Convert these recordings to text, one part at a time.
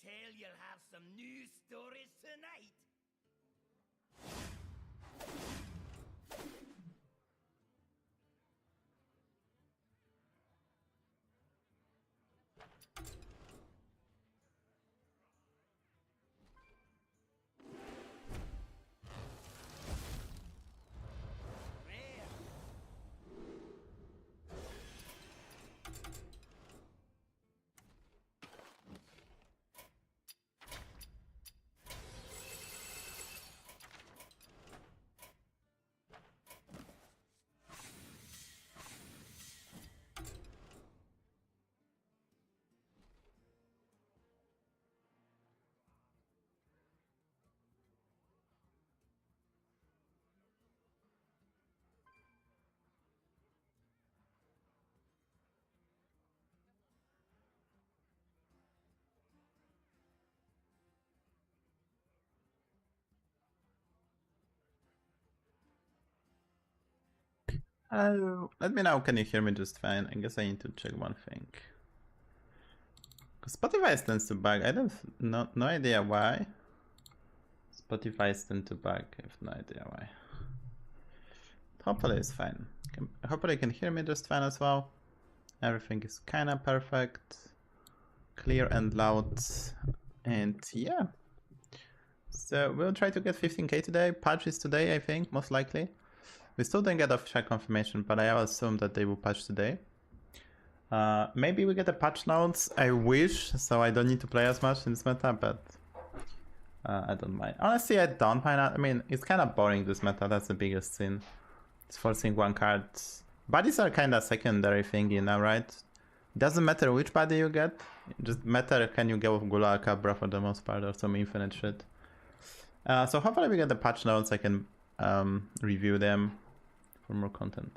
tell you'll have some new stories tonight. Let me know, can you hear me just fine? I guess I need to check one thing. Spotify tends to bug. I don't no idea why. Spotify tends to bug. I have no idea why. Hopefully it's fine. Hopefully you can hear me just fine as well. Everything is kinda perfect. Clear and loud. And yeah. So we'll try to get 15k today. Patch is today, I think, most likely. We still didn't get official confirmation, but I assume that they will patch today. Maybe we get a patch notes. I wish, so I don't need to play as much in this meta, but I don't mind. Honestly, I don't mind. I mean, it's kind of boring, this meta. That's the biggest sin. It's forcing one card. Bodies are kind of secondary thing, you know, right? It doesn't matter which body you get. It just matter can you go with Gula or Cabra for the most part, or some infinite shit. So hopefully we get the patch notes. I can review them for more content.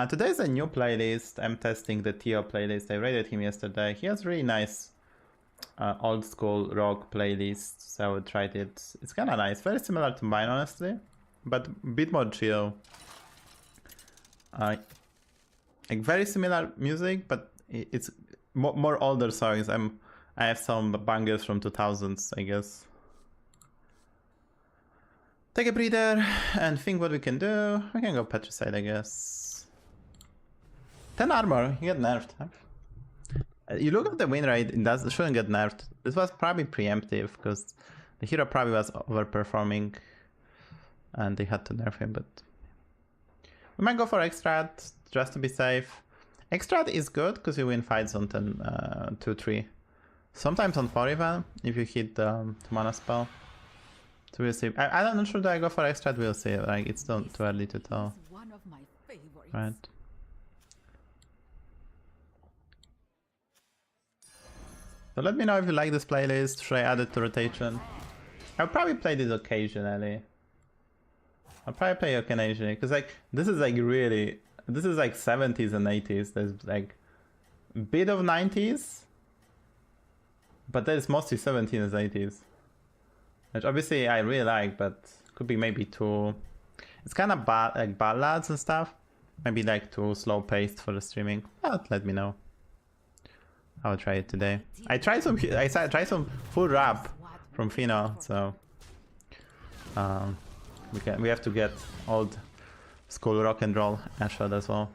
Today is a new playlist. I'm testing the Tio playlist. I rated him yesterday. He has really nice old school rock playlist, so I tried it. It's kind of nice, very similar to mine honestly, but a bit more chill. Like very similar music, but it's more older songs. I have some bangers from 2000s, I guess. Take a breather and think what we can do. We can go Petricide, I guess. 10 armor, you get nerfed, huh? You look at the win rate, it shouldn't get nerfed. This was probably preemptive, because the hero probably was overperforming and they had to nerf him, but... We might go for Extract, just to be safe. Extract is good, because you win fights on 10, 2, 3. Sometimes on 4 even, if you hit the mana spell. So we'll see. I'm not sure that I go for Extract, we'll see. Like, it's still too early to tell. Right. So let me know if you like this playlist. Should I add it to rotation? I'll probably play this occasionally. I'll probably play it occasionally, because like this is like really, this is like 70s and 80s. There's like a bit of 90s, but there's mostly 70s and 80s, which obviously I really like, but could be maybe too. It's kind of bad, like ballads and stuff. Maybe like too slow paced for the streaming. But let me know. I'll try it today. I tried some full rap from Fino, so we have to get old school rock and roll shot as well.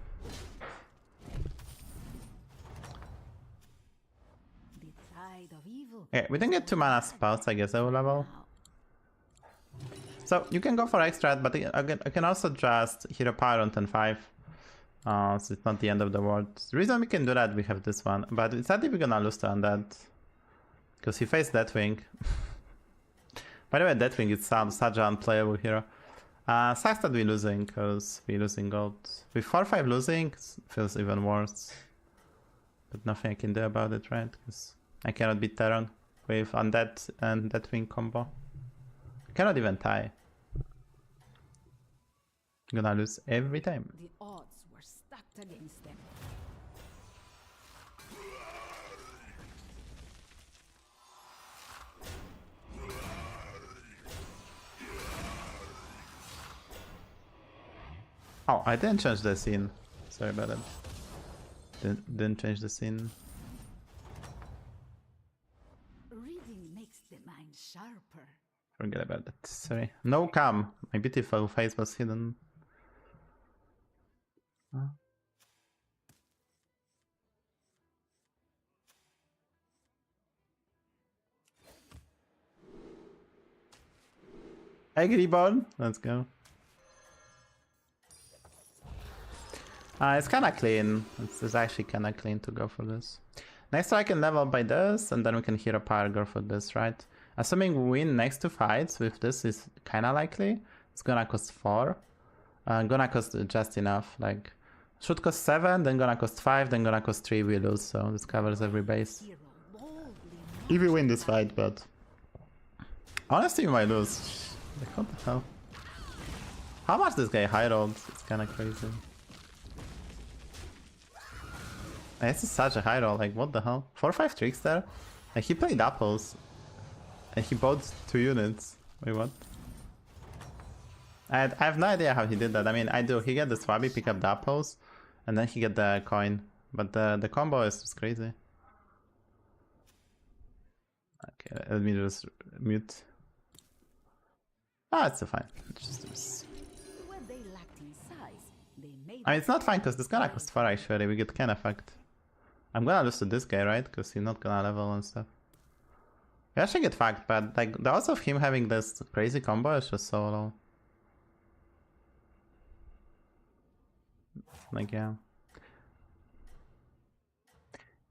Okay, we didn't get 2 mana spells, I guess, I will level. So you can go for Extract, but I can also just hit a power on 10-5. So it's not the end of the world. The reason we can do that, we have this one, but it's not if we're gonna lose to Undead, because he faced Deathwing. By the way, Deathwing is such an unplayable hero. Sucks that we're losing, because we're losing gold. With 4-5 losing, it feels even worse. But nothing I can do about it, right? Because I cannot beat Terran with Undead and Deathwing combo. I cannot even tie. I'm gonna lose every time. The odds were stacked against them. Oh, I didn't change the scene. Sorry about that. Didn't change the scene. sharper. Forget about that. Sorry. No cam. My beautiful face was hidden. Huh? Hey, Reborn. Let's go. It's kind of clean. It's actually kind of clean to go for this. Next I can level by this, and then we can hero power go for this, right? Assuming we win next 2 fights with this is kind of likely. It's gonna cost 4. Gonna cost just enough. Like, should cost 7, then gonna cost 5, then gonna cost 3, we lose. So this covers every base. If we win this fight, but honestly we might lose. Like, what the hell? How much this guy high rolled? It's kind of crazy. This is such a high roll, like what the hell? 4-5 Trickster? Like he played apples. And he bought 2 units. Wait, what? I have no idea how he did that. I mean, I do. He get the Swabby, pick up the apples, and then he get the coin. But the combo is just crazy. Okay, let me just mute. Ah, it's fine. It's just this. When they lacked in size, they made I mean, it's not fine because this gonna cost 4 actually. We get kind of fucked. I'm gonna lose to this guy, right? Because he's not gonna level and stuff. We actually get fucked, but like the odds of him having this crazy combo is just so low. Like, yeah.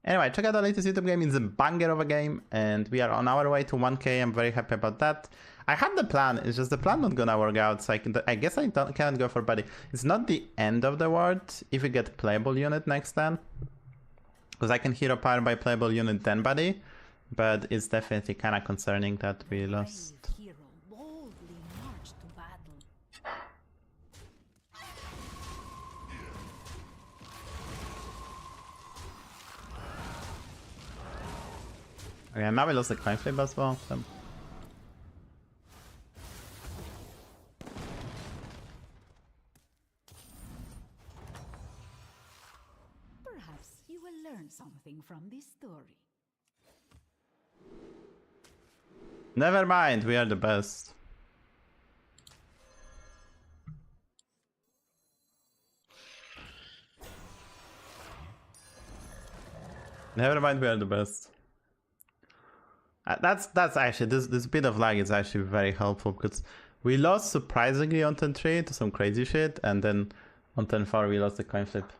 Anyway, check out the latest YouTube game. It's a banger of a game, and we are on our way to 1k. I'm very happy about that. I had the plan, it's just the plan not gonna work out, so I guess I can't go for buddy. It's not the end of the world if we get playable unit next time. Because I can hero power by playable unit then buddy, but it's definitely kind of concerning that we lost. hero boldly marched to battle. Okay, now we lost the coin flip as well. So. Perhaps you will learn something from this story. Never mind, we are the best. Never mind, we are the best. That's actually this bit of lag is actually very helpful because we lost surprisingly on turn 3 to some crazy shit, and then on turn 4 we lost the coin flip.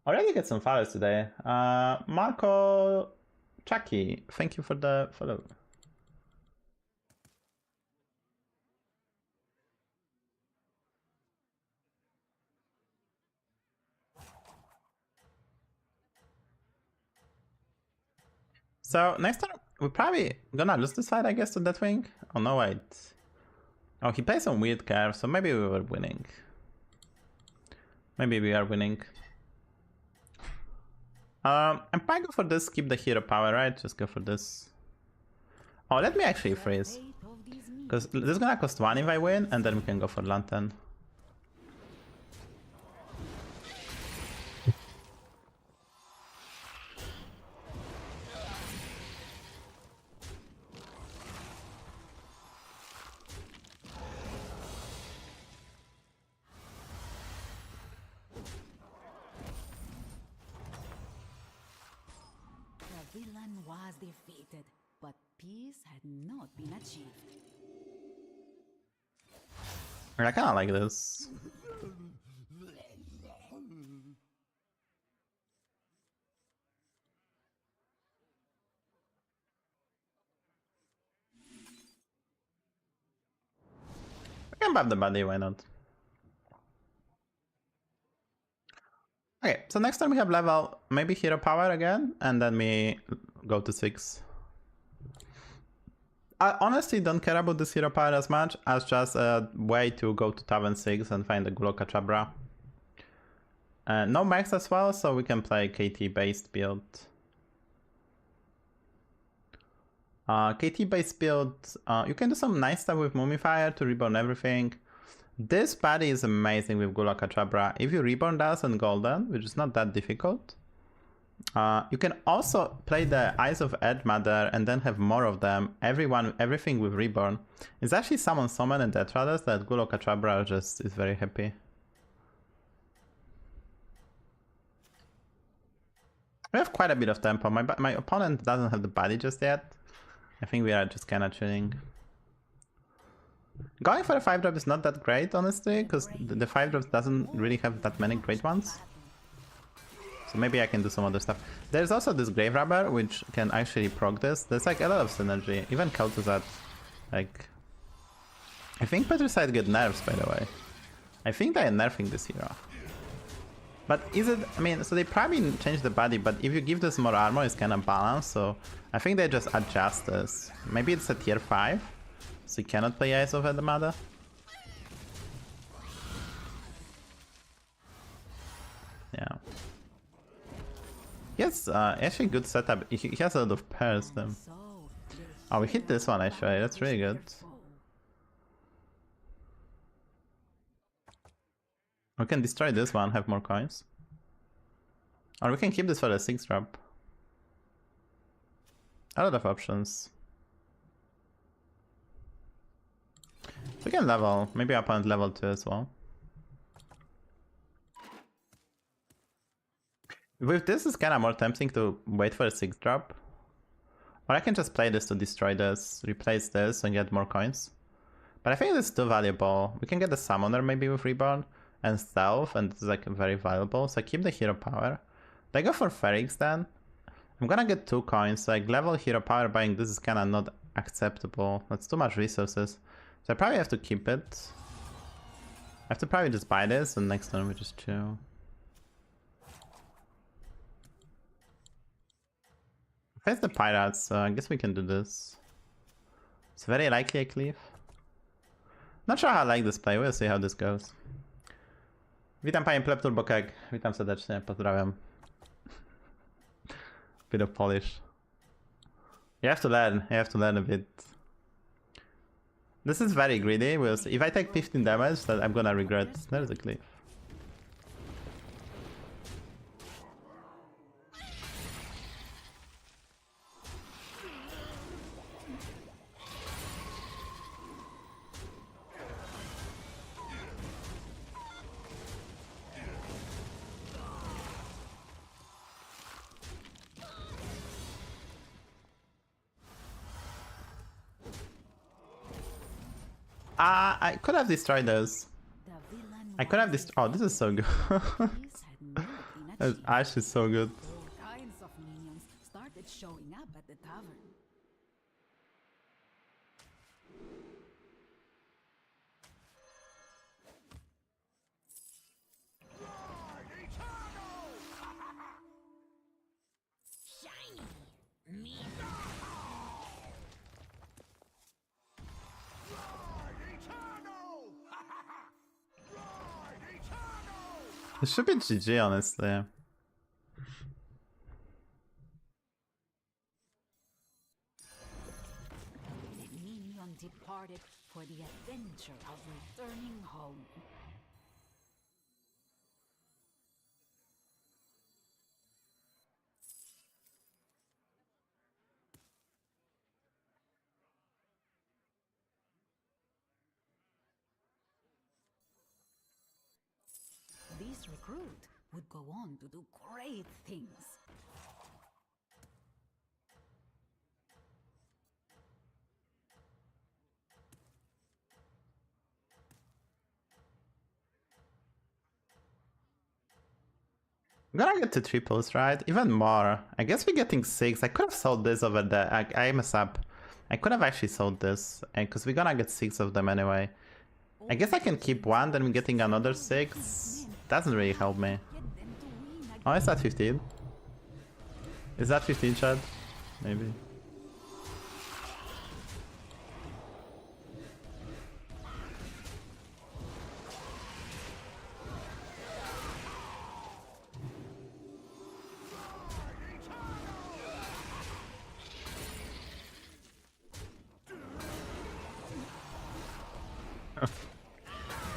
Already get some follows today. Marco Chucky, thank you for the follow. So next time we're probably gonna lose this fight, I guess, to that wing. Oh no, wait. Oh, he plays some weird curve, so maybe we were winning. Maybe we are winning. I'm probably go for this, keep the hero power, right? Just go for this. Oh, let me actually freeze. Because this is gonna cost 1 if I win, and then we can go for Lantern. The villain was defeated, but peace had not been achieved. I kinda like this. I can buff the body, why not? Okay, so next time we have level, maybe hero power again, and then we go to 6. I honestly don't care about this hero power as much as just a way to go to top 6 and find the Guloka Chabra. No max as well, so we can play KT based build. KT based build, you can do some nice stuff with Mumifier to reborn everything. This body is amazing with Guloka Chabra. If you reborn that on golden, which is not that difficult, You can also play the Eyes of Ed Mother and then have more of them. Everything with Reborn. It's actually summon so many Death Rattles that Gulo Kachabra just is very happy. We have quite a bit of tempo. My opponent doesn't have the body just yet. I think we are just kind of chilling. Going for a 5-drop is not that great, honestly, because the 5-drops doesn't really have that many great ones. So maybe I can do some other stuff. There's also this Grave Robber, which can actually proc this. There's like a lot of synergy. Even Kel'Thuzad. Like... I think Petricide get nerfs, by the way. I think they are nerfing this hero. But is it... I mean, so they probably changed the body, but if you give this more armor, it's kind of balanced, so... I think they just adjust this. Maybe it's a tier 5, so you cannot play Eyes of Edamada. Yeah. Yes, actually good setup. He has a lot of pairs then. Oh, we hit this one actually, that's really good. We can destroy this one, have more coins. Or we can keep this for the 6-drop. A lot of options. We can level, maybe opponent level 2 as well. With this, it's kind of more tempting to wait for a 6-drop. Or I can just play this to destroy this, replace this, and get more coins. But I think this is too valuable. We can get the Summoner maybe with Reborn and Stealth, and it's like very valuable. So I keep the Hero Power. I go for Ferrix then. I'm gonna get 2 coins, so like level Hero Power buying this is kind of not acceptable. That's too much resources. So I probably have to keep it. I have to probably just buy this, and next turn we just chill. Face the Pirates, so I guess we can do this. It's very likely a cleave. Not sure how I like this play, we'll see how this goes. Witam panie Pleb Turbokeg, witam serdecznie, pozdrawiam. Bit of Polish. You have to learn a bit. This is very greedy, we'll see. If I take 15 damage, that I'm gonna regret. There's a cliff. I could have destroyed those. I could have destroyed. Oh, this is so good. Ash is so good. All kinds of minions started showing up at the tavern. It should be GG, honestly. The minion departed for the adventure of returning home. This recruit would go on to do great things. I'm gonna get to triples, right? Even more. I guess we're getting 6. I could have sold this over there. I mess up. I could have actually sold this, because we're gonna get 6 of them anyway. I guess I can keep 1, then we're getting another 6. Doesn't really help me. Oh, is that 15? Is that 15, Chad? Maybe.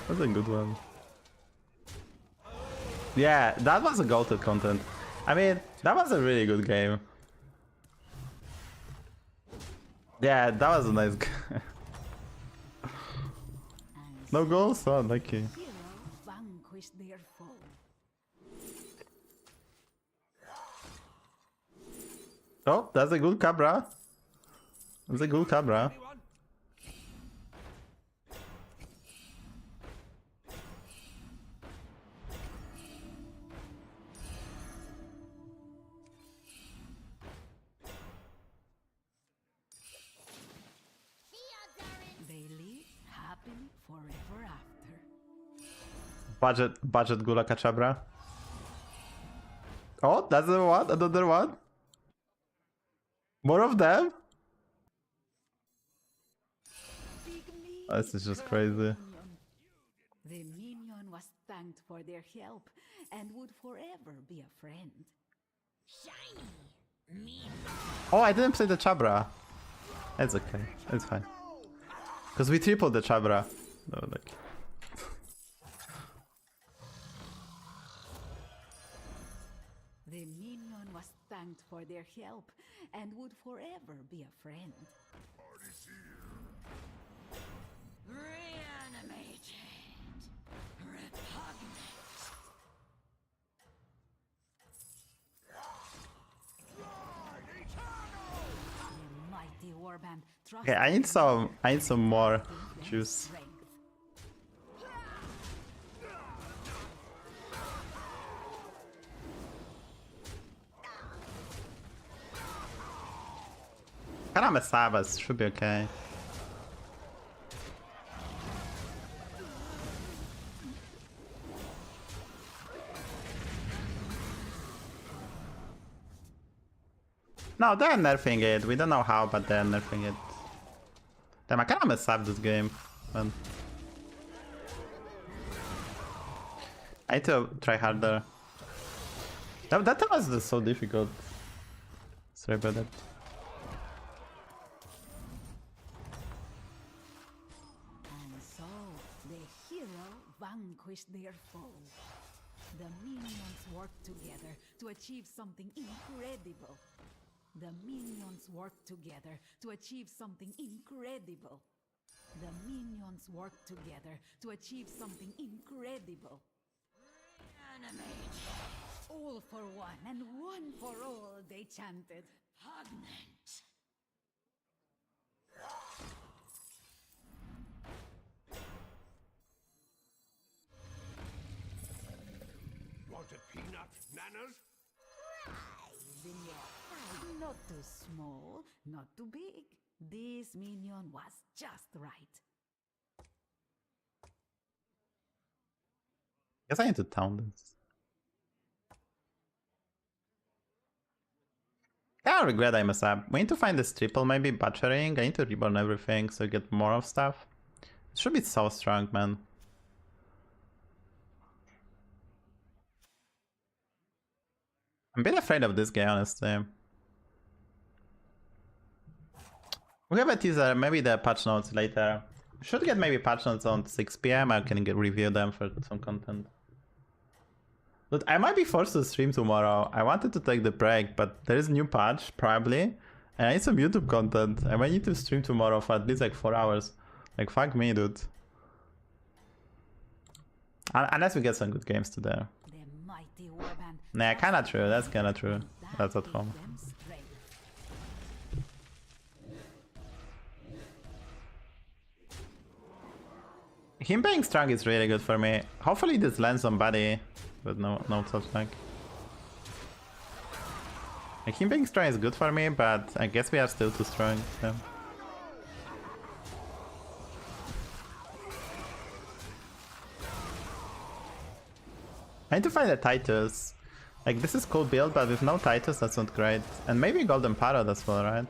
That's a good one. Yeah, that was a goated content. I mean, that was a really good game. Yeah, that was a nice game. No goals? Oh, lucky. Vanquished their foe. Oh, that's a good Cabra. That's a good Cabra. They live happily forever after. Budget Gula Kachabra. Oh, that's the one. Another one. More of them. Oh, this is just crazy. The minion was thanked for their help and would forever be a friend. Oh, I didn't play the Chabra. It's okay. It's fine. Because we tripled the Chabra. No, like. The minion was thanked for their help and would forever be a friend. Reanimated. Repugnant. The mighty warband. Okay, I need some more juice. Kind of a Savjz, should be okay. No, they're nerfing it. We don't know how, but they're nerfing it. Damn, I kind of messed up this game. Man. I need to try harder. That was just so difficult. Sorry about that. And so, the hero vanquished their foe. The minions worked together to achieve something incredible. The minions worked together to achieve something incredible. The minions worked together to achieve something incredible. Reanimate. All for one and one for all, they chanted. Repugnant. Want a peanut, Nanas? Not too small, not too big. This minion was just right. Guess I need to town this. I regret I messed up. We need to find this triple, maybe butchering. I need to reborn everything so I get more of stuff. It should be so strong, man. I'm a bit afraid of this guy, honestly. We have a teaser, maybe the patch notes later. Should get maybe patch notes on 6 PM. I can review them for some content. But I might be forced to stream tomorrow. I wanted to take the break, but there is a new patch, probably. And I need some YouTube content. I might need to stream tomorrow for at least like 4 hours. Like, fuck me, dude. Unless we get some good games today. Nah, kinda true. That's kinda true. That's at home. Him being strong is really good for me. Hopefully this lands somebody, but no such luck. Like, him being strong is good for me, but I guess we are still too strong. So. I need to find the titles. Like, this is cool build, but with no titles, that's not great. And maybe Golden Parrot as well, right?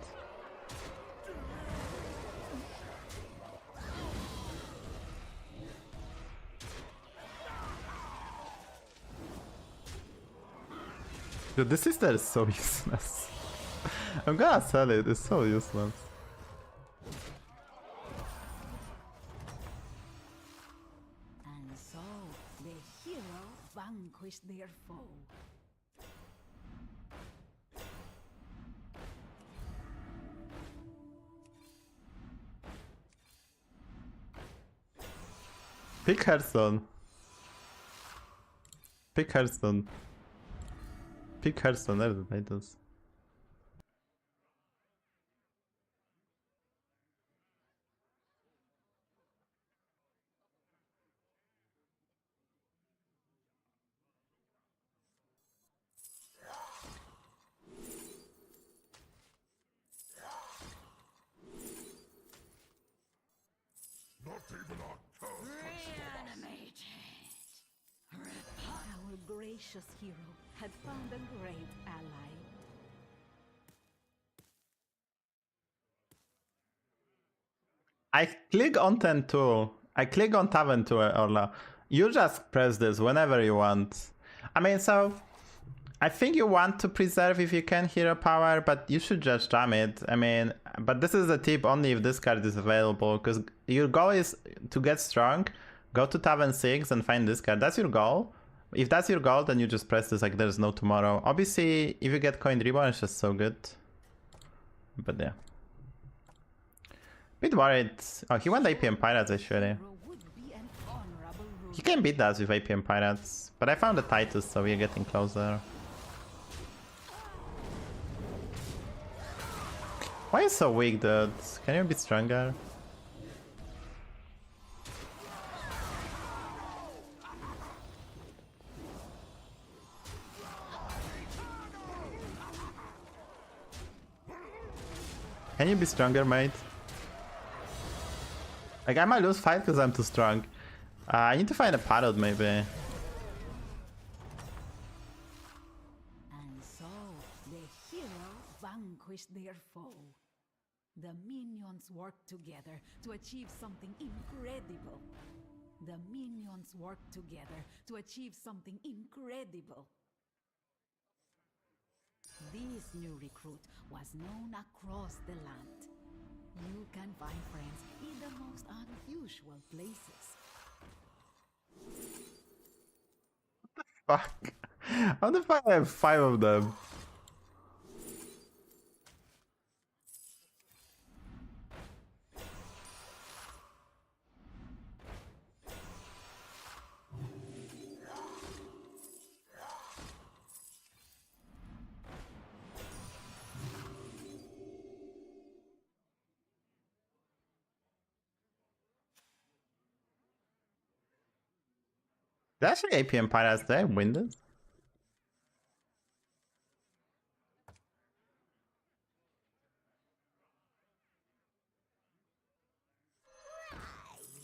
Dude, this sister is so useless. I'm gonna sell it, it's so useless. And so, the hero vanquished their foe. Pick Hearthstone. Pick Hearthstone. Pick Hearthstone, there's the titles. Not even our curse. Reanimated. Our gracious hero had found a great ally. I click on 10 too. I click on Tavern too, Orla. You just press this whenever you want. I mean, so I think you want to preserve if you can hero power, but you should just jam it. I mean, but this is a tip only if this card is available, because your goal is to get strong, go to Tavern 6 and find this card. That's your goal. If that's your goal, then you just press this like there's no tomorrow. Obviously, if you get Coin Reborn, it's just so good. But yeah. Bit worried. Oh, he went APM Pirates actually. He can beat us with APM Pirates, but I found the Titus, so we're getting closer. Why is so weak, dude? Can you be stronger? Can you be stronger, mate? Like, I might lose fight because I'm too strong. I need to find a parrot, maybe. And so, the hero vanquished their foe. The minions worked together to achieve something incredible. The minions worked together to achieve something incredible. This new recruit was known across the land. You can find friends in the most unusual places. Fuck. How the fuck I have 5 of them? Did actually APM Pirates there win this?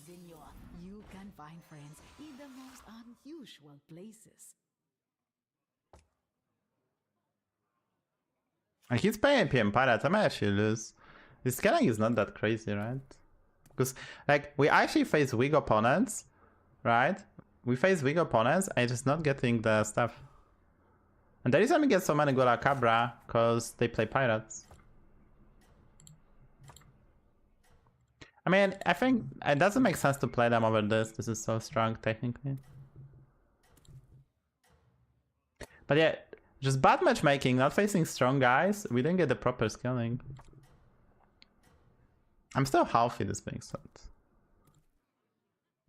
Senor, you can find friends in the most unusual places. Like, he's playing APM Pirates, I might actually lose. His scaling is not that crazy, right? Because, like, we actually face weak opponents, right? We face weak opponents, and just not getting the stuff. And the reason we get so many Gola Cabra, because they play Pirates. I mean, I think it doesn't make sense to play them over this. This is so strong, technically. But yeah, just bad matchmaking, not facing strong guys. We didn't get the proper scaling. I'm still healthy, this being said.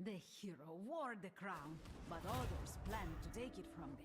The hero wore the crown, but others planned to take it from them.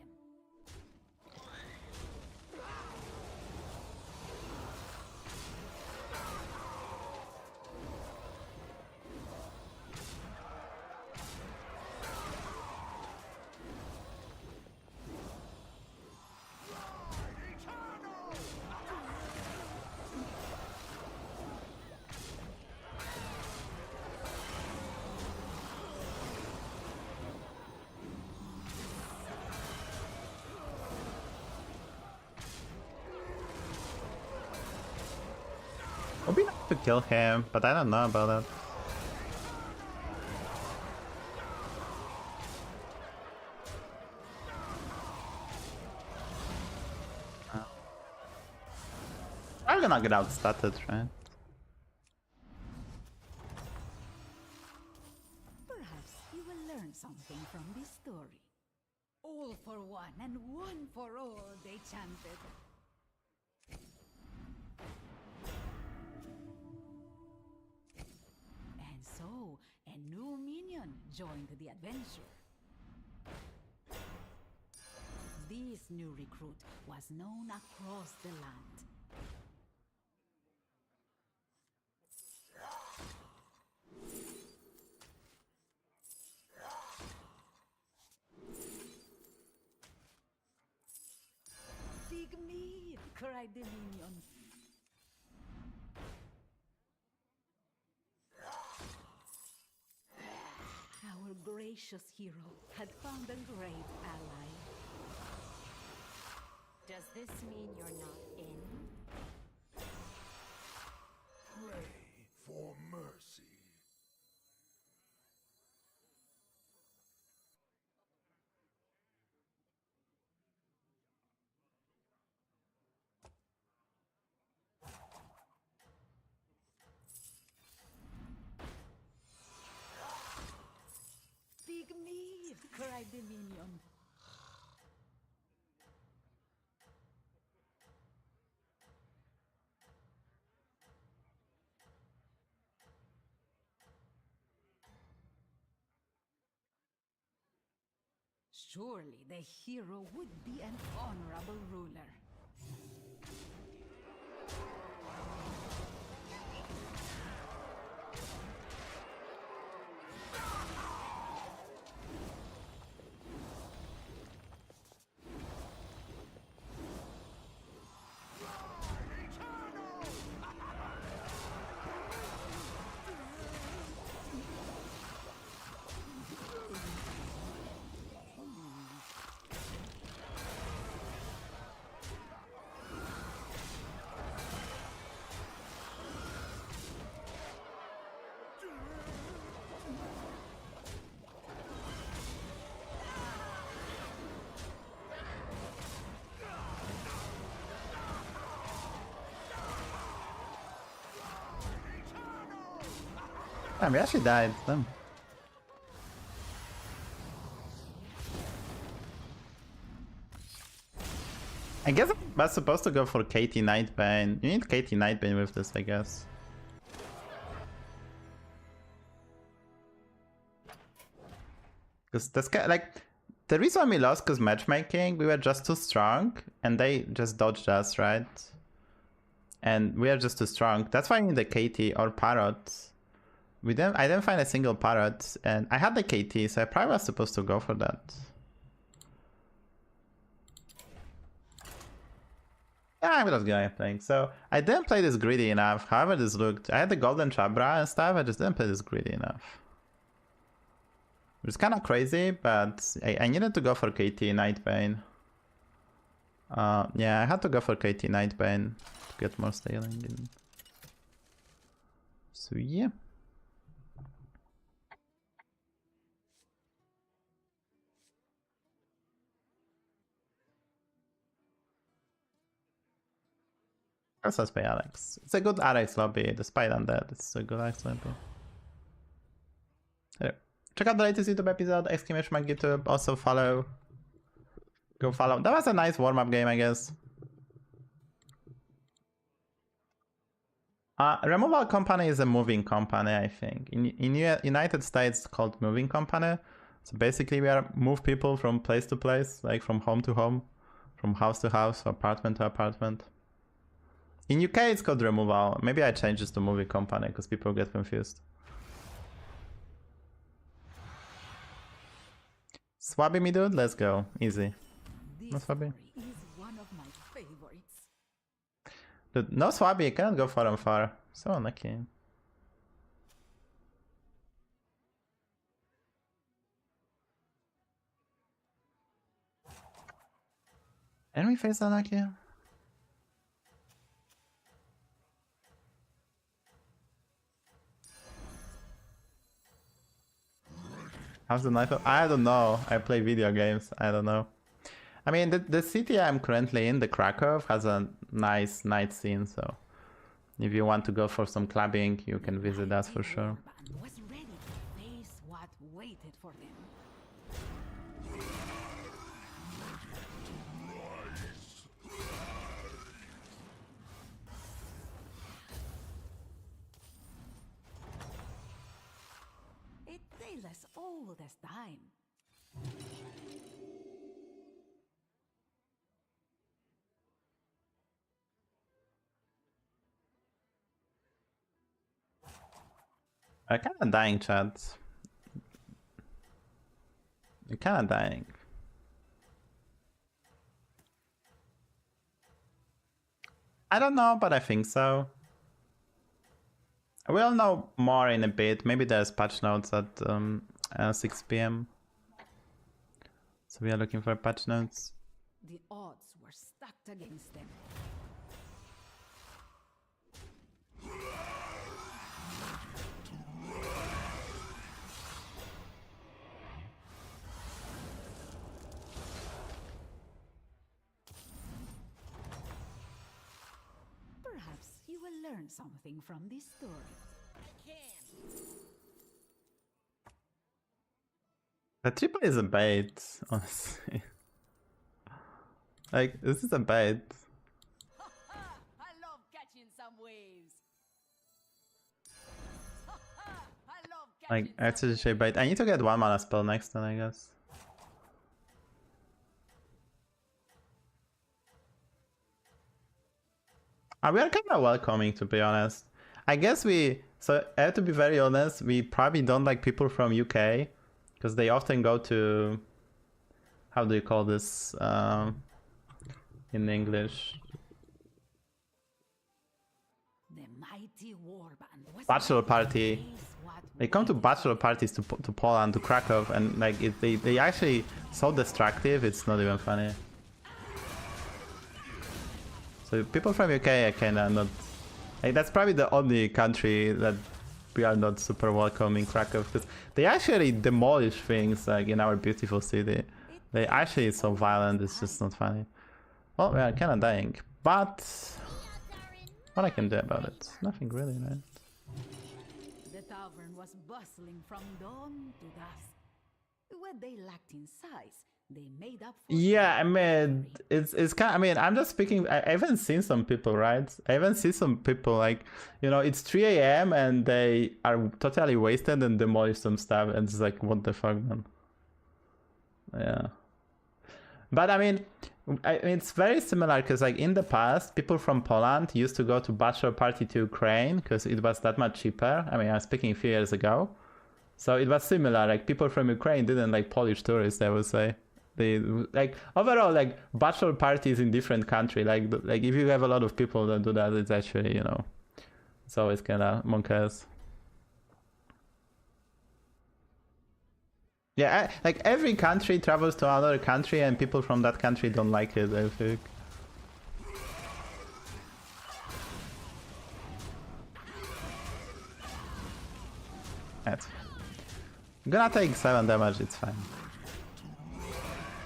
Would be nice to kill him, but I don't know about that. I'm gonna get outstatted, right? Perhaps you will learn something from this story. All for one and one for all, they chanted. And so, a new minion joined the adventure. This new recruit was known across the land. Dig me! Cried the minions. Our gracious hero had found a great ally. Does this mean you're not in? Pray for mercy. Dig me! Cried the minion. Surely the hero would be an honorable ruler. Damn, we actually died. Damn. I guess I was supposed to go for KT Nightbane. You need KT Nightbane with this, I guess. Because this guy, like, the reason we lost because matchmaking, we were just too strong and they just dodged us, right? And we are just too strong. That's why I need the KT or Parrot. I didn't find a single Parrot, and I had the KT, so I probably was supposed to go for that. Yeah, I'm just gonna playing. So I didn't play this greedy enough. However, this looked. I had the golden Chabra and stuff. I just didn't play this greedy enough. It's kind of crazy, but I needed to go for KT Nightbane. Yeah, I had to go for KT Nightbane to get more staling in. So yeah. Let's play Alex. It's a good Alex lobby, despite undead. It's a good Alex lobby. Anyway, check out the latest YouTube episode, !YouTube. Also follow. Go follow. That was a nice warm-up game, I guess. Removal Company is a moving company, I think. In United States, it's called moving company. So basically, we are move people from place to place, like from home to home, from house to house, apartment to apartment. In UK, it's called removal. Maybe I change this to movie company because people get confused. Swabby me, dude. Let's go. Easy. No Swabby. Is one of my favorites. Dude, no Swabby. I cannot go far and far. So unlucky. Enemy face unlucky. How's the knife? I don't know. I play video games. I don't know. I mean, the city I'm currently in, the Krakow, has a nice night scene. So if you want to go for some clubbing, you can visit us for sure. Was ready to face what waited for them. It tale as old as time. I'm kinda dying, chat. I'm kinda dying. I don't know, but I think so. We'll know more in a bit. Maybe there's patch notes at 6 PM. So we are looking for patch notes. The odds were stacked against them. Perhaps you will learn something from this story. The triple is a bait, honestly. Like, this is a bait. I love catching some waves. I love Like, catching some actually, bait. I need to get 1 mana spell next turn, I guess. We are kind of welcoming, to be honest. I guess so I have to be very honest, we probably don't like people from UK, because they often go to, how do you call this in English? The mighty warband was Bachelor party. They come to bachelor parties to Poland, to Krakow, and like they actually so destructive, it's not even funny. So people from UK are kinda not, like, that's probably the only country that we are not super welcome in Krakow, because they actually demolish things like in our beautiful city. They actually so violent, it's just not funny. Well, we are kinda dying, but what I can do about it? Nothing really, right? The tavern was bustling from dawn to dusk. What they lacked in size, they made up for. Yeah, I mean, it's kind of, I mean, I'm just speaking, I haven't seen some people, right? I haven't seen some people, like, you know, it's 3 AM and they are totally wasted and demolish some stuff, and it's like, what the fuck, man? Yeah. But I mean, it's very similar, because like in the past, people from Poland used to go to bachelor party to Ukraine because it was that much cheaper. I mean, I'm speaking a few years ago. So it was similar, like people from Ukraine didn't like Polish tourists, I would say. They like overall, like bachelor parties in different country, like if you have a lot of people that do that, it's actually, you know, it's always kind of monkeys. Yeah, like every country travels to another country and people from that country don't like it, I think. That's I'm gonna take 7 damage, it's fine.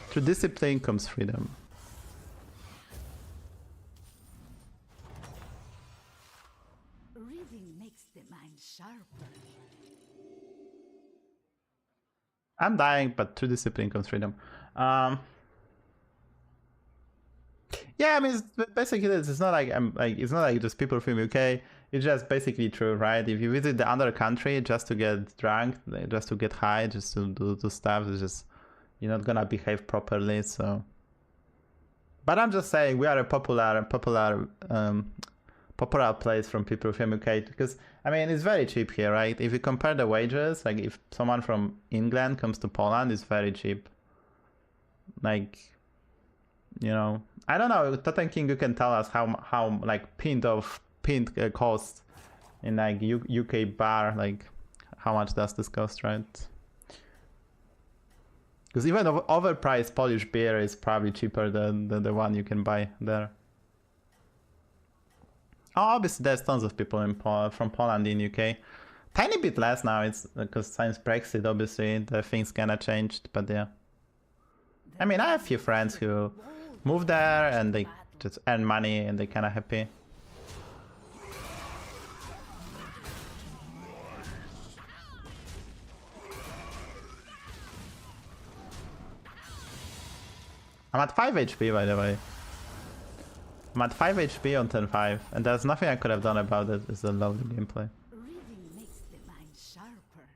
Through discipline comes freedom. Reading makes the mind sharper. I'm dying, but through discipline comes freedom. Yeah, I mean, basically, it's not like it's not like just people from UK. It's just basically true, right? If you visit the other country just to get drunk, just to get high, just to do stuff, it's just, you're not gonna behave properly. So, but I'm just saying, we are a popular place from people from UK, because I mean, it's very cheap here, right? If you compare the wages, like if someone from England comes to Poland, it's very cheap. Like, you know, I don't know, Totem King, you can tell us how like pint costs in like UK bar, like how much does this cost, right? Because even overpriced Polish beer is probably cheaper than the one you can buy there. Oh, obviously there's tons of people from Poland in UK. Tiny bit less now, it's because since Brexit, obviously the things kinda changed, but yeah. I mean, I have a few friends who move there and they just earn money and they're kinda happy. I'm at 5 HP, by the way. I'm at 5 HP on 10-5, and there's nothing I could have done about it. It's a lovely gameplay. Reading makes the mind sharper.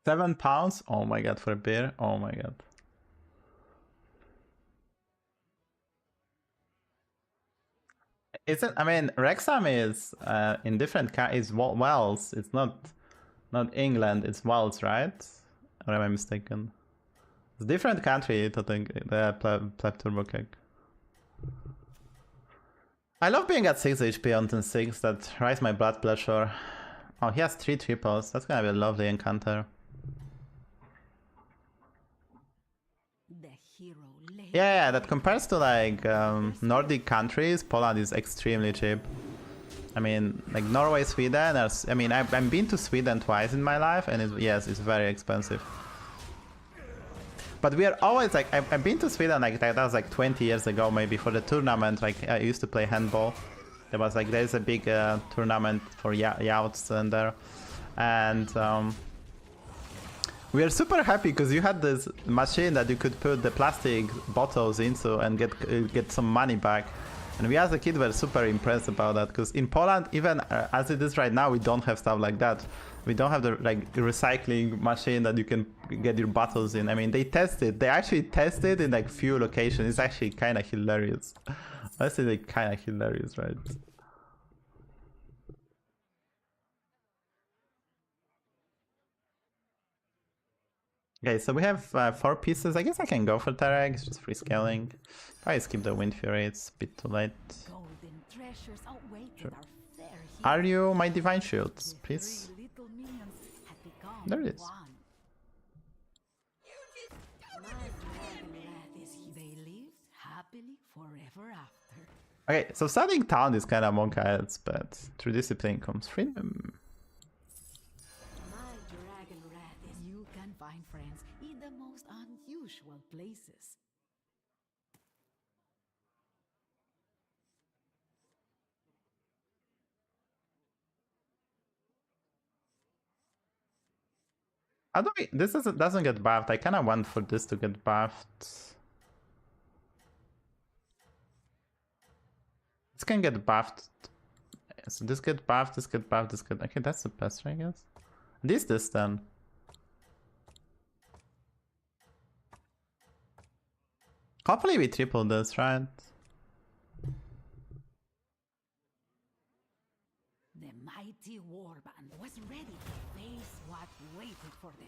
£7? Oh my god, for a beer? Oh my god. Is it? I mean, Wrexham is in different is Wales. It's not England. It's Wales, right? Or am I mistaken? It's a different country. I think the pleb turbo cake. I love being at 6 HP on turn 6. That rise my blood pressure. Oh, he has 3 triples. That's gonna be a lovely encounter. Yeah, that compares to like Nordic countries, Poland is extremely cheap. I mean, like Norway, Sweden. I mean, I've been to Sweden twice in my life, and yes, it's very expensive. But we are always like, I've been to Sweden like that was like 20 years ago, maybe for the tournament. Like I used to play handball. There was like there's a big tournament for yachts in there, and we are super happy because you had this machine that you could put the plastic bottles into and get some money back. And we as a kid were super impressed about that because in Poland, even as it is right now, we don't have stuff like that. We don't have the like recycling machine that you can get your bottles in. I mean, they actually tested in like few locations. It's actually kind of hilarious. Honestly, like kind of hilarious, right? Okay, so we have 4 pieces. I guess I can go for Tarek. It's just free scaling. Probably skip the Wind Fury. It's a bit too late. Sure. Are you my Divine Shields, please? There it is. Okay, so starting town is kind of Monka heads, but through discipline comes freedom. You can find friends in the most unusual places. How do we? This doesn't get buffed. I kind of want for this to get buffed. This can get buffed. So this get buffed. This get buffed. This get. Okay, that's the best, I guess. This then. Hopefully we triple this, right? The mighty warband was ready to face what waited for them.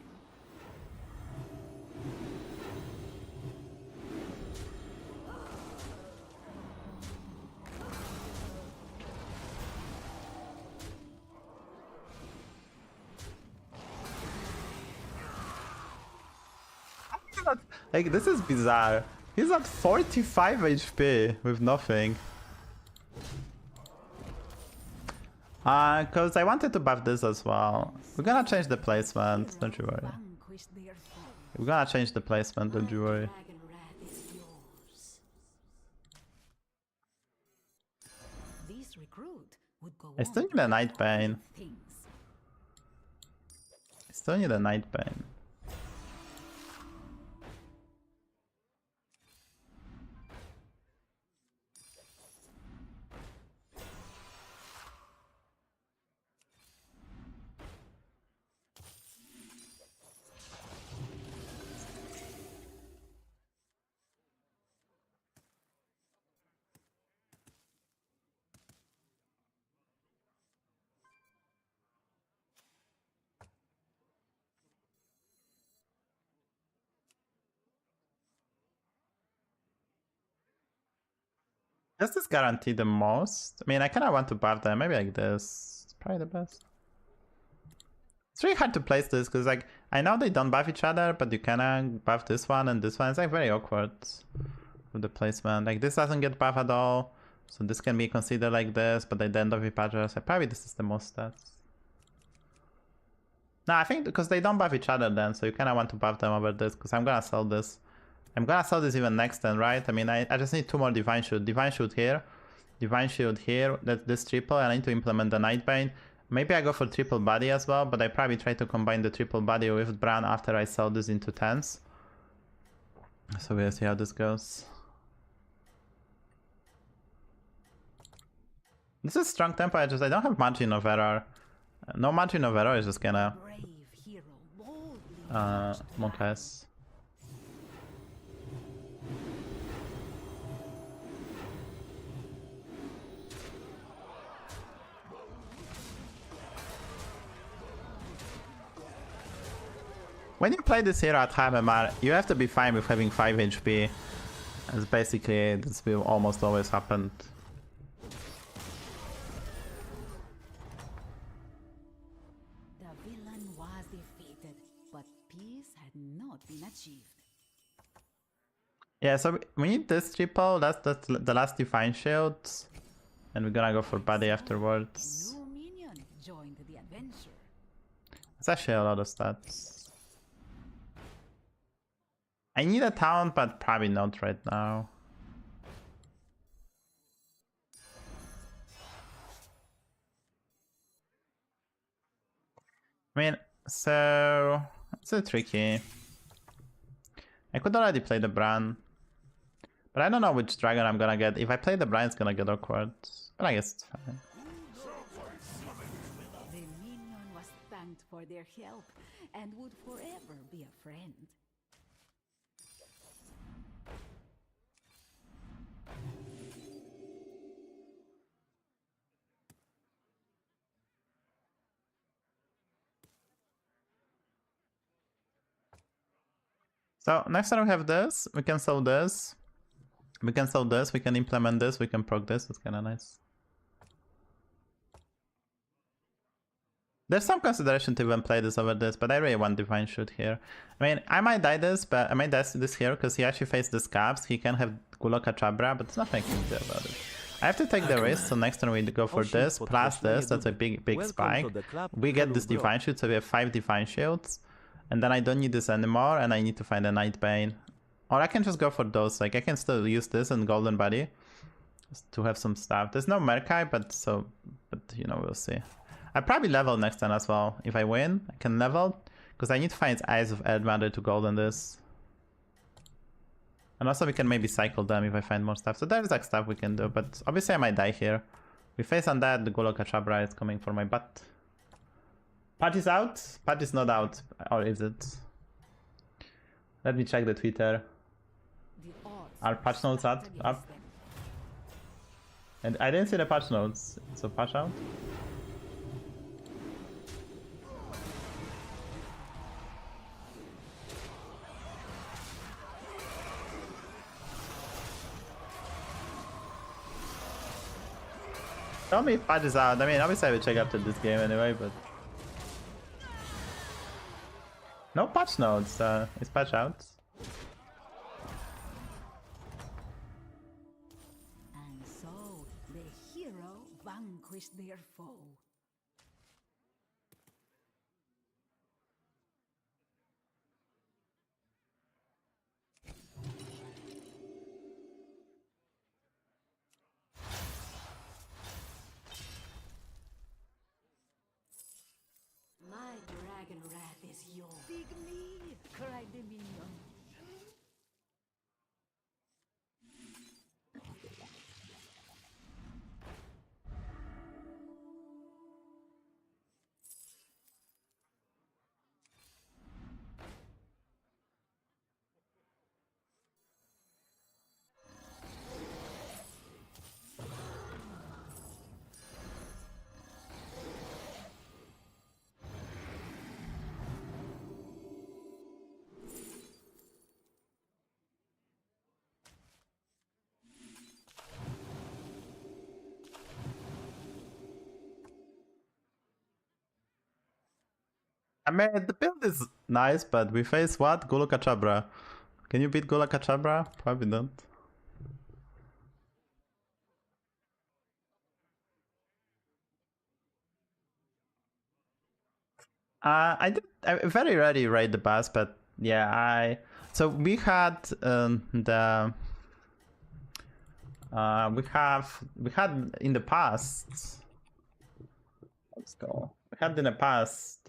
Like, this is bizarre. He's at 45 HP with nothing. Because I wanted to buff this as well. We're gonna change the placement, don't you worry. We're gonna change the placement, don't you worry. I still need a Night Bane. I still need a Night Bane. Does this guarantee the most? I mean, I kind of want to buff them. Maybe like this. It's probably the best. It's really hard to place this because, like, I know they don't buff each other, but you kind of buff this one and this one. It's like very awkward with the placement. Like, this doesn't get buff at all, so this can be considered like this, but they then don't be patches. Probably this is the most stats. No, I think because they don't buff each other then, so you kind of want to buff them over this because I'm gonna sell this. I'm gonna sell this even next turn, right? I mean, I just need 2 more Divine Shield. Divine Shield here. Divine Shield here. That's this triple. I need to implement the Night Bane. Maybe I go for triple body as well, but I probably try to combine the triple body with Bran after I sell this into 10s. So we'll see how this goes. This is strong tempo, I don't have margin of error. No margin of error is just gonna... Monkas. When you play this hero at high MMR, you have to be fine with having 5 HP. As basically this will almost always happen. The villain was defeated, but peace had not been achieved. Yeah, so we need this triple, that's the last Divine Shield. And we're gonna go for body afterwards. New minion joined the adventure. It's actually a lot of stats. I need a town, but probably not right now. I mean, so it's a tricky. I could already play the Bran, but I don't know which dragon I'm gonna get. If I play the Bran, it's gonna get awkward, but I guess it's fine. The minion was thanked for their help and would forever be a friend. So next time we have this, we can sell this. We can sell this, we can implement this, we can proc this, it's kinda nice. There's some consideration to even play this over this, but I really want Divine Shoot here. I mean, I might die this, but I might die this here because he actually faced the scabs. He can have Guloka Chabra, but it's nothing I can do about it. I have to take the risk, so next time we go for this, plus this, that's a big spike. We get this Divine Shield, so we have 5 Divine Shields. And then I don't need this anymore, and I need to find a Nightbane. Or I can just go for those, like I can still use this and Golden Body just to have some stuff. There's no Merkai, but you know, we'll see. I probably level next time as well. If I win, I can level, because I need to find Eyes of Eldmother to golden this. And also we can maybe cycle them if I find more stuff. So there's like stuff we can do, but obviously I might die here. We face on that, the Guloka Chabra is coming for my butt. Patch is out? Patch is not out. Or is it? Let me check the Twitter. Are patch notes up? And I didn't see the patch notes. So patch out? Tell me if patch is out. I mean, obviously I will check after this game anyway, but... No patch notes. Is patch out? And so the hero vanquished their foe. My dragon wrath is yours. Dig me, cried the minion. I mean, the build is nice, but we face what? Guloka Chabra. Can you beat Guloka Chabra? Probably not. I very rarely raid the boss, but yeah, so we had we had in the past. Let's go. We had in the past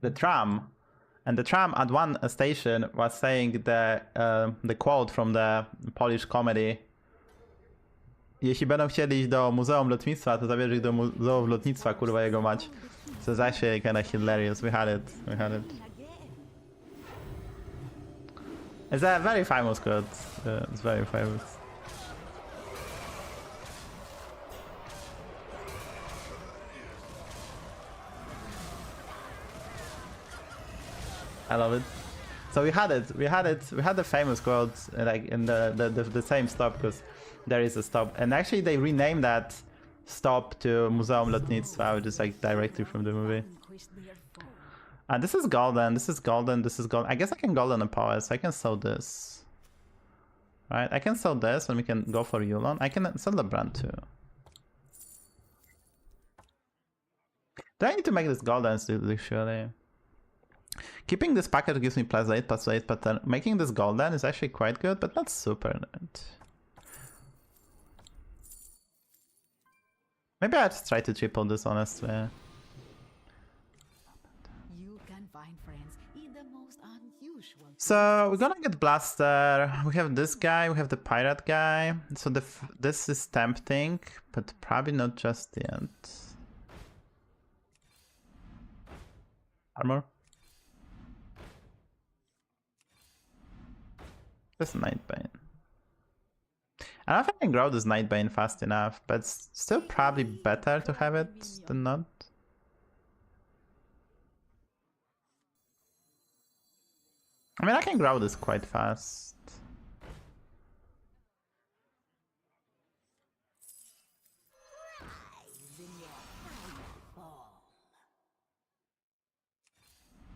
the tram, and the tram at one station was saying the quote from the Polish comedy. jeśli będą chcieli iść do Muzeum Lotnictwa, to zabierz ich do Muzeum Lotnictwa, kurwa jego mać. So it's actually kinda hilarious. We had it. We had it. It's a very famous quote. It's very famous. I love it. So we had it. We had the famous quote like in the same stop, because there is a stop, and actually they renamed that stop to Muzeum Lotnictwa, which is like directly from the movie. And this is golden. This is golden. This is golden. I guess I can golden a power, so I can sell this. Right? I can sell this, and we can go for Yulon. I can sell the brand too. Do I need to make this golden still, surely? Keeping this package gives me +8, but making this golden is actually quite good, but not super good. Maybe I'll just try to triple this, honestly. You can find friends in the most unusual. So we're gonna get Blaster. We have this guy, we have the Pirate guy. So this is tempting, but probably not just yet. Armor. This Nightbane. I don't know if I can grow this Nightbane fast enough, but it's still probably better to have it than not. I mean, I can grow this quite fast.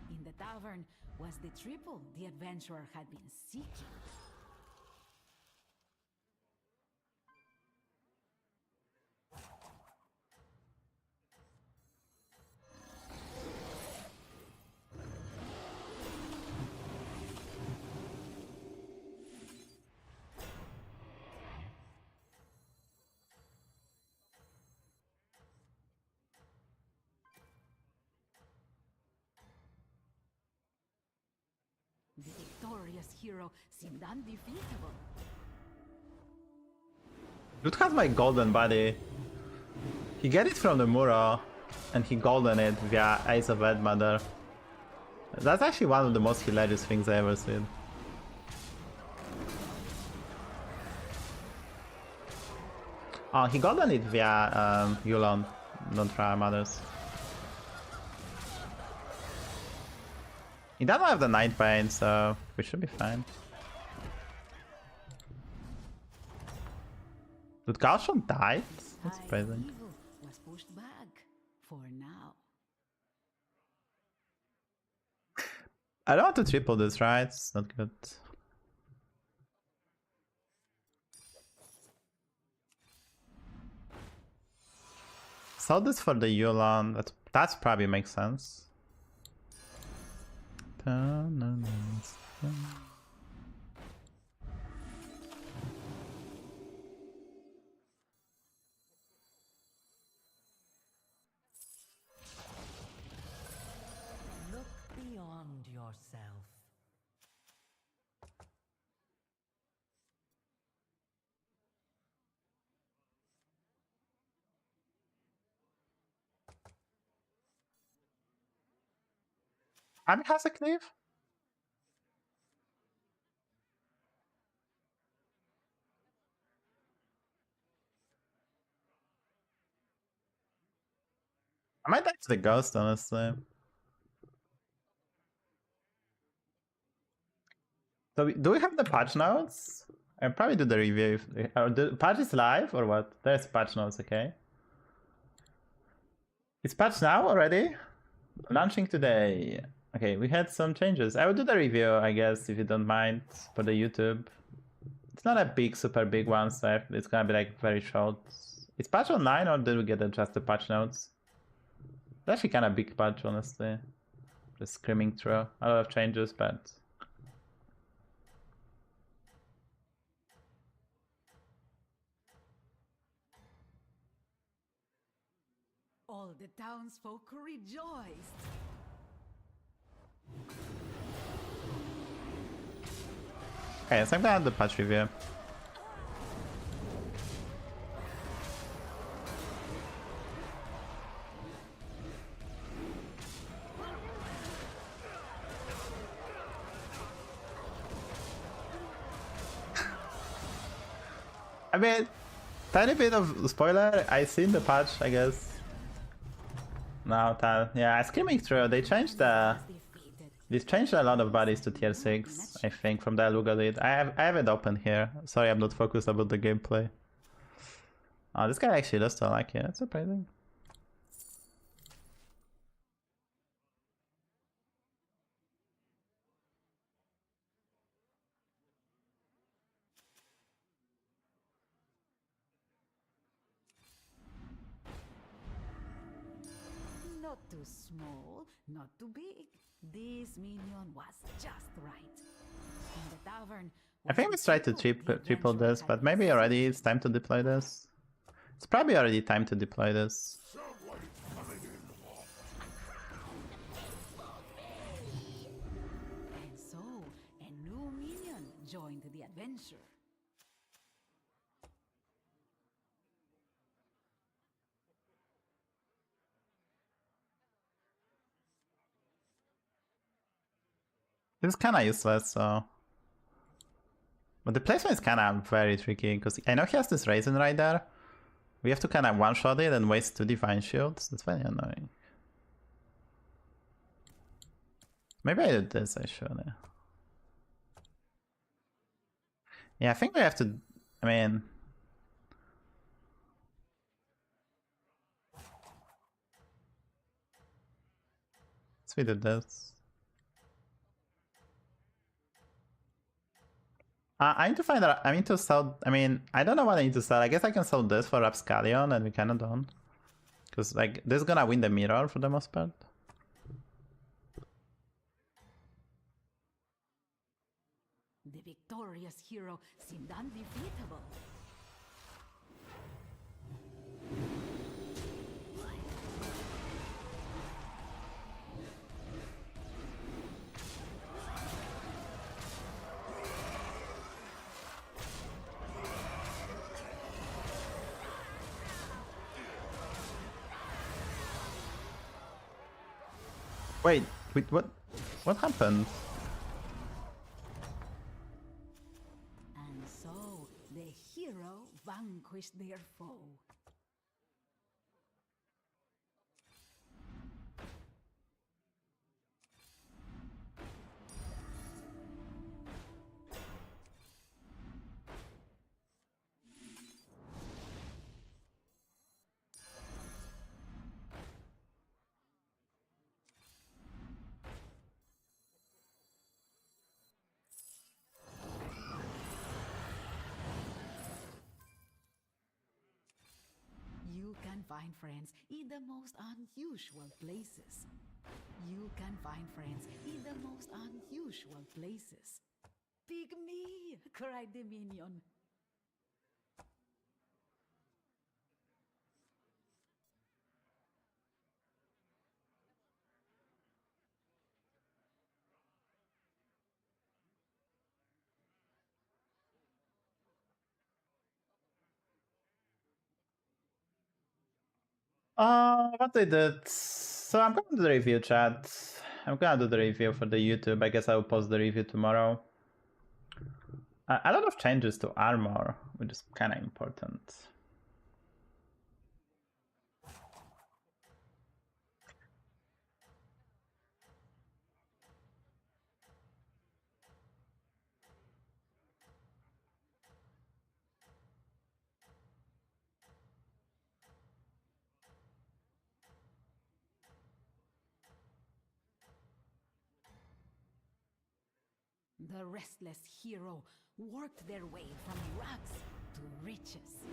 In the tavern was the triple the adventurer had been seeking. The victorious hero seemed undefeatable. Dude has my golden body. He get it from the Muro, and he golden it via Ace of Red Mother. That's actually one of the most hilarious things I ever seen. Oh, he golden it via Yulon, not Rare Mothers. He doesn't have the Nightbane, so we should be fine. Did Galshon die? That's surprising. Evil was pushed back for now. I don't want to triple this, right? It's not good. Sell this for the Yulon. That's probably makes sense. Look beyond yourself. I mean, has a cleave? I might die to the ghost, honestly. So, do we have the patch notes? I'll probably do the review. The patch is live or what? There's patch notes, okay. It's patched now already? Launching today. Okay, we had some changes. I will do the review, I guess, if you don't mind, for the YouTube. It's not a big, super big one, so it's gonna be like very short. It's patch online, or did we get just the patch notes? It's actually kind of big patch, honestly. Just screaming through a lot of changes, but All the townsfolk rejoiced. okay, so I'm gonna do the patch review. I mean, tiny bit of spoiler. I seen the patch, I guess. No, yeah, Screaming through. They changed the. They changed a lot of bodies to tier 6, I think, from the Luga lead. I have it open here. Sorry, I'm not focused about the gameplay. Oh, this guy actually does like it. That's surprising. Not too small, not too big. This minion was just right. In the tavern. I think let's try to triple this, but maybe already it's time to deploy this. It's probably already time to deploy this. And so, a new minion joined the adventure. This is kinda useless, so... But the placement is kinda very tricky, because I know he has this Raisin right there. We have to kinda one-shot it and waste 2 Divine Shields. That's very annoying. Maybe I did this, I should. Yeah, I think we have to... I mean... So we did this. I need to find out. I need to sell. I mean, I don't know what I need to sell. I guess I can sell this for Rapscallion and we kinda don't. Because, like, this is gonna win the mirror for the most part. The victorious hero seemed undefeatable. Wait, what happened? And so, the hero vanquished their foe. You can find friends in the most unusual places. You can find friends in the most unusual places. Pick me, cried the minion. What I did. So I'm gonna do the review, chat. I'm gonna do the review for the YouTube. I guess I will post the review tomorrow. A lot of changes to armor, which is kind of important. The restless hero worked their way from rags to riches.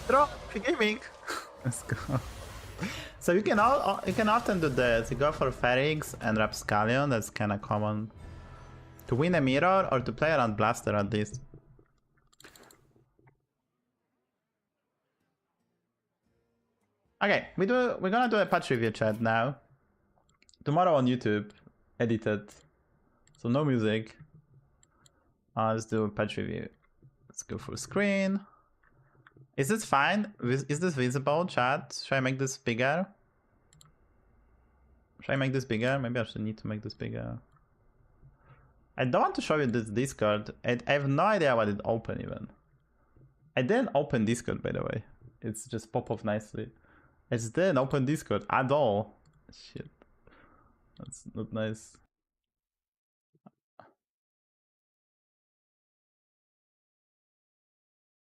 Drop gaming. Let's go. So you can often do this. You go for Ferrix and Rapscallion. That's kind of common. To win a mirror or to play around Blaster at least. Okay, we're gonna do a patch review chat now. Tomorrow on YouTube, edited. So no music. Let's do a patch review. Let's go full screen. Is this fine? Is this visible, chat? Should I make this bigger? Should I make this bigger? Maybe I should need to make this bigger. I don't want to show you this Discord. I have no idea what it opened even. I didn't open Discord, by the way. It's just pop off nicely. I just didn't open Discord at all. Shit. That's not nice.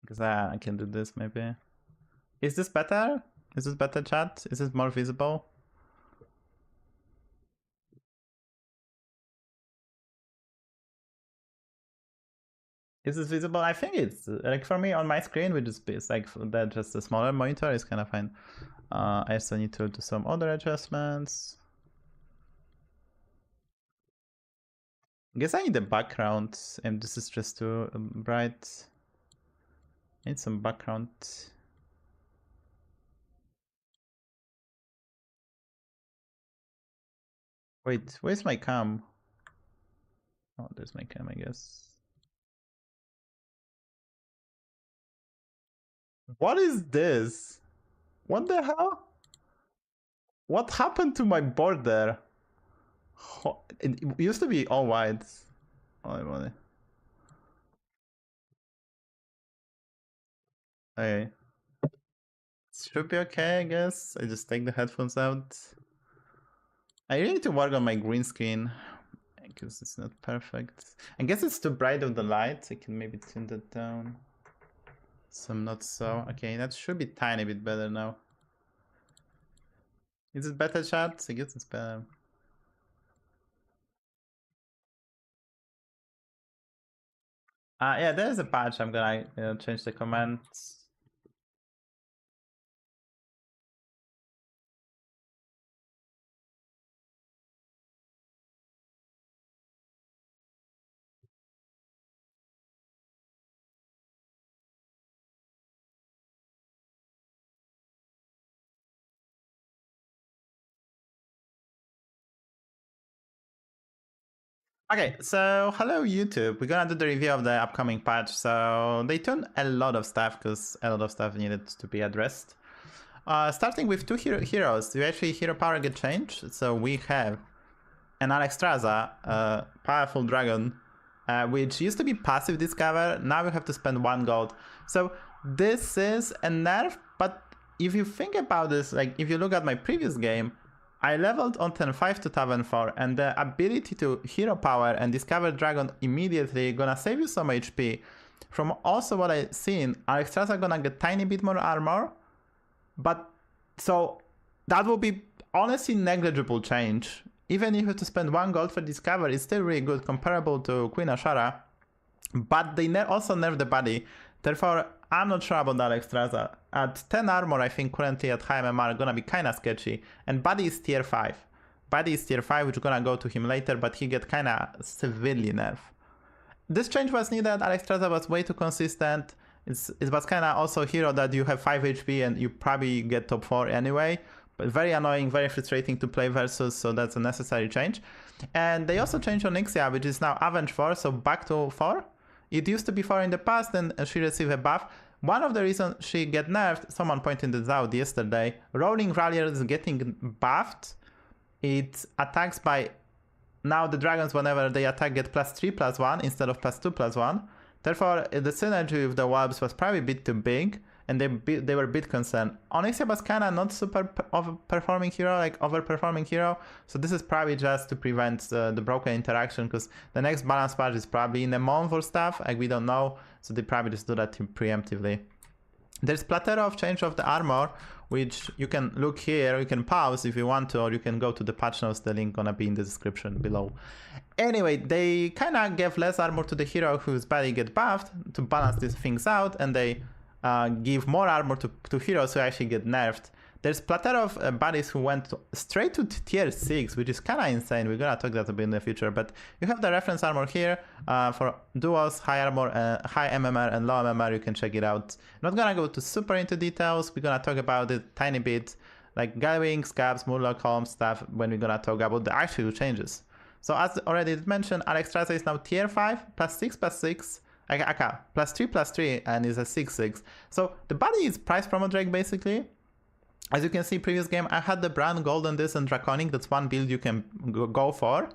Because I can do this maybe. Is this better? Is this better, chat? Is this more visible? Is this visible? I think it's like for me on my screen, which is like that just a smaller monitor is kind of fine. I also need to do some other adjustments. I guess I need the background, and this is just too bright. I need some background. Wait, where's my cam? Oh, there's my cam, I guess. What is this? What the hell? What happened to my border? It used to be all white. Oh, money. Okay. Should be okay, I guess. I just take the headphones out. I really need to work on my green screen because it's not perfect. I guess it's too bright of the light. I can maybe tune that down. Some not so. Okay, that should be tiny bit better now. Is it better, chat? I guess it's better. Yeah, there's a patch. I'm gonna change the comments. Okay, so hello YouTube. We're gonna do the review of the upcoming patch. So they tuned a lot of stuff because a lot of stuff needed to be addressed. Starting with two heroes. Do actually hero power get changed? So we have an Alexstrasza, a powerful dragon, which used to be passive discover. Now you have to spend 1 gold. So this is a nerf, but if you think about this, like if you look at my previous game, I leveled on turn 5 to tavern 4, and the ability to hero power and discover dragon immediately gonna save you some HP. From also what I've seen, Alexstrasza gonna get tiny bit more armor, but so that will be honestly negligible change. Even if you have to spend 1 gold for discover, it's still really good, comparable to Queen Ashara. But they also nerf the body. Therefore, I'm not sure about Alexstrasza. At 10 armor, I think currently at high MMR gonna be kinda sketchy. And body is tier 5. Body is tier 5, which gonna go to him later, but he get kinda severely nerfed. This change was needed. Alexstrasza was way too consistent. It was kinda also a hero that you have 5 HP and you probably get top 4 anyway. But very annoying, very frustrating to play versus, so that's a necessary change. And they also changed Onyxia, which is now Avenge 4, so back to 4. It used to be 4 in the past, and she received a buff. One of the reasons she get nerfed, someone pointed this out yesterday, Rolling Rallier is getting buffed. It attacks by, now the dragons whenever they attack get +3/+1 instead of +2/+1. Therefore, the synergy with the Warbs was probably a bit too big, and they were a bit concerned. Onyxia was kinda not super overperforming hero, so this is probably just to prevent the broken interaction, because the next balance patch is probably in a month or stuff, like we don't know, so they probably just do that preemptively. There's plethora of change of the armor, which you can look here, you can pause if you want to, or you can go to the patch notes, the link gonna be in the description below. Anyway, they kinda gave less armor to the hero whose body get buffed to balance these things out, and they give more armor to heroes who actually get nerfed. there's plethora of bodies who went straight to tier 6, which is kind of insane. We're gonna talk that a bit in the future, but you have the reference armor here for duos, high armor, high MMR and low MMR. You can check it out. I'm not gonna go too super into details. We're gonna talk about it tiny bit, like Galwing, Scabs, Murloc, Holmes stuff when we're gonna talk about the actual changes. So as already mentioned, Alexstrasza is now tier 5, plus 6, plus 6. Aka, plus 3, and is a 6/6. So the body is price promo Drake basically. As you can see, previous game I had the brown, gold on this and draconic. That's one build you can go for.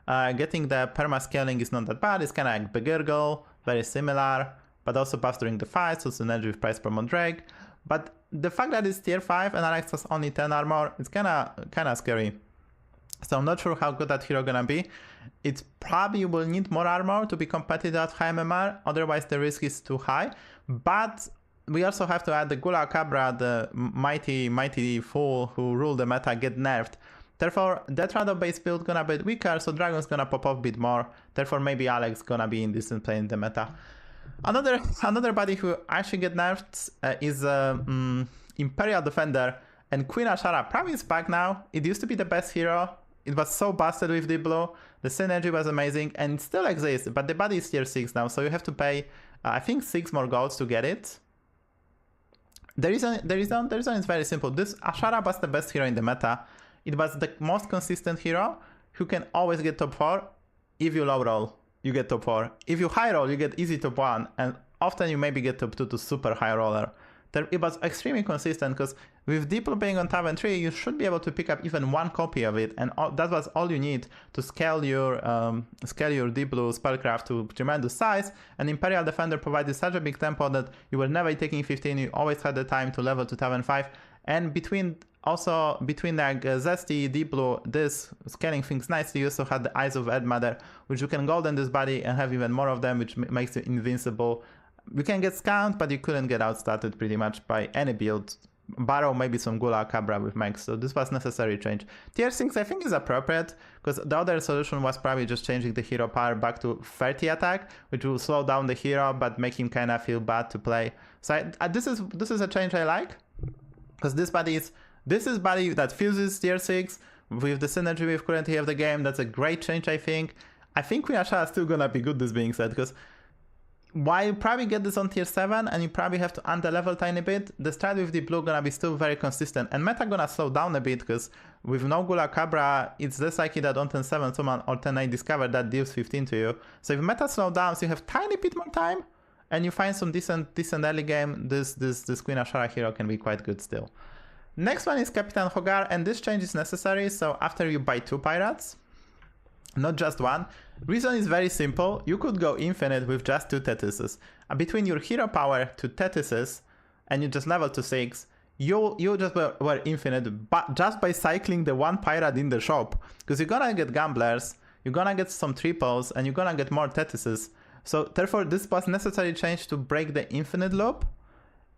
Getting the perma scaling is not that bad. It's kind of like Begirgle, very similar, but also buffs during the fight, so synergy with price promo Drake. But the fact that it's tier 5 and Alex has only 10 armor, it's kind of scary. So I'm not sure how good that hero gonna be. It probably will need more armor to be competitive at high MMR, otherwise the risk is too high. But we also have to add the Gula Cabra, the mighty fool who rule the meta, get nerfed. Therefore, that Rado base build gonna be weaker, so Dragon's gonna pop off a bit more. Therefore, maybe Alex gonna be in decent play in the meta. Another body who actually get nerfed is Imperial Defender, and Queen Ashara probably is back now. It used to be the best hero. It was so busted with Deep Blue. The synergy was amazing and it still exists, but the body is tier 6 now, so you have to pay, I think, 6 more golds to get it. The reason is very simple. This Ashara was the best hero in the meta. It was the most consistent hero who can always get top 4. If you low roll, you get top 4. If you high roll, you get easy top 1, and often you maybe get top 2 to super high roller. It was extremely consistent because with Deep Blue being on top and 3, you should be able to pick up even one copy of it, and that was all you need to scale your Deep Blue spellcraft to tremendous size. And Imperial Defender provided such a big tempo that you were never taking 15, you always had the time to level to top and 5. And between like Zesty, Deep Blue, this scaling things nicely, you also had the Eyes of Edmother, which you can golden this body and have even more of them, which makes it invincible. You can get scanned, but you couldn't get outstarted pretty much by any build. Barrow, maybe some Gula Cabra with Max, so this was necessary change. Tier 6 I think is appropriate, because the other solution was probably just changing the hero power back to 30 attack, which will slow down the hero, but make him kind of feel bad to play. So this is a change I like, because this is body that fuses tier 6 with the synergy we currently have the game. That's a great change, I think. I think Queen Ashara is still gonna be good, this being said, because while you probably get this on tier 7 and you probably have to under-level tiny bit, the strat with the blue gonna be still very consistent, and meta gonna slow down a bit because with no Gula Cabra, it's less likely that on 10-7 someone or 10-8 discover that deals 15 to you. So if meta slow down, so you have tiny bit more time and you find some decent early game, this Queen Ashara hero can be quite good still. Next one is Capitan Hogar, and this change is necessary. So after you buy 2 pirates, not just one. Reason is very simple. You could go infinite with just 2 Tetises. Between your hero power to Tetises and you just level to 6, you just were infinite, but just by cycling the 1 pirate in the shop. Because you're gonna get gamblers, you're gonna get some triples, and you're gonna get more Tetises. So therefore this was necessary change to break the infinite loop.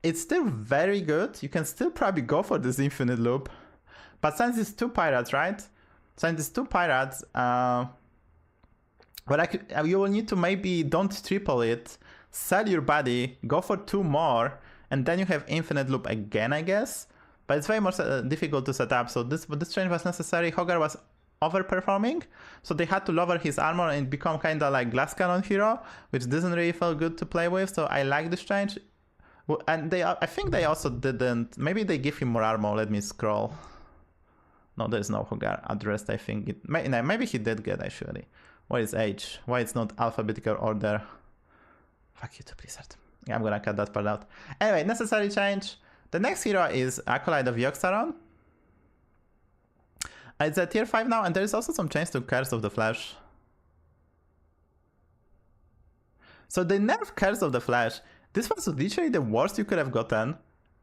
It's still very good. You can still probably go for this infinite loop. But since it's 2 pirates, right? Since it's 2 pirates, you will need to maybe don't triple it, sell your body, go for 2 more, and then you have infinite loop again, I guess. But it's very more difficult to set up, so this change was necessary. Hogar was overperforming, so they had to lower his armor and become kind of like glass cannon hero, which doesn't really feel good to play with, so I like this change. And I think they also didn't, maybe they give him more armor. Let me scroll. No, there's no Hogar addressed, I think. Maybe he did get, actually. What is age? Why it's not alphabetical order? Fuck you to Blizzard. Yeah, I'm gonna cut that part out. Anyway, necessary change. The next hero is Acolyte of Yogg-Saron. It's a tier 5 now, and there is also some change to Curse of the Flesh. So they nerfed Curse of the Flesh. This was literally the worst you could have gotten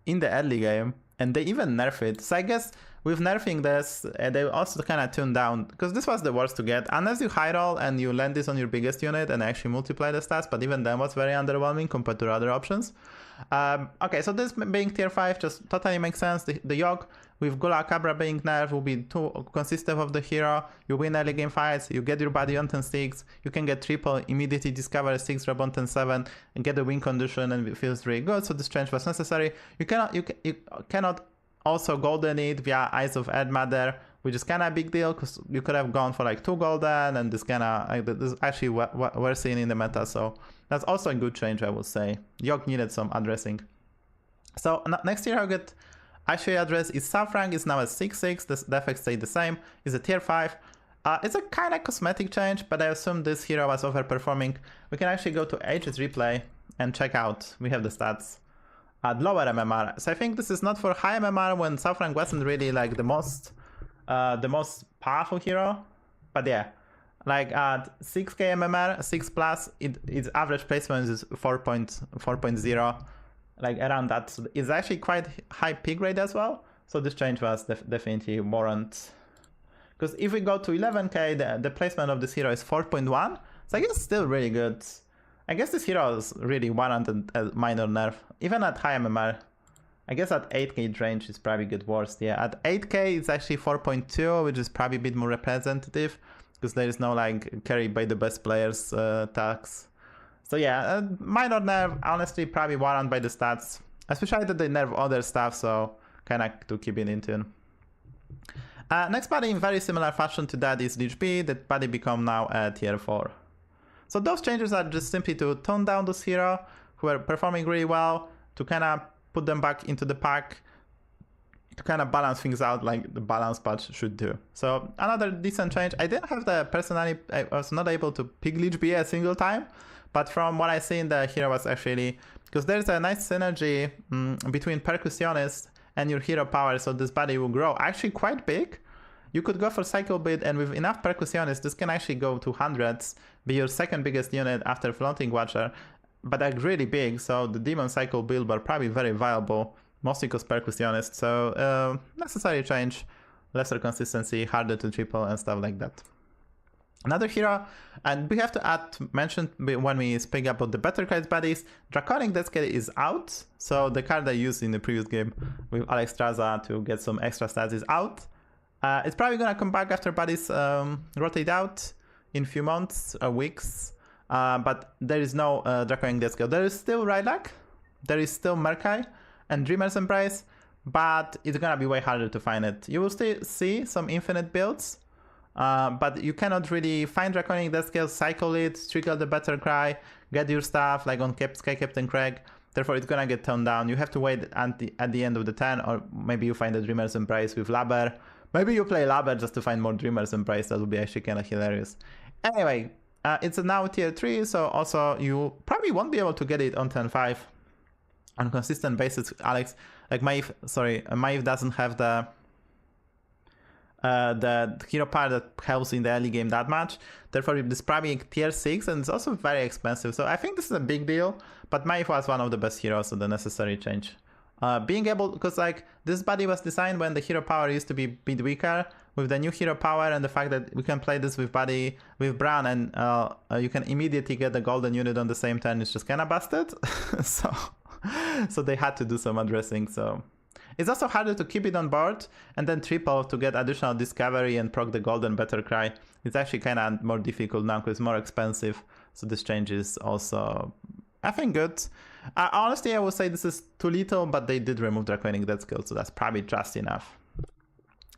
in the early game, and they even nerfed it. So I guess with nerfing this, they also kind of tuned down, because this was the worst to get, unless you high roll and you land this on your biggest unit and actually multiply the stats, but even then was very underwhelming compared to other options. Okay, so this being tier 5 just totally makes sense. The Yogg with Gula Cabra being nerfed will be too consistent of the hero. You win early game fights, you get your body on 10-6, you can get triple, immediately discover 6 drop on 10-7 and get the win condition, and it feels really good. So this change was necessary. You cannot also golden it via Eyes of Erdmother, which is kind of a big deal because you could have gone for like 2 golden, and this kind of like, this is actually what we're seeing in the meta, so that's also a good change, I would say. Yogg needed some addressing. So next hero I get actually address is Savjz, is now at 6/6, the effects stay the same, is a tier 5. It's a kind of cosmetic change, but I assume this hero was overperforming. We can actually go to Aegis Replay and check out, we have the stats at lower MMR. So I think this is not for high MMR when Savjz wasn't really like the most powerful hero, but yeah, like at 6k MMR, 6 plus, its average placement is 4.0, like around that. So it's actually quite high pick rate as well. So this change was definitely warrant. Because if we go to 11k, the placement of this hero is 4.1. So I guess it's still really good. I guess this hero is really warranted a minor nerf, even at high MMR. I guess at 8k range is probably good worst. Yeah, at 8k it's actually 4.2, which is probably a bit more representative because there is no like carry by the best players tax. So yeah, minor nerf, honestly probably warranted by the stats, especially that they nerf other stuff, so kind of to keep it in tune. Next buddy in very similar fashion to that is Lich B. That buddy become now a tier 4. So those changes are just simply to tone down those hero who are performing really well, to kind of put them back into the pack, to kind of balance things out like the balance patch should do. So another decent change. I didn't have the personality, I was not able to pick Lich B a single time, but from what I see in the hero was actually, because there's a nice synergy between Percussionist and your hero power, so this buddy will grow actually quite big. You could go for Cycle Bid, and with enough Percussionist, this can actually go to hundreds, be your second biggest unit after Flaunting Watcher, but like really big, so the Demon Cycle build were probably very viable, mostly because Percussionist, so necessary change, lesser consistency, harder to triple and stuff like that. Another hero, and we have to mention when we speak about the better cards buddies, Draconic Dekkster is out, so the card I used in the previous game with Alex Straza to get some extra stats is out. It's probably gonna come back after buddies rotate out in few months or weeks, but there is no Draconic Dekkster. There is still Rylak, there is still Merkai and Dreamer's Embrace, but it's gonna be way harder to find it. You will still see some infinite builds, but you cannot really find Draconic Dekkster, cycle it, trickle the Better Cry, get your stuff like on Sky Captain Craig. Therefore, it's gonna get toned down. You have to wait at the end of the turn, or maybe you find a Dreamer's Embrace with Laber. Maybe you play Laber just to find more Dreamer's Embrace. That would be actually kind of hilarious. Anyway, it's a now tier 3, so also you probably won't be able to get it on turn 5 on a consistent basis, Alex. Like Maeve doesn't have the hero power that helps in the early game that much. Therefore, this is probably tier 6, and it's also very expensive. So I think this is a big deal, but Maeve was one of the best heroes, so the necessary change. Being able, because like this buddy was designed when the hero power used to be a bit weaker, with the new hero power and the fact that we can play this with buddy with Bran, and you can immediately get the golden unit on the same turn, it's just kind of busted. so they had to do some addressing. So it's also harder to keep it on board and then triple to get additional discovery and proc the golden Better Cry. It's actually kind of more difficult now because it's more expensive. So this change is also, I think, good. Honestly, I would say this is too little, but they did remove Draconic Dekkster, so that's probably just enough.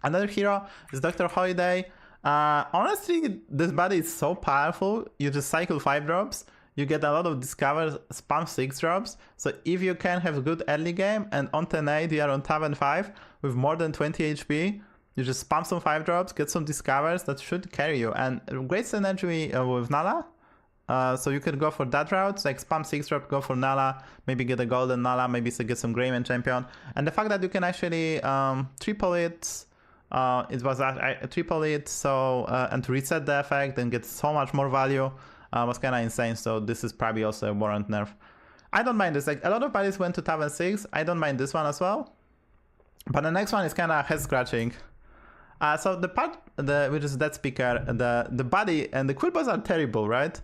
Another hero is Dr. Holiday. Honestly, this buddy is so powerful. You just cycle 5 drops, you get a lot of discovers, spam 6 drops. So if you can have a good early game, and on turn 8 you are on tab and 5 with more than 20 HP, you just spam some 5 drops, get some discovers, that should carry you. And great synergy with Nala. So you could go for that route, like spam 6 drop, go for Nala, maybe get a golden Nala, maybe get some Greyman champion. And the fact that you can actually triple it, triple it, so and to reset the effect and get so much more value was kind of insane. So this is probably also a warrant nerf. I don't mind this. Like a lot of buddies went to tab and 6. I don't mind this one as well. But the next one is kind of head scratching. So the part which is Dead Speaker, the buddy and the quills are terrible, right?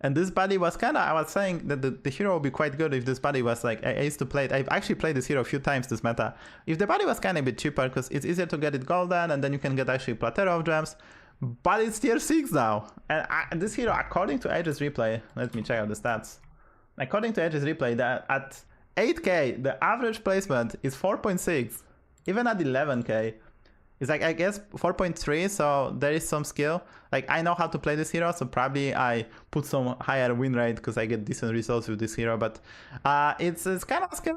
And this buddy was kind of, I was saying that the hero would be quite good if this buddy was like, I used to play it, I've actually played this hero a few times this meta. If the buddy was kind of a bit cheaper, because it's easier to get it golden, and then you can get actually Platero of Gems, but it's tier 6 now. And this hero, according to Aegis Replay, let me check out the stats. According to Aegis Replay, that at 8k, the average placement is 4.6. even at 11k, it's like, I guess 4.3, so there is some skill. Like, I know how to play this hero, so probably I put some higher win rate because I get decent results with this hero, but it's kind of scary.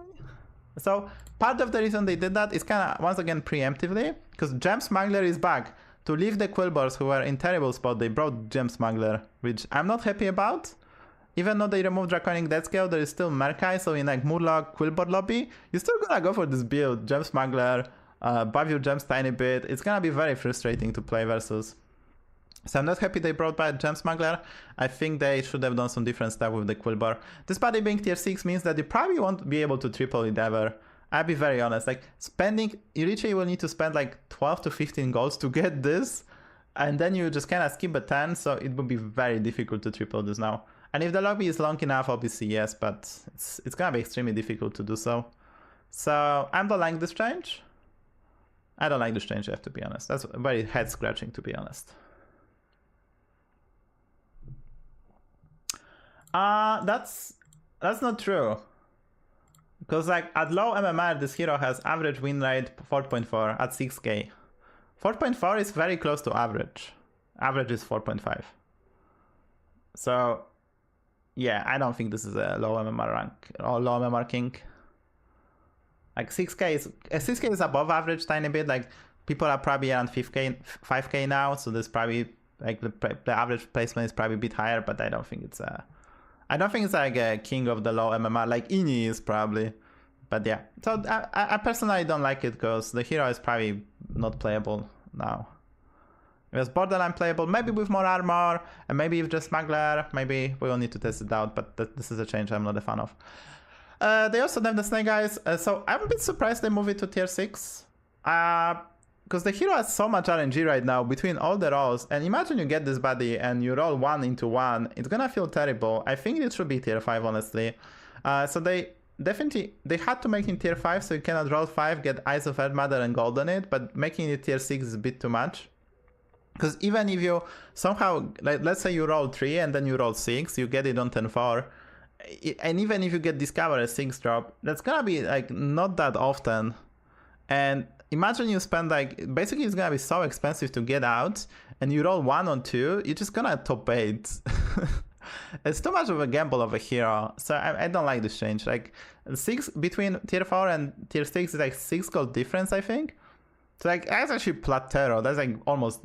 So part of the reason they did that is kind of, once again, preemptively, because Gem Smuggler is back. To leave the Quillbars who were in terrible spot, they brought Gem Smuggler, which I'm not happy about. Even though they removed Draconic Death Scale, there is still Merkai, so in like Murloc, Quillbar lobby, you're still gonna go for this build, Gem Smuggler, buff your gems tiny bit. It's gonna be very frustrating to play versus. So I'm not happy they brought back Gem Smuggler. I think they should have done some different stuff with the Quillbar. This body being tier 6 means that you probably won't be able to triple it ever. I'll be very honest, like spending, you literally will need to spend like 12 to 15 golds to get this, and then you just kind of skip a 10, so it would be very difficult to triple this now. And if the lobby is long enough, obviously yes, but it's gonna be extremely difficult to do so. So I don't like this change. I don't like this change, I have to be honest. That's very head scratching, to be honest. That's not true. Because like at low MMR, this hero has average win rate 4.4 at 6k. 4.4 is very close to average. Average is 4.5. So yeah, I don't think this is a low MMR rank or low MMR king. Like 6k is above average tiny bit. Like people are probably around 5k now, so there's probably like the average placement is probably a bit higher, but I don't think it's like a king of the low MMR like Ini is probably. But yeah, so I personally don't like it because the hero is probably not playable now. It was borderline playable, maybe with more armor, and maybe with just Smuggler. Maybe we will need to test it out, but this is a change I'm not a fan of. They also have the Snake Eyes, so I'm a bit surprised they move it to tier 6. Because the hero has so much RNG right now between all the rolls, and imagine you get this body and you roll 1 into 1, it's gonna feel terrible. I think it should be tier 5, honestly. So they had to make it tier 5, so you cannot roll 5, get Eyes of Earth Mother and gold on it, but making it tier 6 is a bit too much. Because even if you somehow, like, let's say you roll 3 and then you roll 6, you get it on 10-4, and even if you get Discover a 6 drop, that's gonna be like not that often. And imagine you spend like, basically it's gonna be so expensive to get out, and you roll 1 on 2, you're just gonna top 8. It's too much of a gamble of a hero, so I don't like this change. Like 6 between tier 4 and tier 6 is like 6 gold difference, I think. So like that's actually plateau. That's like almost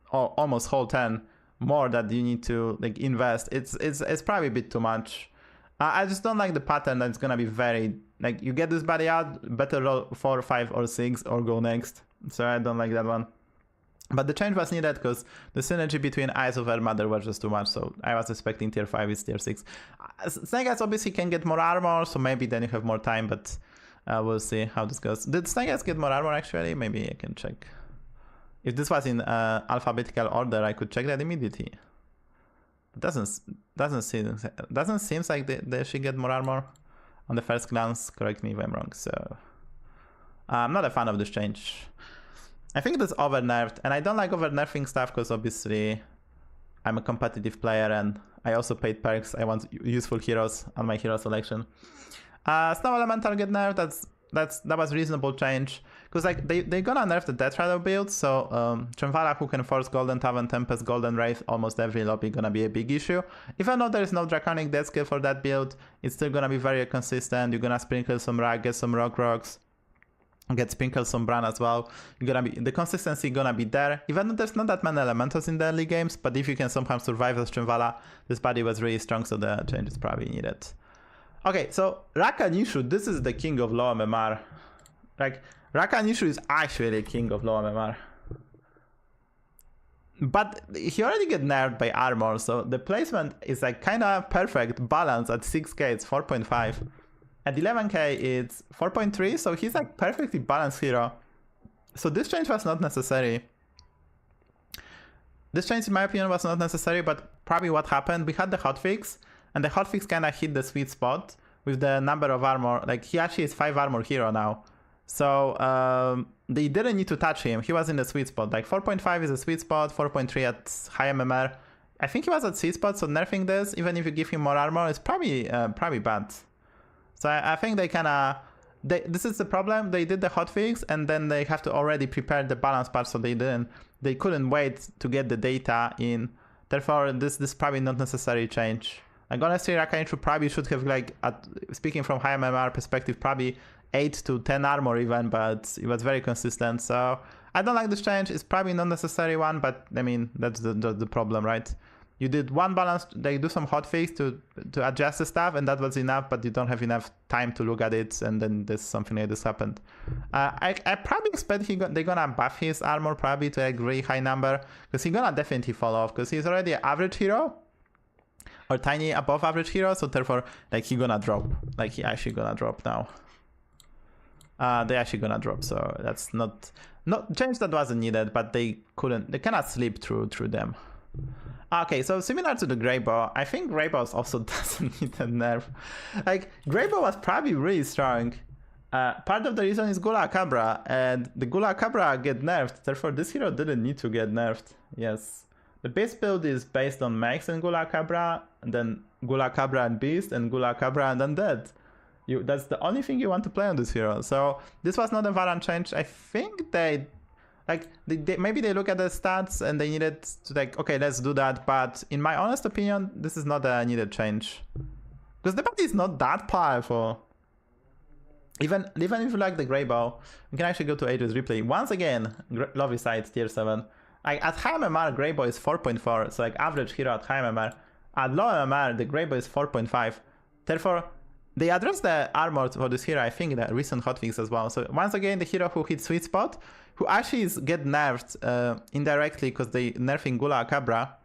whole 10 more that you need to like invest. It's probably a bit too much. I just don't like the pattern that's gonna be very, like, you get this body out, better roll 4, 5 or 6 or go next. So I don't like that one. But the change was needed because the synergy between Eyes of Earth Mother was just too much, so I was expecting tier 5 is tier 6. Snake Eyes obviously can get more armor, so maybe then you have more time, but we'll see how this goes. Did Snake Eyes get more armor actually? Maybe I can check. If this was in alphabetical order, I could check that immediately. It doesn't seem like they should get more armor on the first glance. Correct me if I'm wrong. So I'm not a fan of this change. I think it is over nerfed, and I don't like over nerfing stuff because obviously I'm a competitive player and I also paid perks. I want useful heroes on my hero selection. Snow Elemental get nerfed. That was reasonable change because like they gonna nerf the Death Rider build, so Tremvala who can force Golden Tavern, Tempest, Golden Wraith almost every lobby gonna be a big issue. Even though there is no Draconic Death Skill for that build, it's still gonna be very consistent. You're gonna sprinkle some Rag, get some Rocks, get sprinkled some Bran as well. You're gonna be, the consistency gonna be there, even though there's not that many elementals in the early games, but if you can somehow survive as Tremvala, this body was really strong, so the change is probably needed. Okay, so Raka Nishu, this is the king of low MMR. Like, Raka Nishu is actually king of low MMR. But he already get nerfed by armor, so the placement is like kind of perfect balance. At 6k it's 4.5. At 11k it's 4.3, so he's like perfectly balanced hero. So this change was not necessary. This change in my opinion was not necessary, but probably what happened, we had the hotfix, and the hotfix kind of hit the sweet spot with the number of armor. Like, he actually is 5 armor hero now. So they didn't need to touch him. He was in the sweet spot. Like 4.5 is a sweet spot, 4.3 at high MMR. I think he was at sweet spot, so nerfing this, even if you give him more armor, is probably bad. So I think they kind of this is the problem. They did the hotfix and then they have to already prepare the balance part, so they couldn't wait to get the data in. Therefore, this is probably not necessary change. Like honestly, Rakanitru probably should have, like, speaking from high MMR perspective, probably 8 to 10 armor even, but it was very consistent. So I don't like this change. It's probably not necessary one, but I mean that's the problem, right? You did one balance, they do some hotfix to adjust the stuff, and that was enough, but you don't have enough time to look at it, and then there's something like this happened. I probably expect they're gonna buff his armor probably to a really high number, because he's gonna definitely fall off, because he's already an average hero, or tiny above average hero, so therefore, like, he gonna drop. Like, he actually gonna drop now. They actually gonna drop, so that's not change that wasn't needed, but they cannot sleep through them. Okay, so similar to the Greybow, I think Greybow also doesn't need a nerf. Like, Greybow was probably really strong. Part of the reason is Gula Cabra, and the Gula Cabra get nerfed, therefore this hero didn't need to get nerfed. Yes. The base build is based on Max and Gula Cabra, and then Gula Cabra and Beast, and Gula Cabra and Undead. That's the only thing you want to play on this hero. So this was not a variant change. I think they maybe they look at the stats and they needed to, like, okay, let's do that. But in my honest opinion, this is not a needed change, because the body is not that powerful. Even if you like the Greybow, you can actually go to Aegis replay. Once again, Lofi side tier 7. Like, at high MMR, Greybow is 4.4, so like average hero at high MMR. At low MMR, the Greybow is 4.5. Therefore, they address the armor for this hero, I think, in the recent hotfix as well. So once again, the hero who hits sweet spot, who actually get nerfed indirectly because they nerfing Gula Cabra,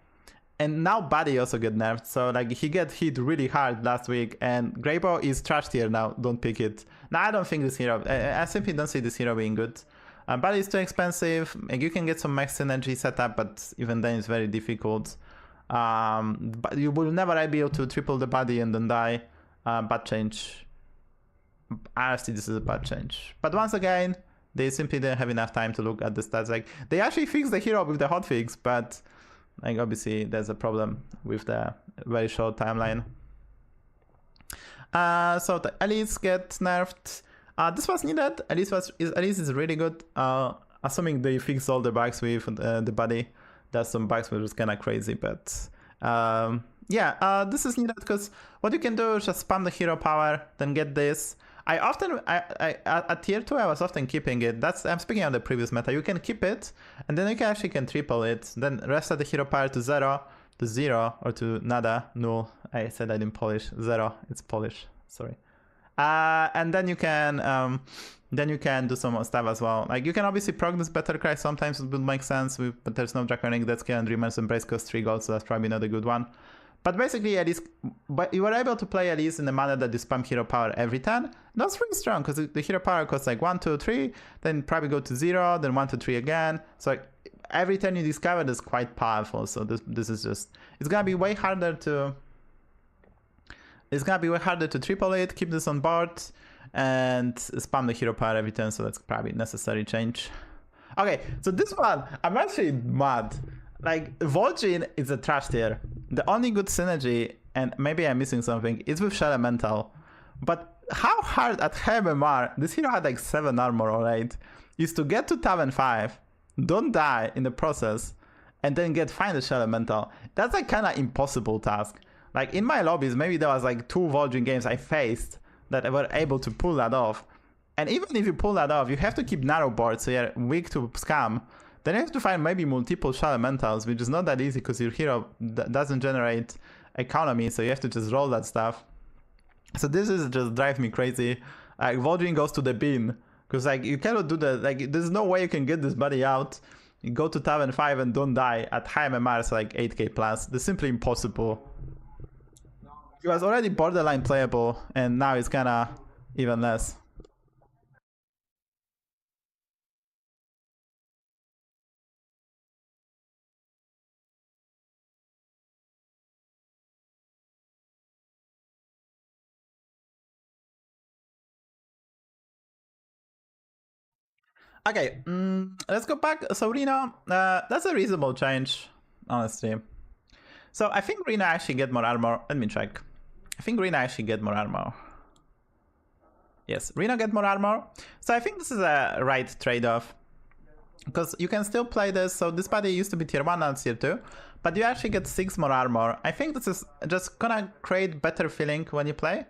and now Buddy also get nerfed. So like, he get hit really hard last week, and Greybow is trash tier now. Don't pick it. Now I don't think this hero. I simply don't see this hero being good. Buddy is too expensive. Like, you can get some max synergy setup, but even then it's very difficult. But you will never be able to triple the Buddy and then die. Bad change. Honestly, this is a bad change. But once again, they simply didn't have enough time to look at the stats. Like, they actually fixed the hero with the hotfix, but like, obviously there's a problem with the very short timeline. So the Elise get nerfed. This was needed. Elise is really good. Assuming they fix all the bugs with the Body. There's some bugs which is kind of crazy, but yeah, this is needed because what you can do is just spam the hero power, then get this. At tier 2 I was often keeping it. I'm speaking on the previous meta. You can keep it, and then you can actually triple it. Then reset the hero power to 0, or to nada, null. I said I didn't Polish. 0, it's Polish. Sorry. And then you can do some more stuff as well. Like, you can obviously proc this Better Cry. Sometimes it would make sense, but there's no Draconic Death Scale, and Dreamer's Embrace costs 3 gold, so that's probably not a good one. But basically, but you were able to play Elise in a manner that you spam hero power every turn. That's really strong, because the hero power costs like 1, 2, 3, then probably go to 0, then 1, 2, 3 again. So like, every turn you discover is quite powerful. So this is just, it's gonna be way harder to triple it, keep this on board, and spam the hero power every turn. So that's probably necessary change. Okay, so this one, I'm actually mad. Like, Vol'jin is a trash tier. The only good synergy, and maybe I'm missing something, is with Shell Elemental. But how hard at HMMR, this hero had like 7 armor or 8, is to get to top 5, don't die in the process, and then find the Shell Elemental. That's like kind of impossible task. Like, in my lobbies, maybe there was like 2 Vol'jin games I faced that were able to pull that off. And even if you pull that off, you have to keep narrow board, so you're weak to scam. Then you have to find maybe multiple Shell Elementals, which is not that easy because your hero doesn't generate economy, so you have to just roll that stuff. So this is just drives me crazy. Like, Vol'jin goes to the bin, because like, you cannot do that. Like, there's no way you can get this Buddy out. You go to top 5 and don't die at high MMR, so like 8k plus. That's simply impossible. It was already borderline playable, and now it's kinda even less. Okay, let's go back. So Reno, that's a reasonable change, honestly. So I think Reno actually get more armor. Let me check. I think Reno actually get more armor. Yes, Reno get more armor. So I think this is a right trade-off. Because you can still play this, so this body used to be tier 1, now it's tier 2. But you actually get 6 more armor. I think this is just gonna create better feeling when you play.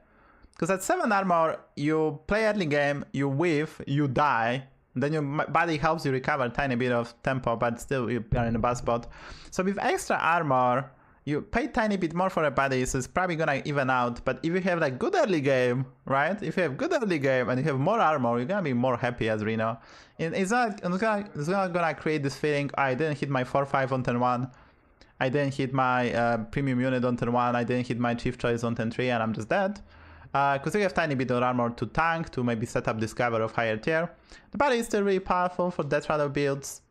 Because at 7 armor, you play early game, you whiff, you die. Then your body helps you recover a tiny bit of tempo, but still you are in a bad spot. So with extra armor, you pay tiny bit more for a body, so it's probably gonna even out. But if you have like good early game, right? If you have good early game and you have more armor, you're gonna be more happy as Reno. It's not gonna create this feeling, I didn't hit my 4-5 on turn 1. I didn't hit my premium unit on turn 1. I didn't hit my chief choice on turn 3 and I'm just dead. Because you have tiny bit of armor to tank, to maybe set up Discover of higher tier. The body is still really powerful for Death Rattle builds.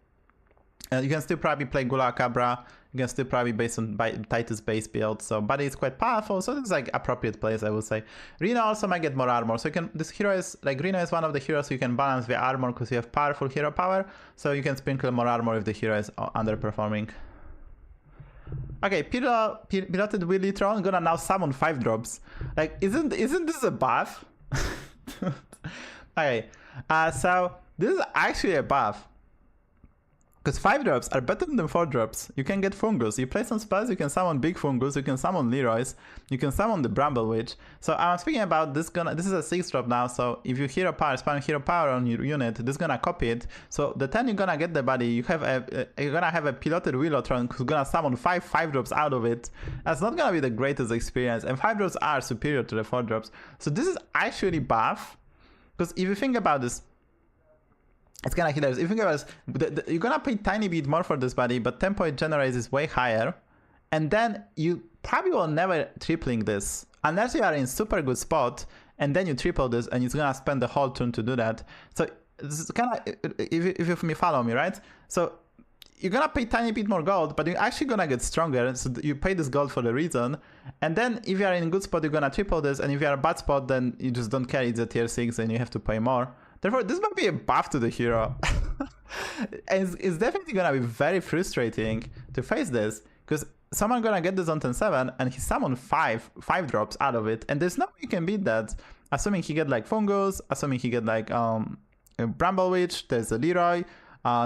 You can still probably play Gula Cabra. You can still probably based on Titus base build. So body is quite powerful. So this is like appropriate place, I would say. Reno also might get more armor. So you can, this hero is like Reno is one of the heroes you can balance the armor because you have powerful hero power. So you can sprinkle more armor if the hero is underperforming. Okay, piloted Willytron gonna now summon 5 drops. Like, isn't this a buff? Okay, so this is actually a buff. Because 5 drops are better than 4 drops. You can get Fungus. You play some spells, you can summon Big Fungus, you can summon Leroy's, you can summon the Bramble Witch. So I'm speaking about this this is a 6 drop now, so if you hero power, spawn hero power on your unit, this is gonna copy it. So the turn you're gonna get the body, you're gonna have a piloted Willotron who's gonna summon 5 drops out of it. That's not gonna be the greatest experience, and 5 drops are superior to the 4 drops. So this is actually buff, because if you think about this, it's kind of hilarious. If you think about this, you're gonna pay tiny bit more for this body, but tempo it generates is way higher. And then you probably will never tripling this. Unless you are in super good spot, and then you triple this, and it's gonna spend the whole turn to do that. So this is kind of, if you follow me, right? So you're gonna pay tiny bit more gold, but you're actually gonna get stronger. So you pay this gold for the reason. And then if you are in a good spot, you're gonna triple this. And if you are in a bad spot, then you just don't care, it's a tier 6 and you have to pay more. Therefore, this might be a buff to the hero. And it's definitely gonna be very frustrating to face this, because someone gonna get this on turn 7 and he summoned 5 drops out of it, and there's no way you can beat that. Assuming he get like Fungus, assuming he get like a Bramble Witch, there's a Leroy,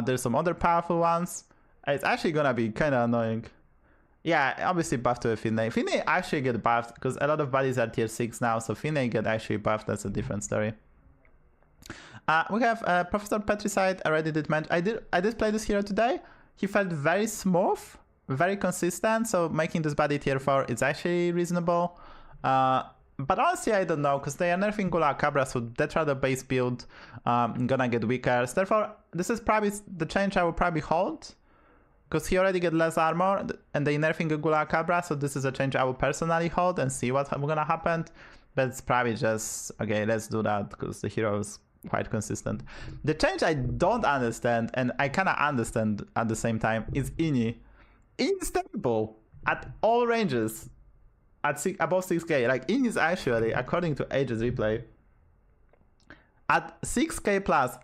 there's some other powerful ones. It's actually gonna be kind of annoying. Yeah, obviously buff to a Finlay. Finlay actually get buffed because a lot of bodies are tier 6 now, so Finlay get actually buffed. That's a different story. We have Professor Petricide. Already did mention. I did play this hero today. He felt very smooth, very consistent. So making this body tier 4 is actually reasonable. But honestly, I don't know, because they are nerfing Gula Cabra, so Death Rattle base build gonna get weaker. So therefore, this is probably the change I will probably hold, because he already get less armor, and they nerfing Gula Cabra. So this is a change I will personally hold and see what's gonna happen. But it's probably just okay. Let's do that because the hero is quite consistent. The change I don't understand, and I kind of understand at the same time, is Ini. Ini is stable at all ranges at above 6k. Like, Ini is actually, according to Ages Replay, at 6k plus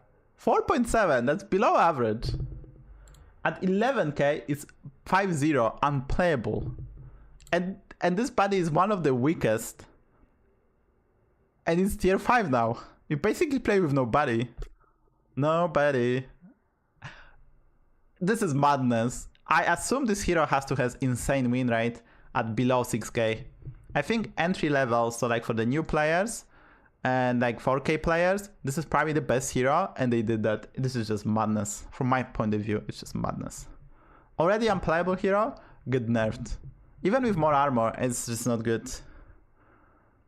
4.7, that's below average. At 11k, it's 5-0, unplayable. And this body is one of the weakest. And it's tier 5 now. You basically play with nobody. Nobody. This is madness. I assume this hero has to have insane win rate at below 6k. I think entry level, so like for the new players and like 4k players, this is probably the best hero, and they did that. This is just madness. From my point of view, it's just madness. Already unplayable hero, get nerfed. Even with more armor, it's just not good.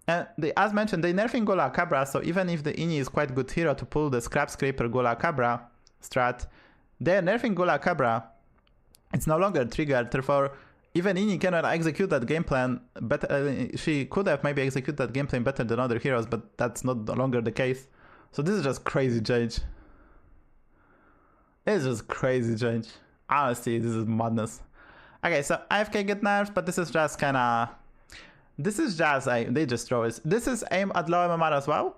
And as mentioned, they nerfing Gula Cabra, so even if the Ini is quite good hero to pull the Scrap Scraper Gula Cabra strat, they're nerfing Gula Cabra. It's no longer triggered, therefore even Ini cannot execute that game plan better. She could have maybe executed that game plan better than other heroes, but that's no longer the case. So this is just crazy change. It's just crazy change. Honestly, this is madness. Okay, so AFK get nerfed, but this is just kinda... This is just, they just throw it. This is aimed at low MMR as well,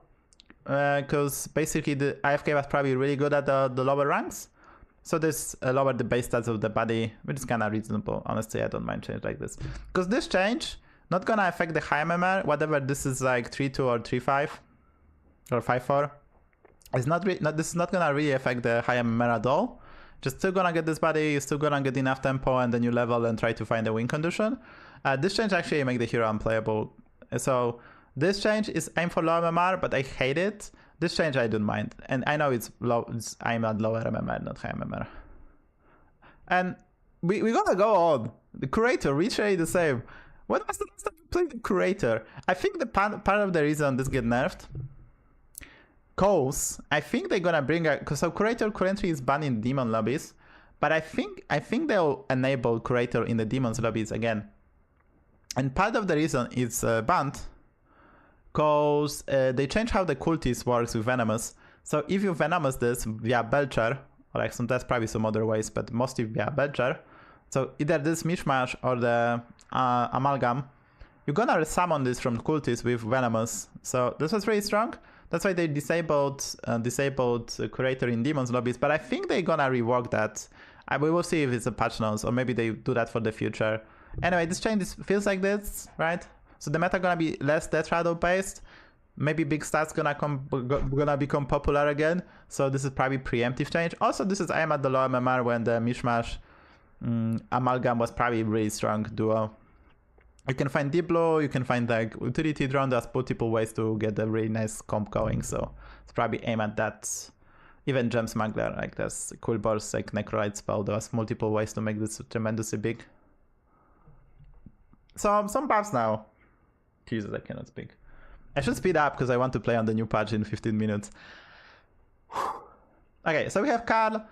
because basically the AFK was probably really good at the lower ranks. So this lowered the base stats of the body, which is kind of reasonable. Honestly, I don't mind change like this. Because this change, not gonna affect the high MMR, whatever this is like 3.2 or 3.5. or 5-4. It's not, this is not gonna really affect the high MMR at all. Just still gonna get this body, you're still gonna get enough tempo, and then you level and try to find a win condition. This change actually make the hero unplayable. So this change is aim for low MMR, but I hate it. This change I don't mind, and I know it's low. I'm at lower MMR, not high MMR. And we gotta go on. The curator, literally the same. When was the last time we played the curator? I think the part of the reason this get nerfed, cause I think they're gonna bring a, cause so curator currently is banned in demon lobbies, but I think they'll enable curator in the demons lobbies again. And part of the reason it's banned, cause they change how the cultist works with venomous. So if you venomous this via belcher, or like there's probably some other ways, but mostly via belcher. So either this mishmash or the amalgam, you're gonna resummon this from cultists with venomous. So this was really strong. That's why they disabled curator in demons lobbies. But I think they're gonna rework that. We will see if it's a patch notes, or maybe they do that for the future. Anyway, this change feels like this, right? So the meta gonna be less Death Rattle based. Maybe big stats gonna become popular again. So this is probably preemptive change. Also, this is I am at the low MMR when the mishmash amalgam was probably really strong duo. You can find deep blue, you can find like utility drone. There's multiple ways to get a really nice comp going. So it's probably aim at that. Even gem smuggler, like there's cool burst, like necrolite spell. There's multiple ways to make this tremendously big. So some buffs now. Jesus, I cannot speak. I should speed up because I want to play on the new patch in 15 minutes. Okay, so we have Karl,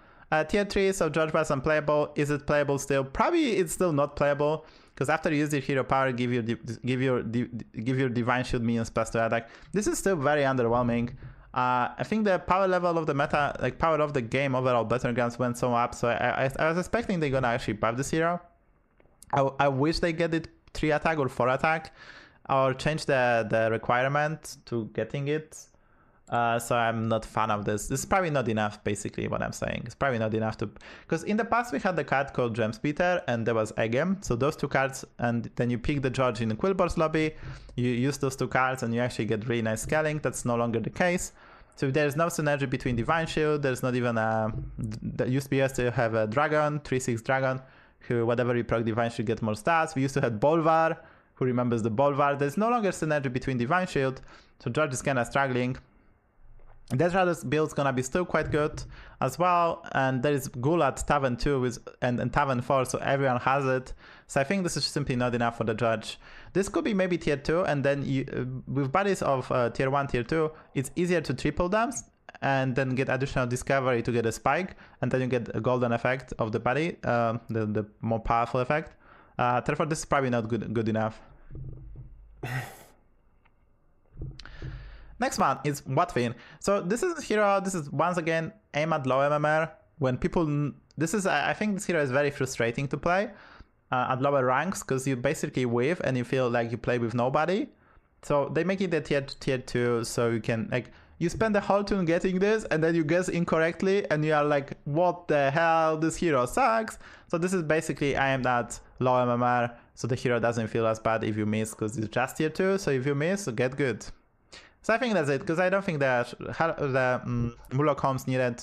tier 3, so George was unplayable. Is it playable still? Probably it's still not playable because after you use your hero power, give your divine shield minions +2 attack. This is still very underwhelming. I think the power level of the meta, like power of the game overall, Battlegrounds went so up. So I was expecting they're gonna actually buff this hero. I wish they get it 3 attack or 4 attack. Or change the requirement to getting it. So I'm not a fan of this. This is probably not enough, basically, what I'm saying. It's probably not enough to... Because in the past we had the card called Gemspeter and there was Egem. So those 2 cards, and then you pick the judge in the Quillbor's lobby. You use those 2 cards and you actually get really nice scaling. That's no longer the case. So if there's no synergy between Divine Shield, there's not even a... There used to have a dragon, 3/6 dragon, who whatever you proc Divine Shield get more stats. We used to have Bolvar, who remembers the Bolvar. There's no longer synergy between Divine Shield, so George is kind of struggling. Death Rattle's build's gonna be still quite good as well, and there is Ghoul at Tavern 2 and Tavern 4, so everyone has it. So I think this is simply not enough for the Judge. This could be maybe tier 2, and then you, with bodies of tier 1, tier 2, it's easier to triple them, and then get additional discovery to get a spike, and then you get a golden effect of the body, the more powerful effect. Therefore, this is probably not good enough. Next one is Watfin. So this is a hero, this is once again aim at low MMR. When people, I think this hero is very frustrating to play at lower ranks because you basically whiff and you feel like you play with nobody. So they make it a tier 2, so you can like, you spend the whole tune getting this and then you guess incorrectly and you are like, what the hell, this hero sucks. So this is basically I am at low MMR, so the hero doesn't feel as bad if you miss because it's just tier 2, so if you miss, get good. So I think that's it, because I don't think the Murloc Holmes needed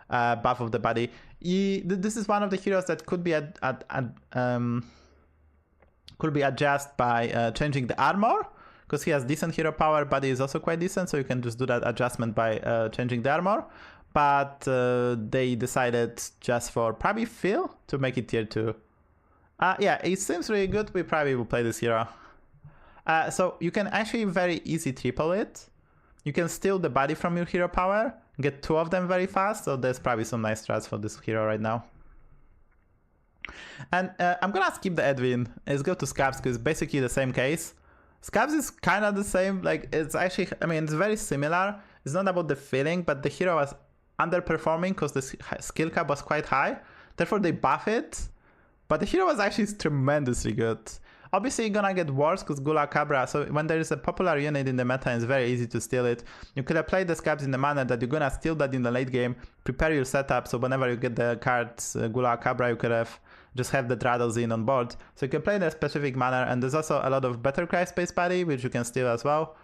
buff of the body. This is one of the heroes that could be adjusted by changing the armor, because he has decent hero power, body is also quite decent, so you can just do that adjustment by changing the armor. But they decided just for probably Phil to make it tier 2. Yeah, it seems really good. We probably will play this hero. So you can actually very easy triple it. You can steal the body from your hero power, get 2 of them very fast, so there's probably some nice strats for this hero right now. And I'm gonna skip the Edwin. Let's go to Scabs, because it's basically the same case. Scabs is kind of the same, like it's actually, I mean, it's very similar. It's not about the feeling, but the hero was underperforming because the skill cap was quite high. Therefore they buff it, but the hero was actually tremendously good. Obviously, you're gonna get worse because Gula Cabra, so when there is a popular unit in the meta, it's very easy to steal it. You could have played the Scabs in the manner that you're gonna steal that in the late game, prepare your setup, so whenever you get the cards Gula Cabra, you could have just have the Draddles in on board. So you can play in a specific manner, and there's also a lot of better Cry Space body, which you can steal as well.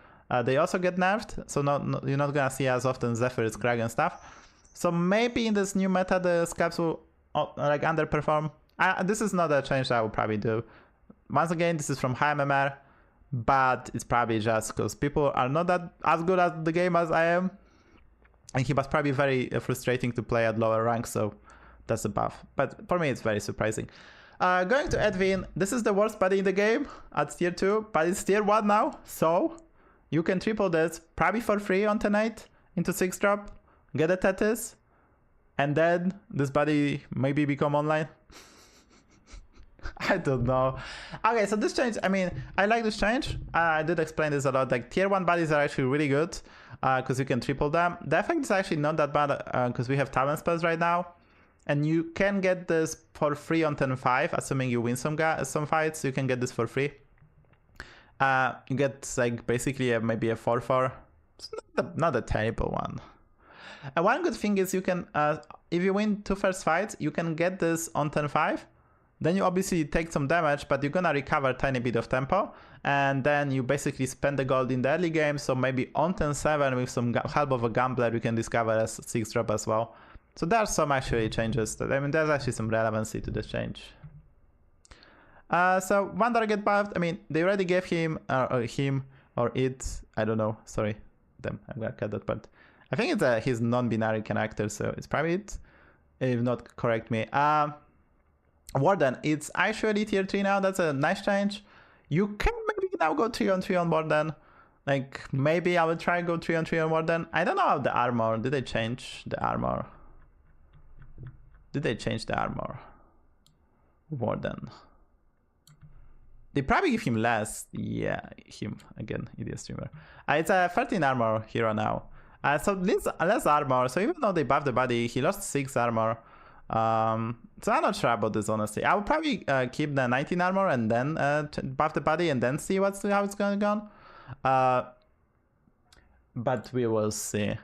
they also get nerfed, so you're not gonna see as often Zephyrs, Krag and stuff. So maybe in this new meta the scabs will like underperform. This is not a change that I would probably do. Once again, this is from high MMR, but it's probably just because people are not that as good at the game as I am. And he was probably very frustrating to play at lower rank, so that's a buff. But for me, it's very surprising. Going to Edwin, this is the worst buddy in the game at tier 2, but it's tier 1 now, so you can triple this probably for free on tonight into 6 drop, get a Tethys, and then this buddy maybe become online. I don't know. Okay, so this change, I mean, I like this change. I did explain this a lot. Like tier 1 buddies are actually really good because you can triple them. The effect is actually not that bad because we have talent spells right now. And you can get this for free on 10-5, assuming you win some fights. You can get this for free. You get like basically maybe a 4-4. It's not a terrible one. One good thing is you can, if you win 2 first fights, you can get this on 10-5. Then you obviously take some damage, but you're gonna recover a tiny bit of tempo. And then you basically spend the gold in the early game. So maybe on 10-7 with some help of a gambler, you can discover a 6 drop as well. So there are some actually changes. I mean, there's actually some relevancy to this change. So Wanderer get buffed. I mean, they already gave him or it. I don't know. Sorry, damn, I'm gonna cut that part. I think it's his non-binary character, so it's probably it. If not, correct me. Warden, it's actually tier 3 now. That's a nice change. You can maybe now go 3-on-3 on Warden. Like maybe I will try go 3-on-3 on Warden. I don't know about the armor. Did they change the armor? Did they change the armor? Warden. They probably give him less. Yeah, him again, idiot streamer. It's a 13 armor hero now. So less armor. So even though they buffed the body, he lost 6 armor. So I'm not sure about this, honestly. I would probably keep the 19 armor and then buff the body and then see how it's going to go. But we will see.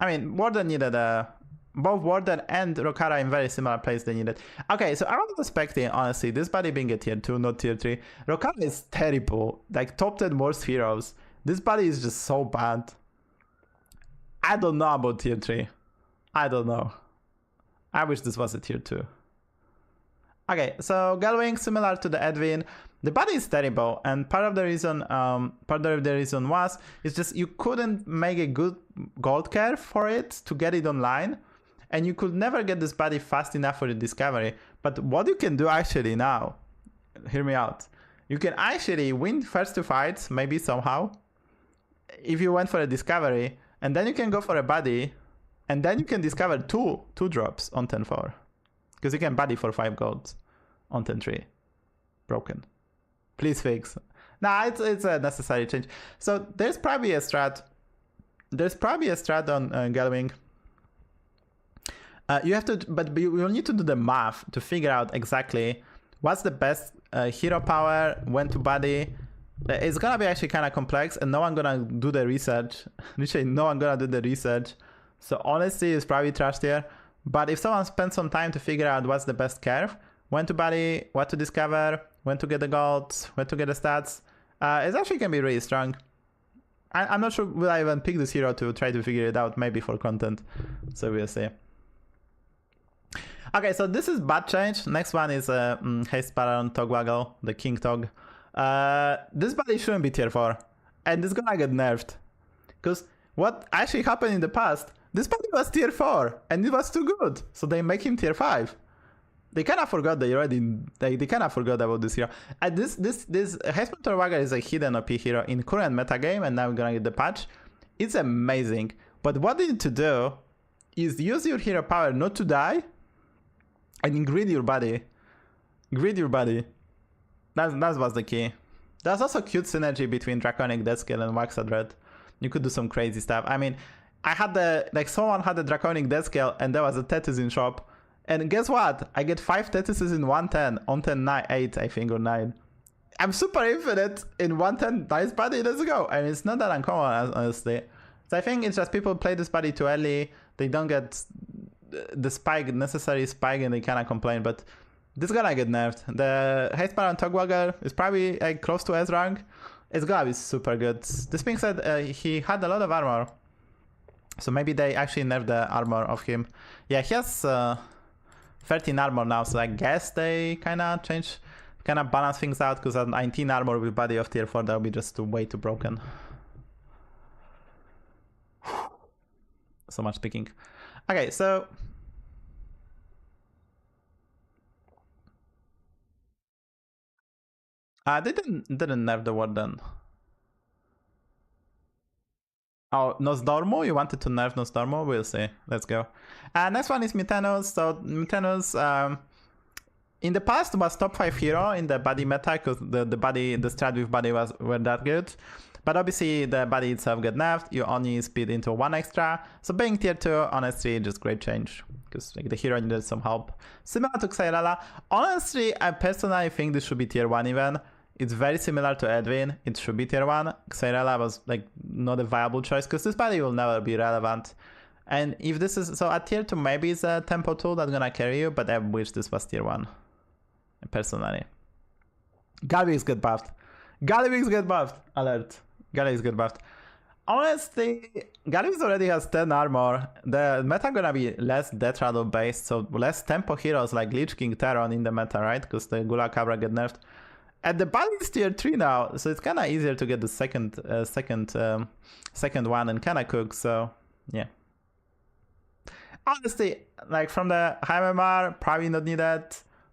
I mean, Warden needed a... Both Warden and Rokara in very similar place they needed. Okay, so I was expecting, honestly, this body being a tier 2, not tier 3. Rokara is terrible. Like, top 10 worst heroes. This body is just so bad. I don't know about tier 3. I don't know. I wish this was a tier 2. Okay, so Galwing, similar to the Edwin. The body is terrible, and part of the reason was, it's just you couldn't make a good gold curve for it to get it online. And you could never get this body fast enough for the discovery. But what you can do actually now, hear me out. You can actually win first 2 fights, maybe somehow, if you went for a discovery, and then you can go for a body, and then you can discover two drops on 10-4. Because you can body for 5 golds on 10-3. Broken. Please fix. Nah, it's a necessary change. So there's probably a strat. There's probably a strat on Galwing. You have to, but you will need to do the math to figure out exactly what's the best hero power, when to body. It's gonna be actually kind of complex, and no one gonna do the research. Literally, no one gonna do the research. So honestly, it's probably trash tier. But if someone spends some time to figure out what's the best curve, when to body, what to discover, when to get the golds, when to get the stats, it actually can be really strong. I'm not sure will I even pick this hero to try to figure it out, maybe for content. So we'll see. Okay, so this is bad change. Next one is Hearthstone Togwaggle, the King Tog. This body shouldn't be tier 4, and it's gonna get nerfed. Because what actually happened in the past, this body was tier 4, and it was too good, so they make him tier 5. They kind of forgot they kind of forgot about this hero. And this Hearthstone Togwaggle is a hidden OP hero in current metagame, and now we're gonna get the patch. It's amazing, but what you need to do is use your hero power not to die, and grid your body. Grid your body. That was the key. There's also cute synergy between Draconic Deathskill and Waxadred. You could do some crazy stuff. I mean, I had someone had the Draconic Deathskill and there was a Tethys in shop. And guess what? I get 5 Tethyses in 110, on 10-8, I think, or 9. I'm super infinite in 110, nice body, let's go. And it's not that uncommon, honestly. So I think it's just people play this body too early. They don't get the necessary spike, and they kind of complain, but this is gonna get nerfed. The Hearthstone Togwaggle is probably like close to S rank, It's gonna be super good. This being said, he had a lot of armor. So maybe they actually nerfed the armor of him. Yeah, he has 13 armor now, so I guess they kinda balance things out, because at 19 armor with body of tier 4, that would be just way too broken. So much picking. Okay, so... they didn't nerf the Warden. Oh, Nosdormu? You wanted to nerf Nosdormu? We'll see. Let's go. Next one is Mutanus. So Mutanus, in the past was top 5 hero in the body meta, because the strat with body were that good. But obviously the body itself got nerfed. You only speed into 1 extra. So being tier 2, honestly, just great change, because like the hero needed some help. Similar to Xyrella. Honestly, I personally think this should be tier 1 even. It's very similar to Edwin. It should be tier 1. Xyrella was like not a viable choice, because this body will never be relevant. And if this is... So at tier 2 maybe it's a tempo tool that's gonna carry you, but I wish this was tier 1. Personally. Galvix get buffed. Galvix get buffed. Alert. Galvix get buffed. Honestly, Galvix already has 10 armor. The meta gonna be less Death Rattle based, so less tempo heroes like Lich King Terron in the meta, right? Because the Gula Cabra get nerfed. And the body is tier 3 now, so it's kind of easier to get the second one and kind of cook, so yeah. Honestly, like from the high MMR, probably not needed.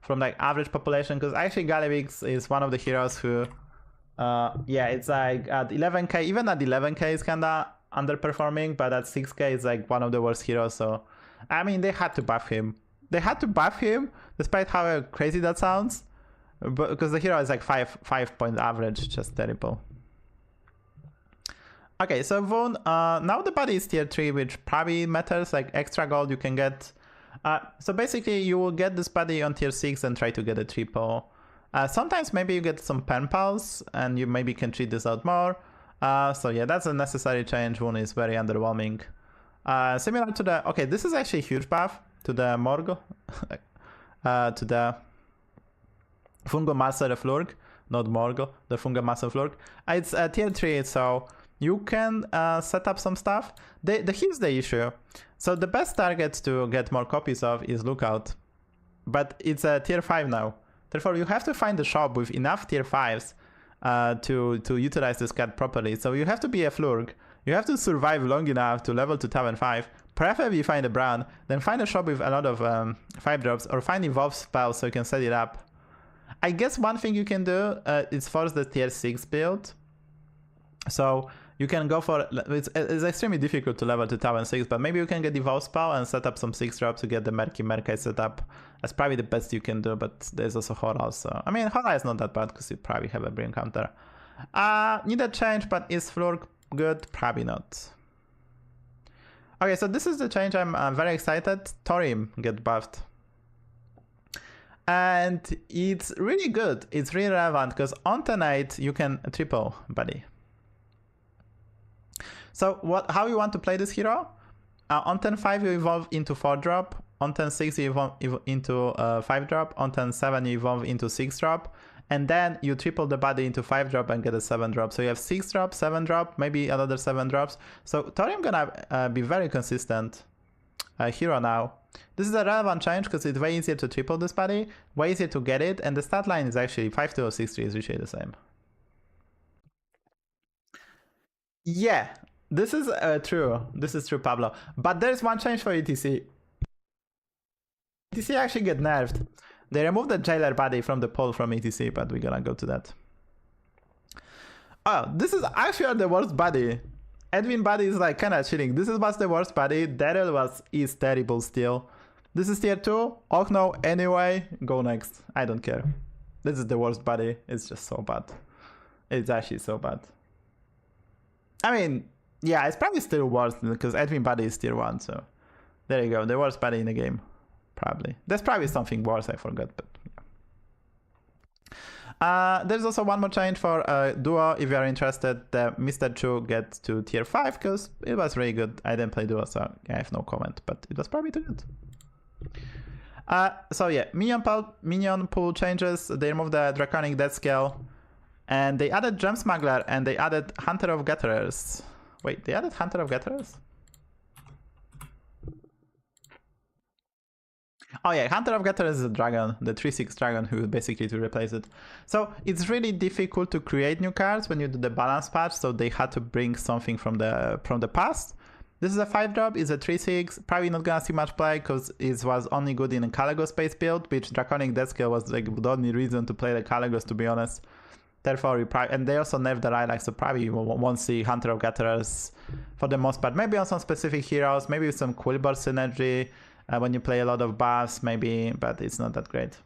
From like average population, because actually Galvix is one of the heroes who, yeah, it's like at 11k, even at 11k is kind of underperforming, but at 6k is like one of the worst heroes, so I mean, they had to buff him. They had to buff him, despite how crazy that sounds. But because the hero is like 5 point average, just terrible. Okay, so Vaughn, now the body is tier 3, which probably matters, like extra gold you can get. So basically you will get this body on tier 6 and try to get a triple. Sometimes maybe you get some pen pals and you maybe can treat this out more. So yeah, that's a necessary change. Vaughn is very underwhelming. Similar to the... Okay, this is actually a huge buff to the Morgul. To the Fungo Master Flurg, not Morgul, the Fungo Master Flurg. It's tier 3, so you can set up some stuff. Here's the issue. So the best target to get more copies of is Lookout. But it's a tier 5 now. Therefore, you have to find a shop with enough tier 5s to utilize this card properly. So you have to be a Flurg. You have to survive long enough to level to top 5. Preferably find a Brown. Then find a shop with a lot of 5-drops, or find Evolve spells so you can set it up. I guess one thing you can do is force the tier 6 build. So you can go for... It's extremely difficult to level to top 6, but maybe you can get Evolve spell and set up some 6-drops to get the Merkai set up. That's probably the best you can do, but there's also Hora. So I mean, Hora is not that bad because you probably have a Bring counter. Need a change, but is Flurg good? Probably not. Okay, so this is the change. I'm very excited. Thorim get buffed. And it's really good. It's really relevant because on tonight you can triple buddy. So how you want to play this hero? On turn 5 you evolve into 4-drop. On turn 6 you evolve into 5-drop. On turn 7 you evolve into 6-drop. And then you triple the body into 5-drop and get a 7-drop. So you have 6-drop, 7-drop, maybe another 7-drops. So Thorium gonna be very consistent hero now. This is a relevant change because it's way easier to triple this body, way easier to get it, and the stat line is actually 5-2 or 6-3 is usually the same. Yeah, this is true. This is true, Pablo. But there's one change for ETC. ETC actually get nerfed. They removed the jailer body from the poll from ETC, but we're gonna go to that. Oh, this is actually the worst body. Edwin body is like kind of chilling. This is what's the worst body. Daryl is terrible still. This is tier 2. Oh no, anyway, go next. I don't care. This is the worst body. It's just so bad. It's actually so bad. I mean, yeah, it's probably still worse because Edwin body is tier 1. So there you go. The worst body in the game. Probably. There's probably something worse. I forgot, but yeah. There's also one more change for Duo. If you are interested, the Mr. Chu gets to tier 5 because it was really good. I didn't play Duo, so I have no comment, but it was probably too good. So yeah, minion pool changes. They remove the Draconic Death Scale. And they added Gem Smuggler and they added Hunter of Gatherers. Wait, they added Hunter of Gatherers? Oh yeah, Hunter of Gatherers is a dragon, the 3/6 dragon who basically to replace it. So it's really difficult to create new cards when you do the balance patch, so they had to bring something from the past. This is a 5-drop, it's a 3/6, probably not gonna see much play because it was only good in a Caligos space build, which Draconic Deathscale was like the only reason to play the Caligos, to be honest. Therefore, and they also nerfed the Lilac, so probably you won't see Hunter of Gatherers for the most part. Maybe on some specific heroes, maybe with some Kibler synergy when you play a lot of buffs, maybe, but it's not that great.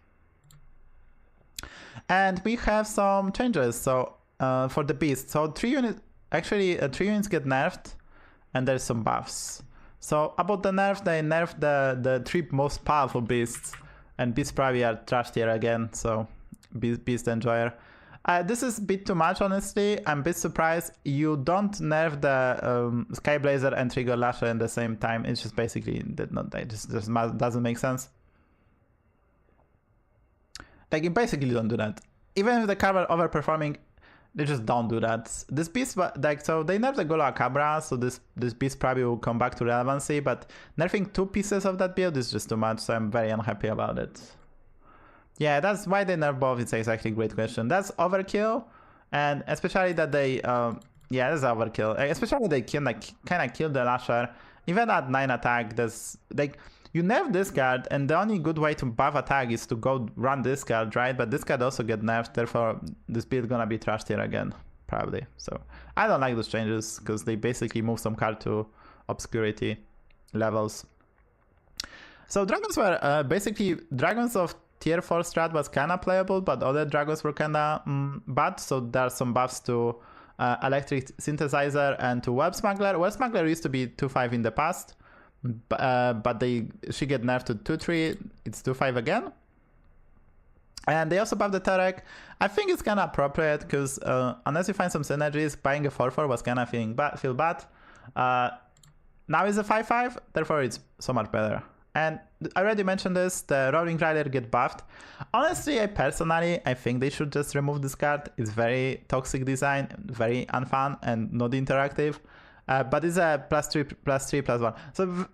And we have some changes. So for the beast, so 3 units get nerfed, and there's some buffs. So about the nerf, they nerfed the 3 most powerful beasts, and beasts probably are trash tier again. So beast enjoyer. This is a bit too much, honestly. I'm a bit surprised you don't nerf the Skyblazer and Trigger Lasher at the same time. It's just basically it just doesn't make sense. Like, you basically don't do that. Even if the card are overperforming, they just don't do that. This beast, like, so they nerfed the Gola Cabra, so this beast probably will come back to relevancy, but nerfing 2 pieces of that build is just too much, so I'm very unhappy about it. Yeah, that's why they nerf both. It's exactly a great question. That's overkill, and especially that they, yeah, that's overkill. Especially they kind of killed the Lasher. Even at 9 attack, there's like, you nerf this card, and the only good way to buff attack is to go run this card, right? But this card also get nerfed, therefore this build gonna be trash tier again, probably. So I don't like those changes because they basically move some card to obscurity levels. So dragons were basically dragons of tier 4 strat was kinda playable, but other dragons were kinda bad. So there are some buffs to Electric Synthesizer and to Web Smuggler. Web Smuggler used to be 2/5 in the past, but she get nerfed to 2/3. It's 2/5 again. And they also buffed the Terek. I think it's kinda appropriate because unless you find some synergies, buying a 4/4 was kinda feel bad. Now it's a 5/5, therefore it's so much better. And I already mentioned this, the Rolling Rider get buffed. Honestly, I think they should just remove this card. It's very toxic design, very unfun and not interactive. But it's a +3/+1. So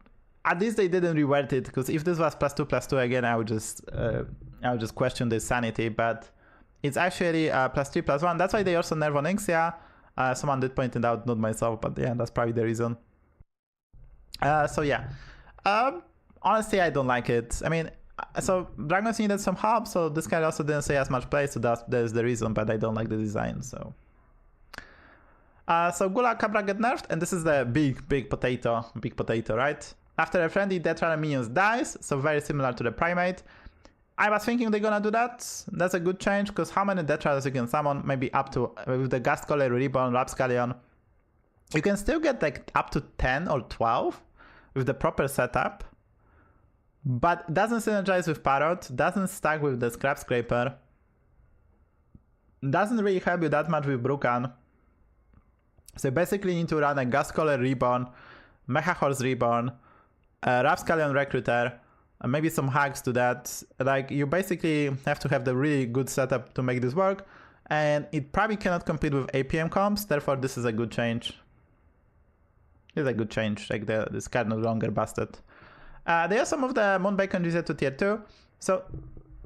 at least they didn't reword it, because if this was +2/+2 again, I would just question the sanity. But it's actually +3/+1. That's why they also nerf on Onyxia. Someone did point it out, not myself, but yeah, that's probably the reason. So yeah. Honestly, I don't like it. I mean, so Dragons needed some help, so this guy also didn't say as much play, so there's the reason, but I don't like the design, so. So Gula Cabra get nerfed, and this is the big potato, right? After a friendly Death Runner minions dies, so very similar to the Primate. I was thinking they're gonna do that. That's a good change, because how many Death Runners you can summon? Maybe up to, with the Ghastcaller, Reborn, Rapscallion. You can still get like up to 10 or 12 with the proper setup. But doesn't synergize with Parrot, doesn't stack with the Scrap Scraper, doesn't really help you that much with Brukan. So you basically need to run a Ghastcaller Reborn, Mecha Horse Reborn, Rapscallion Recruiter, and maybe some hacks to that. Like, you basically have to have the really good setup to make this work, and it probably cannot compete with APM comps, therefore this is a good change. It's a good change, like this card no longer busted. They also moved the Moonbacon reset to tier 2. So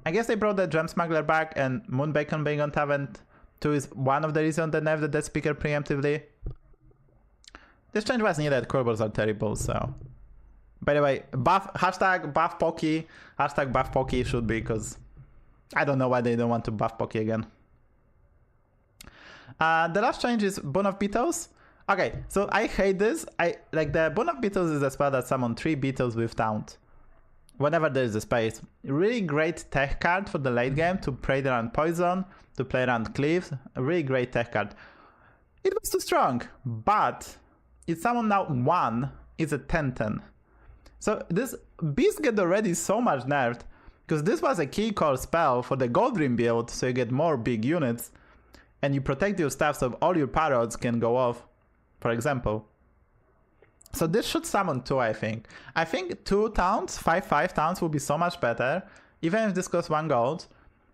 I guess they brought the Gem Smuggler back, and Moonbacon being on Tavern 2 is one of the reasons they nerfed the Death Speaker preemptively. This change was needed, corbels are terrible, so. By the way, hashtag buff Poki, hashtag buff Poki should be, because I don't know why they don't want to buff Poki again. The last change is Bone of Beetles. Okay, so I hate this. Like, the Bone of Beetles is a spell that summons 3 beetles with Taunt whenever there is a space. Really great tech card for the late game to play around Poison, to play around Cleaves. A really great tech card. It was too strong, but it's summoned now 1. It's a 10/10. So this beast get already so much nerfed, because this was a key core spell for the Gold Ring build, so you get more big units, and you protect your stuff so all your parrots can go off, for example. So this should summon 2, I think. I think 2 taunts, 5/5 taunts will be so much better, even if this costs 1 gold.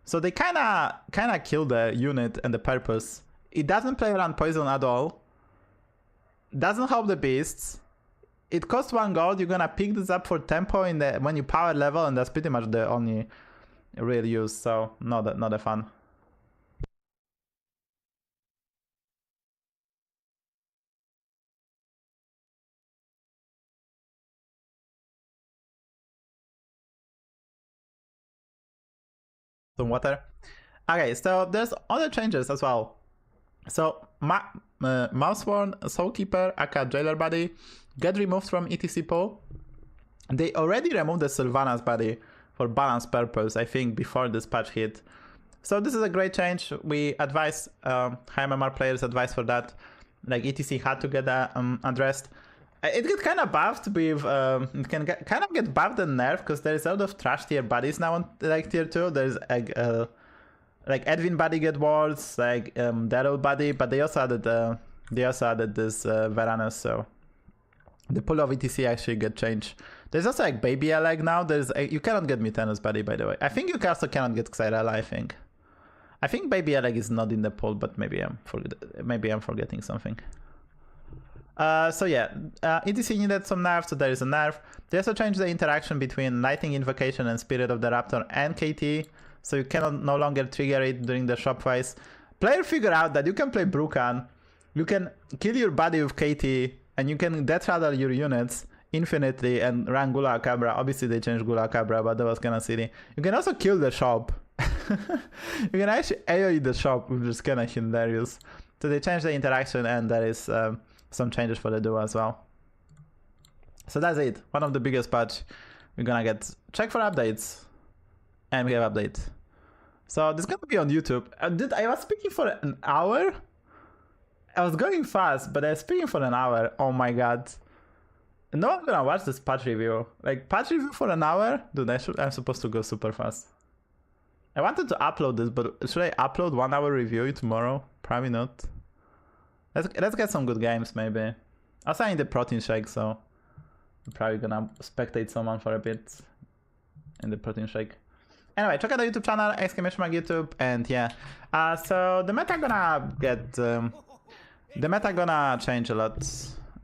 So they kinda kill the unit and the purpose. It doesn't play around poison at all. Doesn't help the beasts. It costs 1 gold. You're gonna pick this up for tempo in the when you power level, and that's pretty much the only real use. So not a fun. Some water. Okay, so there's other changes as well. So Mouseworn, Soulkeeper, aka Jailer Body, get removed from ETC pool. They already removed the Sylvanas body for balance purpose, I think, before this patch hit. So this is a great change. We advise, high MMR players advise for that. Like ETC had to get that addressed. It get kind of buffed with, it can kind of get buffed and nerfed because there's a lot of trash tier bodies now on like tier 2. There's like Edwin body get wards, like Daryl body, but they also added this Varanus, so the pool of ETC actually get changed. There's also like Baby Aleg now. You cannot get Mutanus body, by the way. I think you also cannot get Xyrella. I think Baby Aleg is not in the pool, but maybe I'm forgetting something. So yeah, ETC needed some nerf, so there is a nerf. They also changed the interaction between Lightning Invocation and Spirit of the Raptor and KT, so you cannot no longer trigger it during the shop phase. Player figure out that you can play Brukan, you can kill your body with KT, and you can death rattle your units infinitely and run Gula Cabra. Obviously they changed Gula Cabra, but that was kinda silly. You can also kill the shop. You can actually AoE the shop, which is kinda hilarious. So they changed the interaction, and there is some changes for the duo as well. So that's it. One of the biggest patch. We're gonna get check for updates, and we have update. So this is gonna be on YouTube. I was speaking for an hour. I was going fast, but I was speaking for an hour. Oh my god. No one's gonna watch this patch review. Like patch review for an hour? Dude, I'm supposed to go super fast. I wanted to upload this, but should I upload 1 hour review tomorrow? Probably not. Let's get some good games, maybe. Also, I need the protein shake, so I'm probably gonna spectate someone for a bit in the protein shake. Anyway, check out the YouTube channel, !YouTube, and yeah. So the meta gonna change a lot.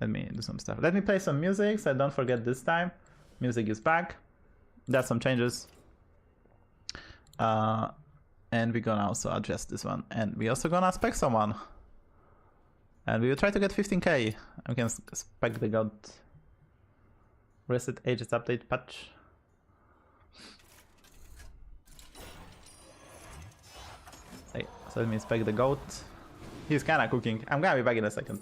Let me do some stuff. Let me play some music, so I don't forget this time. Music is back. There's some changes. And we're gonna also adjust this one. And we also gonna spec someone. And we will try to get 15k. We can spec the god. Reset ages update patch. Hey, so let me spec the goat. He's kinda cooking. I'm gonna be back in a second.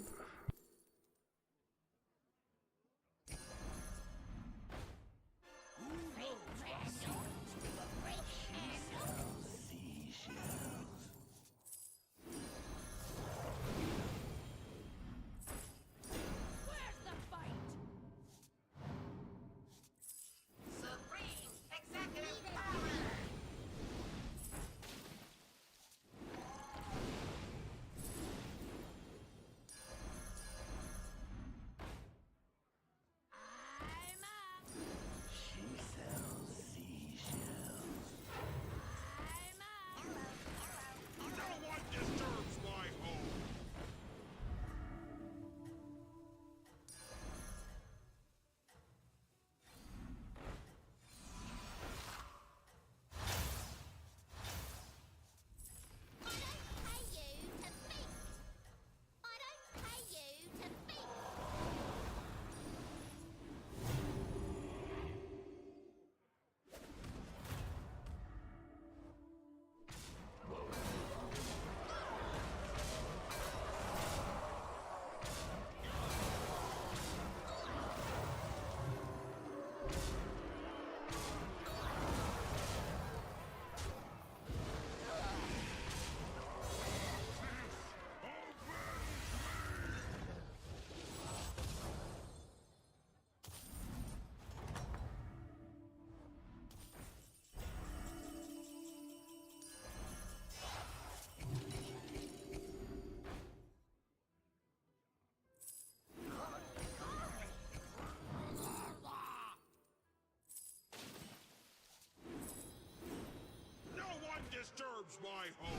home.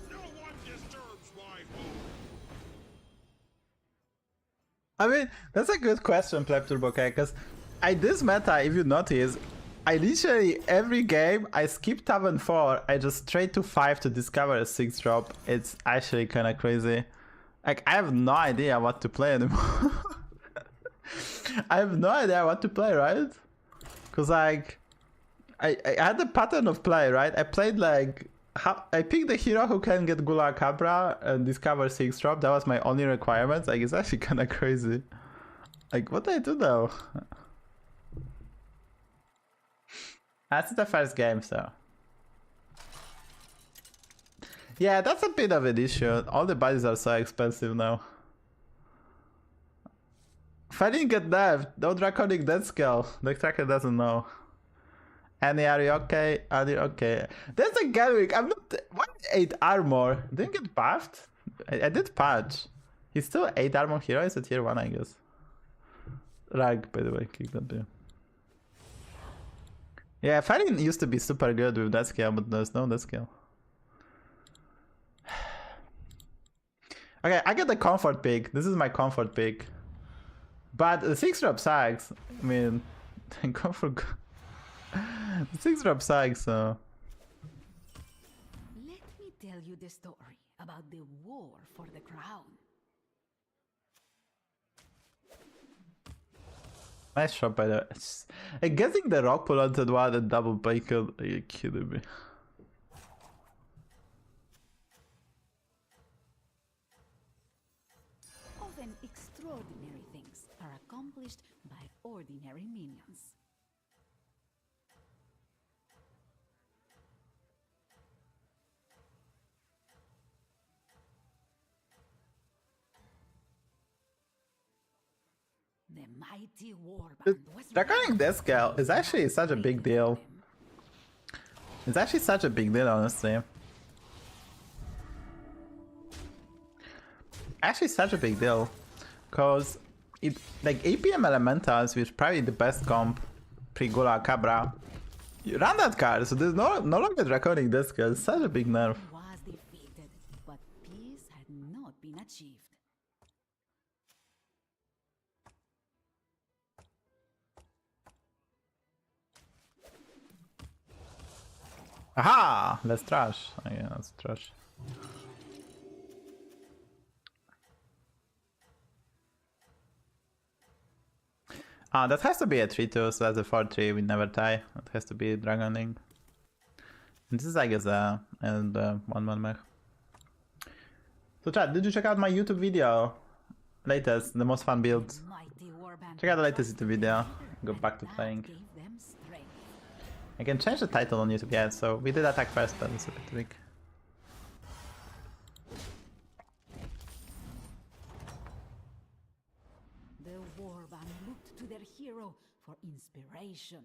No one disturbs my home. I mean, that's a good question, Plebturbo, because this meta, if you notice, I literally, every game, I skip tab and 4, I just straight to 5 to discover a 6 drop. It's actually kind of crazy. Like, I have no idea what to play anymore. I have no idea what to play, right? Because, like, I had a pattern of play, right? I played, like, I picked the hero who can get Gula Cabra and discover 6 drop. That was my only requirement. Like, it's actually kind of crazy. Like, what did I do, though? That's the first game, so. Yeah, that's a bit of an issue. All the bodies are so expensive now. If I didn't get nerfed, no draconic death scale. The tracker doesn't know. Annie, are you okay? Are you okay? There's a Garwick. I'm not. Why 8 armor? Didn't get buffed? I did patch. He's still 8 armor hero. Is a tier 1, I guess. Rag, by the way. Kick that dude. Yeah, fighting used to be super good with that scale, but there's no that scale. Okay, I get the comfort pick. This is my comfort pick. But the 6 drop sucks. I mean, comfort. The 6 drop sucks, so. Let me tell you the story about the war for the crown. Nice shot by the. I'm getting the rock pull onto one and double bacon. Are you kidding me? Often extraordinary things are accomplished by ordinary minions. The mighty warband was Draconic death scale is actually such a big deal. It's actually such a big deal, honestly. Actually, such a big deal, cause it like APM Elementals, which is probably the best comp pre-Gula Cabra. You run that card, so there's no longer Draconic death scale. It's such a big nerf. was defeated, but peace had not been achieved. Aha! Let's trash. Oh, yeah, let's trash. That has to be a 3-2, so that's a 4-3. We never tie. That has to be Dragoning. And this is, I guess, and 1-1 mech. So, chat, did you check out my YouTube video? Latest, the most fun build. Mighty warband Check out the latest YouTube video. Go back to that playing. gave them strength. I can change the title on YouTube, yeah, so we did attack first, but it's a bit weak. The warband looked to their hero for inspiration.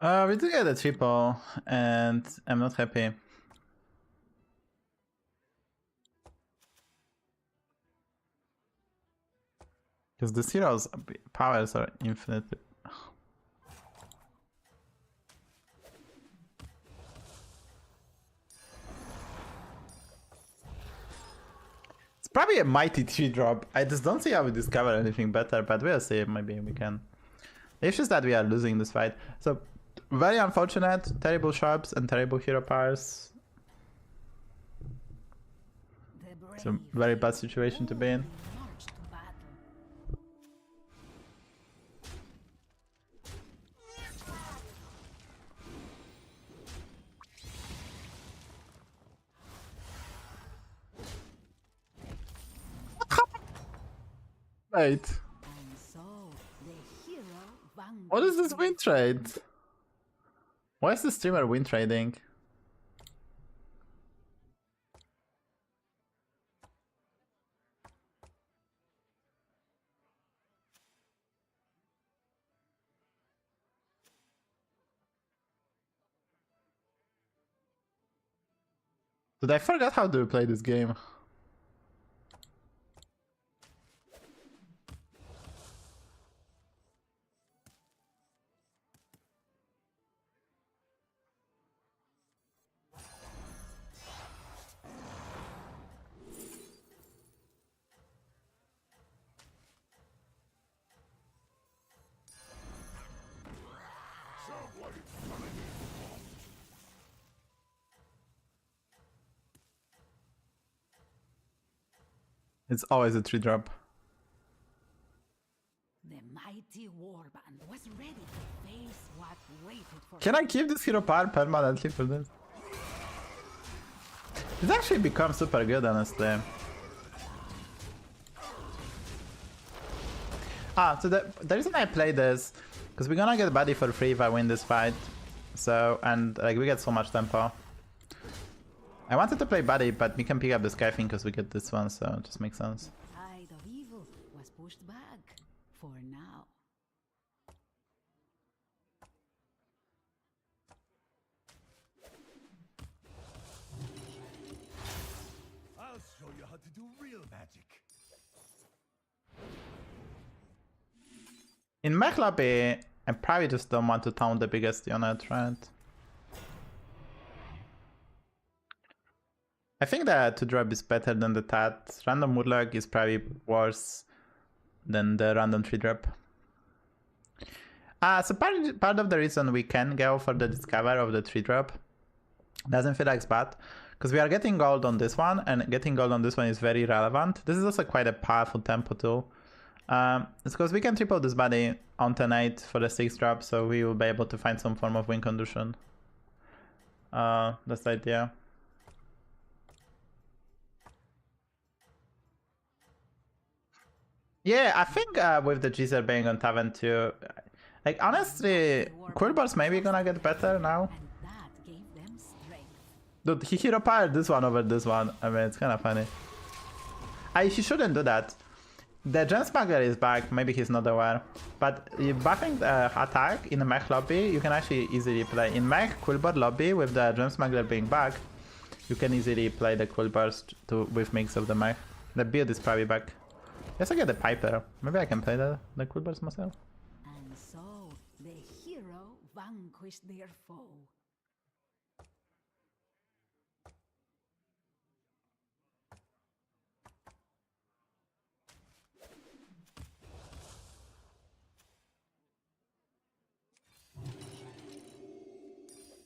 We do get a triple, and I'm not happy. Because the hero's powers are infinite. It's probably a mighty 3 drop. I just don't see how we discover anything better, but we'll see. Maybe we can. It's just that we are losing this fight. So, very unfortunate. Terrible sharps and terrible hero powers. It's a very bad situation to be in. Marched to battle. Wait. And so the hero What is this vanquished win their trade? Why is the streamer win trading? Dude, I forgot how to play this game. It's always a 3-drop. The mighty warband was ready to face what waited for Can I keep this hero power permanently for this? It's actually become super good, honestly. So the reason I play this, because we're gonna get body for free if I win this fight. So, and like we get so much tempo. I wanted to play body, but we can pick up the Skyfing because we get this one, so it just makes sense. tide of evil was pushed back for now. I'll show you how to do real magic. In mech lobby, I probably just don't want to taunt the biggest unit, right? I think that 2-drop is better than the TAT. Random Murloc is probably worse than the random 3-drop. So part of the reason we can go for the Discover of the 3-drop doesn't feel like bad, because we are getting gold on this one, and getting gold on this one is very relevant. This is also quite a powerful tempo tool. It's because we can triple this body on 10-8 for the 6-drop, so we will be able to find some form of win condition. That's the idea. Yeah, I think with the Gzer being on Taven too, like honestly, Quillbar's maybe gonna get better now. And that gave them strength. Dude, he hero powered this one over this one. I mean, it's kind of funny. He shouldn't do that. The Gem Smuggler is back, maybe he's not aware. But buffing the attack in the mech lobby, you can actually easily play. In mech Quillbar lobby, with the Gem Smuggler being back, you can easily play the Quillbars with mix of the mech. The build is probably back. Yes, I get the Piper. Maybe I can play the Quillbars myself. And so the hero vanquished their foe.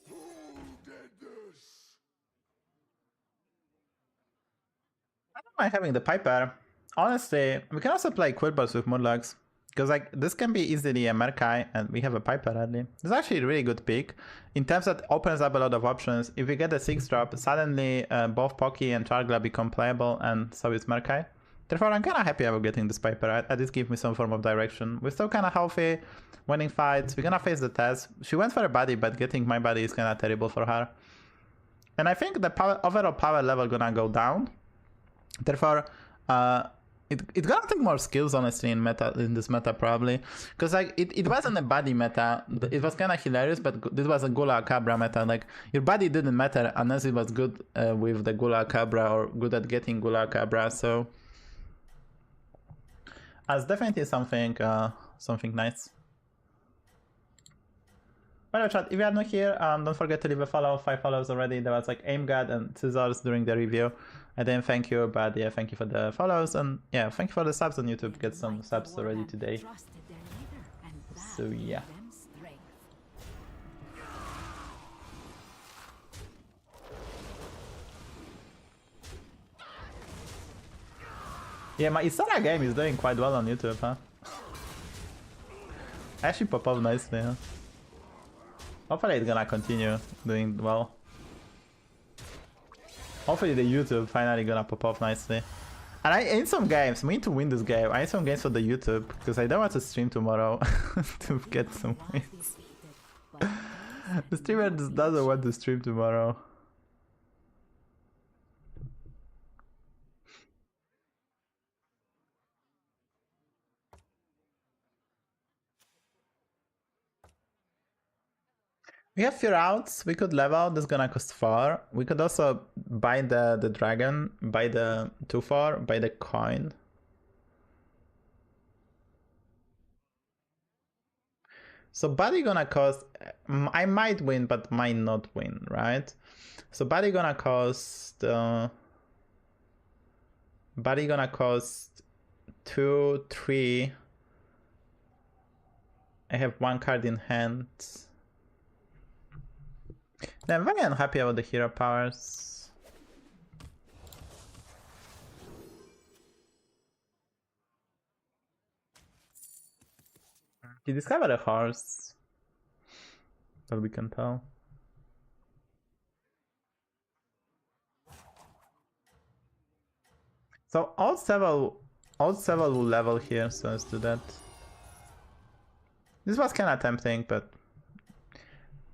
Who did this? I don't mind having the Piper. Honestly, we can also play Quillbars with Murlocs, because like this can be easily a Merkai, and we have a Piper early. It's actually a really good pick in terms that opens up a lot of options. If we get a 6-drop, suddenly both Pocky and Chargla become playable, and so is Merkai. Therefore, I'm kind of happy about getting this Piper. At least give me some form of direction. We're still kind of healthy, winning fights. We're gonna face the Tess. She went for a body, but getting my body is kind of terrible for her. And I think the overall power level gonna go down. Therefore, it's gonna take more skills, honestly, in this meta probably, because like it wasn't a body meta. It was kind of hilarious, but this was a Gula Cabra meta. Like your body didn't matter unless it was good with the Gula Cabra or good at getting Gula Cabra. So that's definitely something nice. By the way, chat, if you are not here, don't forget to leave a follow. 5 follows already. There was like AimGad and Scissors during the review. I didn't thank you, but yeah, thank you for the follows, and yeah, thank you for the subs on YouTube. Get some subs already today. Trusted their leader, and that So yeah. gave them strength. Yeah, my HysteriA game is doing quite well on YouTube, huh? Actually pop up nicely, huh? Hopefully it's gonna continue doing well. Hopefully the YouTube finally gonna pop off nicely. And I need some games. We need to win this game. I need some games for the YouTube because I don't want to stream tomorrow to get some wins. The streamer just doesn't want to stream tomorrow. We have few routes. We could level. This is gonna cost 4. We could also buy the dragon, buy the 2/4, buy the coin. So body gonna cost. I might win, but might not win, right? So body gonna cost. Body gonna cost 2, 3. I have 1 card in hand. I'm very unhappy about the hero powers. He discovered a horse. That we can tell. So all several will level here, so let's do that. This was kinda tempting, but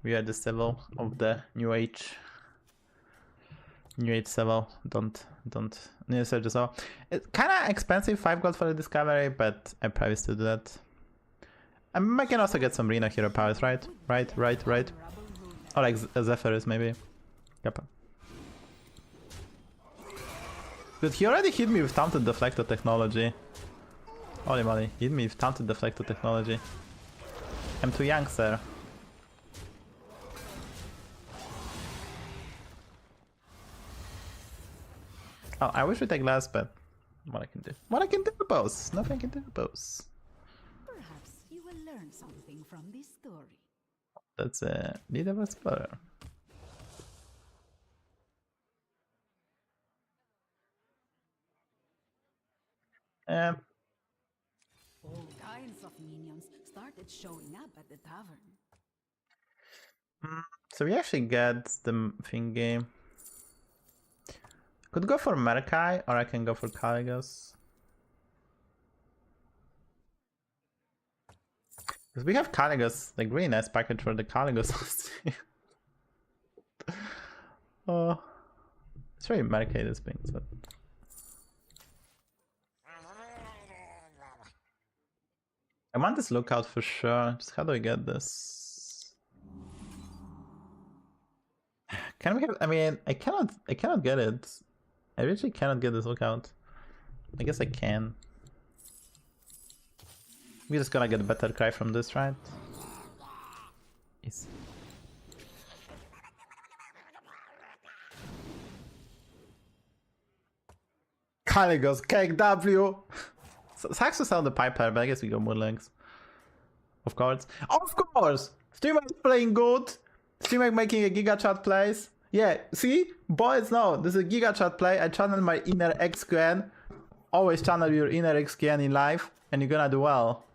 we are the Seville of the new age. New age Seville. Don't need to search as well. It's kinda expensive, 5 gold for the discovery, but I probably still do that. I can also get some Reno hero powers, right? Right. Or like Zephyrus maybe. Yep. Dude, he already hit me with Taunted Deflector technology. Holy moly, he hit me with Taunted Deflector technology. I'm too young, sir. Oh, I wish we take last, but what I can do? What I can do, boss? Nothing I can do, boss. Perhaps you will learn something from this story. That's a need of explorer. All kinds of minions started showing up at the tavern. So we actually get the thingy. Could go for Merkai, or I can go for Caligos. Because we have Caligos, like really nice package for the Caligos. Oh, it's very Merkai this thing. So. I want this lookout for sure. Just how do I get this? Can we have? I mean, I cannot get it. I really cannot get this lookout. I guess I can. We're just gonna get a better cry from this, right? Yes. Caligos, Cake W! Saxos on the Piper, but I guess we go Moonlings. Of course. Of course! Streamer is playing good! Streamer making a Giga Chat plays. Yeah, see? Boys, no, this is a Giga Chat play. I channel my inner XQN. Always channel your inner XQN in life, and you're gonna do well.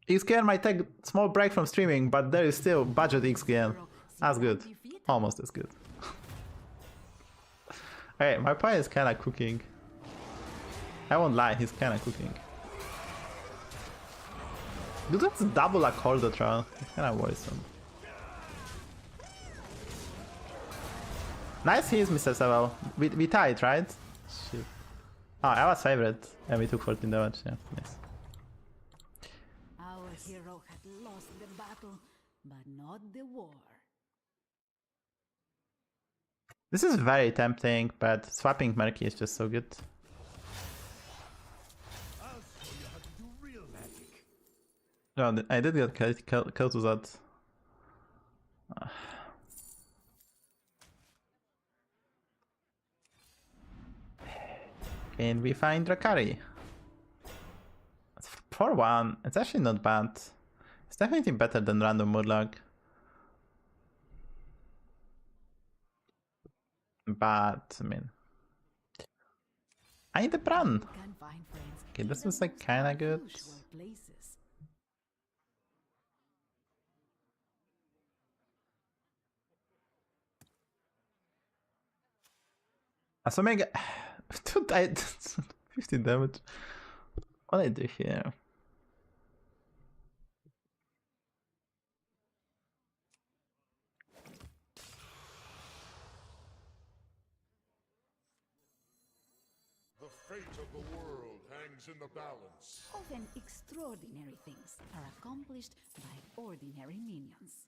XQN might take a small break from streaming, but there is still budget XQN. That's good. Almost as good. Hey, my pie is kinda cooking. I won't lie, he's kinda cooking. Dude, that's double a Cordatron. It's kinda worrisome. Nice hits, Mr. Savjz. We tied, right? Shit. Oh, I was favorite. And we took 14 damage, yeah. Nice. Our hero had lost the battle, but not the war. This is very tempting, but swapping Murky is just so good. I'll show you how to do real magic. No, I did get killed with that. Can we find Drakari? It's 4-1. It's actually not bad. It's definitely better than random Murloc. But, I mean... I need a Bran! Okay, this is like kinda good. Assuming 2 titans, 15 damage. What do I do here? The fate of the world hangs in the balance. Often extraordinary things are accomplished by ordinary minions.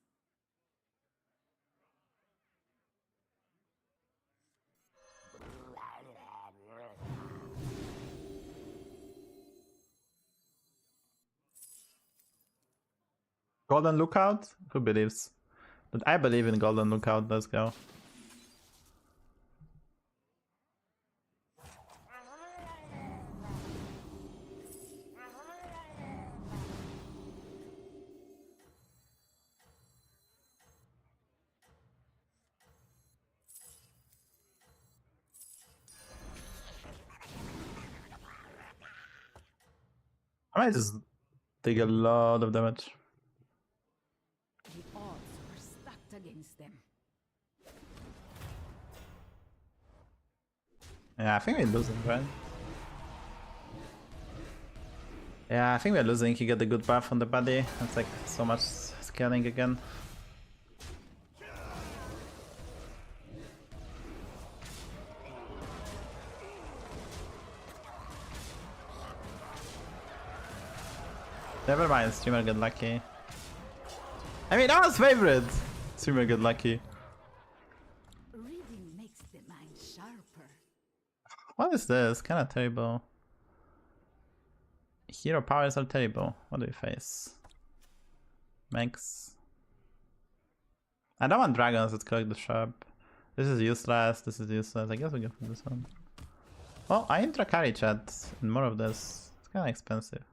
Golden Lookout? Who believes? But I believe in Golden Lookout, let's go. I might just take a lot of damage. The odds are stacked against them. Yeah, I think we're losing, right? Yeah, I think we're losing. He got the good buff on the body. It's like so much scaling again. Never mind, streamer got lucky. I mean, that was favorite! Streamer got lucky. Reading makes the mind sharper. What is this? Kinda terrible. Hero powers are terrible. What do we face? Max. I don't want dragons, let's collect the shop. This is useless, this is useless. I guess we go for this one. Well, I intra carry chat and more of this. It's kinda expensive.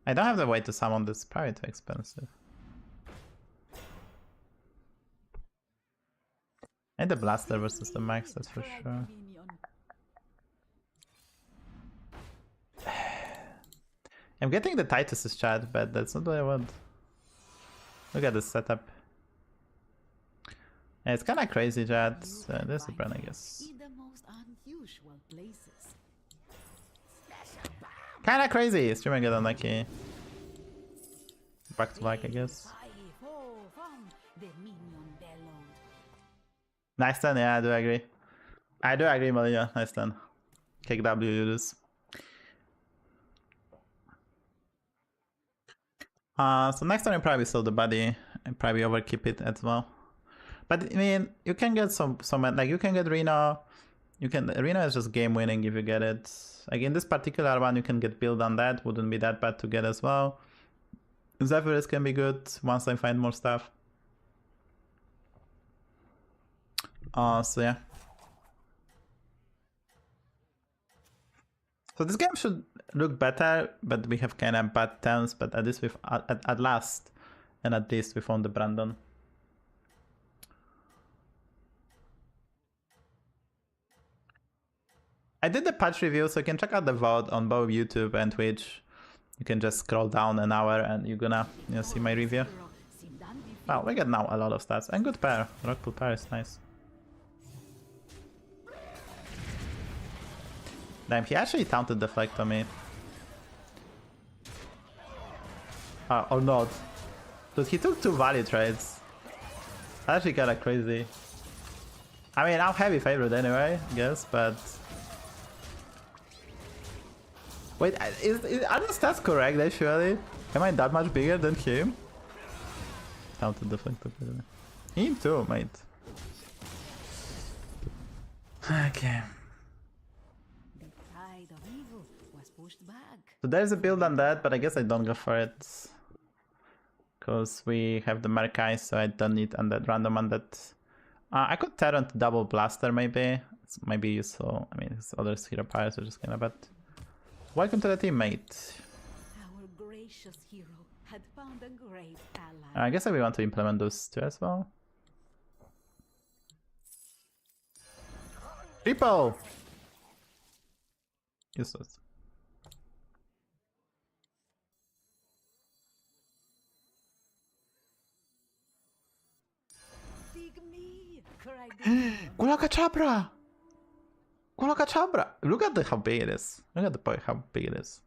I don't have the way to summon this, probably too expensive. And the blaster versus the max, that's for sure. I'm getting the Titus's chat, but that's not what I want. Look at this setup. Yeah, it's kinda crazy, chat. There's a brand, I guess. In the most unusual places. Kinda crazy! Streamer got unlucky. Back to back, I guess. The minion bellowed. Nice turn, yeah, I do agree. I do agree, Malia. Nice turn. Kick W, you lose. So next time you probably sell the body and probably overkeep it as well. But I mean, you can get some like you can get Reno. Reno is just game winning if you get it. Like in this particular one, you can get build on that. Wouldn't be that bad to get as well. Zephyrs can be good once I find more stuff. So yeah. So this game should look better, but we have kind of bad turns. But at least at last, and at least we found the Brandon. I did the patch review, so you can check out the VOD on both YouTube and Twitch. You can just scroll down an hour and you're gonna see my review. Wow, we get now a lot of stats. And good pair. Rockpool pair is nice. Damn, he actually taunted deflect on me. Or not. Dude, he took 2 value trades. That's actually kinda crazy. I mean, I'm heavy favorite anyway, I guess, but... Wait, are the stats correct actually? Am I that much bigger than him? Down to deflect. Him too, mate. Okay. The tide of evil was pushed back. So there's a build on that, but I guess I don't go for it. Because we have the Markai, so I don't need undead, random undead. I could tear on to double blaster maybe. It might be useful. I mean, his other hero powers are just kind of bad. Welcome to the team, mate. Our gracious hero had found a great ally. I guess we want to implement those two as well. Triple! Useless. Dig me, cried the minion. Kulaka Chapra! Coloca Chabra. Look at how big it is. Look at the point how big it is.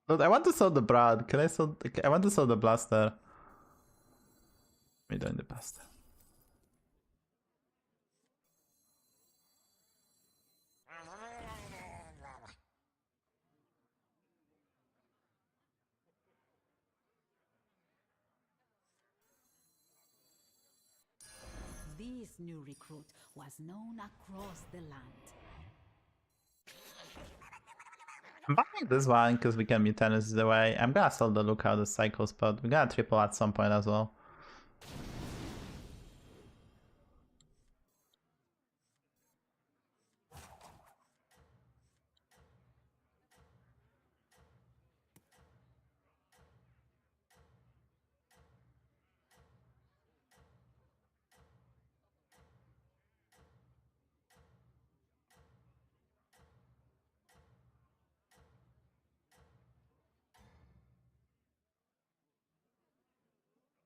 But I want to sell the Brad. Can I sell? I want to sell the Blaster. We don't the Blaster. This new recruit was known across the land. I'm buying this one because we can Mutanus the way. I'm gonna sell the Lookout the Cycle spot. We're gonna triple at some point as well.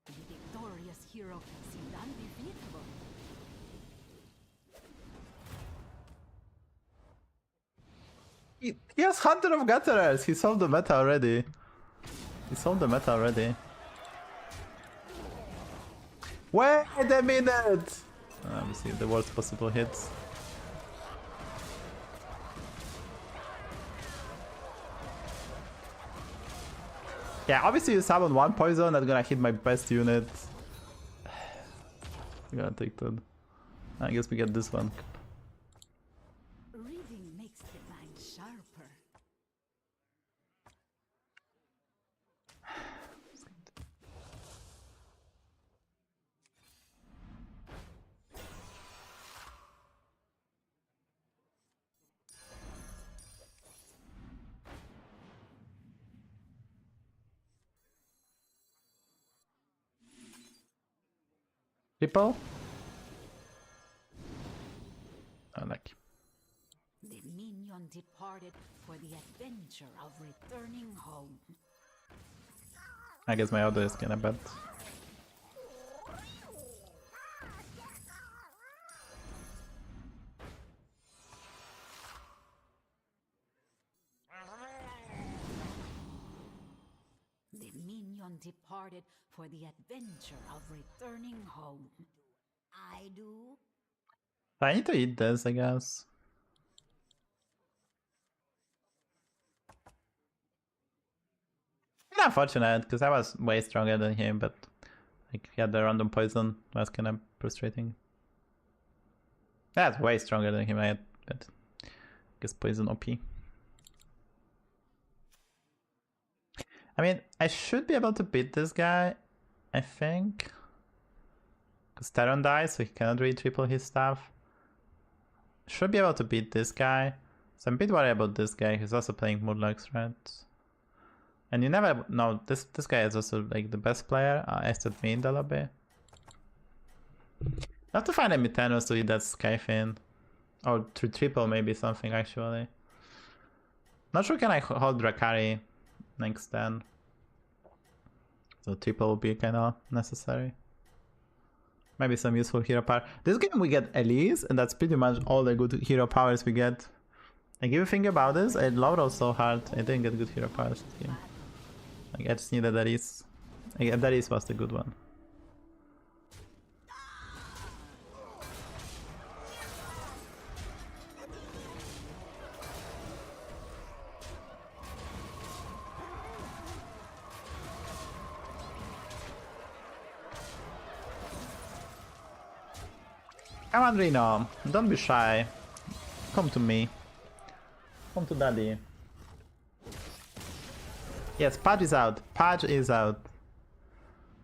The victorious hero seemed undefeatable. He has Hunter of Gatherers. He solved the meta already. He solved the meta already. Wait a minute! Let me see the worst possible hits. Yeah, obviously you summon one poison that's gonna hit my best unit. I'm gonna take that. I guess we get this one. Reading makes the mind sharper. People? I like. The minion departed for the adventure of returning home. I guess my order is gonna bet. The minion departed for the adventure of returning home. I do. I need to eat this, I guess. It's unfortunate, because I was way stronger than him, but like he had the random poison. That's kind of frustrating. That's way stronger than him, but I guess poison OP. I mean, I should be able to beat this guy, I think. Because Terran dies, so he cannot really triple his stuff. Should be able to beat this guy. So I'm a bit worried about this guy. He's also playing Murlocs, right? And you never know, this guy is also like the best player, except me in the lobby. I have to find a Mutanus to eat that Skyfin. Or to triple maybe something actually. Not sure can I hold Drakari next turn. So triple will be kinda necessary. Maybe some useful hero power. This game we get Elise, and that's pretty much all the good hero powers we get. Like if you think about this, I low roll so hard, I didn't get good hero powers this game. Like I just needed Elise. Like Elise was the good one. Come on, Reno. Don't be shy. Come to me. Come to daddy. Yes, Pudge is out. Pudge is out.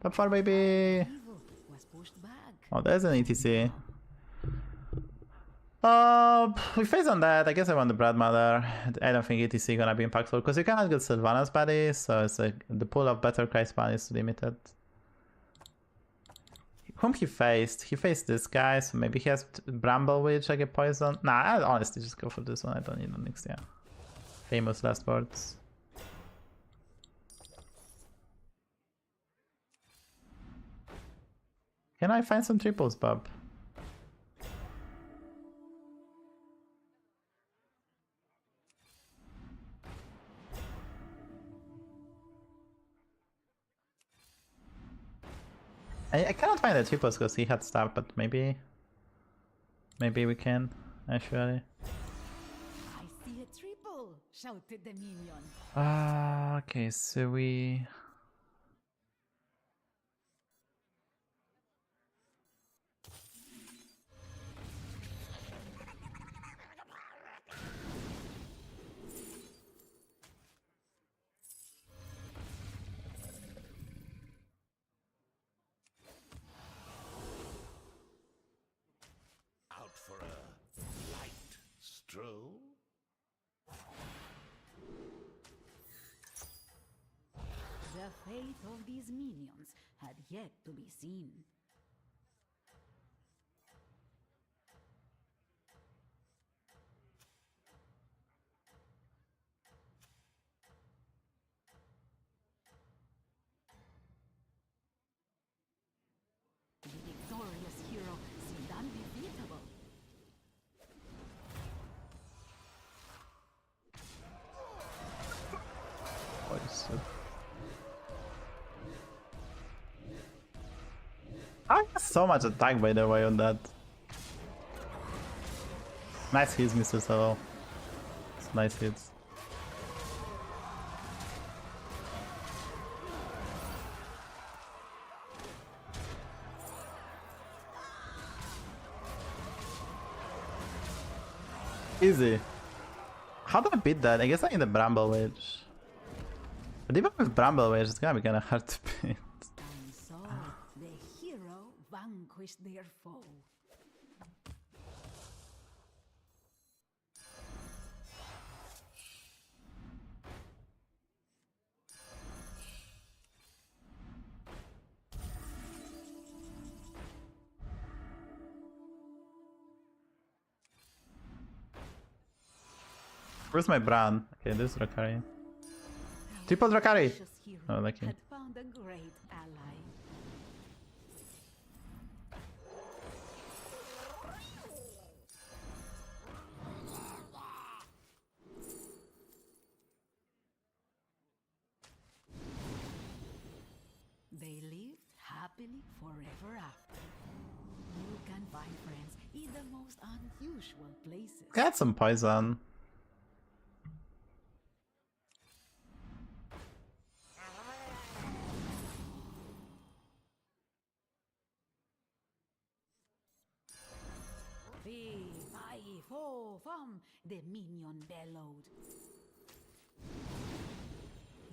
Top 4, baby. Evil was pushed back. Oh, there's an ETC. We face on that. I guess I want the Brad Mother. I don't think ETC gonna be impactful because you cannot get Sylvanas body, so it's like the pool of better Christ spawn is limited. Whom he faced? He faced this guy, so maybe he has Bramble Witch, like a poison. Nah, I'd honestly just go for this one. I don't need Onyx, yeah. Famous last words. Can I find some triples, Bob? I cannot find the triples because he had stuff, but maybe we can actually. I see a triple, shouted the minion. Okay, so we. Out for a light stroll? The fate of these minions had yet to be seen. The victorious hero seemed undefeatable. I have so much attack by the way on that. Nice hits, Mr. Solo. It's nice hits. Easy. How do I beat that? I guess I need a Bramble Wage. But even with Bramble Wage, it's gonna be kinda hard to beat. And so, the hero vanquished their foe. Where's my Bran? Okay, this is Drakari. Triple Drakari! Precious hero Oh, lucky. had found a great ally. They lived happily forever after. You can find friends in the most unusual places. Got some poison. Fee, fi, fo, fum, the minion bellowed.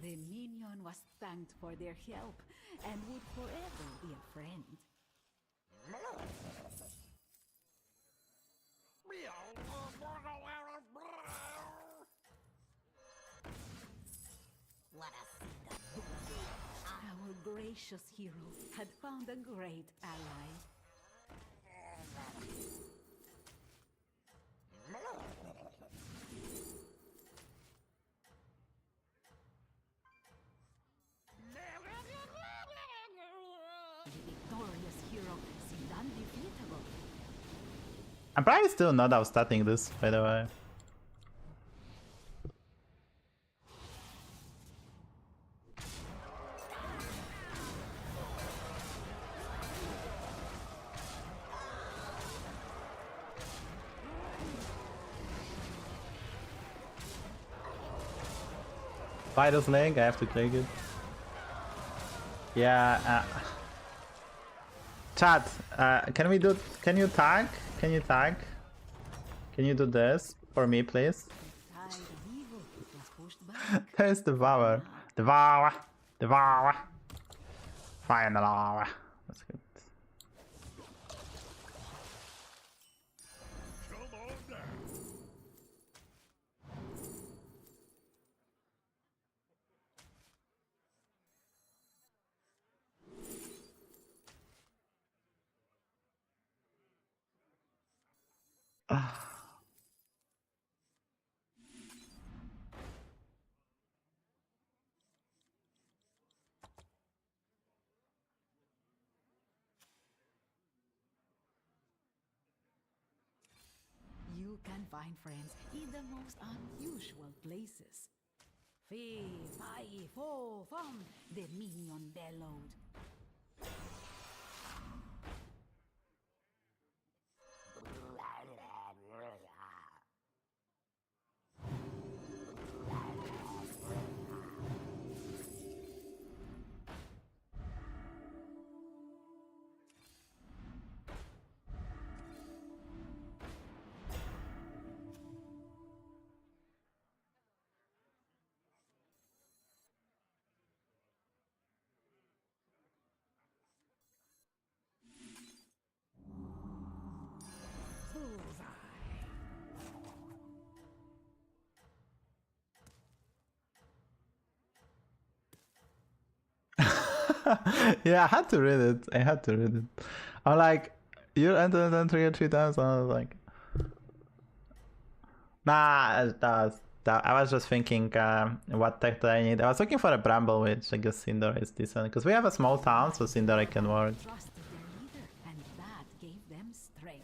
The minion was thanked for their help and would forever be a friend. Our gracious hero had found a great ally. The victorious hero seemed undefeatable. I'm probably still not outstatting this, by the way. Vital's leg, I have to take it. Yeah, chat, can we do, can you tag? Can you tag? Can you do this for me, please? The tide of evil was pushed back. There's Devour. Devour! Devour! Final. That's good. Come on down. find friends in the most unusual places. Fee, fi, fo, fum, the minion bellowed. Yeah, I had to read it. I had to read it. I'm like, you entered and triggered 3 times, and I was like, nah, I was just thinking what tech do I need. I was looking for a Bramble Witch. I guess Cinder is decent because we have a small town, so Cinder can work. Trusted their leader, and that gave them strength.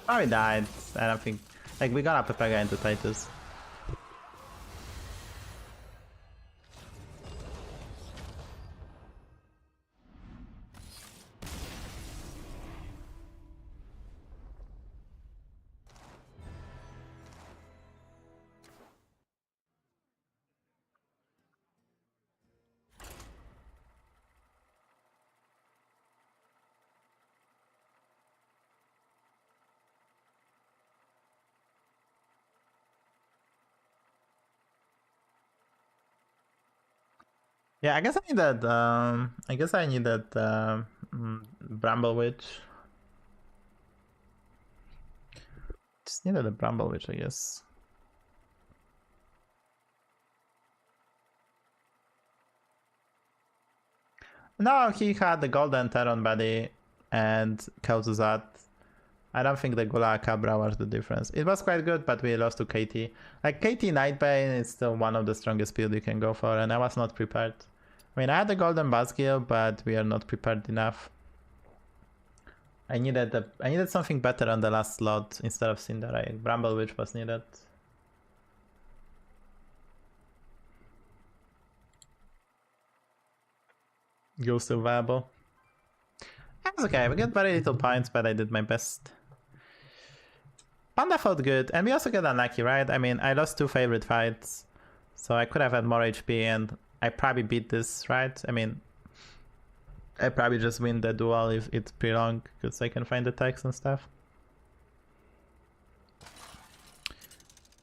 Oh, he died. I don't think. Like, we got a Pepega into Titus. Yeah, I guess I need that. I guess I need that Bramble Witch. Just needed a Bramble Witch, I guess. No, he had the Golden Terran Body and Kel'Thuzad. I don't think the Gula Cabra was the difference. It was quite good, but we lost to KT. Like, KT Nightbane is still one of the strongest builds you can go for, and I was not prepared. I mean, I had the Golden Buzzkill, but we are not prepared enough. I needed something better on the last slot instead of Cinder. Bramble Witch was needed. You're still viable. That's okay, we get very little points, but I did my best. Panda felt good, and we also get unlucky, right? I mean, I lost 2 favorite fights, so I could have had more HP, and I probably beat this, right? I mean, I probably just win the duel if it's pretty long, because I can find the text and stuff.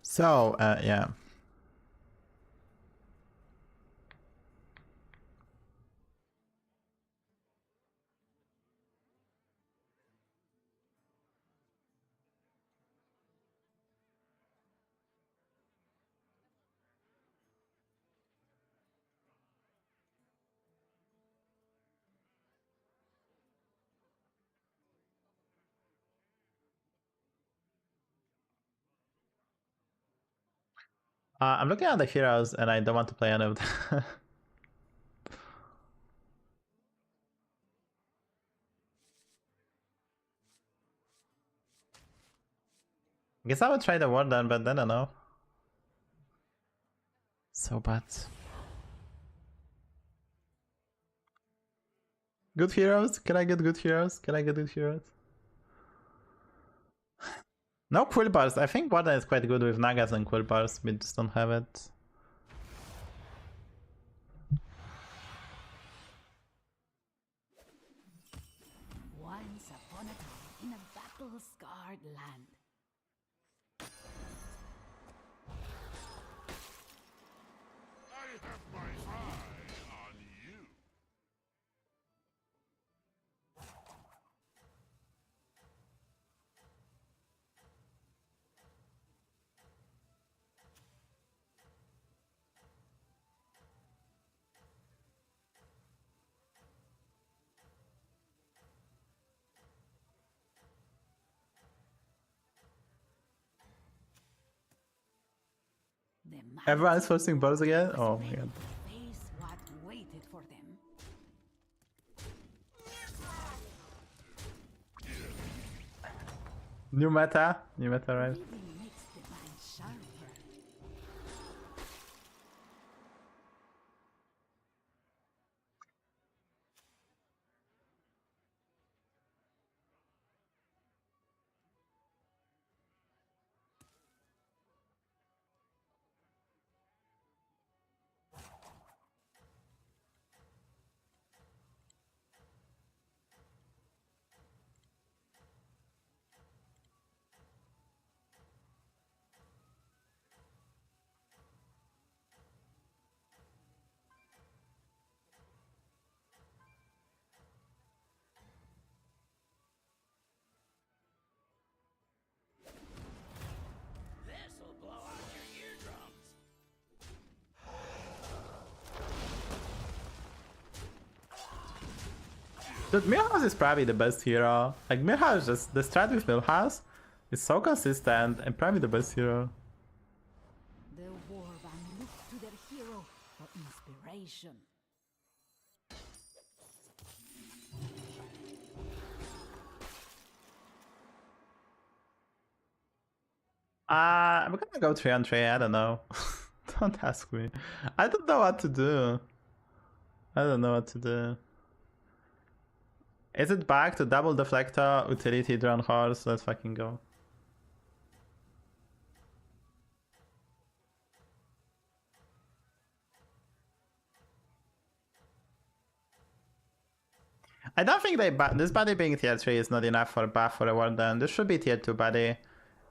So, yeah. I'm looking at the heroes, and I don't want to play any of them. Guess I would try the Warden, but I don't know. So bad. Good heroes? Can I get good heroes? Can I get good heroes? No Quill Bars. I think Warden is quite good with Nagas and Quill Bars. We just don't have it. Once upon a time in a battle-scarred land. I have Everyone's forcing balls again? Oh my god. Face what waited for them. New meta, right? Reading makes the mind sharper. This'll blow out your eardrums. Dude, Millhouse is probably the best hero. Like, Millhouse, just the strat with Millhouse is so consistent and probably the best hero. The Warband look to their hero for inspiration. I'm gonna go 3 on 3, I don't know. Don't ask me. I don't know what to do. I don't know what to do. Is it back to double deflector, utility, drone horse? Let's fucking go. I don't think this body being tier 3 is not enough for buff for a warden. This should be tier 2 body.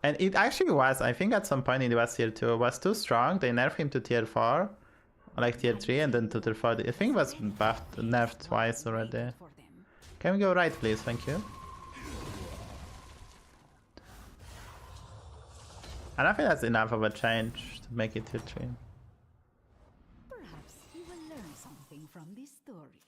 And it actually was, I think at some point it was tier 2. It was too strong. They nerfed him to tier 4. Like tier 3 and then to tier 4. I think it was buffed, nerfed twice already. For them. Can we go right, please? Thank you. I don't think that's enough of a change to make it tier 3. Perhaps you will learn something from this story.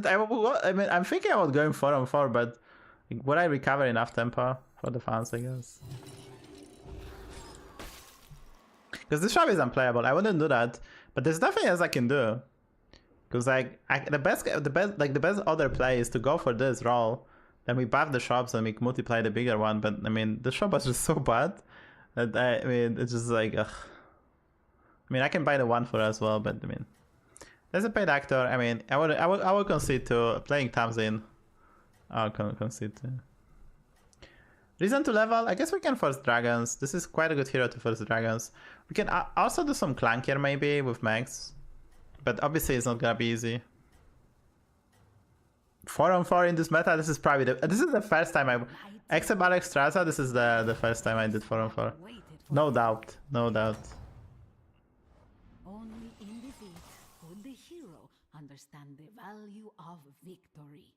I mean, I'm thinking about going 4 on 4, but would I recover enough tempo for the fans, I guess? Because this shop is unplayable. I wouldn't do that, but there's nothing else I can do. Because like the best other play is to go for this roll, then we buff the shops and we multiply the bigger one. But I mean, the shop was just so bad that I mean, it's just like, ugh. I mean, I can buy the 1 for as well, but I mean, there's a paid actor. I mean, I would concede to playing Tamsin. I'll concede to. Reason to level? I guess we can force dragons. This is quite a good hero to force dragons. We can also do some clankier maybe with Max. But obviously it's not gonna be easy. 4 on 4 in this meta, this is probably this is the first time I, except Alex Straza, this is the first time I did 4 on 4. No doubt, no doubt. Only in defeat could the hero understand the value of victory.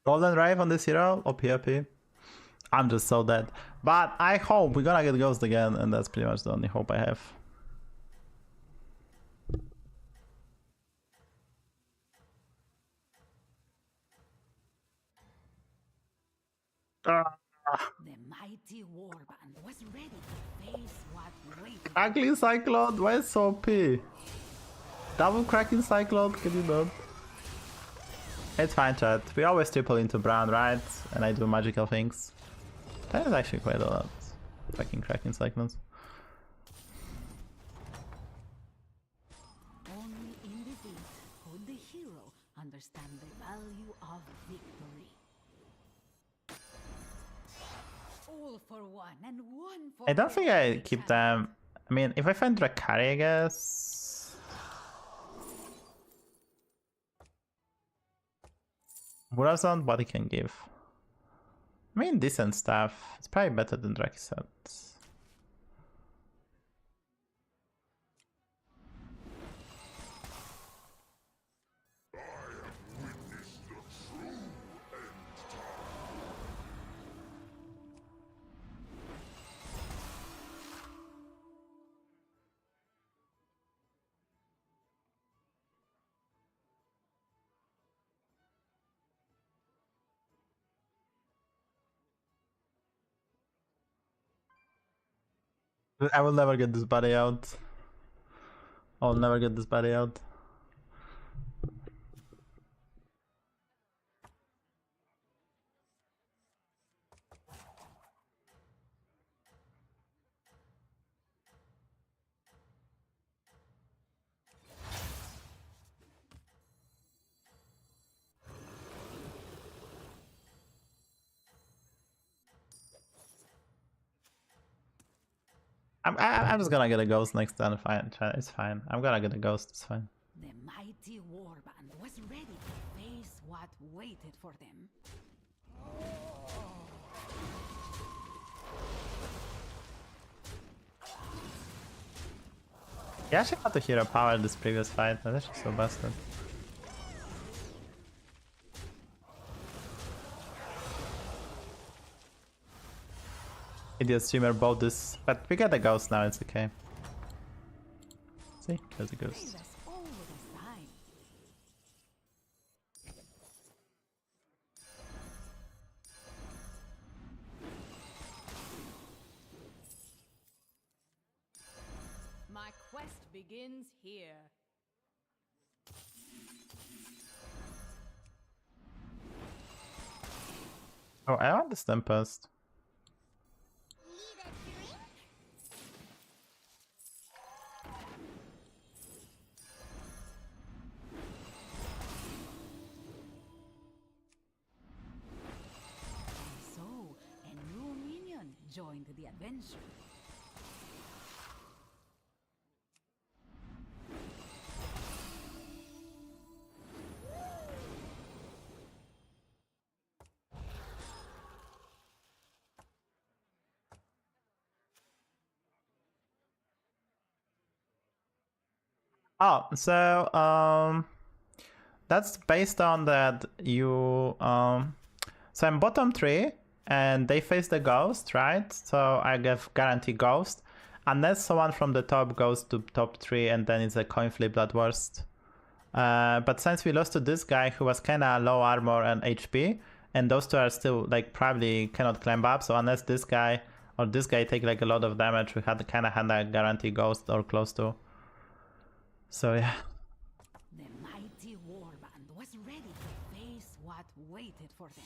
Golden Rive on this hero? OP. I'm just so dead. But I hope we're gonna get Ghost again, and that's pretty much the only hope I have. The mighty mighty warband was ready to face what waited. Ugly Cyclone, why is so OP? Double cracking Cyclone, can you not? It's fine, chat. We always triple into brown, right? And I do magical things. That is actually quite a lot. Fucking cracking Cyclones. Only in defeat could the hero understand the value of victory. All for one and one for I don't think all, I keep them. I mean, if I find Drakari, I guess. Murazon, what he can give. I mean, decent stuff. It's probably better than Drakisat. I will never get this body out. I'll never get this body out. I'm just gonna get a ghost next turn. Fine, it's fine. I'm gonna get a ghost. It's fine. The mighty warband was ready to face what waited for them. He actually had to hero power this previous fight. That's actually so busted. Idiot streamer bought this, but we got a ghost now. It's okay. See, there's a ghost. Leave us all with a sign. My quest begins here. Oh, I want this Tempest. So, a new minion joined the adventure. Oh, so that's based on that you so I'm bottom 3 and they face the ghost, right? So I give guarantee ghost unless someone from the top goes to top 3 and then it's a coin flip at worst. But since we lost to this guy who was kinda low armor and HP, and those two are still like probably cannot climb up, so unless this guy or this guy take like a lot of damage, we had kinda had a guarantee ghost or close to. So yeah. The mighty warband was ready to face what waited for them.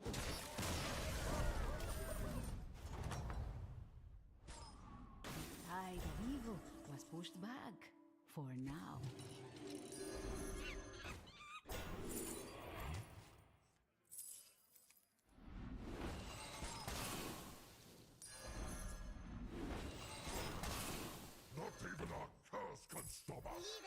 The tide of evil was pushed back for now. Not even our curse can stop us.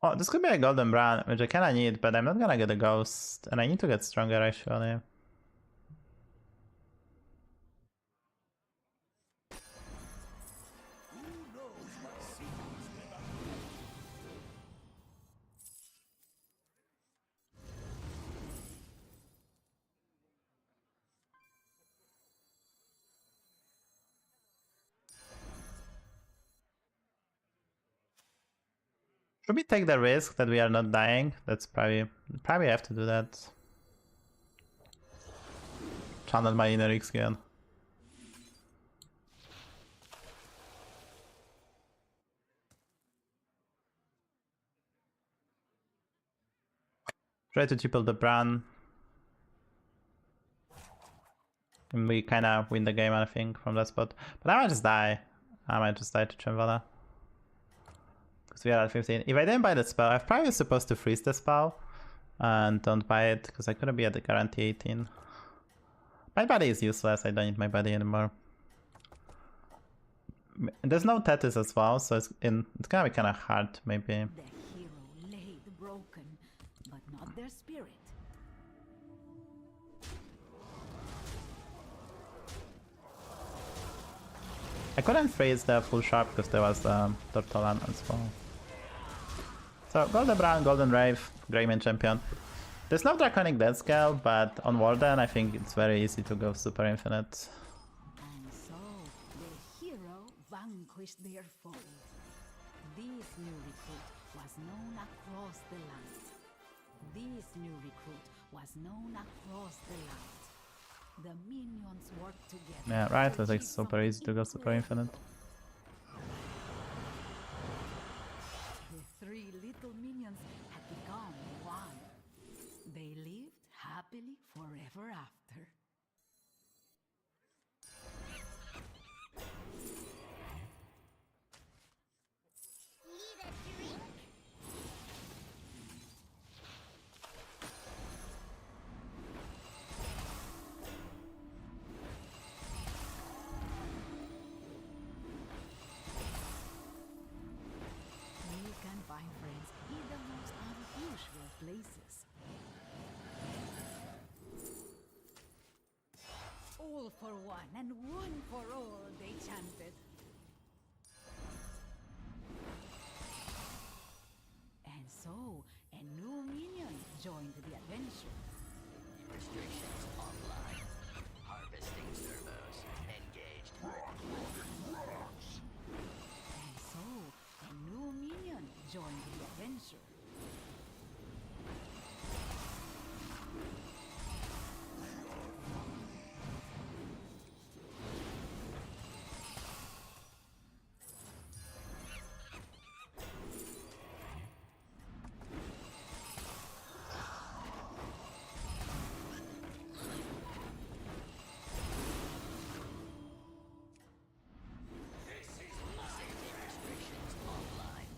Oh, this could be a golden brown, which I kinda need, but I'm not gonna get a ghost, and I need to get stronger actually. Should we take the risk that we are not dying? That's probably have to do that. Channel my inner X again. Try to triple the Bran. And we kinda win the game, I think, from that spot. But I might just die. I might just die to Chemvala. Because we are at 15. If I didn't buy the spell, I'm probably supposed to freeze the spell. And don't buy it, because I couldn't be at the guarantee 18. My body is useless, I don't need my body anymore. There's no Tethys as well, so it's gonna be kinda hard, maybe. The hero laid broken, but not their spirit. I couldn't freeze the full sharp because there was Tortolan as well. So Golden Brown, Golden Rave, Greymane Champion. There's no Draconic Death Scale, but on Warden I think it's very easy to go super infinite. And so, the hero vanquished their foe. This new recruit was known across the land. This new recruit was known across the land. The minions worked together. Yeah, right, it's like super easy to go super infinite. The three little minions had become one. They lived happily forever after. You can find friends in the most unusual places. All for one and one for all, they chanted. And so, a new minion joined the adventure. Restrictions online. Harvesting servos engaged. And so, a new minion joined the adventure.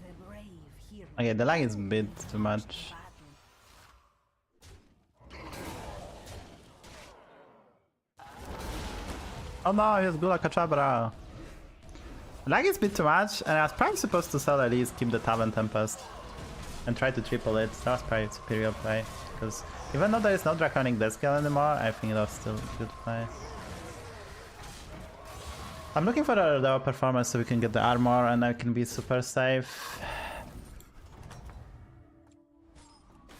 The brave hero. Okay, the lag is a bit too much. Oh no, he has Gula Kachabra. Lag is a bit too much, and I was probably supposed to sell at least, keep the Tavern Tempest, and try to triple it. That was probably a superior play, because even though there is no Draconic Death Scale anymore, I think that was still a good play. I'm looking for the performance so we can get the armor and I can be super safe.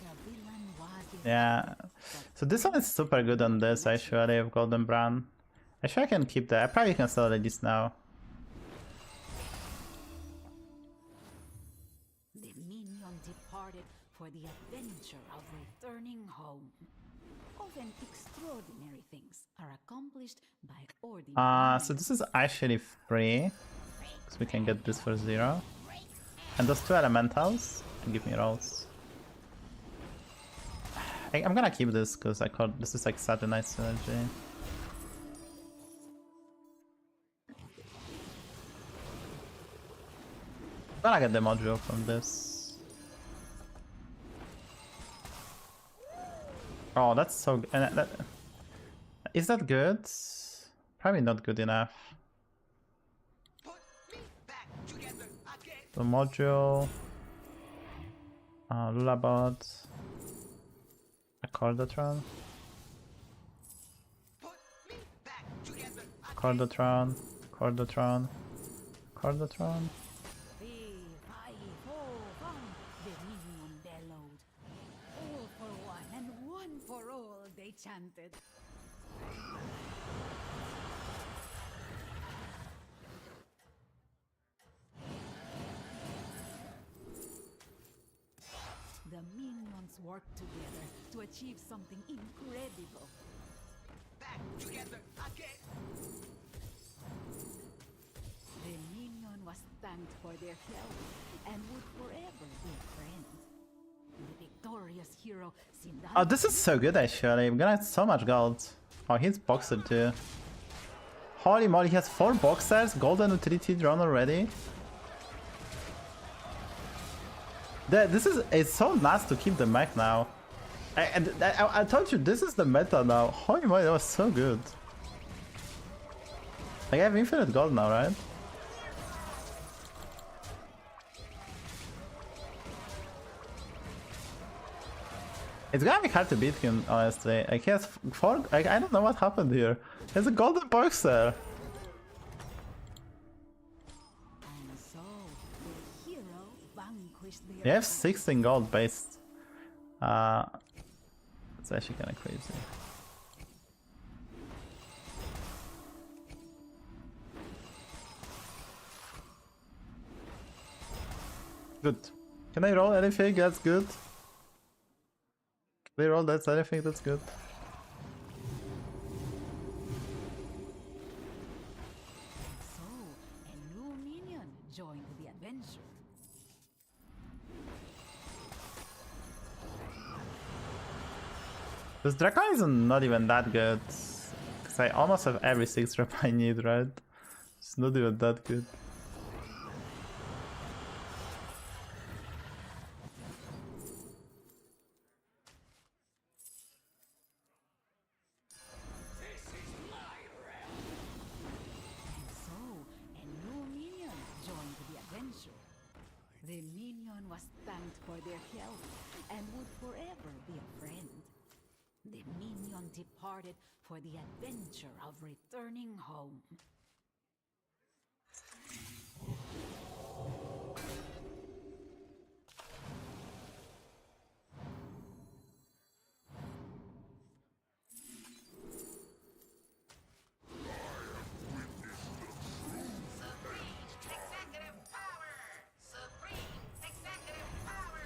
The villain was Yeah. So this one is super good on this actually of Golden Brown. Actually I can keep that. I probably can sell it this now. The minion departed for the adventure of returning home. Often extraordinary things are accomplished by ordinary So this is actually free. Because we can get this for 0. And those 2 elementals can give me rolls. I'm gonna keep this because this is like such a nice synergy. I'm gonna get the module from this. Oh, that's so good. Is that good? Probably not good enough. The module. Lulabot. Accordatron. Accordatron. Accordatron. Accordatron. The minion bellowed. All for one and one for all, they chanted. work together to achieve something incredible. Back together again. The minion was thanked for their help and would forever be a friend. The victorious hero Sindan. Oh, this is so good actually. I'm gonna have so much gold. Oh, he's Boxer too. Holy moly, he has 4 Boxers, golden utility drawn already. This is, it's so nice to keep the mech now. I told you, this is the meta now. Holy moly, that was so good. Like, I have infinite gold now, right? It's gonna be hard to beat him, honestly. Like, he has 4... Like, I don't know what happened here. He has a golden Boxer. And so the hero vanquished their They have foe. 16 gold based. It's actually kind of crazy. Good. Can I roll anything? That's good. Can I roll that's anything? That's good. So a new minion joined the adventure. This Draco is not even that good. Because I almost have every 6 drop I need, right? It's not even that good. And so a new minion joined the adventure. The minion was thanked for their help and would forever be a friend. The minion departed for the adventure of returning home. Executive power! Supreme executive power!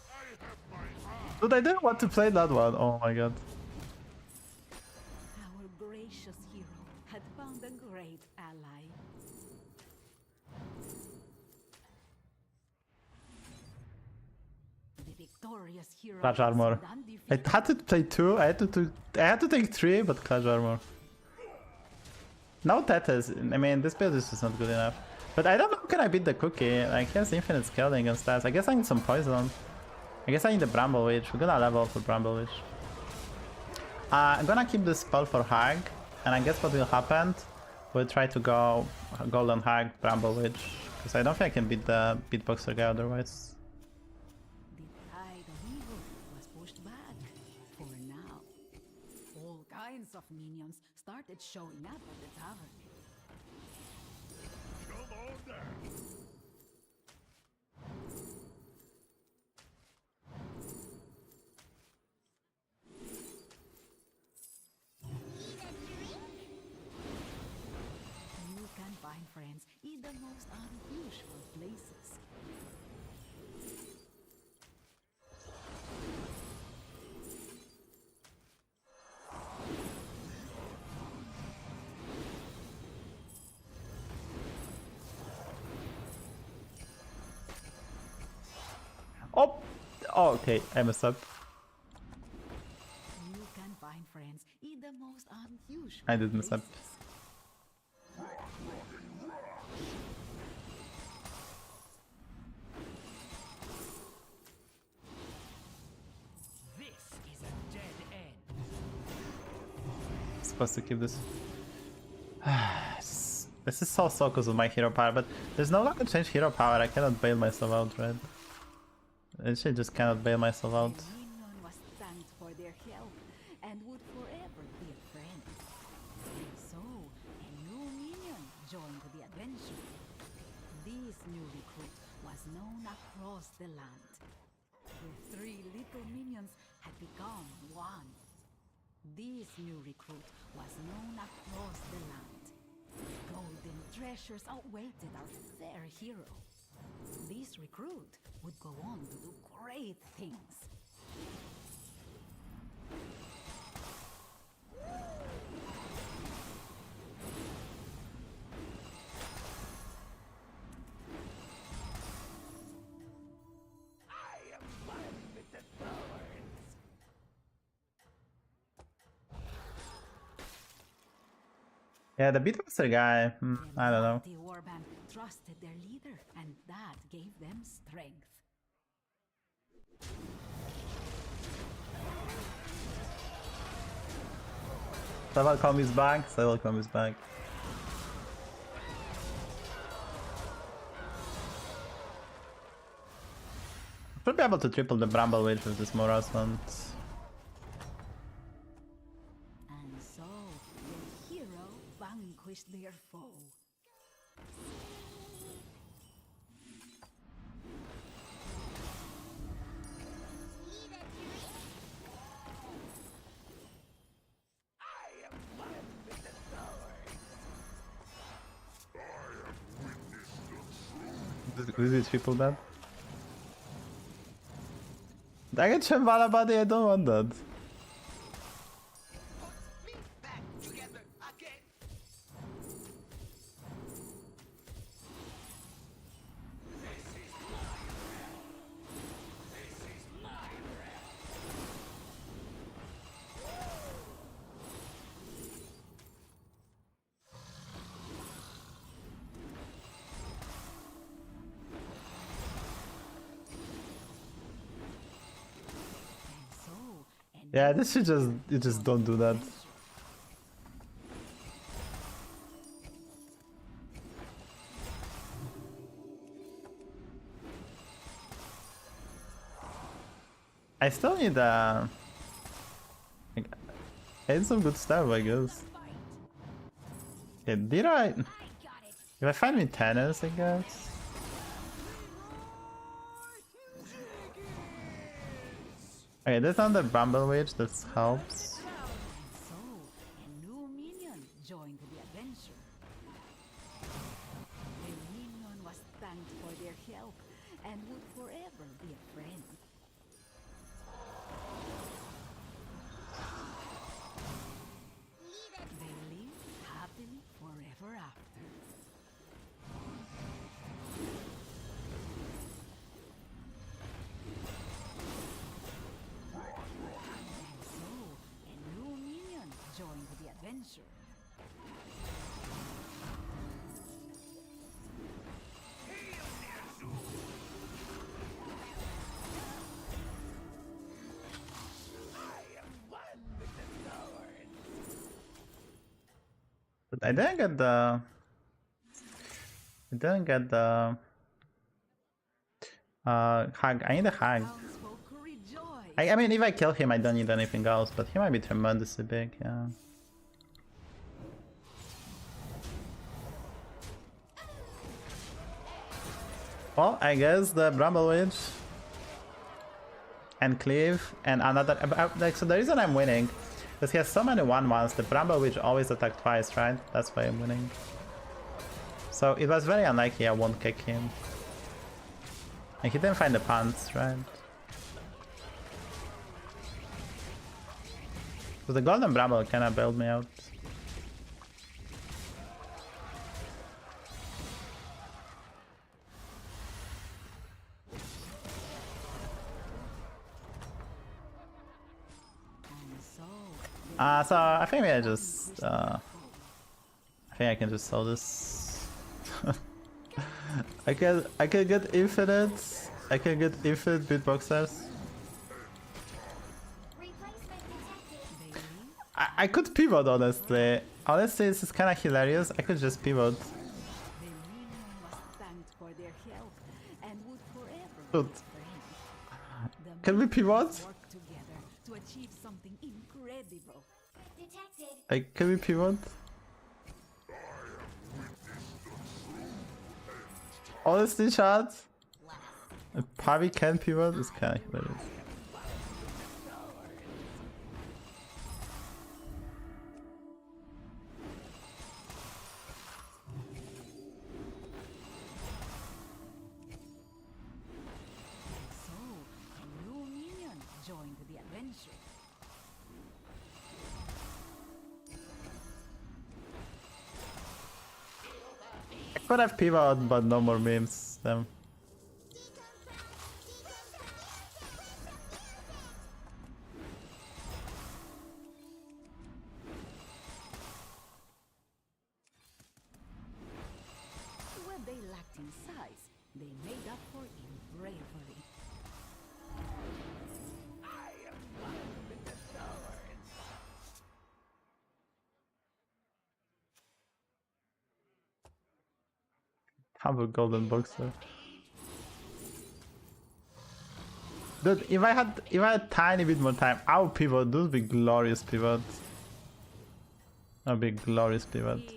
I have my eye. Dude, I didn't want to play that one. Oh my god. Our gracious hero had found a great ally. The victorious hero Clutch armor. Sindan I defeated had to play 2. I had to take 3, but clutch armor. No Tetas. I mean, this build is just not good enough. But I don't know how can I beat the cookie. Like, he has infinite scaling and stats. I guess I need some poison. I guess I need the Bramble Witch. We're gonna level for Bramble Witch. I'm gonna keep this spell for Hag. And I guess what will happen, we'll try to go Golden Hag, Bramble Witch. Because I don't think I can beat the beatboxer guy otherwise. The tide of evil was pushed back for now. All kinds of minions started showing up at the tavern. Come on down. You can find friends in the most unusual places. Oh! Oh, okay. I messed up. You can find friends in the most unusual I did mess up. places. This is a dead end. Supposed to keep this. This is so because of my hero power, but there's no way to change hero power. I cannot bail myself out, right? I should just cannot bail myself out. The minion was thanked for their help and would forever be a friend. And so, a new minion joined the adventure. This new recruit was known across the land. The 3 little minions had become one. This new recruit was known across the land. Golden treasures awaited our fair hero. This recruit would go on to do great things. Yeah, the Beatmaster guy, I don't know. The warband trusted their leader, and that gave them strength. Welcome is back, welcome is back. Should be able to triple the Bramble Witch with this Morasment. And so, the hero vanquished their foe. This is triple bad. Dang it, Shambhala buddy, I don't want that. Me back together again. And so, and Yeah, this should you just don't do that. I still need I need some good stuff, I guess. Okay, did I? If I find me tennis, I guess. Okay, this on the Bramble Witch, that helps. And so, a new minion joined the adventure. The minion was thanked for their help and would forever be a friend. They lived happily forever after. And so, a new minion joined the adventure. But I didn't get the. I didn't get the. Hag. I need a hag. Townsfolk rejoice. I mean, if I kill him, I don't need anything else, but he might be tremendously big, yeah. Well, I guess the Bramble Witch and Cleave and another. Like, so the reason I'm winning is he has so many 1/1s. The Bramble Witch always attack twice, right? That's why I'm winning. So it was very unlikely I won't kick him. And he didn't find the pants, right? So the Golden Bramble kinda bailed me out. And so, So I think I just I think I can just sell this. I can get infinite. I can get infinite beatboxers. I could pivot, honestly. Honestly, this is kind of hilarious. I could just pivot. the minion was thanked for their help and would forever Dude. be friends. The Can we pivot? minions worked together to achieve something incredible. Like, can we pivot? Honestly, chat, if Pavi can pivot, it's kind of hilarious. attention. I could have pivot, but no more memes. Damn. What they lacked in size, they made up for in bravery. Humble golden boxer. Dude, if I had a tiny bit more time, I would pivot. Those would be glorious pivots. That would be glorious pivot. The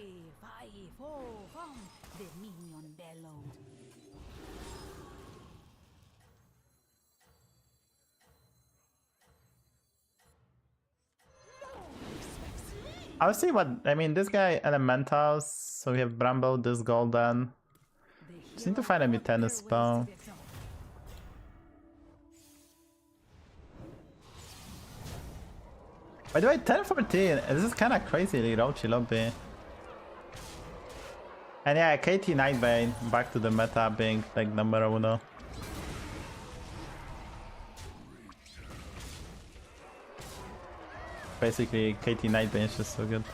minion bellowed. I'll see what I mean. This guy elementals, so we have Bramble, this golden. Just need to find a mid-tennis spell. By the way, 10-14, this is kinda crazy, Roachy lobby. And yeah, KT Nightbane back to the meta being like number uno. Basically, KT Nightbane is just so good.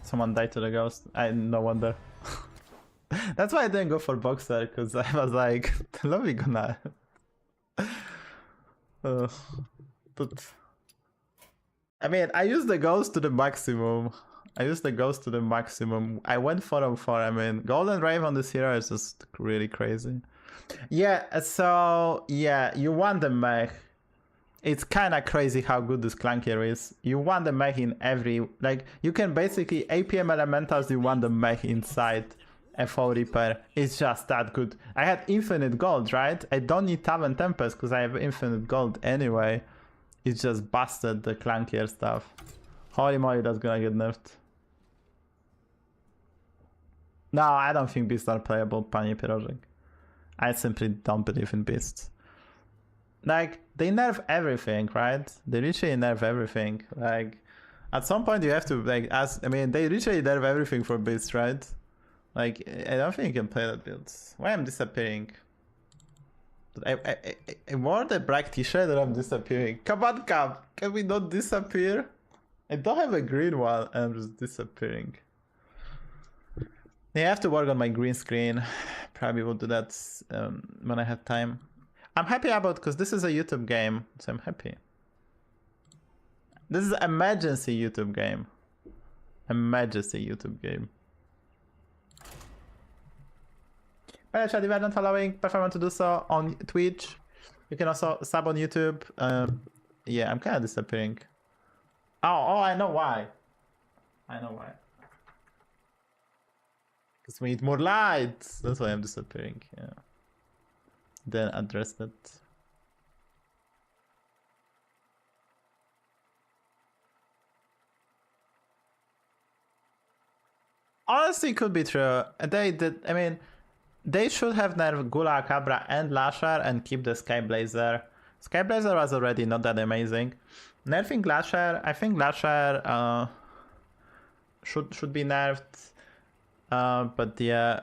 Someone died to the ghost. No wonder. That's why I didn't go for Boxer, because I was like, Lofi gonna. But I mean, I used the ghost to the maximum. I went 4-on-4. I mean, Golden Rave on this hero is just really crazy. Yeah, so yeah, you want the mech. It's kind of crazy how good this Clankier is. You want the mech in every, like, you can basically APM elementals, you want the mech inside FO Reaper. It's just that good. I had infinite gold, right? I don't need Tavern Tempest because I have infinite gold anyway. It's just busted the Clankier stuff. Holy moly, that's gonna get nerfed. No, I don't think beasts are playable, Panie Pierożek. I simply don't believe in beasts. Like, they nerf everything, right? They literally nerf everything. Like, at some point you have to, like, they literally nerf everything for beasts, right? Like, I don't think you can play that build. Why am I disappearing? I wore the black t-shirt and I'm disappearing. Come on, Cap! Can we not disappear? I don't have a green one and I'm just disappearing. Yeah, I have to work on my green screen. Probably will do that when I have time. I'm happy about, because this is a YouTube game, so I'm happy. This is an emergency YouTube game. Emergency YouTube game. But actually, if you are not following, prefer to do so on Twitch. You can also sub on YouTube. Yeah, I'm kind of disappearing. Oh, I know why. Because we need more lights. That's why I'm disappearing. Yeah. Then address that. Honestly, could be true. They did. I mean, they should have nerfed Gula, Cabra, and Lasher and keep the Skyblazer. Skyblazer was already not that amazing. Nerfing Lasher, I think Lasher should be nerfed. But yeah,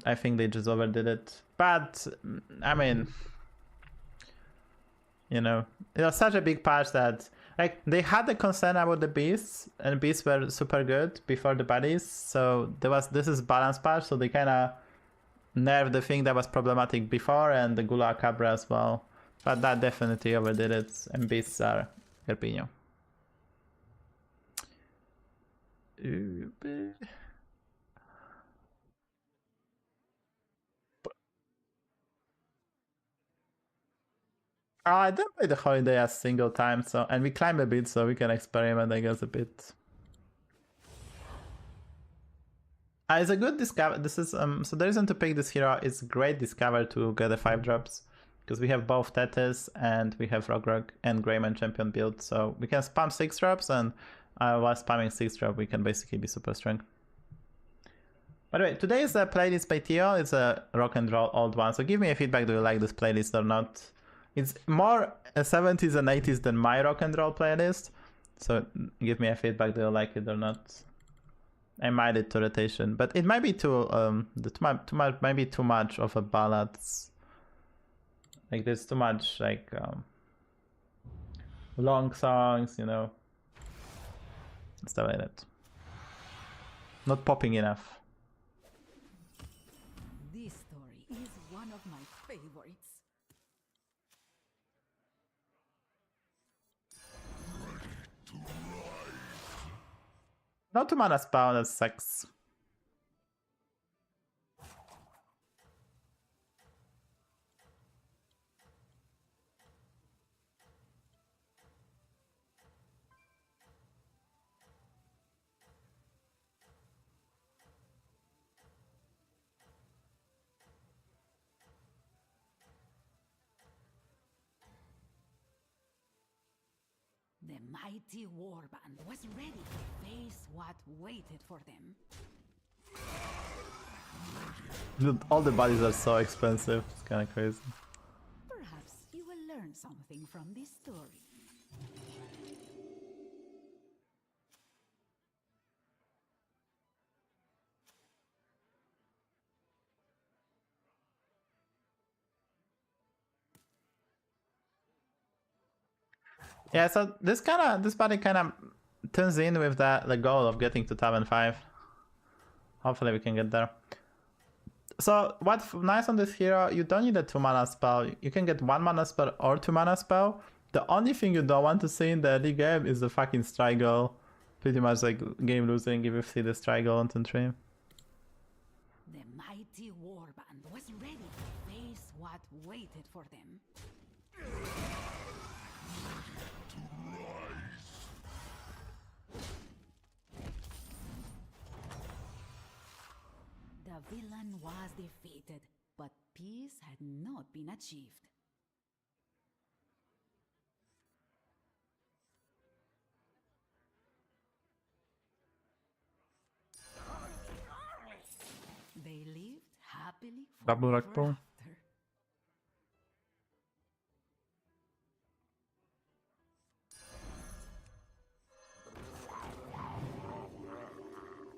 I think they just overdid it. But I mean, you know, it was such a big patch that, like, they had the concern about the beasts, and beasts were super good before the buddies. So this is balance patch, so they kind of nerfed the thing that was problematic before, and the Gula Cabra as well. But that definitely overdid it, and beasts are Carpino. I didn't play the holiday a single time, so, and we climb a bit, so we can experiment, I guess, a bit. It's a good discover. This is so the reason to pick this hero is great discover to get the 5 drops, because we have both Tethys and we have Rogrog and Greyman champion build, so we can spam 6 drops, and while spamming 6 drop we can basically be super strong. By the way, today's playlist by Tio is a rock and roll old one, so give me a feedback, do you like this playlist or not? It's more 70s and 80s than my rock and roll playlist, so give me a feedback, do you like it or not? I might it to rotation, but it might be too maybe too much of a ballads. Like there's too much like long songs, you know, stuff like that. Not popping enough. This story is one of my favorites. Not too mana spell, that sucks. The mighty warband was ready to face what waited for them. Dude, all the bodies are so expensive, it's kinda crazy. Perhaps you will learn something from this story. Yeah, so this body kinda turns in with the goal of getting to top 5. Hopefully we can get there. So what's nice on this hero, you don't need a 2 mana spell. You can get 1 mana spell or 2 mana spell. The only thing you don't want to see in the early game is the fucking Striggle. Pretty much like game losing if you see the Striggle on turn 3. The mighty warband was ready to face what waited for them. The villain was defeated, but peace had not been achieved. They lived happily Double forever rock ball. after.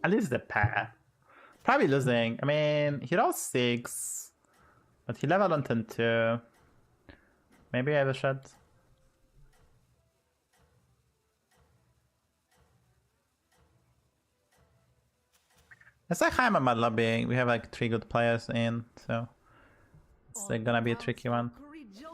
At least the pair. Probably losing. I mean, he rolled 6, but he leveled on turn 2. Maybe I have a shot. It's like high mad lobbying. We have like 3 good players in, so it's like, gonna be a tricky one. Rejoiced.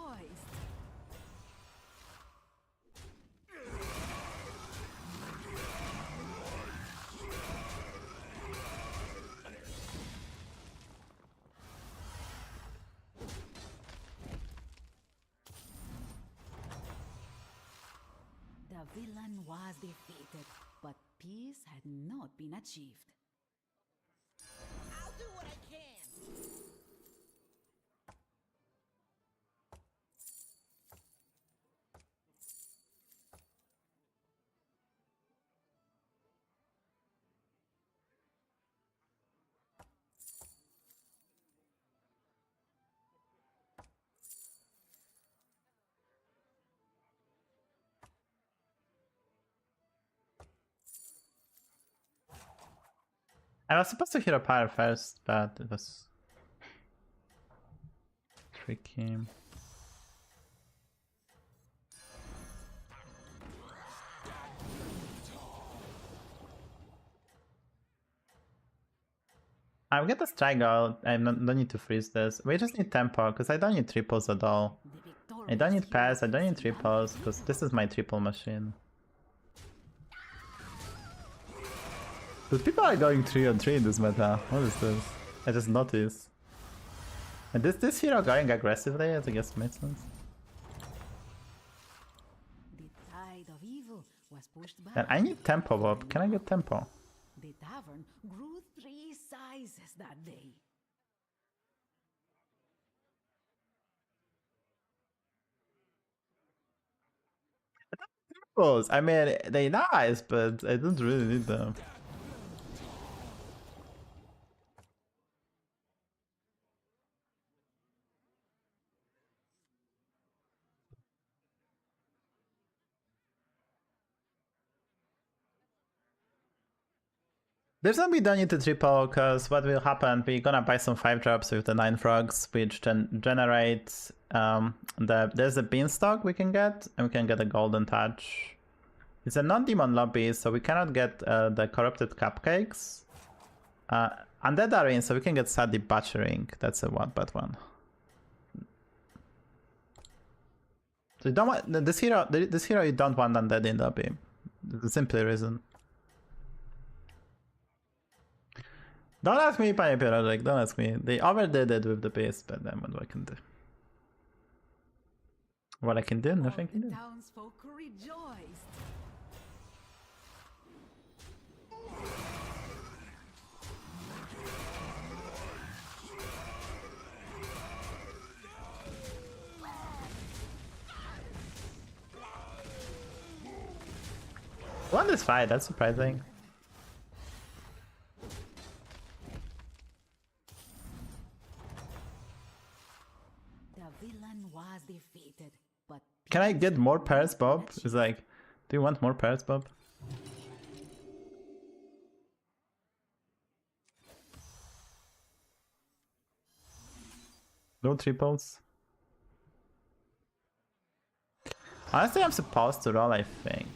The villain was defeated, but peace had not been achieved. I'll do what I can. I was supposed to hit a pyre first, but it was tricky. I'll get the Striggle. I don't need to freeze this. We just need tempo, because I don't need triples at all. I don't need pass, I don't need triples, because this is my triple machine. But people are going 3-on-3 in this meta. What is this? I just noticed. And this hero going aggressively, I guess makes sense. The tide of evil was pushed back. And I need tempo, Bob. Can I get tempo? The tavern grew 3 sizes that day. Tempos! I mean, they're nice, but I don't really need them. There's no we don't need to triple, because what will happen, we're gonna buy some 5-drops with the 9 frogs, which generate there's a beanstalk we can get, and we can get a golden touch. It's a non-demon lobby, so we cannot get the corrupted cupcakes. Undead are in, so we can get Sadly Butchering. That's a bad one. So you don't want this hero. This hero you don't want undead in lobby. The simple reason. Don't ask me, Pyrotic. Don't ask me. They overdid it with the beast, but then what I can do? What I can do? Nothing can do. Townsfolk rejoiced. Won this fight. That's surprising. The villain was defeated, but Can I get more Paris Bob? It's like, do you want more Paris Bob? No triples. Honestly, I'm supposed to roll, I think.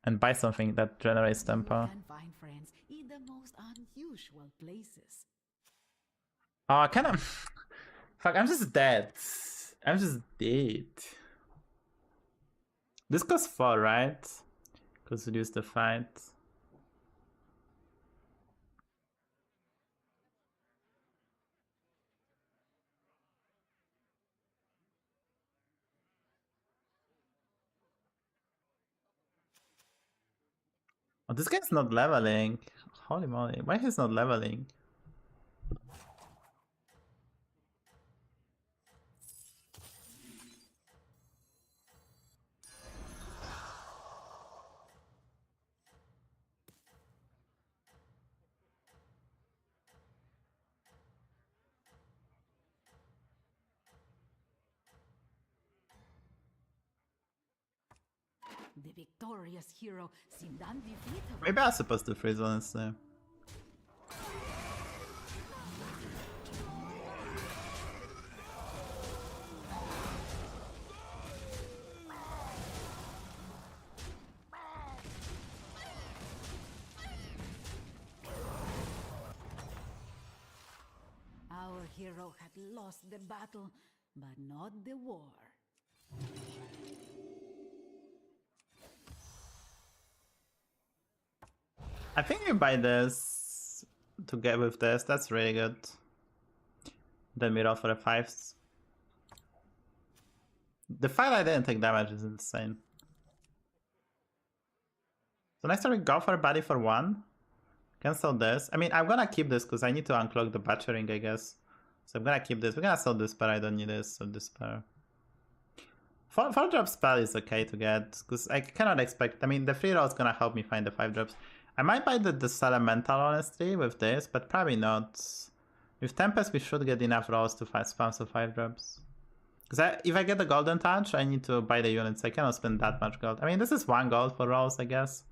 And buy something that generates tempo. can find friends in the most unusual places. Oh, I kind of... Fuck, I'm just dead. I'm just dead. This goes 4, right? Because we lose the fight. Oh, this guy's not leveling. Holy moly, why he's not leveling? The victorious hero seemed undefeatable. Maybe I was supposed to freeze honestly. Our hero had lost the battle, but not the war. I think you buy this to get with this, that's really good. Then we roll for a 5s. The fact I didn't take damage is insane. So next time we go for a body for 1. Cancel this. I mean, I'm gonna keep this because I need to unclog the butchering, I guess. So I'm gonna keep this. We're gonna sell this pair, I don't need this, so this pair. 4-drop spell is okay to get, because I cannot expect, I mean, the free roll is gonna help me find the 5-drops. I might buy the Elemental honestly with this, but probably not. With Tempest we should get enough rolls to spam some 5-drops. Because if I get the Golden Touch, I need to buy the units, I cannot spend that much gold. I mean, this is 1 gold for rolls, I guess.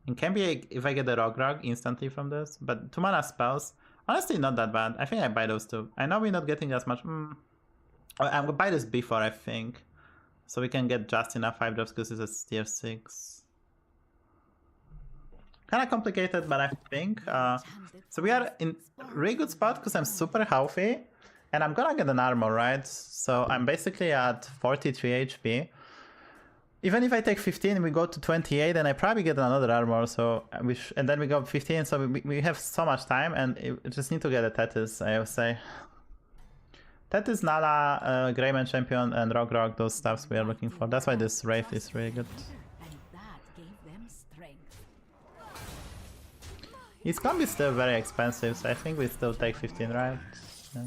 It can be if I get the Rog instantly from this, but 2 mana spells, honestly not that bad. I think I buy those 2. I know we're not getting as much. I'm gonna buy this before, I think. So we can get just enough 5-drops because it's a tier 6. Kind of complicated, but I think so we are in a really good spot because I'm super healthy and I'm gonna get an armor, right? So I'm basically at 43 HP. Even if I take 15, we go to 28 and I probably get another armor, so and then we go 15, so we have so much time and we just need to get a Tethys, I would say. Tethys, Nala, Greyman Champion and Rog, those stuffs we are looking for. That's why this Wraith is really good. It's gonna be still very expensive, so I think we still take 15, right? Yeah.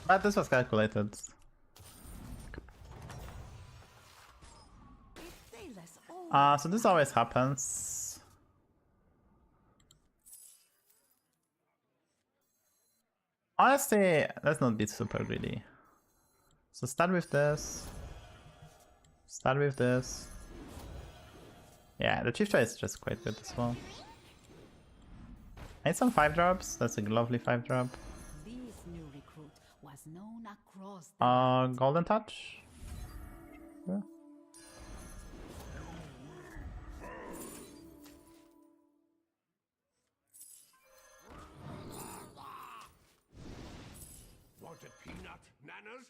But this was calculated. So this always happens. Honestly, let's not be super greedy. So start with this. Start with this. Yeah, the Chief Choice is just quite good as well. I need some 5-drops. That's a lovely 5-drop. This new recruit was known across the Golden Touch. Yeah. Want a peanut, Nanas?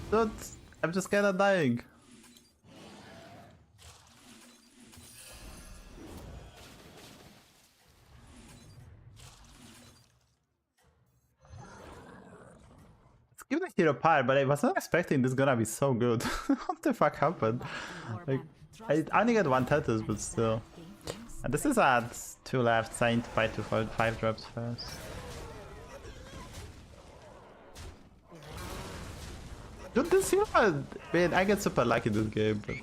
Dude, I'm just kinda dying. Let's give the hero power, but I was not expecting this gonna be so good. What the fuck happened? Like, I only get 1 Tetris, but still. And this is at 2 left, so I need to buy 2 5-drops first. Dude, this hero, man, I get super lucky this game, but...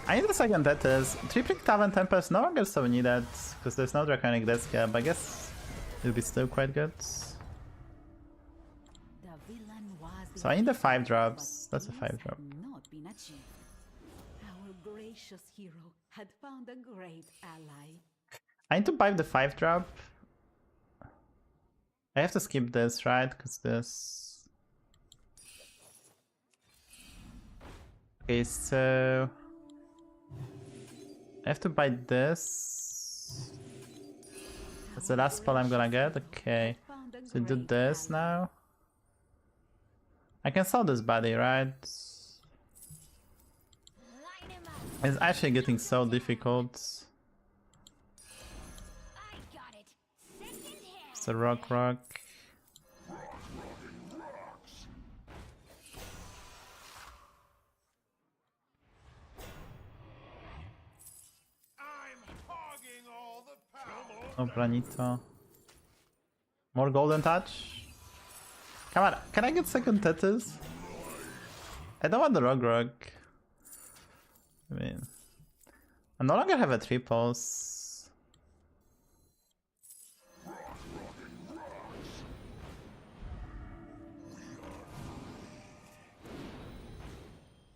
I need a second Tetris. Tripling Tavern Tempest no longer so needed, because there's no Draconic Deathscare, but I guess it'll be still quite good. So I need the 5-drops. That's a 5-drop. not been achieved. Our gracious hero had found a great ally. I need to buy the 5-drop. I have to skip this, right? Because this... Okay, so... I have to buy this. That's the last spell I'm gonna get. Okay. So do this now. I can sell this body, right? It's actually getting so difficult. It's a rock. Oh, Branito. More Golden Touch. Come on, can I get second Tetris? I don't want the Rock. I mean, I no longer have a triples.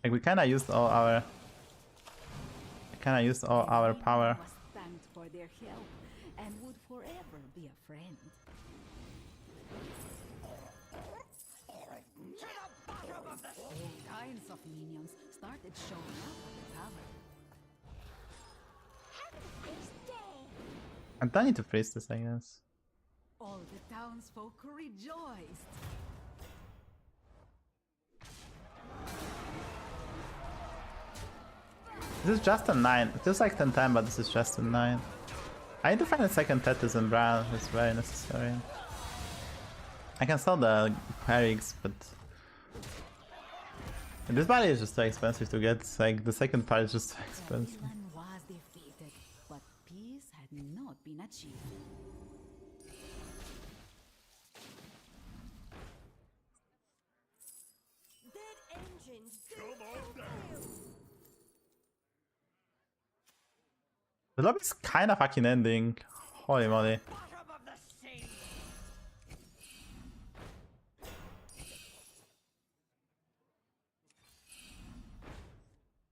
Like we kinda used all our power. Was thanked for their help and would forever be a friend. All kinds of minions started showing up at the tower. I don't need to freeze this, I guess. All the townsfolk rejoiced. This is just a 9. It feels like 10-10, but this is just a 9. I need to find a second Tetris and Brown. It's very necessary. I can sell the Perigs, but... This body is just too expensive to get. Like, the second part is just too expensive. The villain was defeated, but peace had not been achieved. Dead engines. The lobby is kind of fucking ending. Holy moly.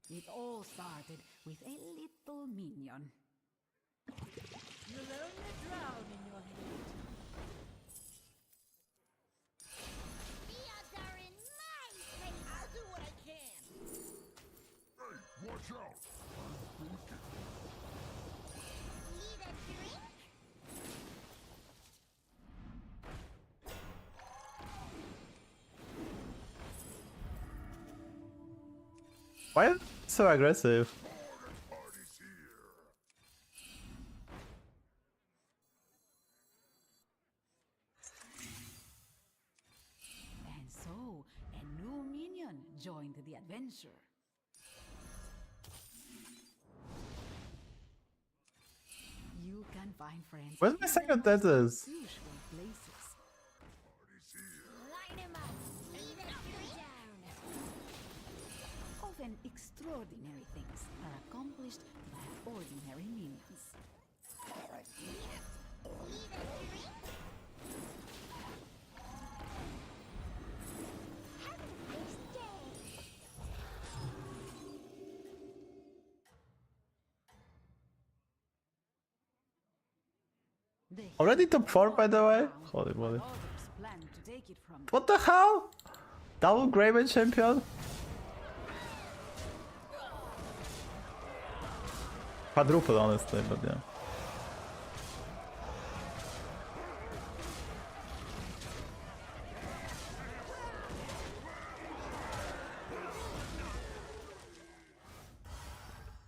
It all started with a little minion. You'll only drown in your hate. The odds are in my favor. I'll do what I can. Hey, watch out! Need a drink? Why is so aggressive. Party's here. And so, a new minion joined the adventure. You can find friends. Where's my in second the most Tetris? unusual places. Party's here. Line him up. Lead us down. Often extraordinary things are accomplished by ordinary minions. The Already top 4 by the way? Battlegrounds, Holy moly. but others plan to take it from What the hell? Double Graven champion? Quadruple honestly, but yeah.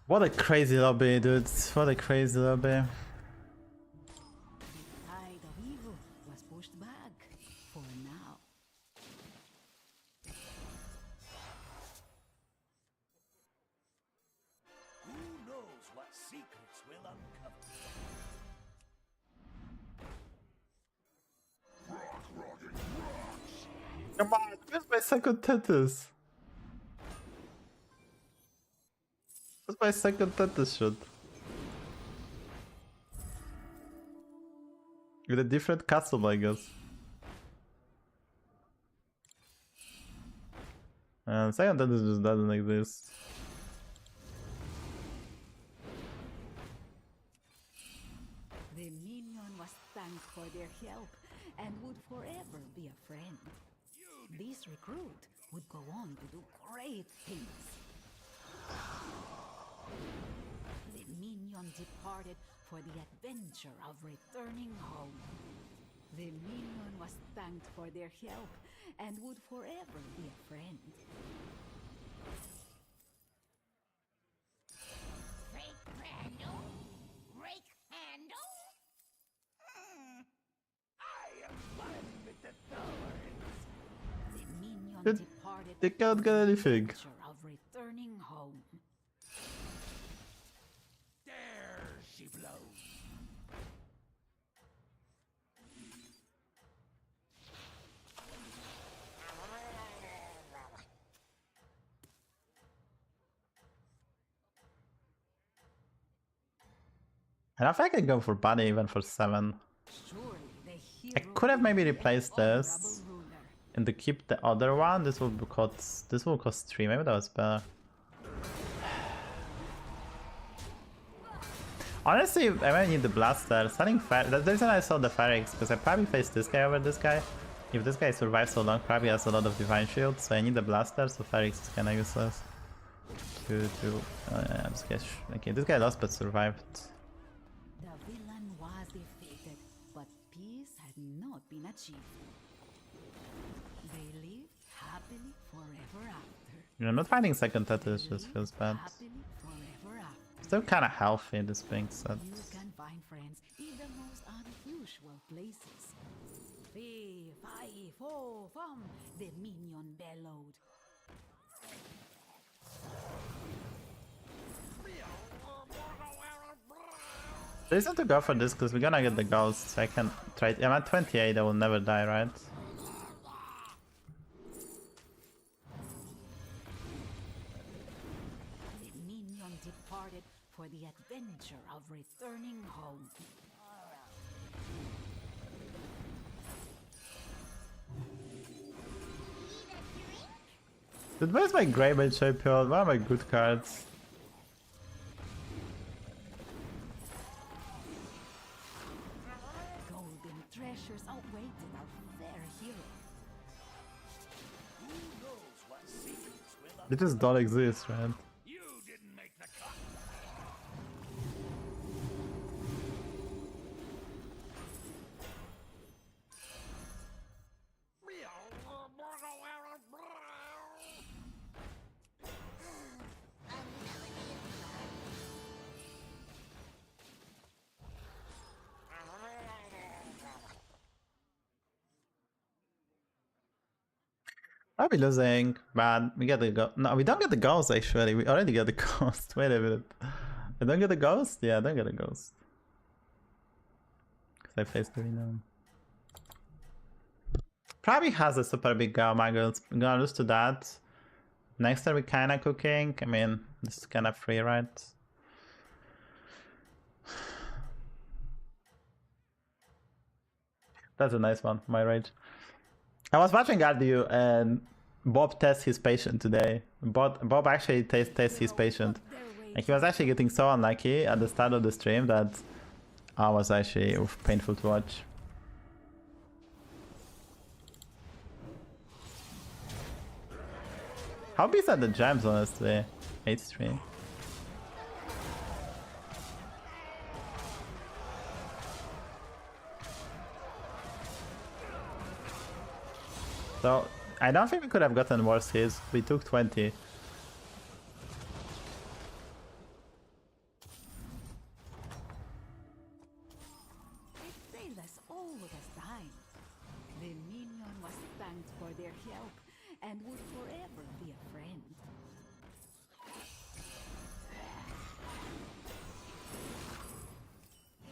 What a crazy lobby, dude. What a crazy lobby. The tide of evil was pushed back for now. Who knows what secrets will uncover? Come on, where's my second Tetris? Where's my second Tetris shot? With a different castle, I guess. Second Tetris just doesn't exist. The minion was thanked for their help and would forever be a friend. This recruit would go on to do great things. The minion departed for the adventure of returning home. The minion was thanked for their help and would forever be a friend. Break handle. Break handle. I am one with the thorns. The minion But departed they can't get anything. for the adventure of returning home. There she blows. And I think I can go for Bunny even for 7. Surely the I hero could have maybe is the replaced honorable this ruler. and to keep the other one. This will cost 3. Maybe that was better. Honestly, I might need the blaster. Selling fire. That's the reason I sold the Phyrix, because I probably face this guy over this guy. If this guy survives so long, probably has a lot of divine shields, so I need the blaster. So Phyrix is kind of useless. Yeah, this guy. Okay, this guy lost but survived. The villain was defeated, but peace had not been achieved. They lived happily forever after. You know, not finding second Tetris just feels bad. Happily forever after. Still kind of healthy, this being said. You can find friends in the most unusual places. Fee, fi, fo, fum, the minion bellowed. There's not to go for this because we're gonna get the ghost, so I can try it. I'm at 28, I will never die, right? The minion departed for the adventure of returning home. Dude, where's my Graven champion? Where are my good cards? Golden treasures awaited our fair hero. Who knows what secrets will They just don't exist, right? You didn't make the cut. I'll be losing, but we get the go. No, we don't get the ghost actually. We already get the ghost. Wait a minute. I don't get the ghost? Yeah, I don't get the ghost. Because I faced the renown. Probably has a super big go. I'm gonna lose to that. Next time we kinda cooking. I mean, this is kinda free, right? That's a nice one, my rage. I was watching RDU and Bob tests his patient today. Bob actually tests his patient. Like he was actually getting so unlucky at the start of the stream that I was actually painful to watch. How big are the gems honestly? 83. So I don't think we could have gotten worse hits. We took 20. It failed us all this time. The minion was thanked for their help and would forever be a friend.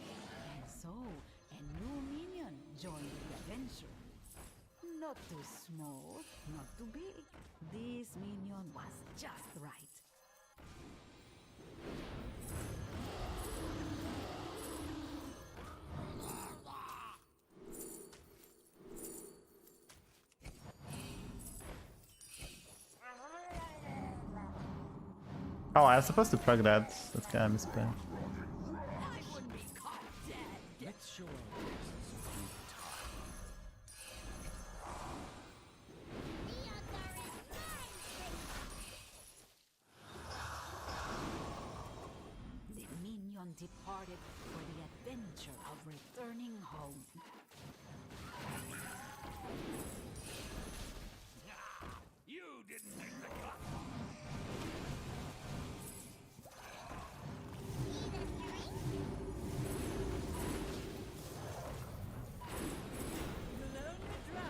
And so, a new minion joined the adventure. Not too small, not too big. This minion was just right. Oh, I was supposed to plug that. That's kind of misplay. Let's show our guests who The minion departed for the adventure of returning home. You didn't make the cut.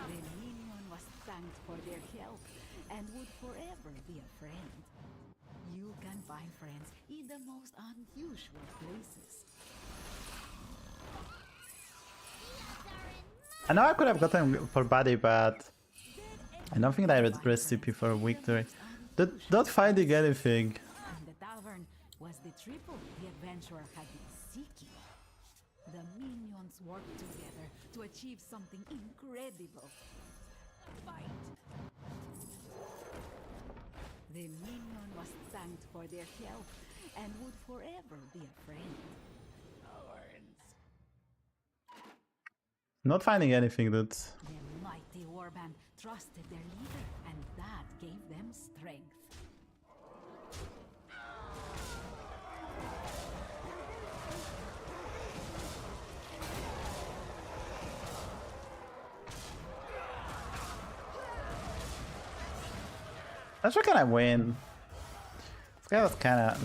The minion was thanked for their help and would forever be a friend. You can find friends in the most unusual places. I know I could have gotten for body, but I don't think that recipe for victory. Not finding anything. In the tavern was the triple the adventurer had been seeking. The minions worked together to achieve something incredible. A fight. The minion was thanked for their help and would forever be a friend. Not finding anything, dude. The mighty warband trusted their leader, and that gave them strength. I'm sure can I win? This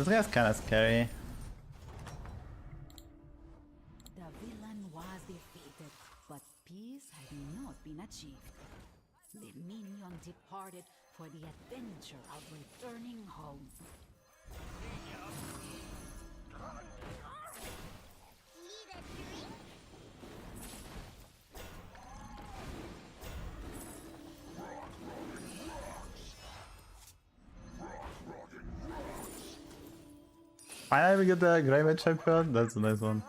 guy's kinda scary. The villain was defeated, but peace had not been achieved. The minion departed for the adventure of returning home. Need a drink? Finally we get the Grey Mage champion. That's a nice one.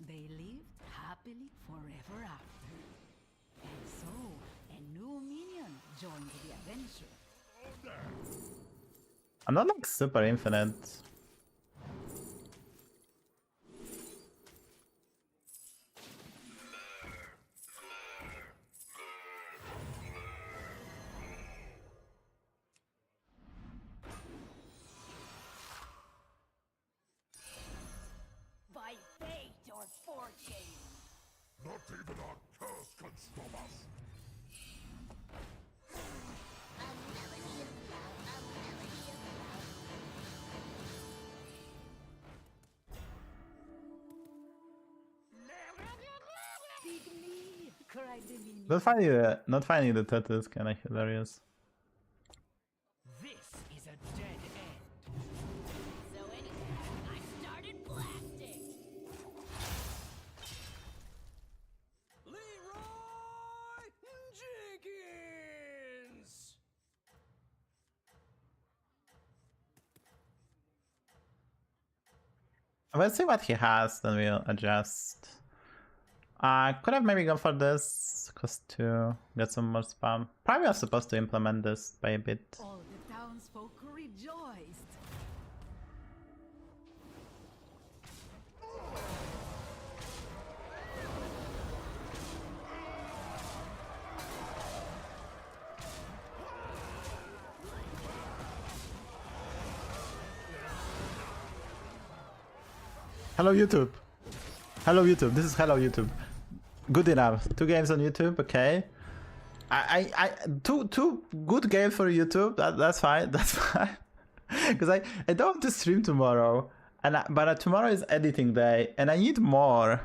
They lived happily forever after. And so, a new minion joined the adventure. I'm not like super infinite. By fate or fortune. Not even our curse can stop us. A melody of love, a melody of love. cried the minion. Not finding the tattoo is kind of hilarious. This is a dead end. So anyway, I started blasting. Leroy Jenkins! We'll see what he has, then we'll adjust. Could have maybe gone for this, cost 2, get some more spam. Probably was supposed to implement this by a bit. All the townsfolk rejoiced. Hello YouTube! Hello YouTube, this is Hello YouTube. Good enough. 2 games on YouTube, okay. Two good games for YouTube, that's fine, that's fine. Because I don't want to stream tomorrow, but tomorrow is editing day, and I need more.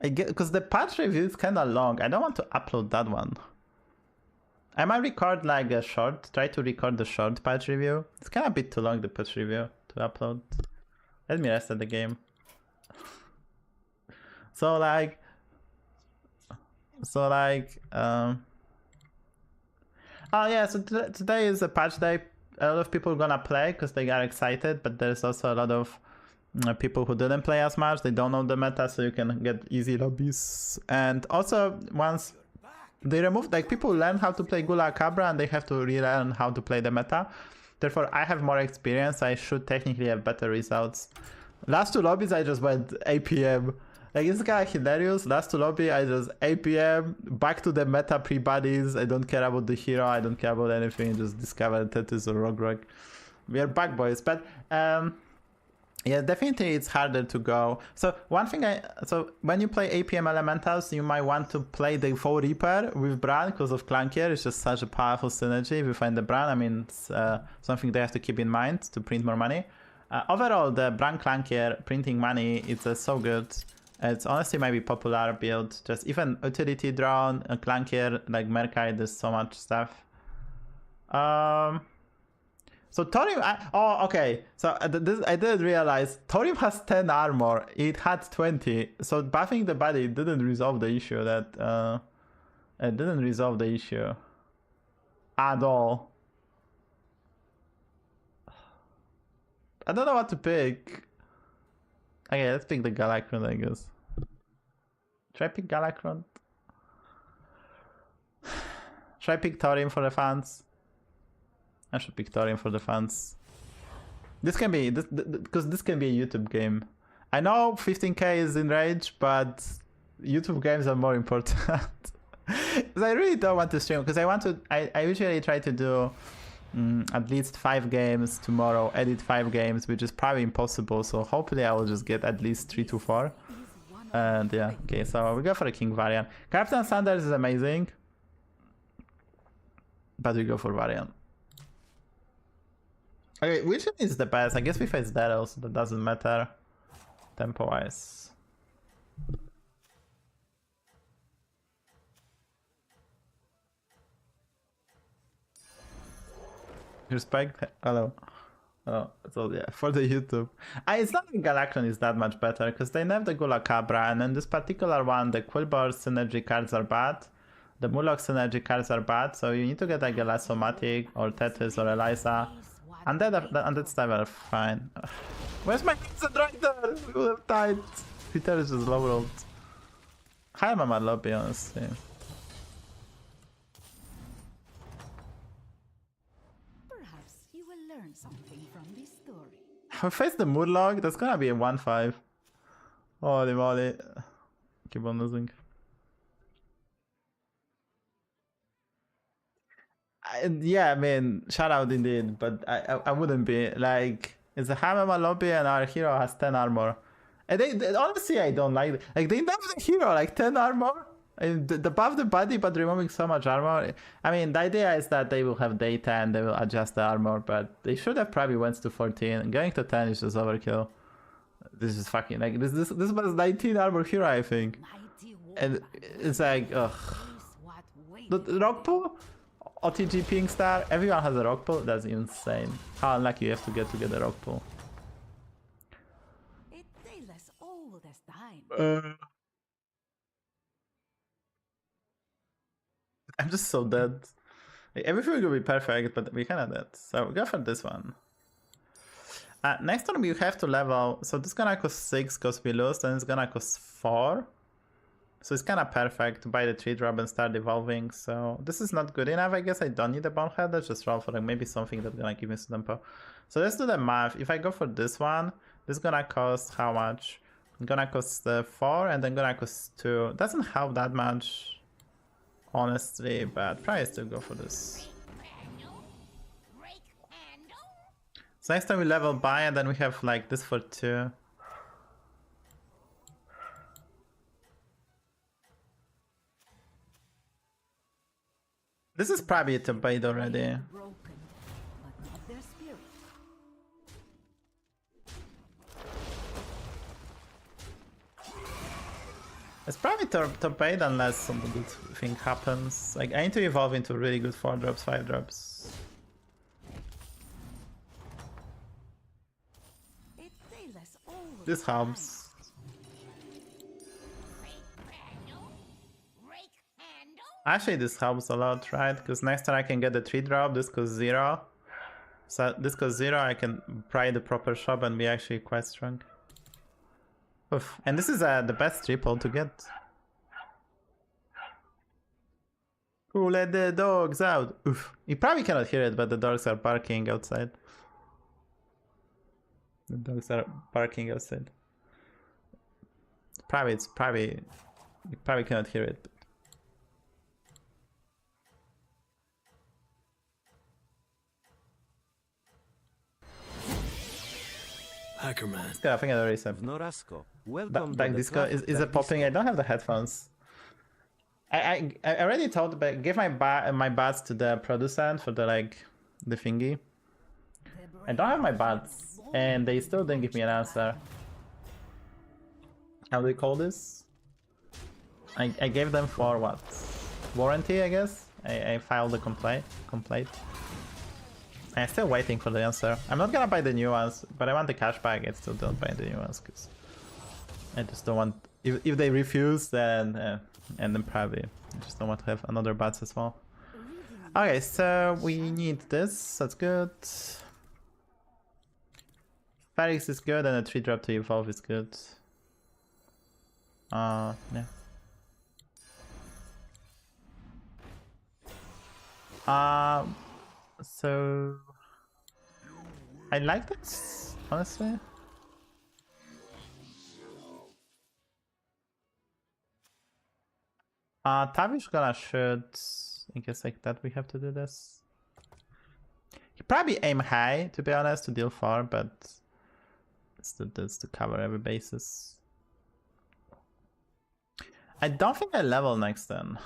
Because the patch review is kind of long, I don't want to upload that one. I might record like a short, try to record the short patch review. It's kind of a bit too long, the patch review, to upload. Let me rest at the game. So like, oh yeah, so today is a patch day. A lot of people are gonna play because they are excited, but there's also a lot of people who didn't play as much. They don't know the meta, so you can get easy lobbies. And also, once they remove, like, people learn how to play Gula Cabra and they have to relearn how to play the meta. Therefore, I have more experience. I should technically have better results. Last 2 lobbies, I just went APM. Like, it's kind of hilarious. Last 2 lobby, I just APM, back to the meta pre-buddies. I don't care about the hero, I don't care about anything, just discover Tetris or Rogue. We are back, boys. But, yeah, definitely it's harder to go. So, one thing so when you play APM Elementals, you might want to play the Foe Reaper with Bran because of Clankier. It's just such a powerful synergy. If you find the Bran, I mean, it's something they have to keep in mind to print more money. Overall, the Bran Clankier printing money, it's so good. It's honestly maybe popular build. Just even utility drone, a Clankier, like Merkai, there's so much stuff. So Thorim, oh okay. So I didn't realize Thorim has 10 armor. It had 20. So buffing the body didn't resolve the issue. It didn't resolve the issue at all. I don't know what to pick. Okay, let's pick the Galacron, I guess. Should I pick Galacron? Should I pick Thorim for the fans? I should pick Thorim for the fans. This can be, because this can be a YouTube game. I know 15k is in range, but YouTube games are more important. Because I really don't want to stream, because I usually try to do at least 5 games tomorrow, edit 5 games, which is probably impossible, so hopefully I will just get at least 3 to 4. And yeah, okay, so we go for a King variant. Captain Sanders is amazing, but we go for variant. Okay, which one is the best? I guess we face Daryl, so that doesn't matter tempo wise. Respect. Hello. Oh, so yeah, for the YouTube. It's not like Galacron is that much better, because they nerfed the Gula Cabra, and in this particular one, the Quilboar synergy cards are bad. The Murloc synergy cards are bad, so you need to get like a Lasomatic or Tetris or Eliza. And that stuff are fine. Where's my Vincent right there? We would have died. Peter is just low rolled. Hi, Mama Lobby, honestly. Perhaps you will learn something from this story. We face the Murloc, that's gonna be a 1-5. Holy moly. Keep on losing. Yeah, I mean, shout out indeed, but I wouldn't be. Like, it's a Hamama lobby and our hero has 10 armor. And they honestly, I don't like it. Like, they nerfed the hero, like 10 armor. And the buff the body, but removing so much armor. I mean, the idea is that they will have data and they will adjust the armor, but they should have probably went to 14. Going to 10 is just overkill. This is fucking, like, this was 19 armor hero, I think. And it's like, ugh. The rock pool? OTG ping star? Everyone has a rock pool? That's insane. How unlucky you have to get a rock pool. A tale as old as time. I'm just so dead. Like, everything will be perfect, but we're kinda dead. So go for this one. Next one we have to level, so this is gonna cost 6 because we lose, then it's gonna cost 4. So it's kinda perfect to buy the 3-drop and start evolving, so this is not good enough. I guess I don't need a bonehead, let's just roll for like maybe something that's gonna give me some tempo. So let's do the math. If I go for this one, this is gonna cost how much? It's gonna cost 4 and then gonna cost 2. Doesn't help that much, honestly, but probably still go for this. So next time we level by and then we have like this for 2. This is probably a bait already. Broken, but not their spirit. It's probably top 8 unless some good thing happens. Like I need to evolve into really good 4-drops, 5-drops. A tale as old This as time. helps. Actually, this helps a lot, right? Because next time I can get the 3-drop, this costs 0. So this costs 0, I can pry the proper shop and be actually quite strong. Oof. And this is the best triple to get. Who let the dogs out? Oof. You probably cannot hear it, but the dogs are barking outside. The dogs are barking outside. You probably cannot hear it. Hackerman. Yeah, I think I already said. Norasco, welcome Dark to the Disco, is it Dark popping? Disco. I don't have the headphones. I already told, but give my buds to the producer for the the thingy. I don't have my buds, and they still didn't give me an answer. How do we call this? I gave them for what? Warranty, I guess. I filed the complaint. I'm still waiting for the answer. I'm not gonna buy the new ones, but I want the cash back. I still don't buy the new ones because I just don't want. If they refuse, then and then probably I just don't want to have another bats as well. Okay, so we need this. That's good. Ferrix is good, and a 3-drop to evolve is good. Yeah. So I like this, honestly. Tavish gonna shoot in case like that we have to do this. He probably aim high to be honest to deal 4, but it's to cover every basis. I don't think I level next then.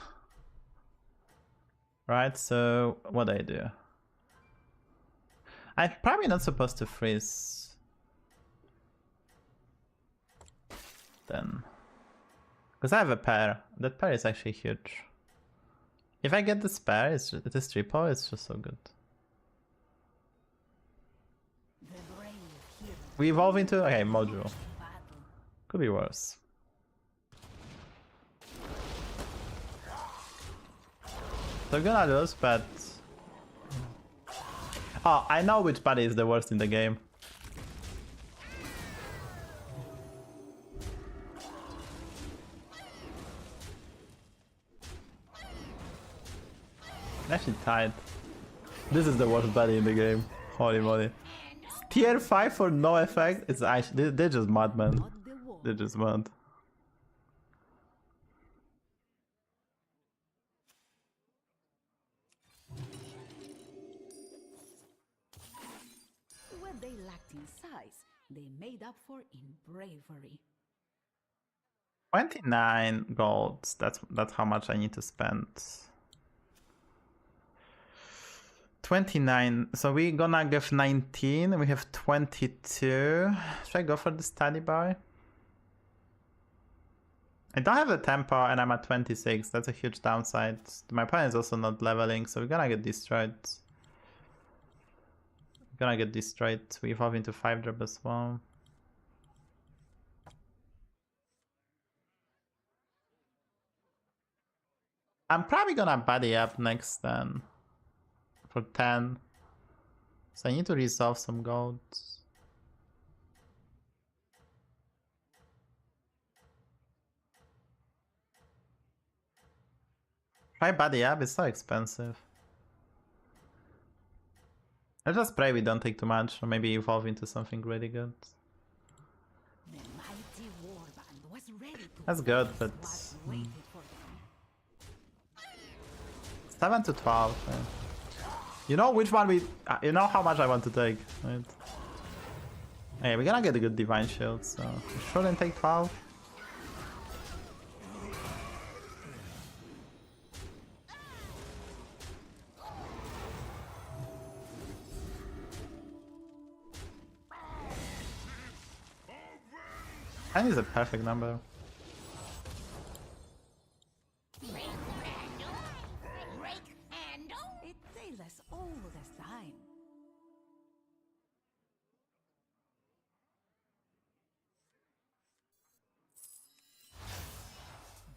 Right, so what do I do? I'm probably not supposed to freeze. Then. Because I have a pair. That pair is actually huge. If I get this pair, this triple, it's just so good. We evolve into, okay, module. Could be worse. So I'm gonna lose, but... Oh, I know which buddy is the worst in the game. Actually tied. This is the worst buddy in the game. Holy moly. Tier 5 for no effect? It's actually... They're just madmen. They're just mad. What they lacked in size, they made up for in bravery. 29 gold. That's how much I need to spend. 29. So we're gonna give 19. We have 22. Should I go for the study bar? I don't have the tempo and I'm at 26. That's a huge downside. My opponent is also not leveling, so we're gonna get destroyed. We're gonna get destroyed. We evolve into 5-drop as well. I'm probably gonna buddy up next then. For 10. So I need to resolve some gold. Try buddy up, it's so expensive. I just pray we don't take too much, or maybe evolve into something really good. The mighty warband was ready to That's good, face but what waited for them. 7 to 12. You know which one we... you know how much I want to take, right? Hey, we're gonna get a good divine shield, so we shouldn't take 12. I think it's a perfect number. Break handle. It takes us all this time.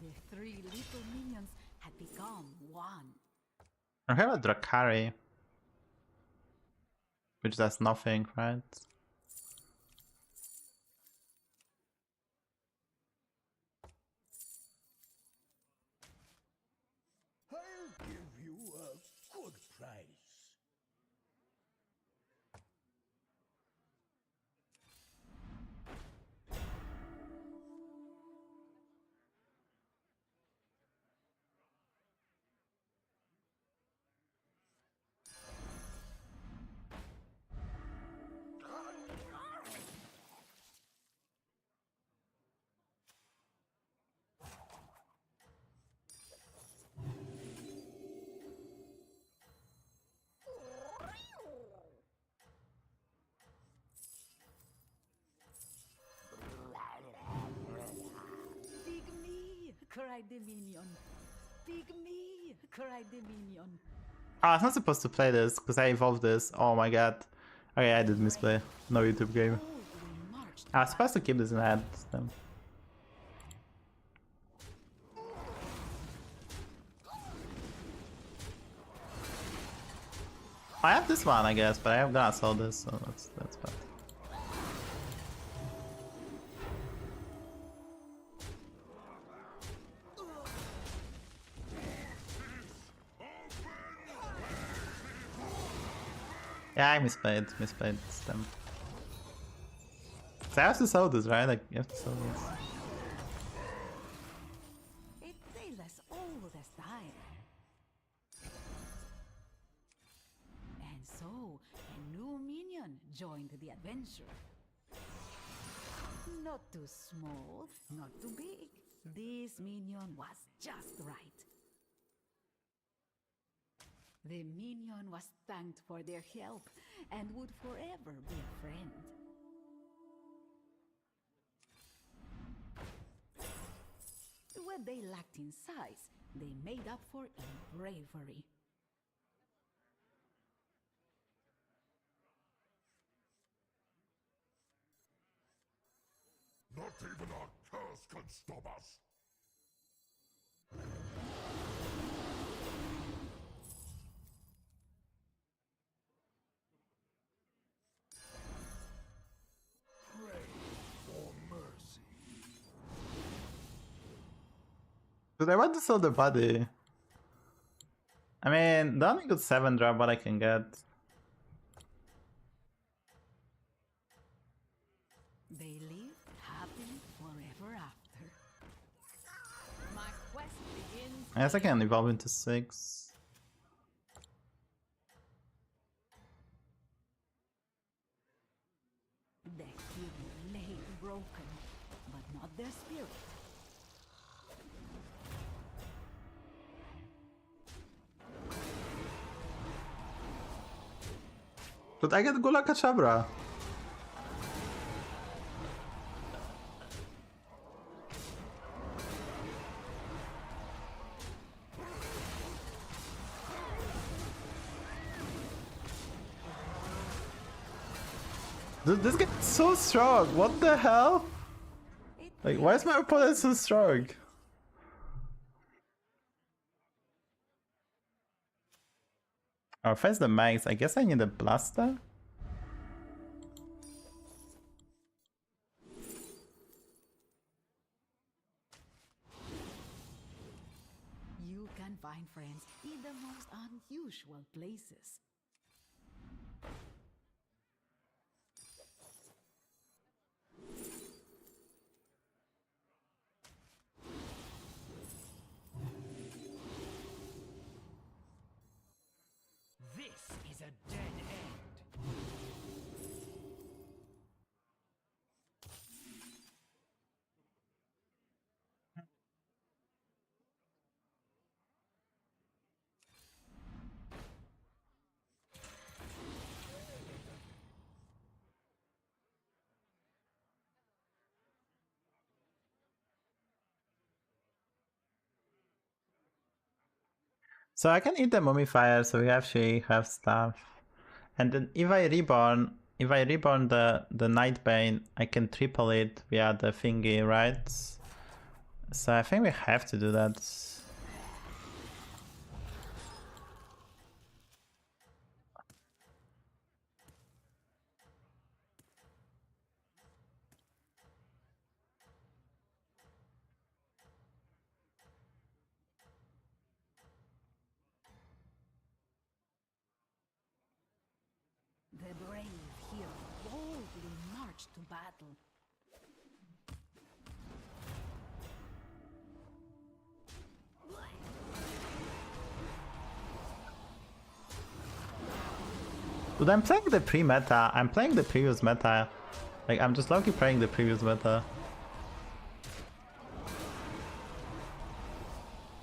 The 3 little minions had become one. I have a Drakari, which does nothing, right? I'll give you a good price. Pick me, cried the minion. Pick me, cried the minion. Oh, I was not supposed to play this because I evolved this. Oh my god. Okay, I did misplay. No YouTube game. We marched I was supposed to keep this in hand. So. I have this one, I guess, but I'm gonna sell this, so that's bad. Yeah, I misplayed them. So I have to sell this, right? Like, you have to sell this. It takes us all this time. And so, a new minion joined the adventure. Not too small, not too big. This minion was just right. The minion was thanked for their help and would forever be a friend. What they lacked in size, they made up for in bravery. Not even our curse can stop us. But I want to sell the body. I mean, the only good 7-drop what I can get. They lived happily forever after. My quest begins. I guess I can evolve into 6. The Kibler lay broken, but not their spirit. But I get Gula Kachabra. Dude, this guy's so strong. What the hell? Like, why is my opponent so strong? Oh, face the max. I guess I need a blaster. You can find friends in the most unusual places. This is a dead end. So I can eat the mummifier, so we actually have stuff. And then if I reborn the Nightbane, I can triple it via the thingy, right? So I think we have to do that. The brave hero boldly marched to battle. Dude, I'm playing the pre-meta. I'm playing the previous meta. Like, I'm just lucky playing the previous meta.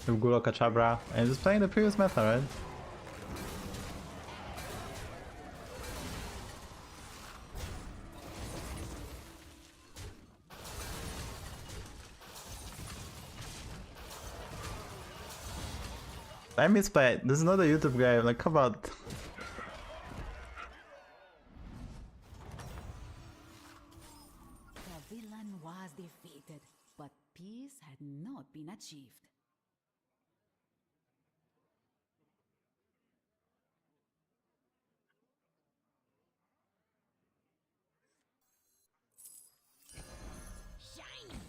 With Gulo Kachabra. I'm just playing the previous meta, right? I misplayed. This is not a YouTube game. Like, come on. The villain was defeated, but peace had not been achieved. Shiny!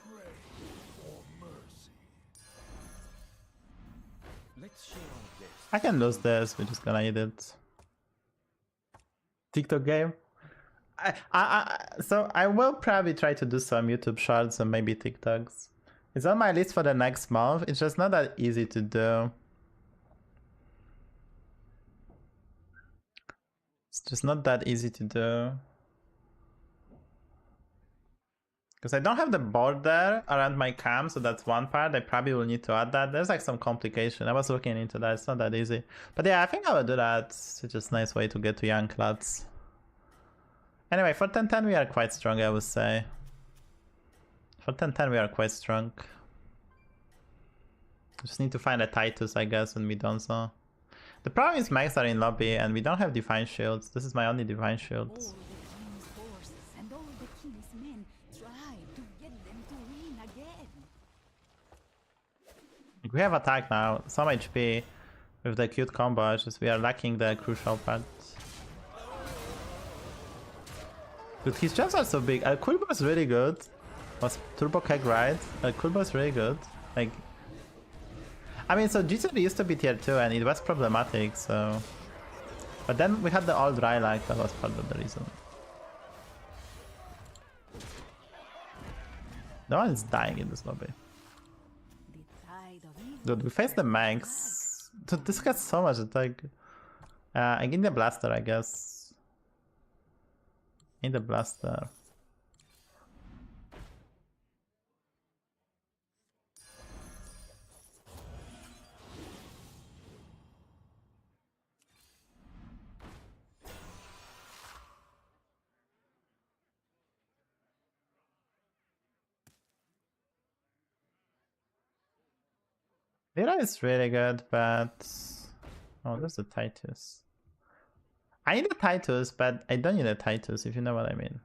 Pray for mercy. Let's share on this. I can lose this. We're just gonna eat it. TikTok game. So I will probably try to do some YouTube shorts and maybe TikToks. It's on my list for the next month. It's just not that easy to do. It's just not that easy to do. Because I don't have the border around my cam, so that's one part. I probably will need to add that. There's like some complication. I was looking into that. It's not that easy. But yeah, I think I will do that. It's just a nice way to get to young clads. Anyway, for 10-10 we are quite strong, I would say. For 10-10 we are quite strong. Just need to find a Titus, I guess, when we don't so. The problem is max are in lobby and we don't have divine shields. This is my only divine shield. All the king's forces and all the king's men tried to get them to win again. We have attack now, some HP with the cute combo, it's just we are lacking the crucial part. Dude, his jumps are so big. Kulbo is really good. Was Turbo Keg right? Kulbo is really good. Like, I mean, so G3 used to be tier 2 and it was problematic, so... But then we had the all dry lag, that was part of the reason. No one is dying in this lobby. The tide of evil Dude, we face the Manx. Dude, this gets so much attack. I get the blaster, I guess. In the blaster. Lyra is really good, but... Oh, there's a Titus. I need a Titus, but I don't need a Titus, if you know what I mean.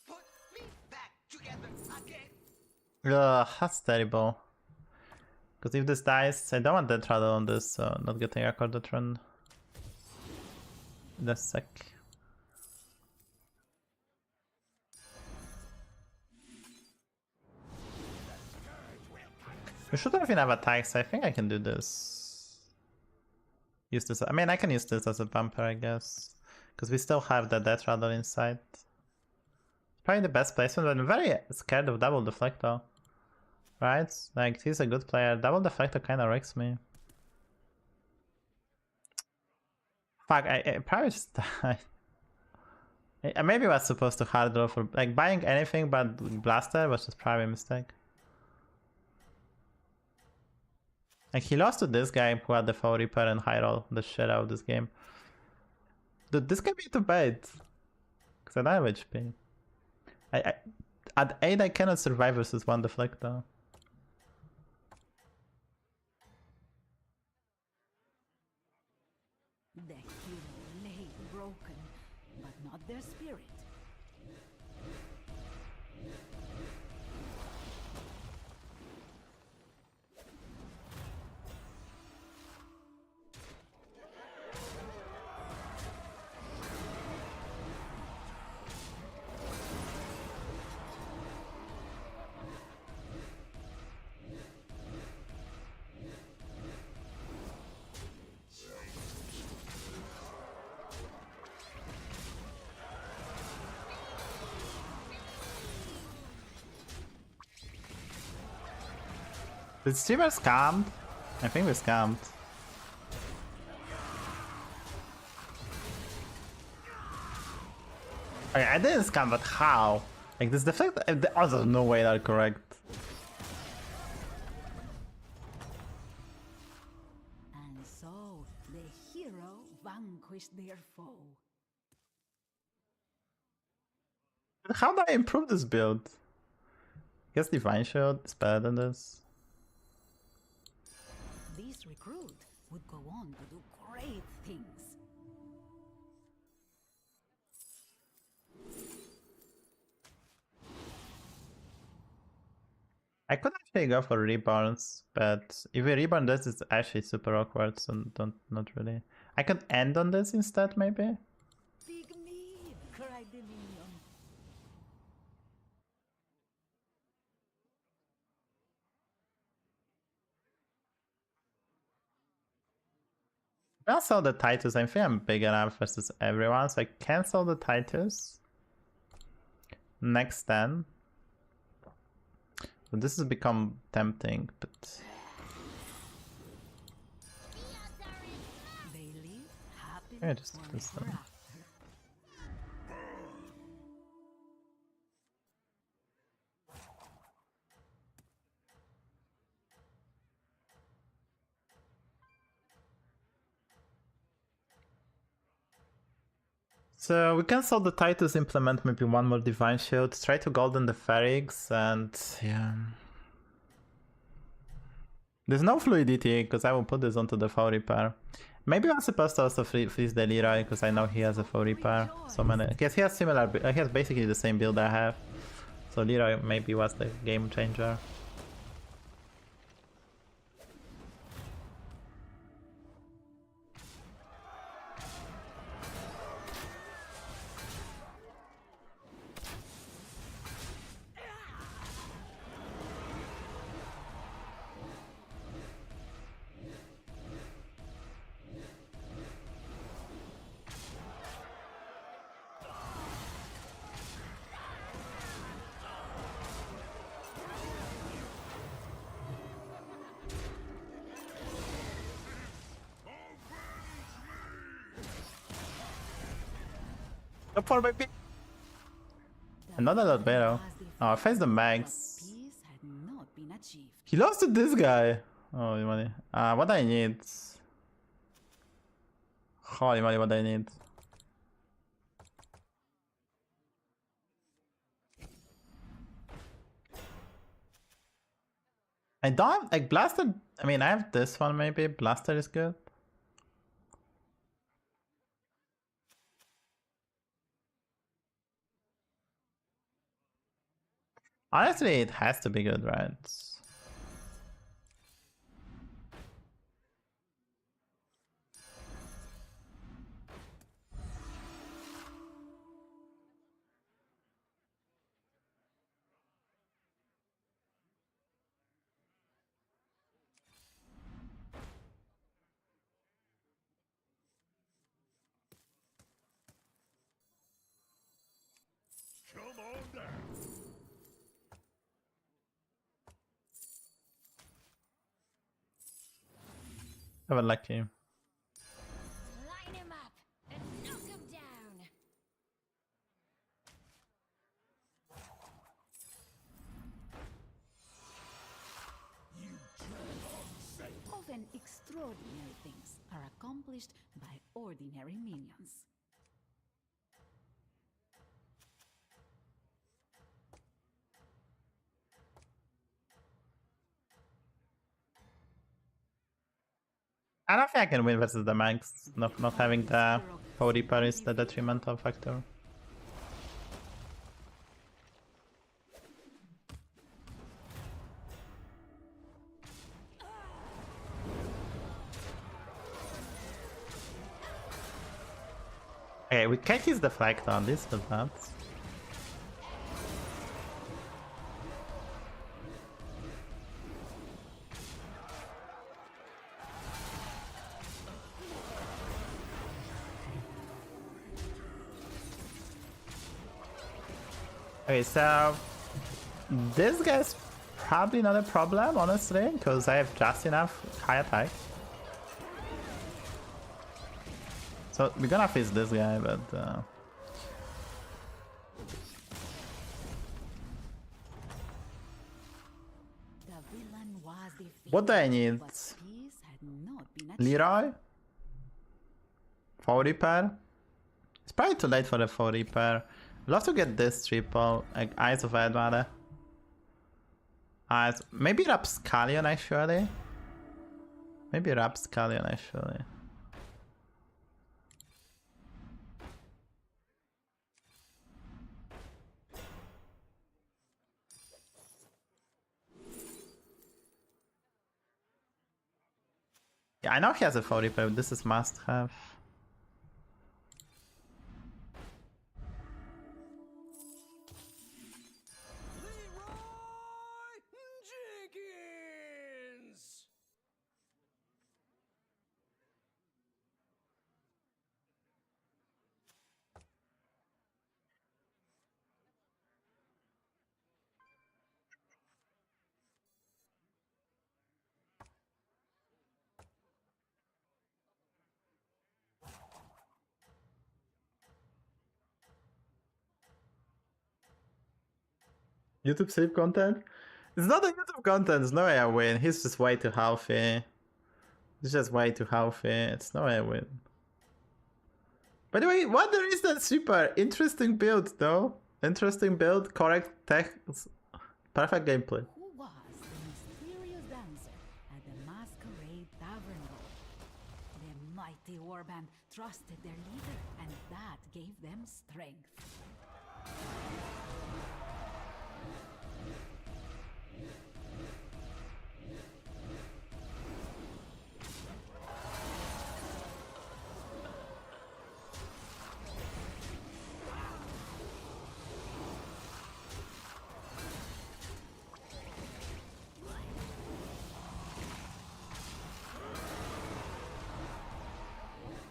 Put me back together again. Ugh, that's terrible. Because if this dies, I don't want that Rattle on this, so not getting a Cordatron. That's sick. We should have enough attacks. I think I can do this. Use this. I mean, I can use this as a bumper, I guess. Because we still have the Death Rattle inside. Probably the best placement, but I'm very scared of Double Deflector. Right? Like, he's a good player. Double Deflector kind of wrecks me. Fuck, I probably just died. I maybe was supposed to hard draw for... Like, buying anything but Blaster was just probably a mistake. Like, he lost to this guy who had the Foul Reaper and high roll the shit out of this game. Dude, this can be too bad. Because I don't have HP. At 8 I cannot survive versus 1 Deflector. The hero lay broken, but not their spirit. Did streamer scammed? I think we scammed. Okay, I didn't scam, but how? Like this deflect, also no way that's correct. And so the hero vanquished their foe. How do I improve this build? I guess Divine Shield is better than this. This recruit would go on to do great things. I could actually go for Reborns, but if we Reborn this, it's actually super awkward, so not really. I could end on this instead, maybe? Big need, cried the minion. I'll sell the Titus. I think I'm big enough versus everyone, so I cancel the Titus. Next then. So this has become tempting, but They live happily yeah, just do this forever then. after. So we can sell the Titus, implement maybe one more Divine Shield, try to golden the Ferrix, and yeah. There's no fluidity, because I will put this onto the Foul Reaper. Maybe I'm supposed to also freeze the Leroy, because I know he has a Foul Reaper. So many. He has similar, he has basically the same build I have. So Leroy maybe was the game changer. Up for baby. Another lot better. Oh, I faced the max. Peace had not been achieved. He lost to this guy. Holy money. What I need? Holy moly, what I need? I don't have, like, Blaster. I mean, I have this one maybe. Blaster is good. Honestly, it has to be good, right? Come on down. Have a lucky. Line him up and knock him down. Often extraordinary things are accomplished by ordinary minions. I don't think I can win versus the Max. Not having the Reaper is the detrimental factor. Okay, we can't use deflect on this, but not. Okay, so this guy's probably not a problem, honestly, because I have just enough high attack. So we're gonna face this guy, but what do I need? Leroy? 4 repair? It's probably too late for the 4 repair. I'd love to get this triple, like Eyes of Edmada. Eyes, maybe Rapscallion actually. Maybe Rapscallion actually. Yeah, I know he has a 4 repair, but this is must have. YouTube save content? It's not a YouTube content, there's no way I win. He's just way too healthy. He's just way too healthy. It's no way I win. By the way, Wonder is that super interesting build though. Interesting build, correct tech, perfect gameplay. Who was the mysterious dancer at the Masquerade Tavern? The mighty warband trusted their leader, and that gave them strength.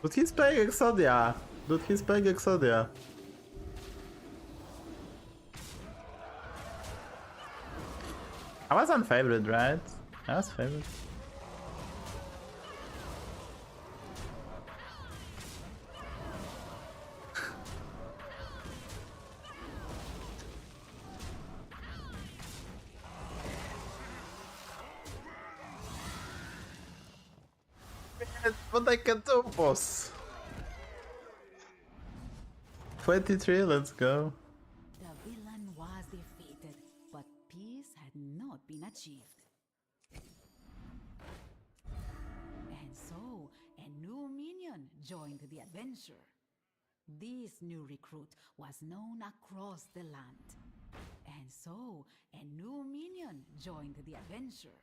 Dude, he's playing Exodia. Dude, he's playing Exodia. I was on favorite, right? I was favorite. What I can do, boss? 23, let's go. The villain was defeated, but peace had not been achieved. adventure. This new recruit was known across the land. And so, a new minion joined the adventure.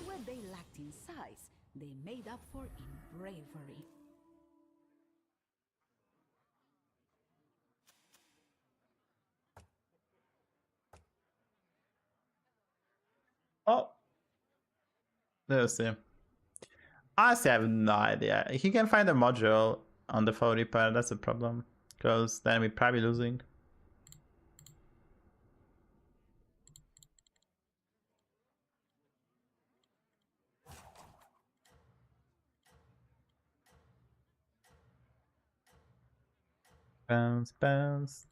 What they lacked in size, they made up for in bravery. Oh. Let's see. Honestly, I have no idea. He can find a module on the foe repair, that's a problem. Because then we're probably losing. Bounce, bounce.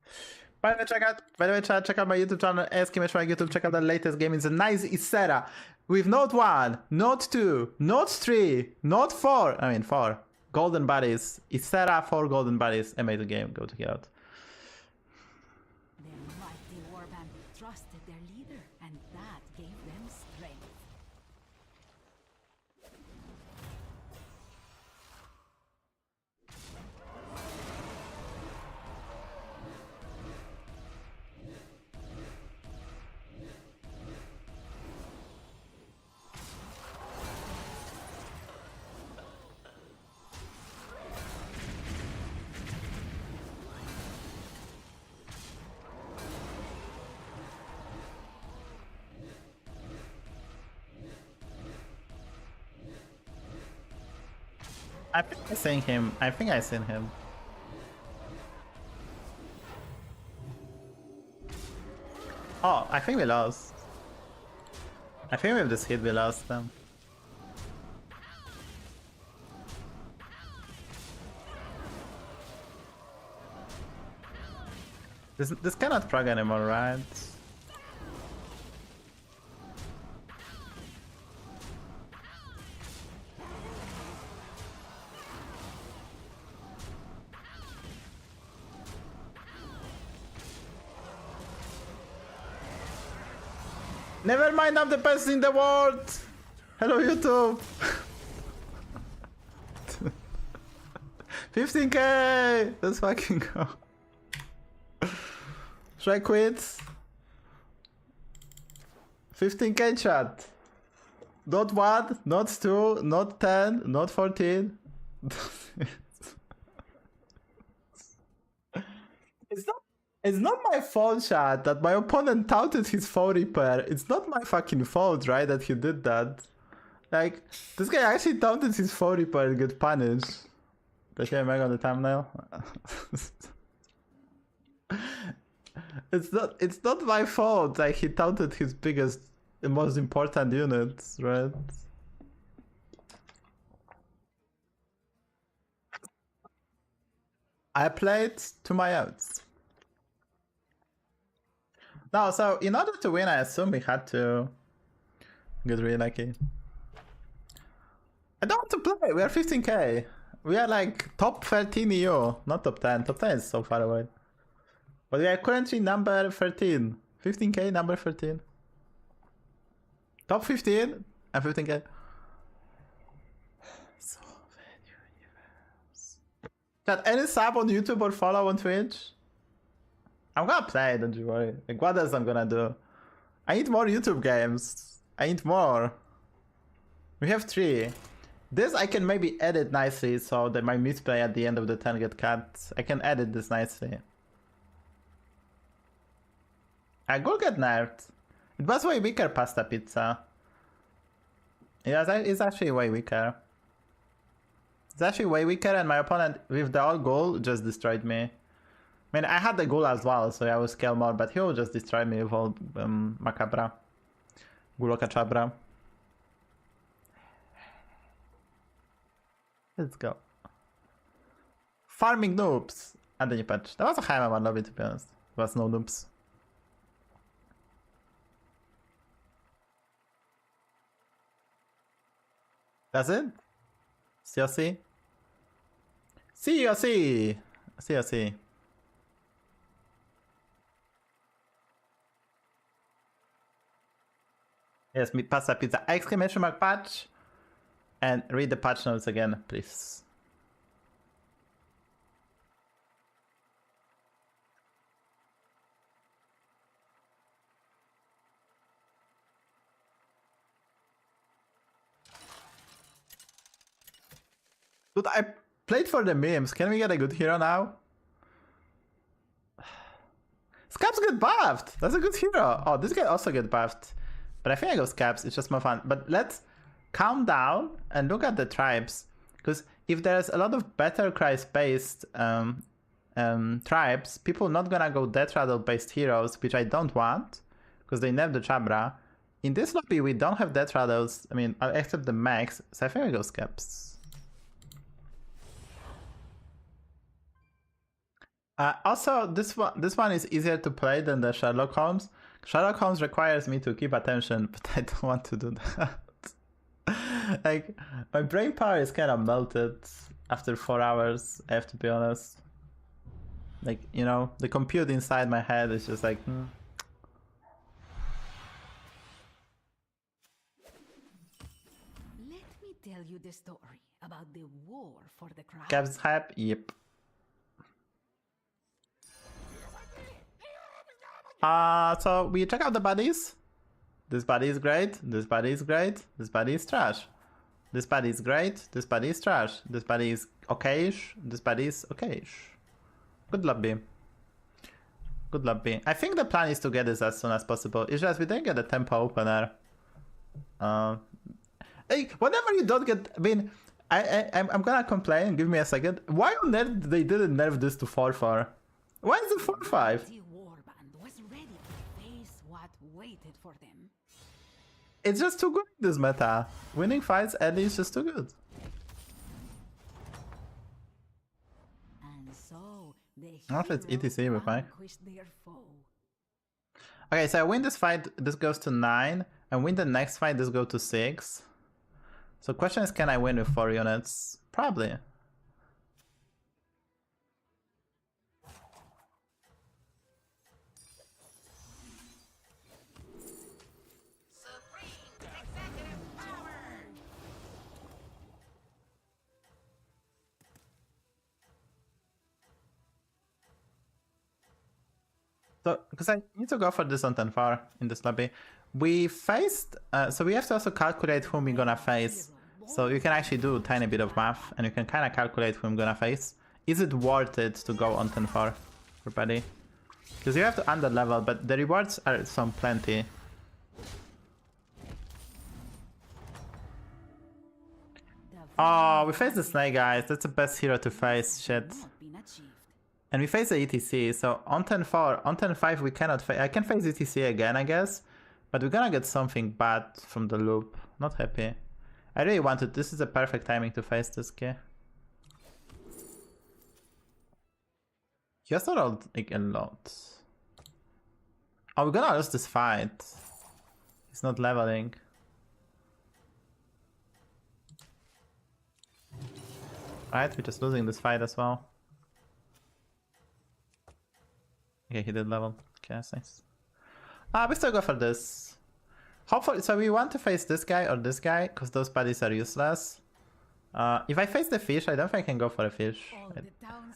By the way, check out my YouTube channel, YouTube, check out the latest game. It's a nice HysteriA with Note 1, Note 2, Note 3, Note 4. I mean 4. Golden Buddies. HysteriA 4 Golden Buddies. Amazing game. Go check it out. Their mighty warband trusted their leader, and that gave them strength. I think I seen him. I think I seen him. Oh, I think we lost. I think with this hit we lost them. This cannot prog anymore, right? Never mind, I'm the best in the world! Hello, YouTube! 15k! Let's fucking go. Should I quit? 15k chat. Not 1, not 2, not 10, not 14. It's not my fault, chat, that my opponent touted his foe repair. It's not my fucking fault, right, that he did that. Like, this guy actually touted his foe repair and get punished. Does he have Meg on the thumbnail? It's not my fault, like, he touted his biggest and most important units, right? I played to my outs. No, so in order to win, I assume we had to get really lucky. I don't want to play, we are 15k. We are like top 13 EU, not top 10. Top 10 is so far away. But we are currently number 13. 15k, number 13. Top 15 and 15k. So many universe. Got any sub on YouTube or follow on Twitch? I'm gonna play, don't you worry. Like, what else I'm gonna do? I need more YouTube games. I need more. We have 3. This I can maybe edit nicely so that my misplay at the end of the turn get cut. I can edit this nicely. I go get nerfed. It was way weaker pasta pizza. It's actually way weaker. It's actually way weaker, and my opponent with the all goal just destroyed me. I mean, I had the ghoul as well, so I will scale more, but he will just destroy me with all Macabra. Gulokachabra. Let's go. Farming noobs. And then you patch. That was a high one lobby, to be honest. There was no noobs. That's it? COC? COC! COC. Yes, meat pasta pizza. Exclamation mark patch. And read the patch notes again, please. Dude, I played for the memes. Can we get a good hero now? Scabs get buffed! That's a good hero! Oh, this guy also get buffed. But I think I go Scabs, it's just more fun. But let's calm down and look at the tribes. Because if there's a lot of better Christ-based tribes, people not gonna go Death Rattle-based heroes, which I don't want. Because they nerf the Chabra. In this lobby, we don't have Death Rattles. I mean, except the max. So I think I go Scabs. Also, this one is easier to play than the Sherlock Holmes. Sherlock Holmes requires me to keep attention, but I don't want to do that. Like, my brain power is kind of melted after 4 hours, I have to be honest. Like, you know, the compute inside my head is just like, Let me tell you the story about the war for the crown. Cap's hype? Yep. So we check out the buddies. This buddy is great. This buddy is great. This buddy is trash. This buddy is great. This buddy is trash. This buddy is okayish. This buddy is okayish. Good lobby. Good lobby. I think the plan is to get this as soon as possible. It's just we didn't get a tempo opener. Hey, whenever you don't get, I mean, I'm gonna complain. Give me a second. Why on earth they didn't nerf this to 4-4? Why is it 4-5? Waited for them. It's just too good in this meta. Winning fights early is just too good. And so the I don't know if it's ETC with Mike. their foe. Okay, so I win this fight, this goes to 9, and win the next fight, this goes to 6. So question is, can I win with 4 units? Probably. So, because I need to go for this on 10-4 in this lobby. We faced, so we have to also calculate whom we're gonna face. So you can actually do a tiny bit of math and you can kind of calculate who I'm gonna face. Is it worth it to go on 10-4, everybody? Because you have to under level, but the rewards are some plenty. Oh, we face the snake, guys. That's the best hero to face. Shit. And we face the ETC, so on 10-4, on 10-5 we cannot face. I can face ETC again, I guess. But we're gonna get something bad from the loop. Not happy. I really wanted. This is the perfect timing to face this guy. He also rolled like a lot. Oh, we're gonna lose this fight. He's not leveling. Right, we're just losing this fight as well. Okay, he did level. Okay, that's nice. We still go for this. Hopefully, so we want to face this guy or this guy, because those buddies are useless. If I face the fish, I don't think I can go for a fish.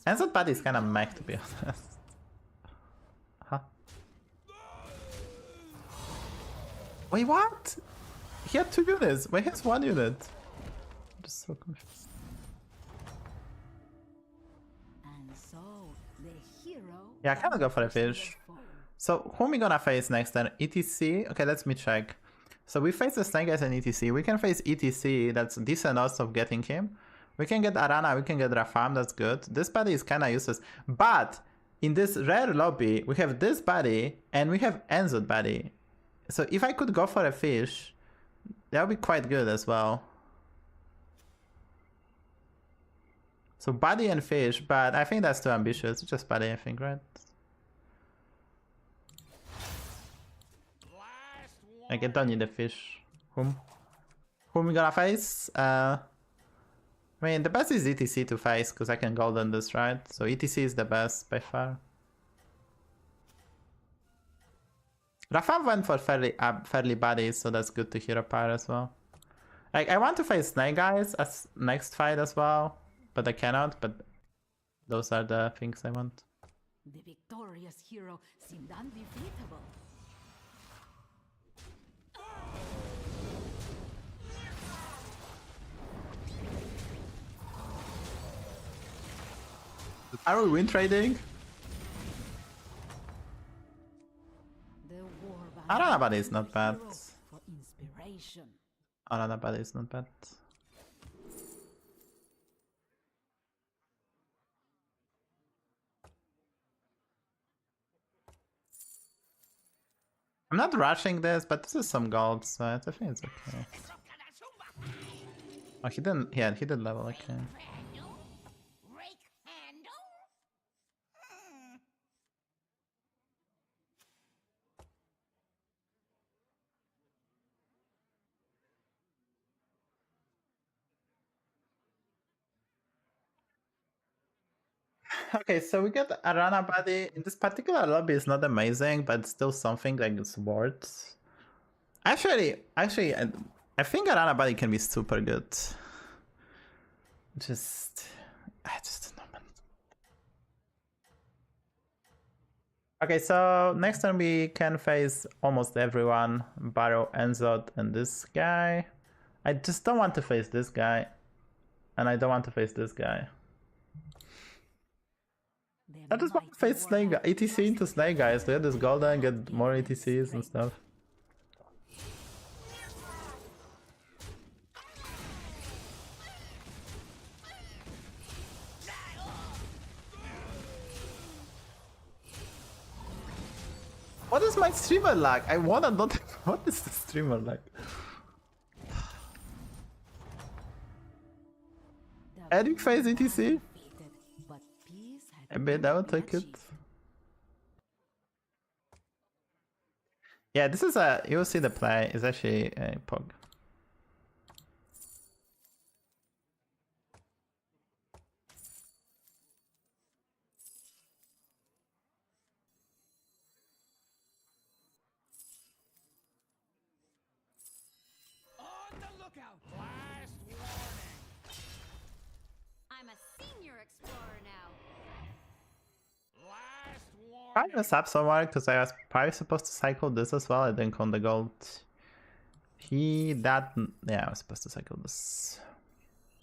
And that buddy is kind of mech, to be honest. Huh? Wait, what? He had 2 units. Wait, he has 1 unit. I'm just so confused. Yeah, I cannot go for a fish. So, who are we gonna face next then? ETC? Okay, let me check. So, we face the Snake as an ETC. We can face ETC, that's decent odds of getting him. We can get Arana, we can get Rafam, that's good. This buddy is kinda useless. But, in this rare lobby, we have this buddy, and we have Enzot buddy. So, if I could go for a fish, that would be quite good as well. So buddy and fish, but I think that's too ambitious. Just buddy, I think, right? Like, I don't need a fish. Whom we gonna face? I mean, the best is ETC to face, because I can golden this, right? So ETC is the best by far. Rafam went for fairly buddies, so that's good to hero power as well. Like, I want to face Snake Eyes as next fight as well, but I cannot, but those are the things I want. The victorious hero seemed undefeatable. Are we win trading? The warband I don't know, but it's not bad. hero for inspiration. I don't know, but it's not bad. I'm not rushing this, but this is some gold, so I think it's okay. Oh, he didn't. Yeah, he did level. Okay. Handle? Rake handle? Okay, so we get Arana Body. In this particular lobby, it's not amazing, but it's still something like it's worth. Actually, I think Arana Body can be super good. I just don't know, man. Okay, so next time we can face almost everyone. Barrow, Enzot, and this guy. I just don't want to face this guy. And I don't want to face this guy. I just want to face Snake ETC into Snake Guys. Get this golden, get more ETCs and stuff. What is my streamer lag? I wanna not. What is the streamer lag? Edit phase ETC? I bet I will take it. Yeah, this is a. You'll see the play. It's actually a pog. On the lookout. Blast warning. I'm a senior explorer now. Blast warning. Probably mess up somewhere because I was probably supposed to cycle this as well. I didn't count the gold. Yeah, I was supposed to cycle this.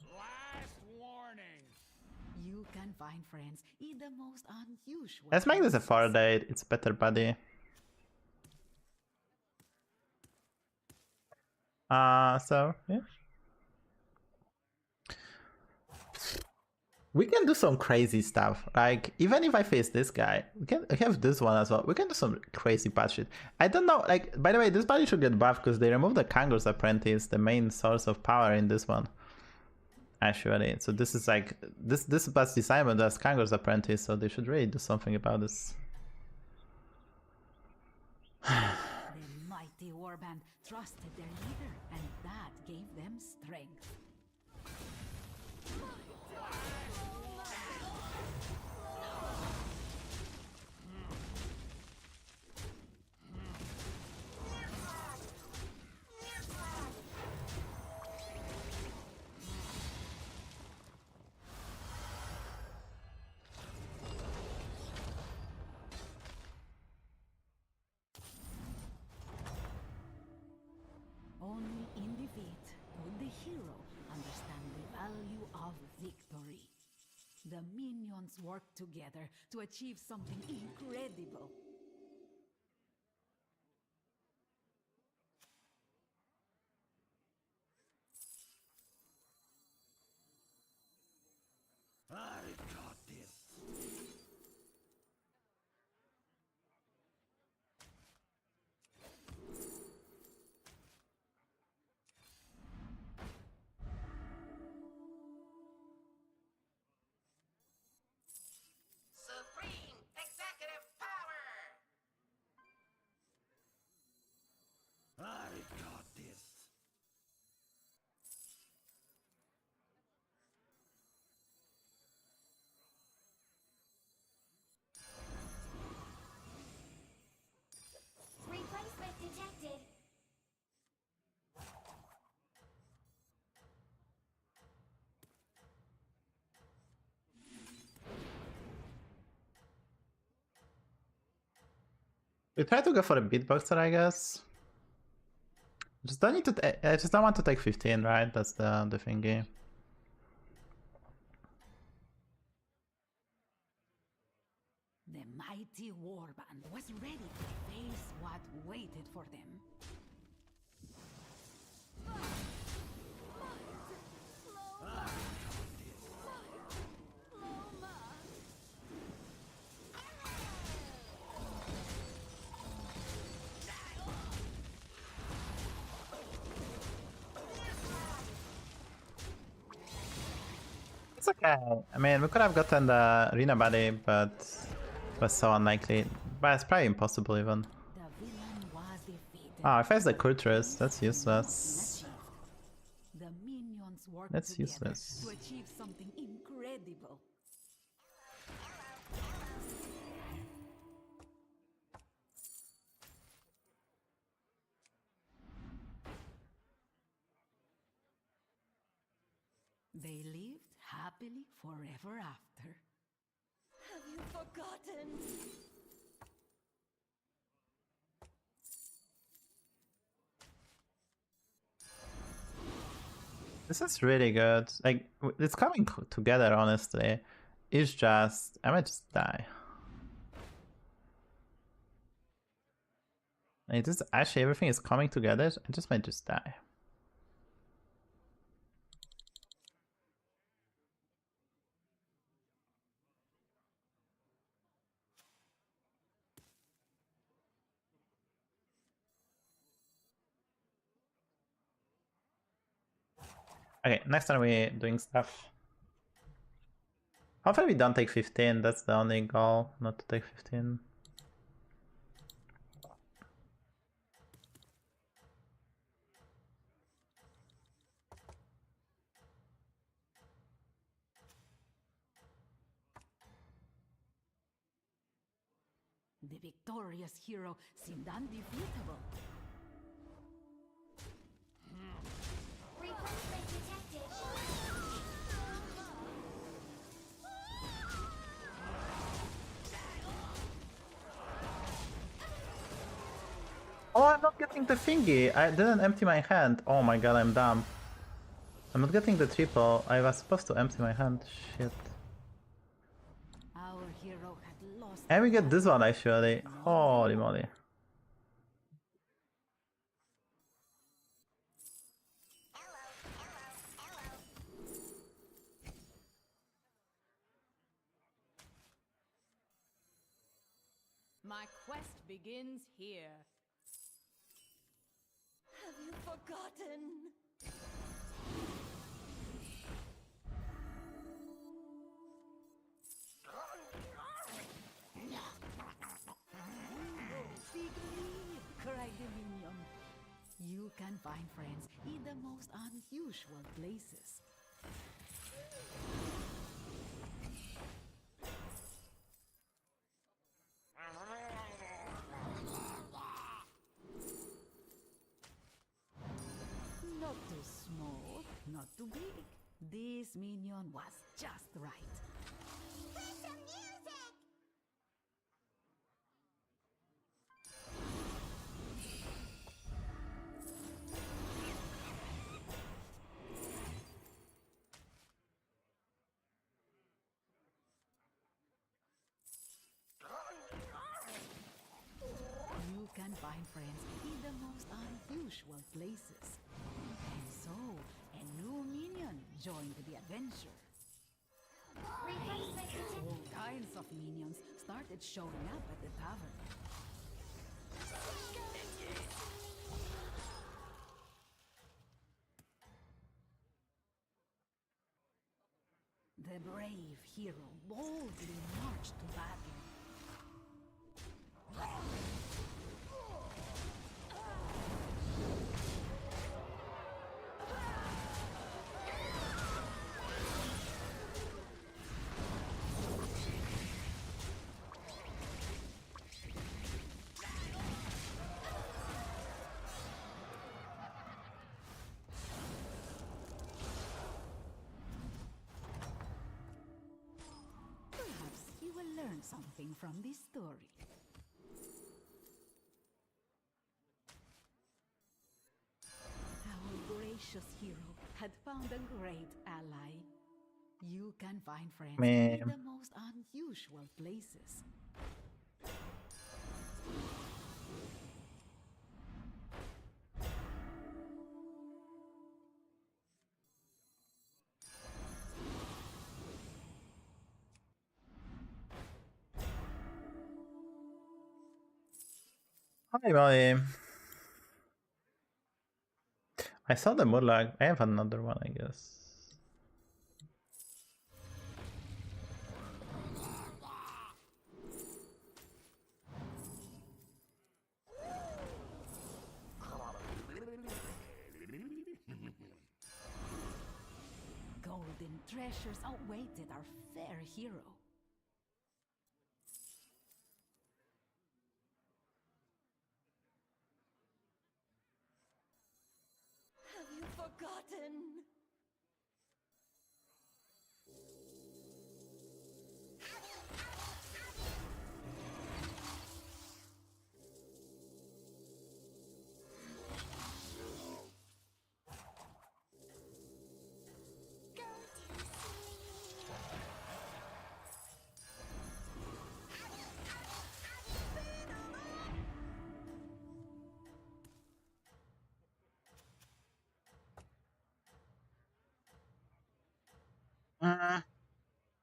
Blast warning. You can find friends in the most unusual. Let's make this a places. 4-date. It's better, buddy. So yeah. We can do some crazy stuff. Like, even if I face this guy, we can have this one as well. We can do some crazy bad shit. I don't know, like, by the way, this body should get buffed because they removed the Kangur's Apprentice, the main source of power in this one. Actually, so this is like, this bus assignment as Kangur's Apprentice, so they should really do something about this. The mighty warband trusted their leader, and that gave them strength. Only in defeat would the hero understand the value of victory. The minions work together to achieve something incredible. I got this. Supreme executive power! We try to go for a beatboxer, I guess. Just don't need to. I just don't want to take 15, right? That's the thingy. The mighty warband was ready to face what waited for them. It's okay. I mean, we could have gotten the arena body, but it was so unlikely. But it's probably impossible even. The villain was defeated. Oh, I faced the Kurtrus. That's useless. The minions worked That's together useless. to achieve something incredible. They lived happily forever after. Have you forgotten? This is really good. Like, it's coming together, honestly. It's just... I might just die. Like, this actually everything is coming together. I just might just die. Okay, next time we're doing stuff. Hopefully we don't take 15, that's the only goal, not to take 15. The victorious hero seemed undefeatable. Replacement detected. Oh, I'm not getting the thingy! I didn't empty my hand. Oh my god, I'm dumb. I'm not getting the triple. I was supposed to empty my hand. Shit. Our hero had lost. And we get this one actually. Holy moly. My quest begins here. Have you forgotten? Big leap, cried the minion. You can find friends in the most unusual places. Not too small, not too big. This minion was just right. Play some music! You can find friends in the most unusual places. And so, a new minion joined the adventure. Replacement detected. All kinds of minions started showing up at the tavern. The brave hero boldly marched to battle. Perhaps you will learn something from this story. precious hero had found a great ally. You can find friends Man. in the most unusual places. Hi, buddy. I saw the Murloc. I have another one, I guess. Golden treasures awaited our fair hero. Have you forgotten? Go to sleep.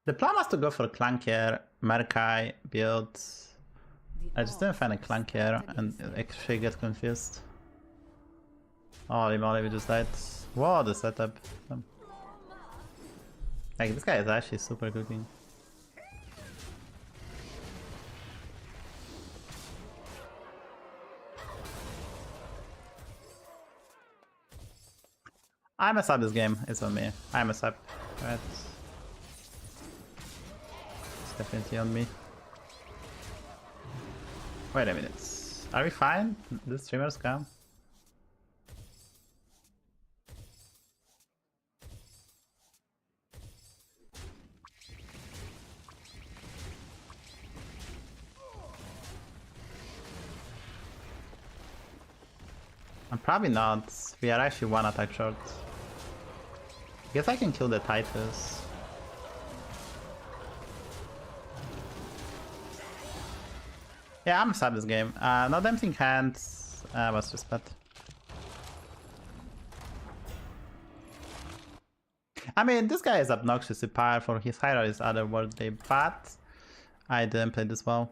The plan was to go for Clunkier, Merkai, build. I just didn't find a Clunkier and actually get confused. Holy moly, we just died. Whoa, the setup. Like, this guy is actually super cooking. I mess up this game, it's on me. I mess up. Right. It's definitely on me. Wait a minute. Are we fine? The streamers come? I'm probably not. We are actually one attack short. Guess I can kill the Titus. Yeah, I'm sad this game. Not emptying hands was just bad. I mean, this guy is obnoxiously powerful. His hero is otherworldly, but I didn't play this well.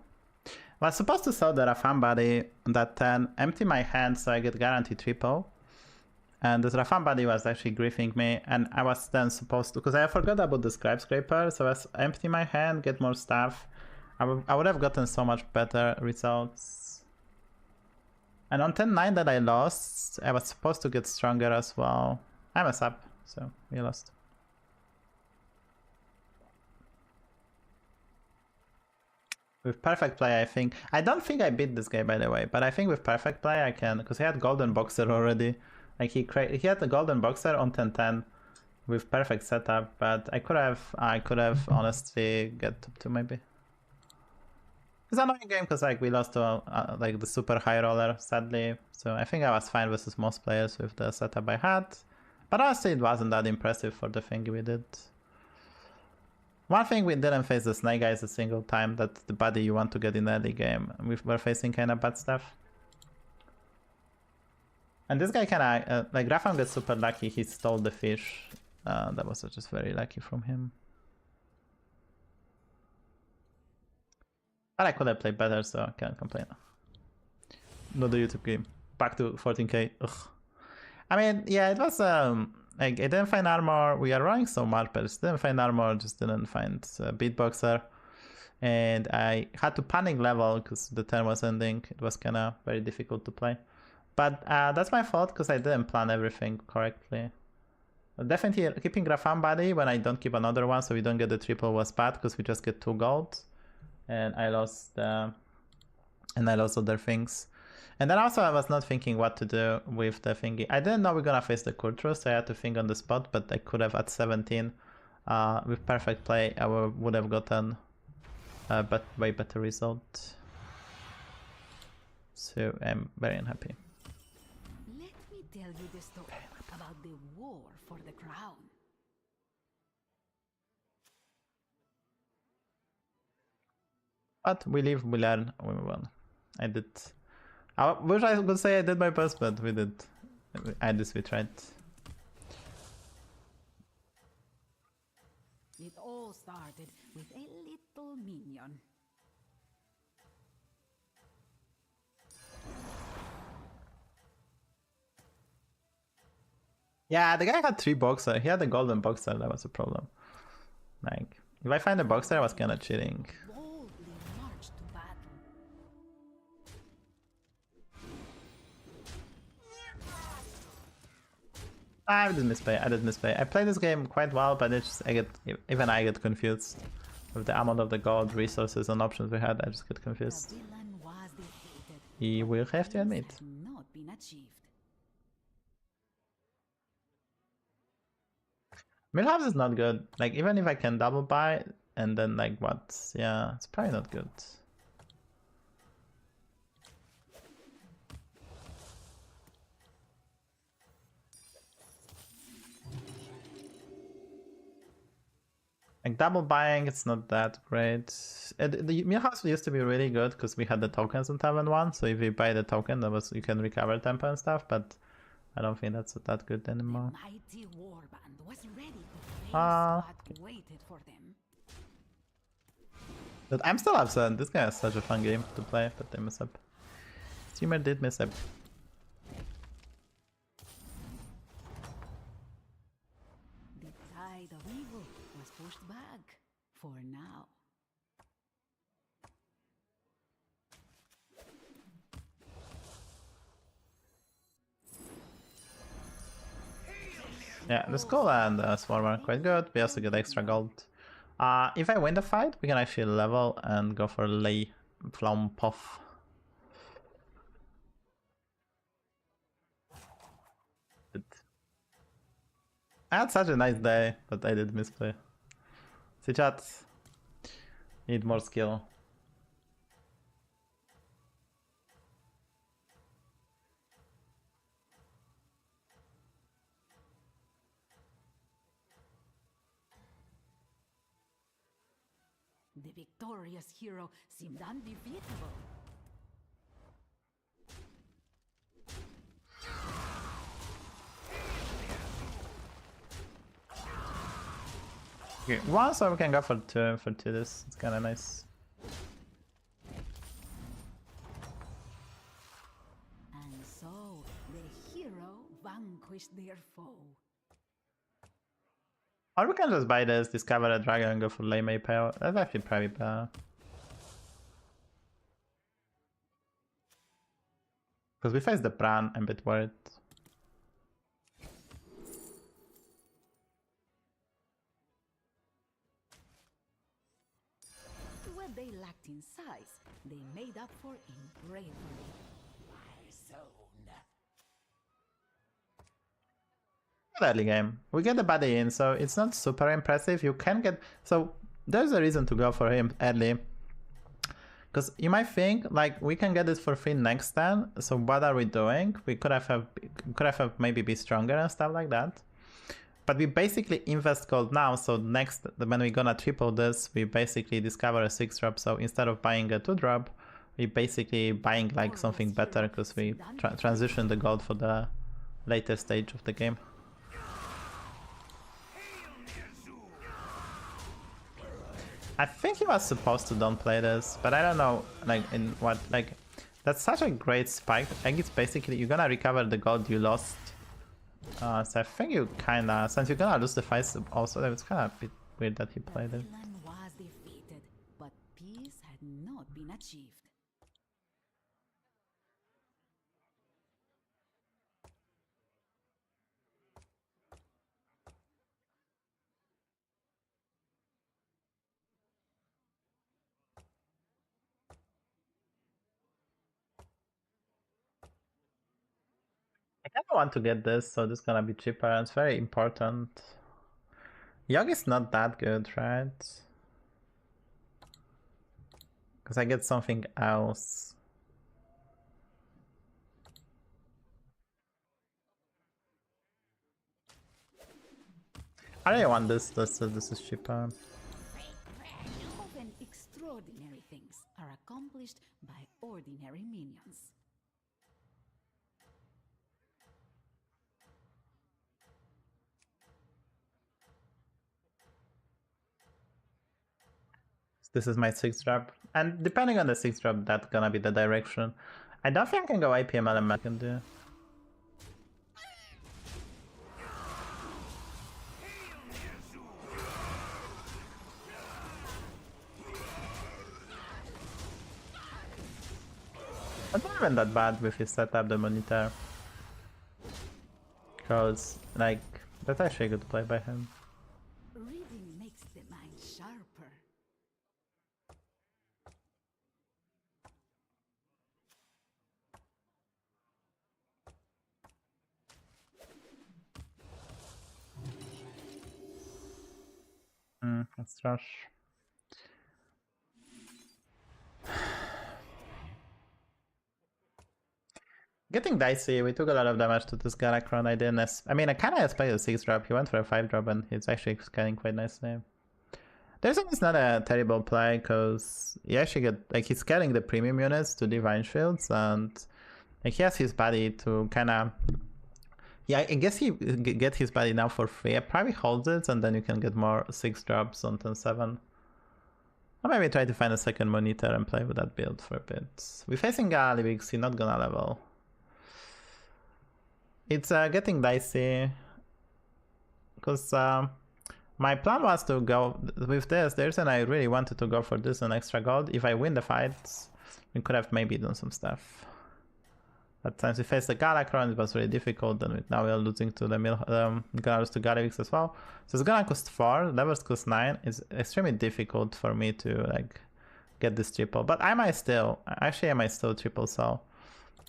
I was supposed to sell the Rafan body on that 10, empty my hand so I get guaranteed triple. And this Rafan body was actually griefing me, and I was then supposed to, because I forgot about the Scribe Scraper, so I was empty my hand, get more stuff. I would have gotten so much better results. And on 10-9 that I lost, I was supposed to get stronger as well. I messed up, so we lost. With perfect play, I think. I don't think I beat this guy, by the way, but I think with perfect play I can, because he had Golden Boxer already. Like he had the Golden Boxer on 10-10 with perfect setup, but I could have honestly get top 2 maybe. It's an annoying game because like we lost to like the super high roller, sadly. So I think I was fine versus most players with the setup I had, but honestly it wasn't that impressive for the thing we did. One thing we didn't face the Snake Eyes a single time. That's the body you want to get in early game. We were facing kind of bad stuff. And this guy kind of, like Rafam gets super lucky, he stole the fish. That was just very lucky from him. But I could have played better, so I can't complain. Not the YouTube game. Back to 14k. Ugh. I mean, yeah, it was, like, I didn't find armor. We are running so much, but I just didn't find armor, just didn't find beatboxer. And I had to panic level because the turn was ending. It was kind of very difficult to play. But that's my fault because I didn't plan everything correctly. Definitely keeping Rafam body when I don't keep another one so we don't get the triple was bad because we just get 2 gold. And I lost other things. And then also I was not thinking what to do with the thingy. I didn't know we're gonna face the Kurtrus, so I had to think on the spot, but I could have at 17 with perfect play I would have gotten a way better result. So I'm very unhappy. Let me tell you the story about the war for the crown. But we live, we learn, we move on. I did. I wish I could say I did my best, but we did. I just we tried. It all started with a little minion. Yeah, the guy had 3 boxer. He had a golden boxer. That was a problem. Like, if I find a boxer, I was kind of cheating. Boldly marched to battle. I did misplay. I did misplay. I played this game quite well, but it's just, even I get confused with the amount of the gold, resources, and options we had. I just get The confused. villain was defeated. You will have to Dreams admit. had not been achieved. Milhouse is not good. Like, even if I can double buy and then like what? Yeah, it's probably not good. Like double buying, it's not that great. The Milhouse used to be really good because we had the tokens in turn 1. So if you buy the token, that was you can recover tempo and stuff. But I don't think that's that good anymore. The mighty warband was ready to face Ah. what waited for them. But I'm still upset. This guy is such a fun game to play, but they mess up. Streamer did mess up. The tide of evil was pushed back for now. Yeah, the skull and the swarm are quite good. We also get extra gold. If I win the fight, we can actually level and go for Lay Flom Puff. I had such a nice day, but I did misplay. See chat. Need more skill. The victorious hero seemed undefeatable. Okay, one so we can go for two this. It's kinda nice. And so the hero vanquished their foe. Or we can just buy this, discover a dragon and go for Lay May Pale. That's actually probably better. Because we face the Pran, I'm a bit worried. What they lacked in size, they made up for in bravery. My zone. Early game. We get the body in, so it's not super impressive. You can get... So there's a reason to go for him early. Because you might think, like, we can get this for free next turn, so what are we doing? We could have maybe be stronger and stuff like that. But we basically invest gold now, so next, when we're gonna triple this, we basically discover a 6-drop, so instead of buying a 2-drop, we basically buying like something better, because we transition the gold for the later stage of the game. I think he was supposed to don't play this, but I don't know, like, in what, like, that's such a great spike. Like, it's basically, you're gonna recover the gold you lost. So I think you kinda, since you're gonna lose the fights also, it's kinda a bit weird that he played The it. villain was defeated, but peace had not been achieved. I kinda want to get this, so this is gonna be cheaper, and it's very important. Yogg is not that good, right? Because I get something else. I really want this. This is cheaper. Often extraordinary things are accomplished by ordinary minions. This is my 6th drop, and depending on the 6th drop, that's gonna be the direction. I don't think I can go IPM element can do. It's not even that bad with his setup, the monitor. Because, like, that's actually a good play by him. Reading makes the mind sharper. Let's rush. Getting dicey, we took a lot of damage to this Galakron. I didn't. I mean, I kind of expected a 6 drop. He went for a 5 drop, and he's actually scaling quite nicely. There's it's not a terrible play because you actually get like he's scaling the premium units to Divine Shields, and like he has his body to kind of. Yeah, I guess he get his body now for free. I probably hold it, and then you can get more 6 drops on turn 7. Or maybe try to find a second monitor and play with that build for a bit. We're facing Galivix, he's not gonna level. It's getting dicey because my plan was to go with this, and I really wanted to go for this and extra gold. If I win the fights, we could have maybe done some stuff. But since we faced the Galakron, it was really difficult, and now we are losing to the Galus to Galivix as well. So it's gonna cost 4, levels cost 9. It's extremely difficult for me to like get this triple, but I might still triple sell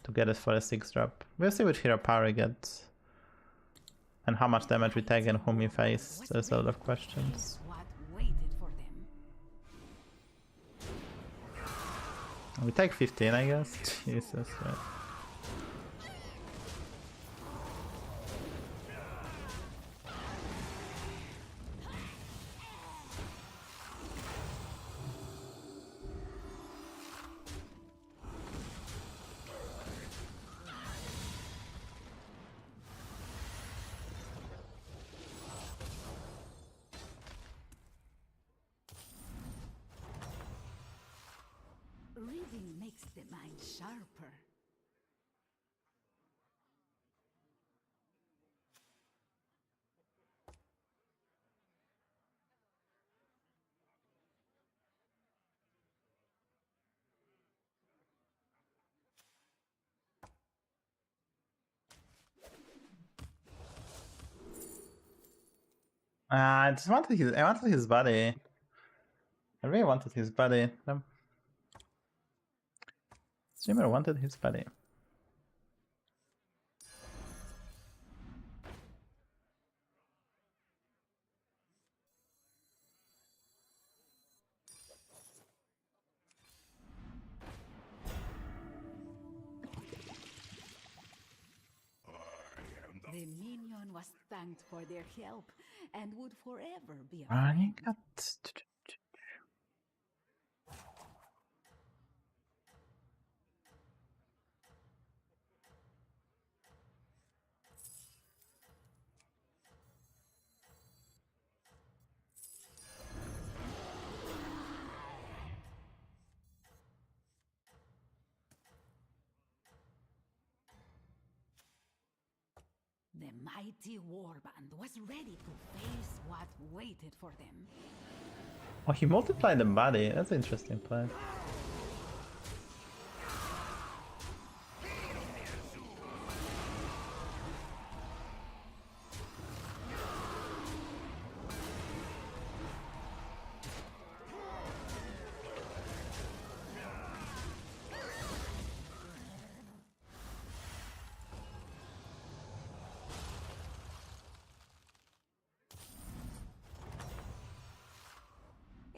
to get it for a 6 drop. We'll see which hero power we get and how much damage we take and whom we face. There's a lot of questions. What waited for them? We take 15, I guess. Jesus, right. Reading makes the mind sharper. I just wanted his body. I really wanted his body. Streamer wanted his body. The minion was thanked for their help and would forever be a Running friend. at The mighty warband was ready to face what waited for them. Oh, he multiplied the body. That's an interesting play.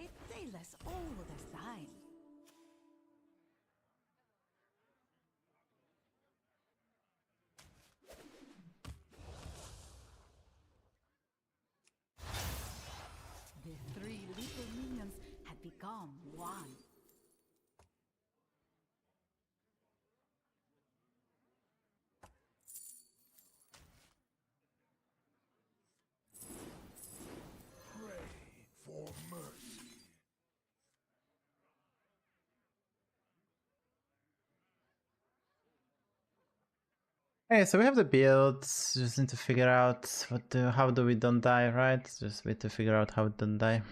It tells us all the time. become one. Pray for mercy. Okay, so we have the builds. Just need to figure out how do we don't die, right? Just need to figure out how we don't die.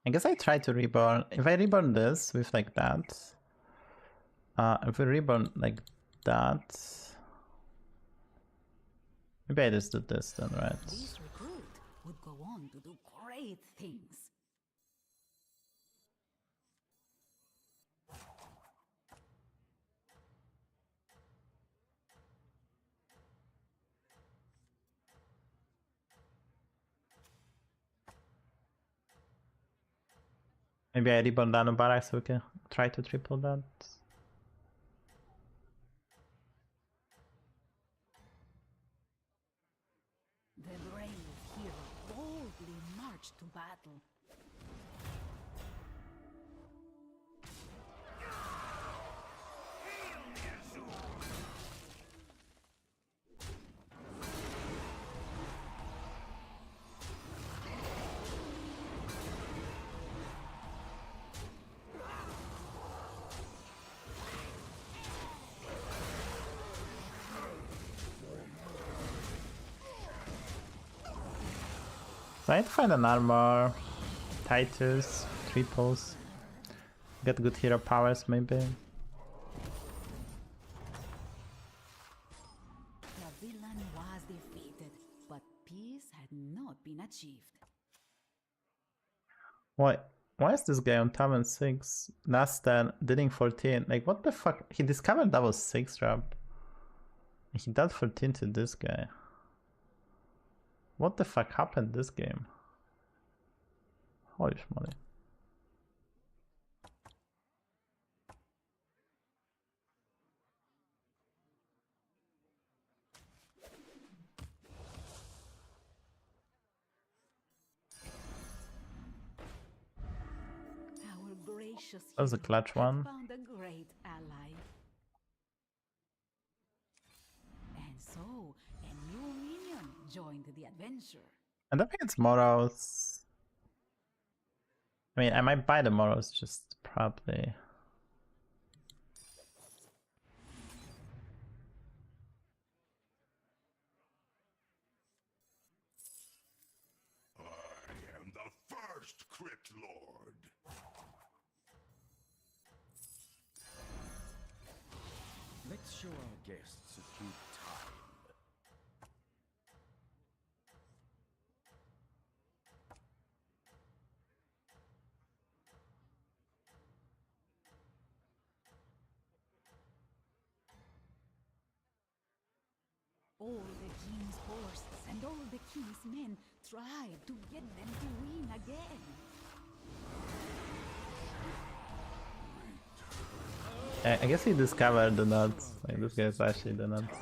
I guess I try to reborn. If I reborn this with like that, if we reborn like that, maybe I just do this then, right? This recruit would go on to do great things. Maybe I reborn down on barracks so we can try to triple that. The brave hero boldly marched to battle. So I need to find an armor, Titus, triples, get good hero powers maybe. The villain was defeated, but peace had not been achieved. Why is this guy on Tamen 6? Last 10, dealing 14. Like what the fuck? He discovered that was 6 drop. He dealt 14 to this guy. What the fuck happened this game? Holy moly. Our gracious That was a hero clutch one. found a great ally. And so, a new minion joined the adventure. And I think it's Moros. I mean, I might buy the Moros, just probably. I am the first Crit Lord. Let's show our guests a good time. All the king's horses and all the king's men tried to get them to win again. I guess he discovered the nuts. Like this guy's actually the nuts.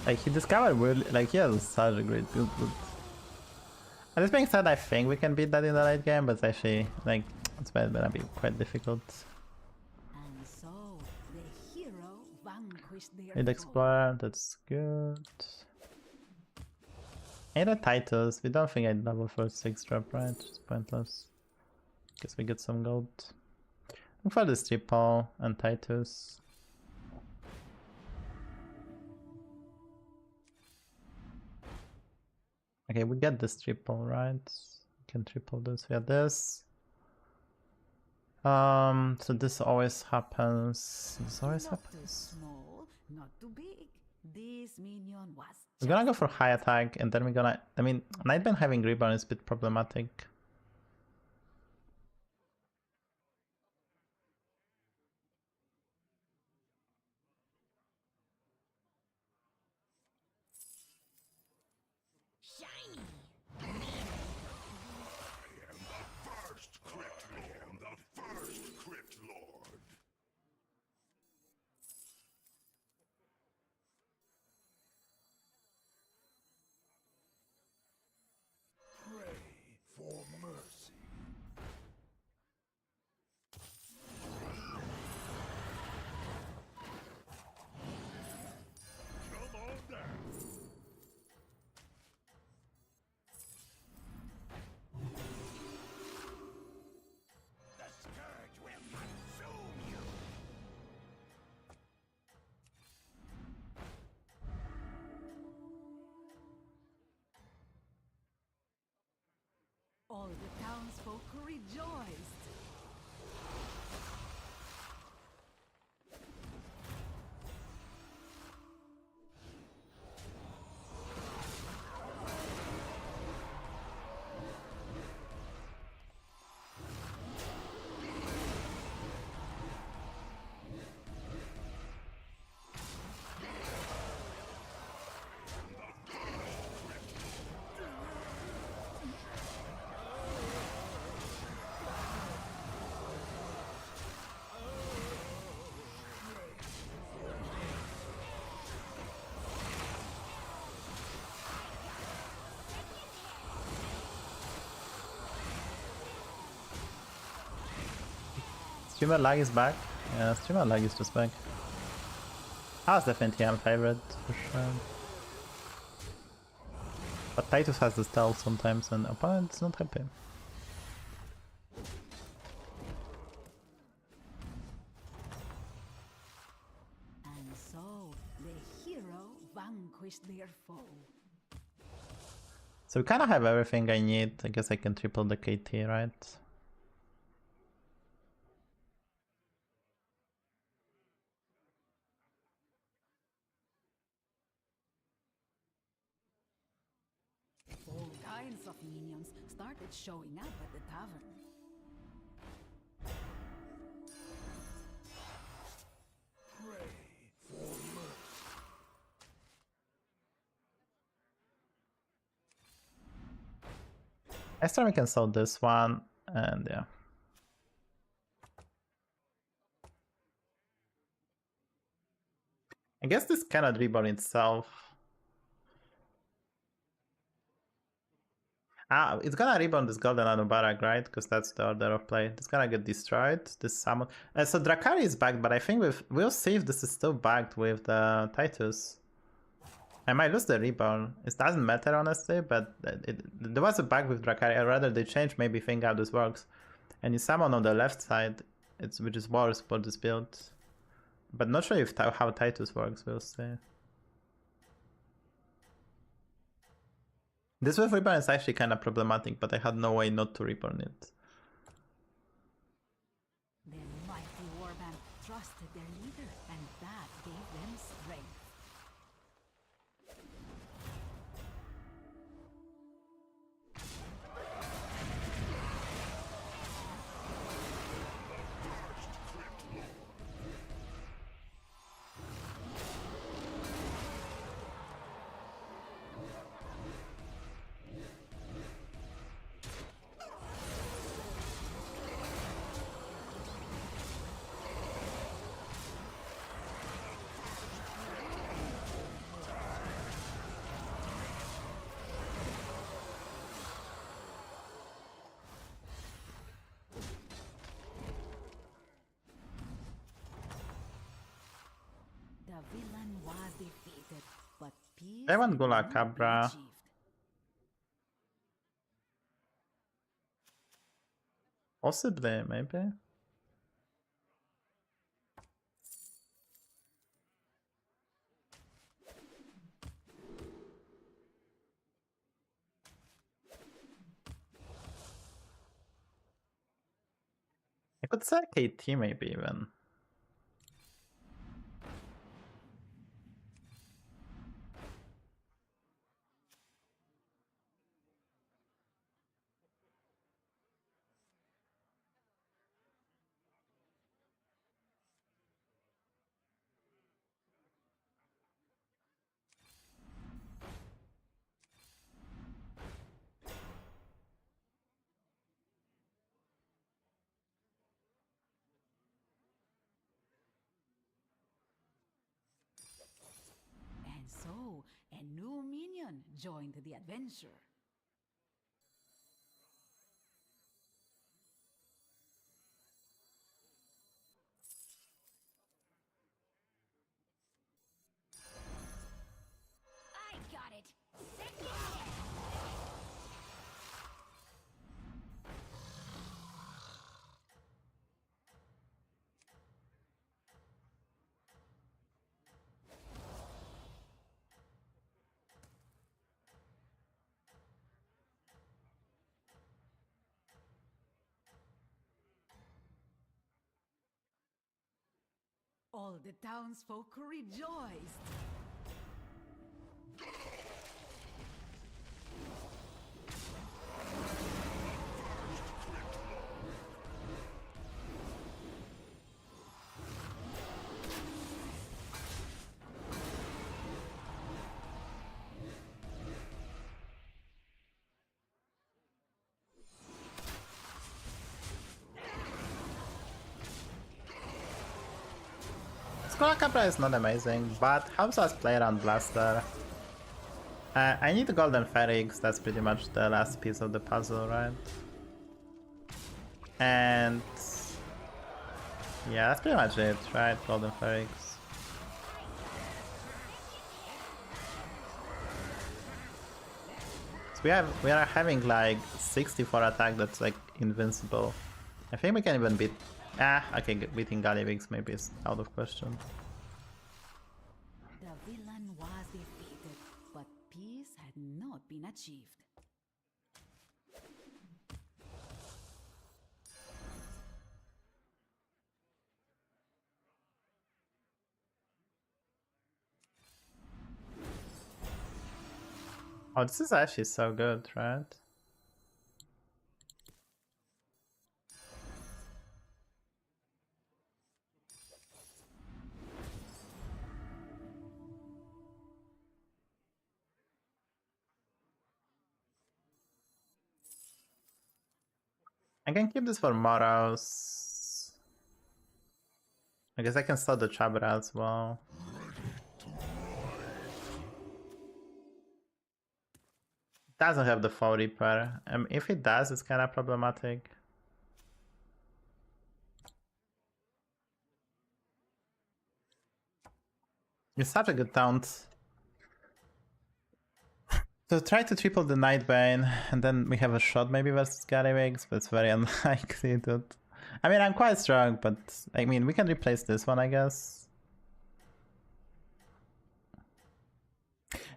Like he discovered really, like he has such a great build. And this being said, I think we can beat that in the late game, but it's actually like it's gonna be quite difficult. And so the hero vanquished their Need foe. Explorer, that's good. I need a Titus. We don't think I double for 6 drop, right? It's pointless. Guess we get some gold. Look for this triple and Titus. Okay, we get this triple, right? We can triple this. We have this. So this always happens. This always Not too happens. small, not too big. This minion was We're gonna go just for high attack, and then we're gonna. I mean, Nightbane having rebound is a bit problematic. townsfolk rejoiced. Streamer lag is back. Yeah, streamer lag is just back. That's definitely my favorite for sure. But Titus has the stealth sometimes and opponent's not happy. And so the hero vanquished their foe. So we kind of have everything I need. I guess I can triple the KT, right? All kinds of minions started showing up at the tavern. Next time we can solve this one, and yeah. I guess this cannot reborn itself. Ah, it's gonna reborn this Golden Anubarak, right? Because that's the order of play. It's gonna get destroyed. This summon. So Drakari is backed, but I think we'll see if this is still backed with the Titus. I might lose the reborn. It doesn't matter honestly, but there was a bug with Drakari. I'd rather they change, maybe think how this works. And you summon on the left side, which is worse for this build. But not sure if how Titus works. We'll see. This with reborn is actually kind of problematic, but I had no way not to reborn it. The mighty warband trusted their leader, and that gave them strength. The villain was defeated, but peace I want had Gula not been Cabra. achieved. Possibly, maybe. I could say KT maybe even. And so, a new minion joined the adventure. I got it. Send it here. All the townsfolk rejoiced. Kibler is not amazing, but helps us play around Blaster. I need the golden Ferrix, that's pretty much the last piece of the puzzle, right? And yeah, that's pretty much it, right? Golden Ferrix. So we are having like 64 attack that's like invincible. I think we can even beat. Okay, beating Gallivix maybe is out of question. The villain was defeated, but peace had not been achieved. Oh, this is actually so good, right? I can keep this for Moros. I guess I can start the Chabra as well. Doesn't have the Fall Reaper. If it does, it's kind of problematic. It's such a good taunt. So try to triple the Nightbane, and then we have a shot maybe versus Gallivix, but it's very unlikely, dude. I mean, I'm quite strong, but I mean, we can replace this one, I guess.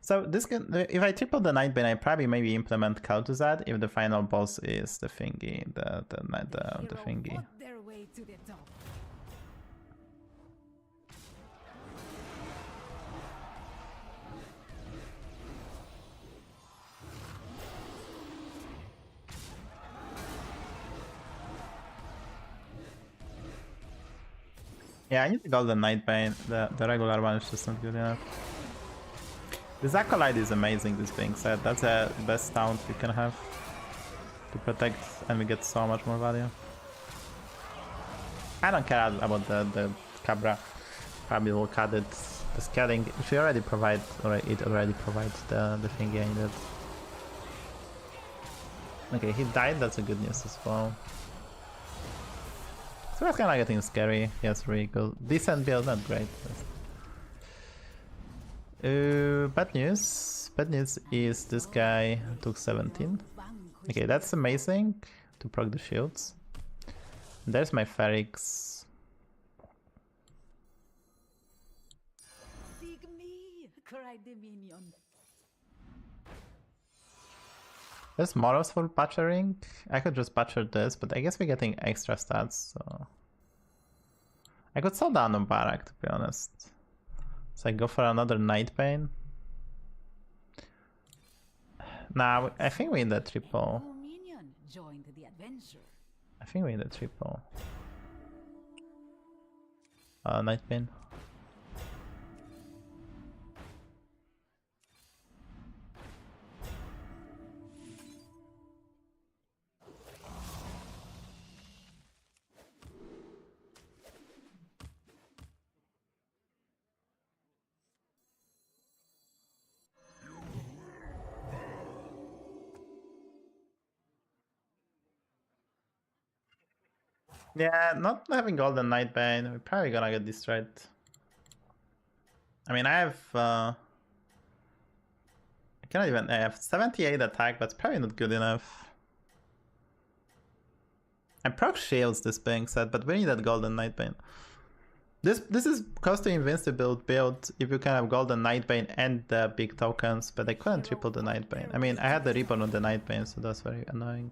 So this can, if I triple the Nightbane, I probably maybe implement Cultizad if the final boss is the thingy, the thingy. Fought their way to the top. Yeah, I need the Golden Nightbane. The regular one is just not good enough. This Acolyte is amazing, this being said. That's the best taunt you can have to protect, and we get so much more value. I don't care about the Cabra. Probably will cut it. The scaling, if you already provide, or it already provides the thingy I needed. Okay, he died, that's a good news as well. So that's kind of getting scary. Yes, really good. Decent build, not great. Bad news. Bad news is this guy took 17. Okay, that's amazing to proc the shields. There's my Ferrix. Seek me, cried the minion. There's Moros for butchering. I could just butcher this, but I guess we're getting extra stats, so I could slow down on Barak, to be honest. So I go for another Nightbane. Nah, I think we need a triple. Minion joined the adventure. I think we need a triple. Nightbane. Yeah, not having Golden Nightbane, we're probably gonna get destroyed. I mean, I have I cannot even. I have 78 attack, but it's probably not good enough. I proc shields, this being said, but we need that Golden Nightbane. This is close to invincible build if you can have Golden Nightbane and the big tokens, but I couldn't triple the Nightbane. I mean, I had the ribbon on the Nightbane, so that's very annoying.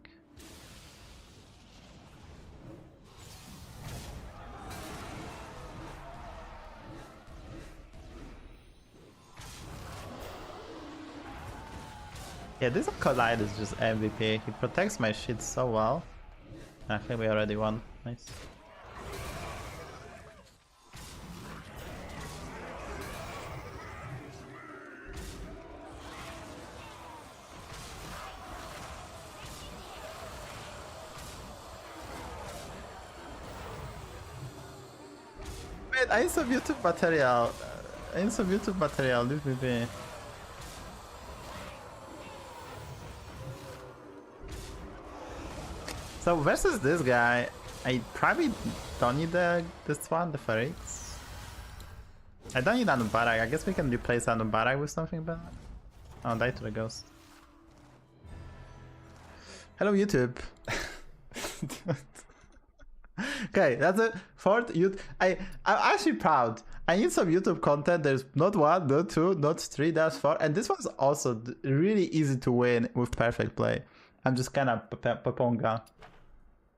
Yeah, this Collide is just MVP. He protects my shit so well. I think we already won. Nice. Wait, I need some YouTube material. I need some YouTube material. Leave me be. So versus this guy, I probably don't need this one, the Ferrix. I don't need Anubarak. I guess we can replace Anubarak with something better. Oh, die to the ghost. Hello YouTube. Okay, that's it. Fourth YouTube. I'm actually proud. I need some YouTube content. There's not one, not two, not three, that's four. And this was also really easy to win with perfect play. I'm just kind of paponga.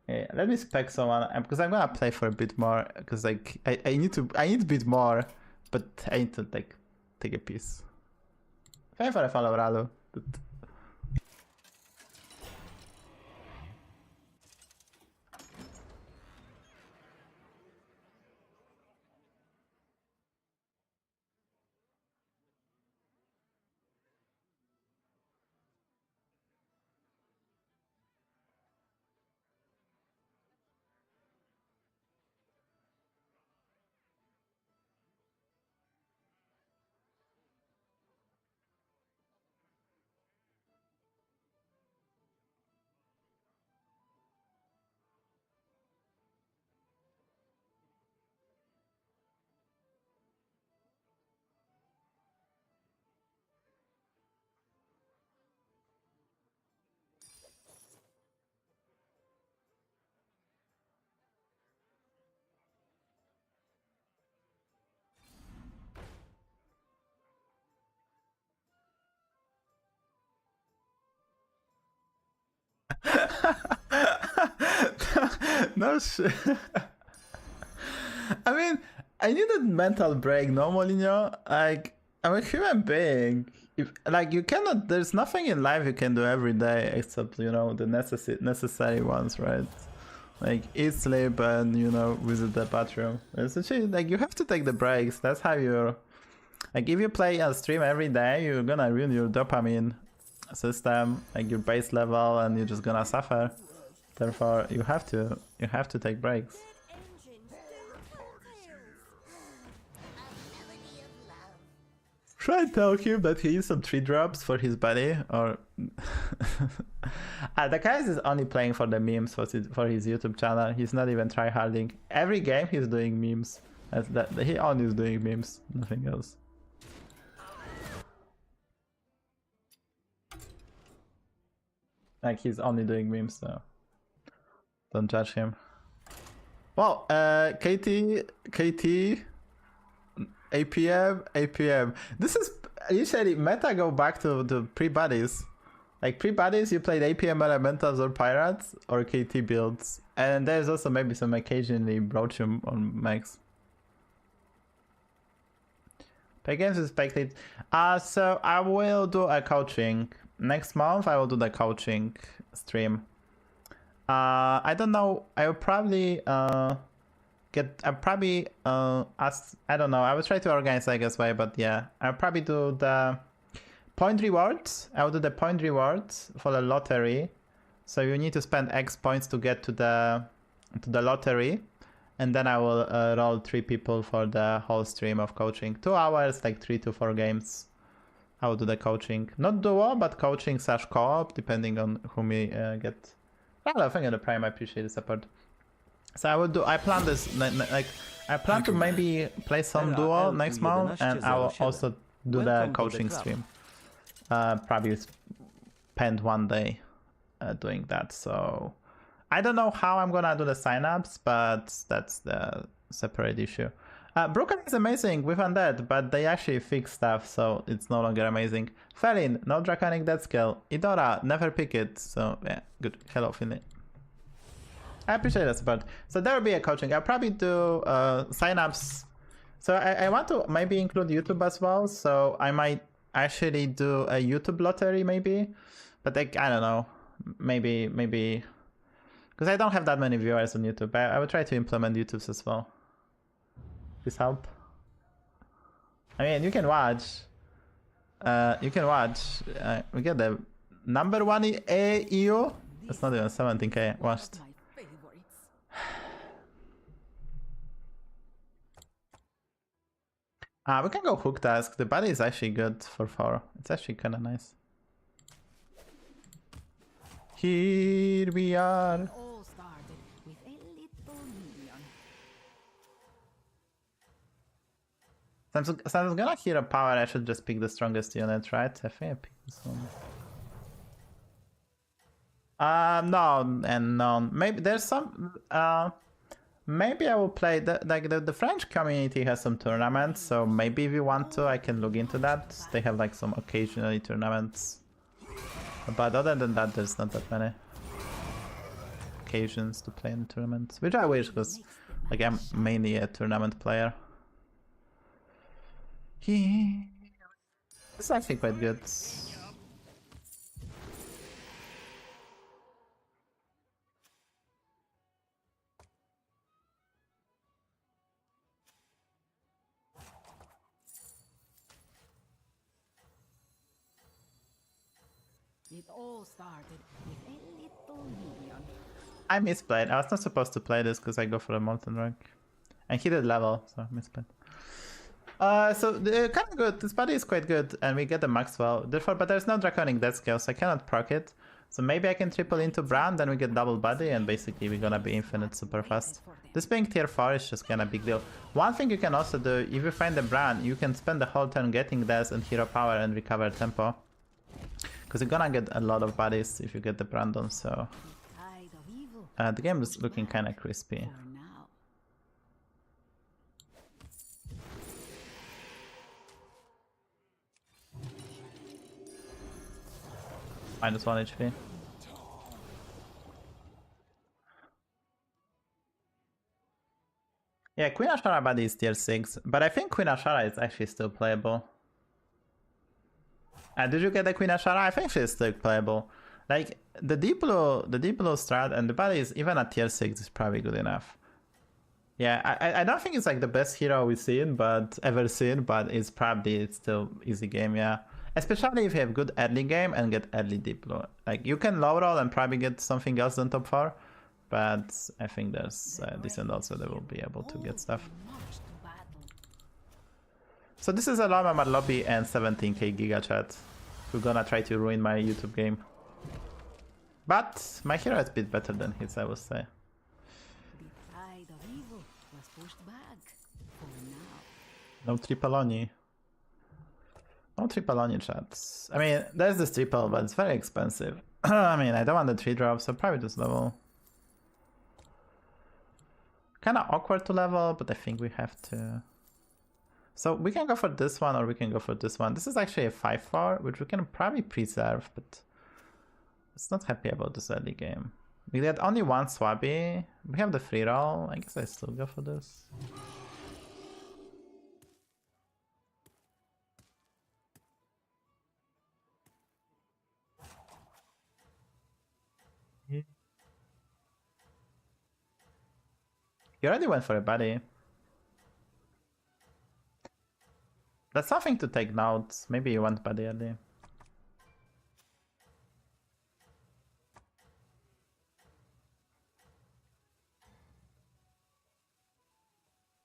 Yeah, let me spec someone because I'm gonna play for a bit more because like I need a bit more, but I need to like take a piece. Thank you for the follow, Ralo. No shit. I mean, I need a mental break normally, you know? Like, I'm a human being. If, like, you cannot, there's nothing in life you can do every day except, you know, the necessary ones, right? Like, eat, sleep, and, you know, visit the bathroom. It's actually, like, you have to take the breaks. That's how you're, like, if you play a stream every day, you're gonna ruin your dopamine system, like your base level, and you're just gonna suffer. Therefore, you have to take breaks. Should I tell him that he needs some 3-drops for his body, or the guy is only playing for the memes for his YouTube channel. He's not even tryharding. Every game he's doing memes. He only is doing memes, nothing else. Like, he's only doing memes, so don't judge him. Well, KT, APM. This is usually meta go back to the pre-buddies. Like pre-buddies, you played APM elementals or pirates or KT builds, and there's also maybe some occasionally broachum on max. Play games with spectate. So I will do a coaching next month. I will do the coaching stream. I don't know. I will probably I don't know. I will try to organize like this way, but yeah, I'll probably do the point rewards. I will do the point rewards for the lottery. So you need to spend X points to get to the lottery, and then I will roll 3 people for the whole stream of coaching. 2 hours, like 3 to 4 games. I will do the coaching, not duo, but coaching / co-op, depending on whom we get. I think in the prime, I appreciate the support. So I will do. I plan this like I plan to maybe play some duo next month, and I will also do the coaching stream. Probably spend 1 day doing that. So I don't know how I'm gonna do the signups, but that's the separate issue. Broken is amazing with Undead, but they actually fix stuff, so it's no longer amazing. Felin, no Draconic Death Skill. Idora, never pick it, so yeah, good. Hello, Felin. I appreciate that support. So there will be a coaching. I'll probably do signups. So I want to maybe include YouTube as well, so I might actually do a YouTube lottery maybe, but like I don't know, maybe because I don't have that many viewers on YouTube. I would try to implement YouTube's as well. This help. I mean, you can watch. You can watch. We get the number 1 EU. That's not even 17k watched. My favorites. We can go hook task. The body is actually good for 4. It's actually kind of nice. Here we are. All started with a little minion. Since I'm gonna hero power, I should just pick the strongest unit, right? I think I picked this one. No, and no. Maybe there's some. Maybe I will play the French community has some tournaments, so maybe if you want to, I can look into that. They have like some occasionally tournaments, but other than that, there's not that many occasions to play in tournaments, which I wish, because like I'm mainly a tournament player. It's actually quite good. It all started with a little minion. I misplayed. I was not supposed to play this because I go for a molten rank, and he did level, so I misplayed. So kind of good. This body is quite good, and we get the Maxwell. Therefore, but there's no draconic death scale, so I cannot proc it. So maybe I can triple into Bran, then we get double body, and basically we're gonna be infinite super fast. This being tier 4 is just kinda big deal. One thing you can also do, if you find the Bran, you can spend the whole turn getting death and hero power and recover tempo. Because you're gonna get a lot of bodies if you get the Brandon, so... Tide of evil. the game is looking kinda crispy. For now. -1 HP. Yeah, Queen Ashara body is tier 6, but I think Queen Ashara is actually still playable. Did you get the Queen Ashara? I think she's still playable. Like, the deep blue strat and the body is even at tier 6 is probably good enough. Yeah, I don't think it's like the best hero we've seen, but ever seen, but it's probably still easy game, yeah. Especially if you have good early game and get early deep blue. Like, you can low roll and probably get something else than top 4, but I think there's decent also that will be able to get stuff. March to battle. So this is a Lama lobby and 17k giga chat. We're gonna try to ruin my YouTube game. But my hero is a bit better than his, I would say. The tide of evil was pushed back. For now. No triple Oni. No triple Oni chats. I mean, there's this triple, but it's very expensive. I mean, I don't want the 3 drop, so probably just level. Kinda awkward to level, but I think we have to. So we can go for this one or we can go for this one. This is actually a 5-4, which we can probably preserve, but it's not happy about this early game. We get only 1 Swabby. We have the free roll. I guess I still go for this. You already went for a body. That's something to take notes. Maybe you want body early.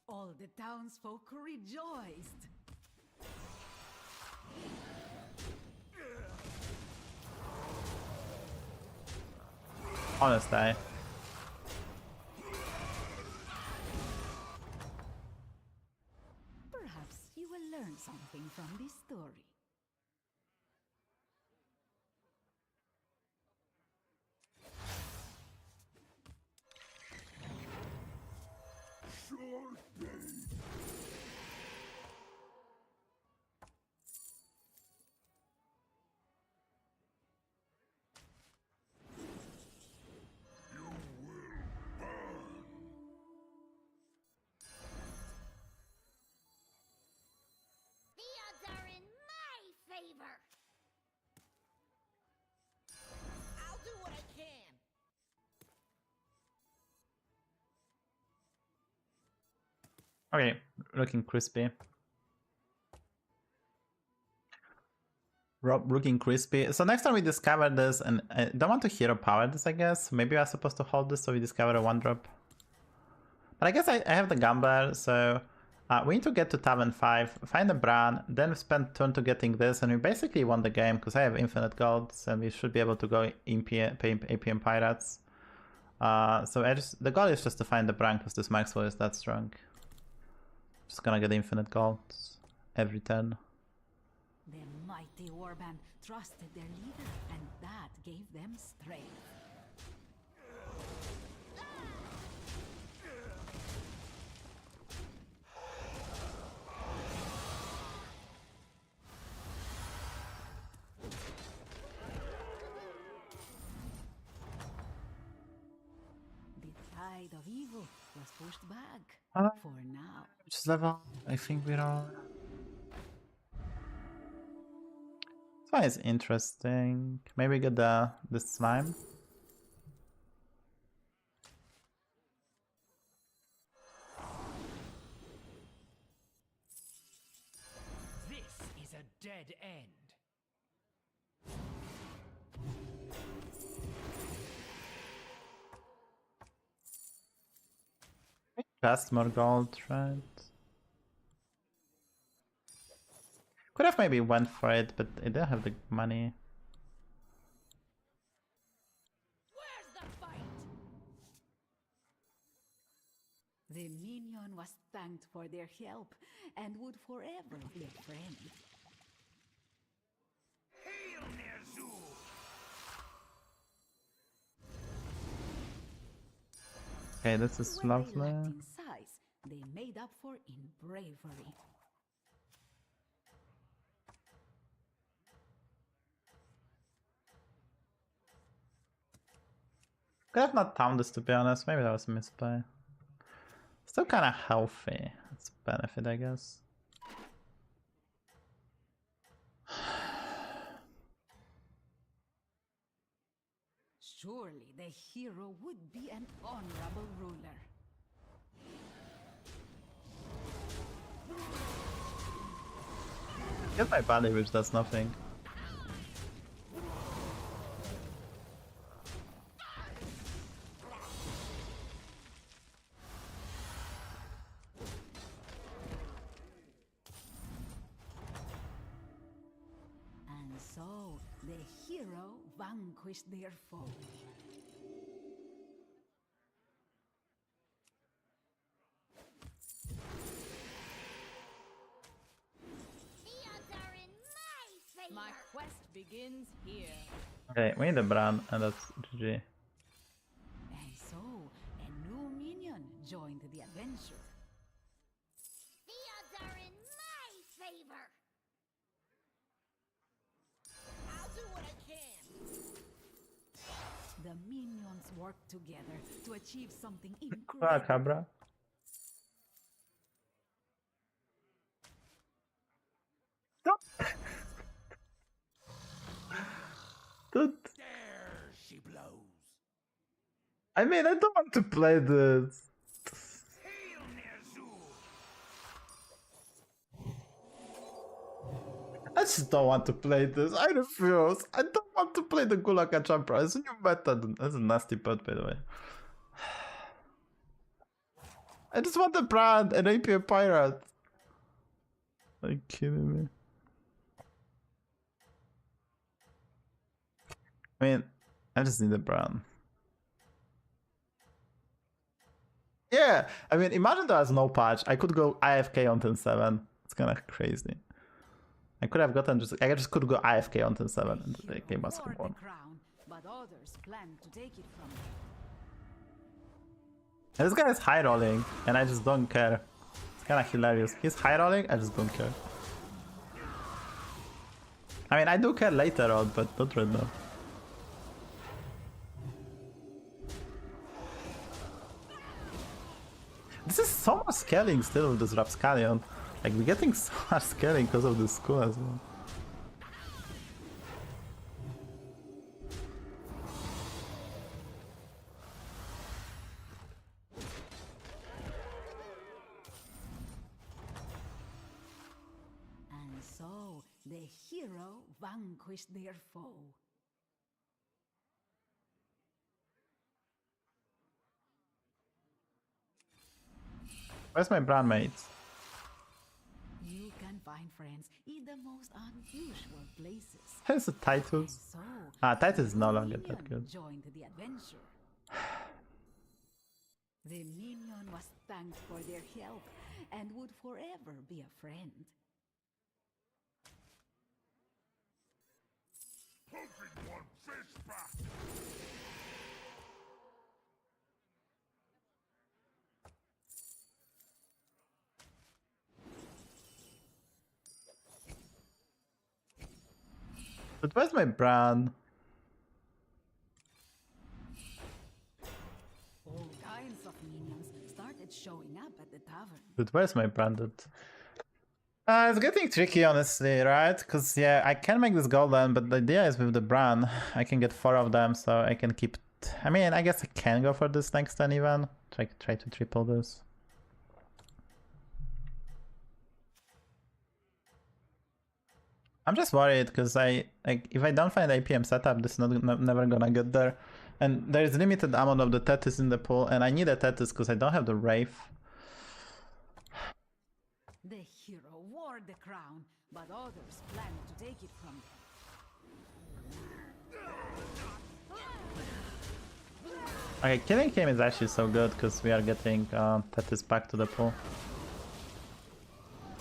All the townsfolk rejoiced. Honestly. Perhaps you will learn something from this story. The odds are in my Okay, looking crispy. Looking crispy. So next time we discover this, and I don't want to hero power this, I guess. Maybe I'm supposed to hold this so we discover a 1-drop. But I guess I have the Gambler, so we need to get to Tavern 5, find a Bran, then spend turn to getting this, and we basically won the game because I have infinite gold, so we should be able to go pay APM Pirates. So the goal is just to find the Bran because this Maxwell is that strong. Just gonna get infinite gold every turn. The mighty warband trusted their leader, and that gave them strength. The tide of evil was pushed back for now. Which level? I think we're all. This one is interesting. Maybe get the slime. This is a dead end. Cast more gold, right? Could have maybe went for it, but I don't have the money. Where's the fight? The minion was thanked for their help and would forever be a friend. Hail Ner'zhul! Okay, this is When they lacked lovely. in size, they made up for in bravery. Could have not found this, to be honest. Maybe that was a misplay. Still kind of healthy. It's a benefit, I guess. Surely the hero would be an honorable ruler. Get my body, which does nothing. And so the hero vanquished their foe. The odds are in my favor. My quest begins here. Okay, we need a Bran, and that's GG. And so a new minion joined the adventure. The odds are in my favor. I'll do what I can. The minions worked together to achieve something Ah, incredible. Cabra. Dude, There she blows. I mean, I don't want to play this. Hail Ner'zhul! I just don't want to play this. I refuse. I don't want to play the Gulaka Champa. It's a new meta. That's a nasty pet, by the way. I just want the brand and APA Pirate. Are you kidding me? I mean, I just need a brand. Yeah, I mean, imagine there was no patch. I could go IFK on 10-7. It's kind of crazy. I could have gotten I just could go IFK on 10-7 and the game was Wore the won. crown, but others planned to take it from him. And this guy is high rolling, and I just don't care. It's kind of hilarious. He's high rolling, I just don't care. I mean, I do care later on, but not right now. This is so much scaling still with this Rapscallion. Like, we're getting so much scaling because of this school as well. The hero vanquished their foe. Where's my brown mate? You can find friends in the most unusual places. Here's the Titus. So, Titus is no longer minion that good. joined the adventure. The minion was thanked for their help and would forever be a friend. Poking one fish back. But where's my Bran? All kinds of minions started showing up at the tavern. But where's my branded? It's getting tricky, honestly, right? Because, yeah, I can make this golden, but the idea is with the Bran, I can get 4 of them, so I can keep... I mean, I guess I can go for this next turn even. Try to triple this. I'm just worried, because if I don't find APM setup, this is never gonna get there. And there is limited amount of the Tethys in the pool, and I need a Tethys because I don't have the Wraith. The hero wore the crown, but others planned to take it from them. Okay, killing him is actually so good because we are getting Tethys back to the pool.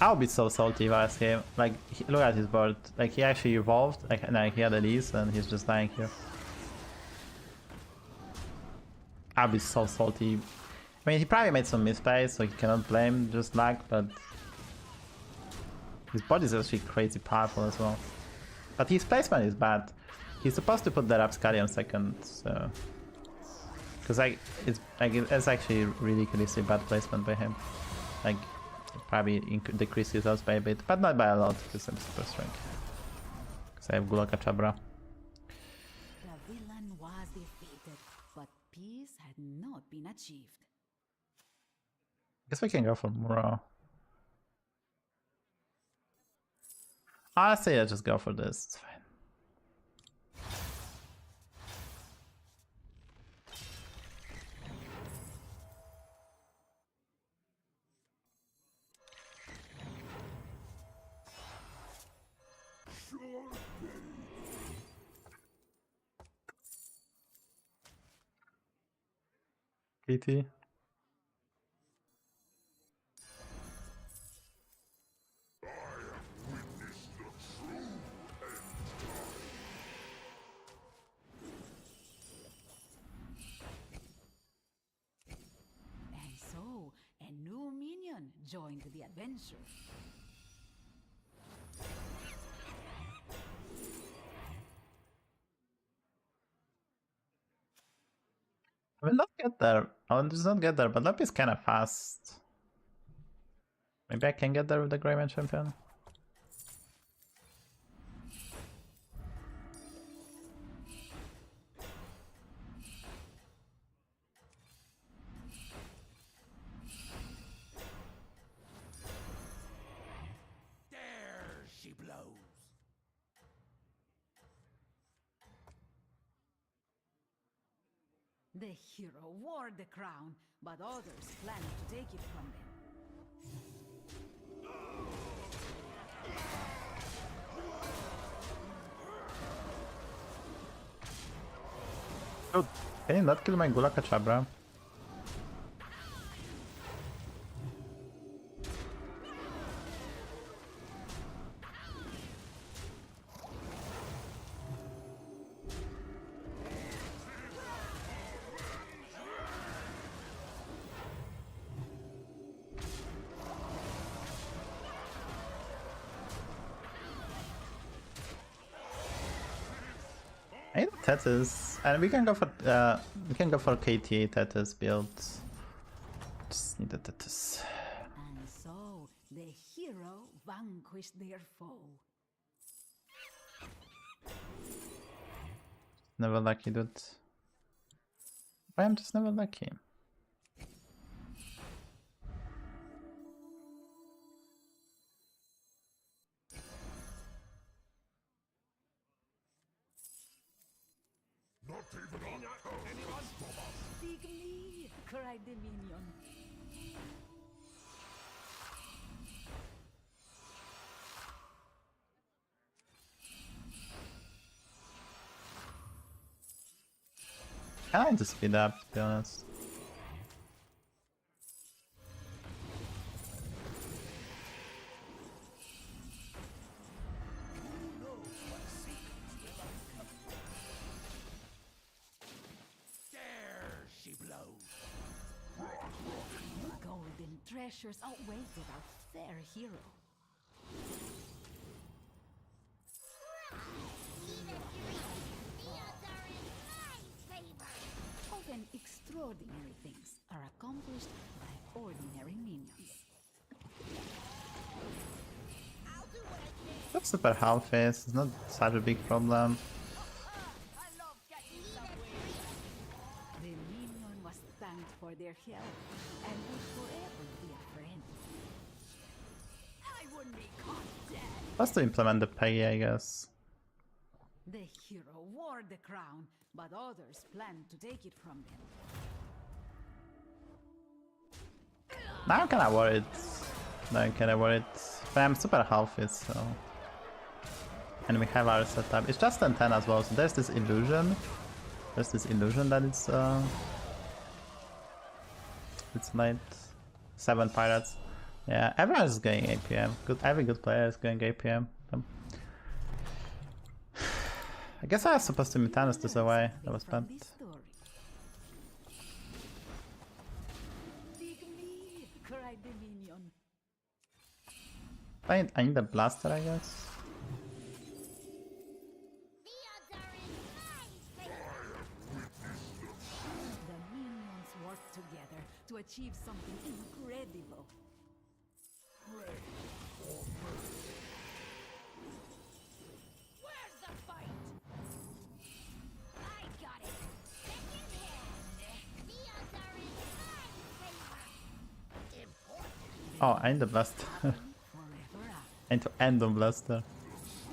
I'll be so salty if I was him. Like, look at his board. Like, he actually evolved. Like, he had Elise and he's just dying here. I'll be so salty. I mean, he probably made some misplays, so he cannot blame just lag, but his body is actually crazy powerful as well. But his placement is bad. He's supposed to put the Rapscali on second, so... Because it's actually ridiculously bad placement by him. Like, it probably decreases us by a bit, but not by a lot, because I'm super strong. Because I have Gulaka Chabra. The villain was defeated, but peace had not been achieved. Guess we can go for Muro. Honestly, I'll just go for this. It's fine. KT. And so, a new minion joined the adventure. I will not get there. I will just not get there, but Lopi is kind of fast. Maybe I can get there with the Greyman champion. There she blows. The hero wore the crown, but others planned to take it from them. Dude, can you not kill my Gulaka Chabra? I need Tethys, and we can go for KTA Tethys build. Just need the Tethys. And so, the hero vanquished their foe. Never lucky, dude. I am just never lucky. Seek me! Cried the minion. I like to speed up, to be honest. Golden treasures awaited our fair hero. Often extraordinary things are accomplished by ordinary minions. That's super healthy, it's not such a big problem. The minion was thanked for their help and would forever be a friend. I wouldn't be caught dead. Just to implement the pay, I guess. The hero wore the crown, but others planned to take it from them. Now I'm kinda worried. But I'm super healthy, so... And we have our setup. It's just 10 as well, so there's this illusion. There's this illusion that it's late. 7 pirates. Yeah, everyone is going APM. Every good player is going APM. I guess I was supposed to Mutanus this away. That was bad. I need a blaster, I guess. The minions work together to achieve something incredible. Where's the fight? I got it. Second hand. The odds are in my favor. Important. Oh, I need a blaster. I need to end on blaster.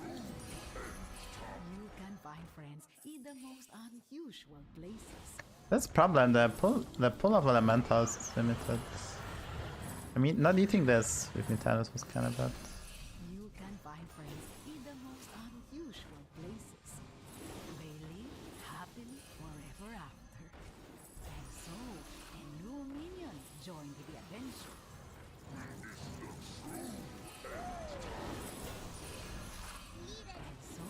You can find friends in the most unusual places. That's the problem, the pull of elementals is limited. I mean, not eating this with Mutanus was kind of bad. You can find friends in the most unusual places. They live happily forever after. And so, a new minion joined the adventure. And so,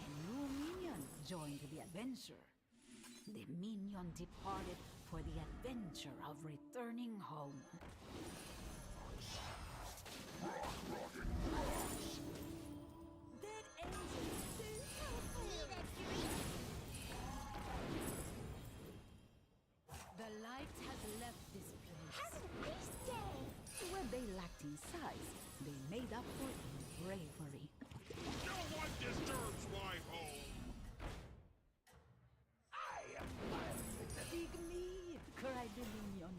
a new minion joined the adventure. The minion departed for the adventure of returning home. Dead angels, The light has left this place. Have a nice day. where they lacked in size, they made up for it in bravery. No one disturbs my home! Dig me! Cried the minion.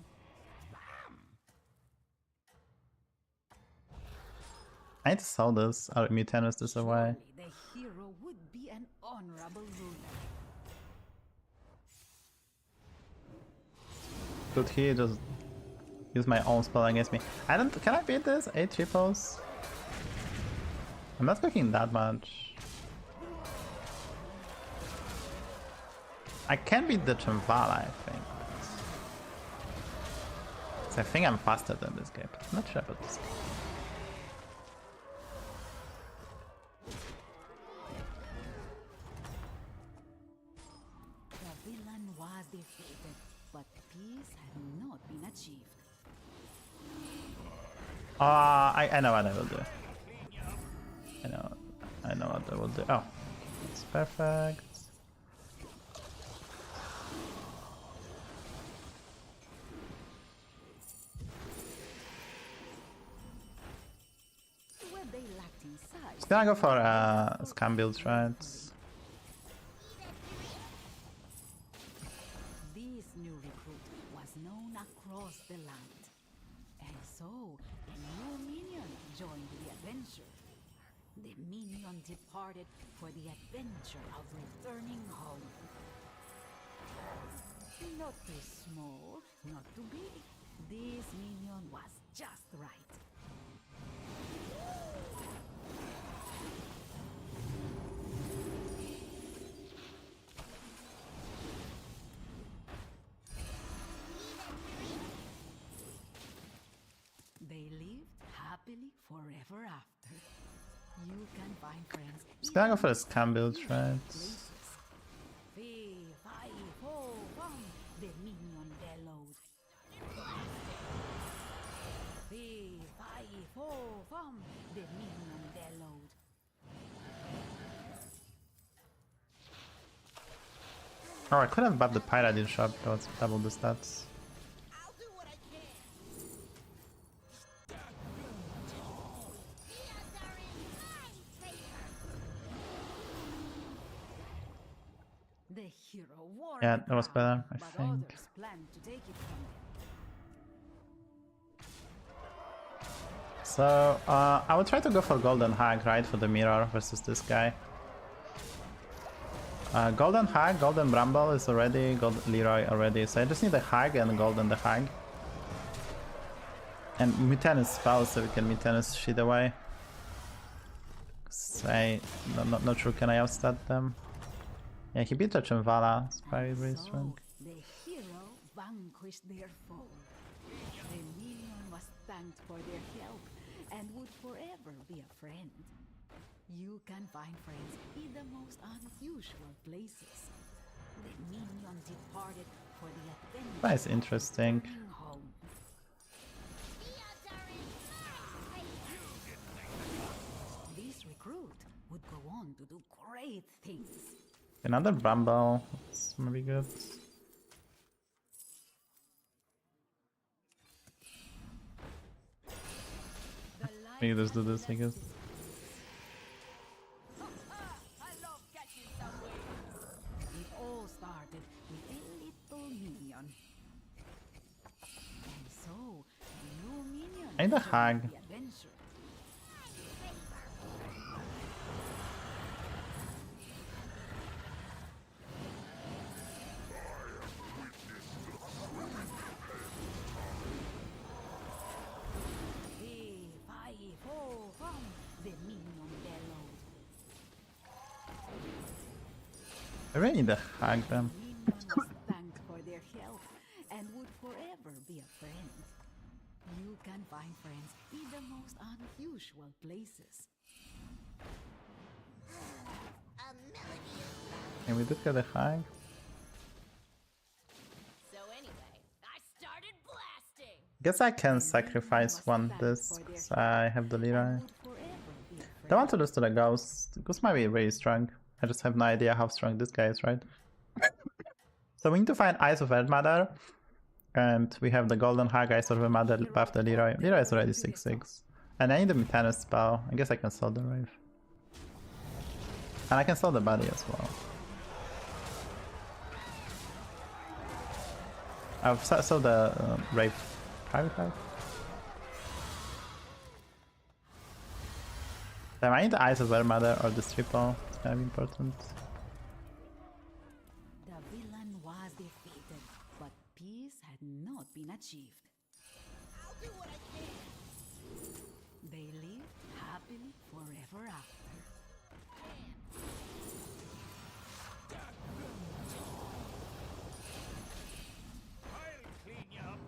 I need to sell this, or Mutanus this away. Surely the hero would be an honorable ruler. Could he just use my own spell against me? I don't. Can I beat this? 8 triples? I'm not cooking that much. I can beat the Chamvala, I think. So I think I'm faster than this guy, but I'm not sure about this guy. The villain was defeated, but peace had not been achieved. I know what I will do. I know what I will do. Oh, that's perfect. Where they lacked in size, Just gonna go for scam builds, right? this new recruit was known across the land. And so, a new minion joined the adventure. The minion departed for the adventure of returning home. Not too small, not too big. This minion was just right. They lived happily forever after. You can find friends. Just gonna go for a scam build, right? Fee, fi, fo, fum, the minion bellowed. Fee, fi, fo, fum, the minion bellowed. Oh, I could have bought the pirate in shop, that was double the stats. I'll do what I can. The odds are in my favor. The hero wore Yeah, the that was crown, better, I but think. others planned to take it from them. So, I would try to go for Golden Hag, right, for the mirror versus this guy. Golden Hag, Golden Bramble is already, Leroy already, so I just need a Hag and Golden the Hag. And Mutanus spells, so we can Mutanus shit away. So not sure can I outstat them. Yeah, he beat Chimvala, it's very, very strong. The hero vanquished their foe. The minion was thanked for their help and would forever be a friend. You can find friends in the most unusual places. The minion departed for the attention That is interesting. of home. The odds are in my favor. This recruit would go on to do great things. Another Bramble, it's maybe good. We can just do this, I guess. I love catching some waves. It all started with a little minion. And so, the new minion I need a Hag. joined the adventure. Fee, fi, fo, fum, the minion bellowed. I really need a Hag them. Minion was thanked for their help and would forever be a friend. You can find friends in the most unusual places. A melody of And we did get a Hag. So anyway, I started blasting. Guess I can sacrifice one this, because I have the Leroy. Would forever be a friend. Don't want to lose to the Ghost. Ghost might be really strong. I just have no idea how strong this guy is, right? So we need to find Eyes of Earthmother. And we have the Golden Hag, Eyes of Earthmother buff the Leroy. Leroy is already 6-6. And I need the Mutanus spell. I guess I can sell the Rave. And I can sell the body as well. I've sold the Rave Private Life. Damn, I need the Eyes of Earthmother or this triple. It's gonna be important. The villain was defeated, but peace had not been achieved. I'll do what I can. They lived happily forever after. I'll clean you up.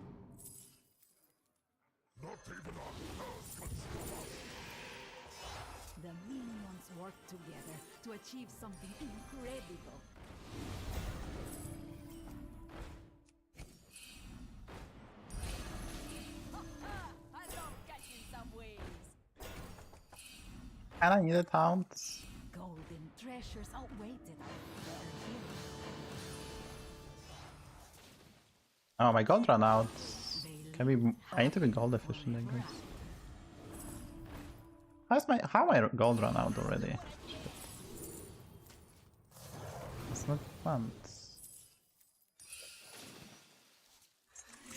Not even our curse could stop us. The minions worked together to achieve something incredible. I love catching some waves. And I need a taunt. Golden treasures awaited their hero. Oh, my gold ran out. They Can we? I need to be gold efficient, I guess. How my gold run out already? Shit. It's not fun.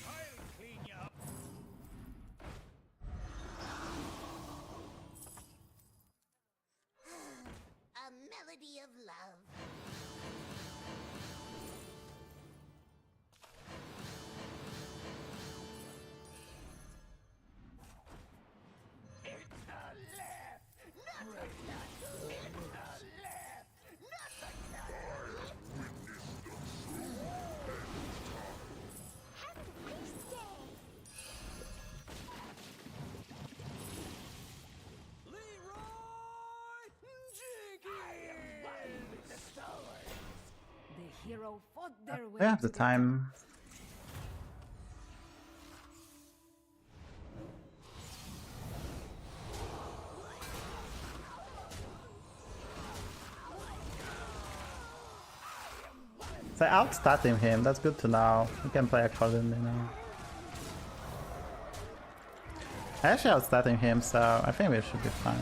I'll clean you up. A melody of love. fought their way We have the to time. So outstatting him, that's good to know. We can play accordingly now. I actually outstatting him, so I think we should be fine.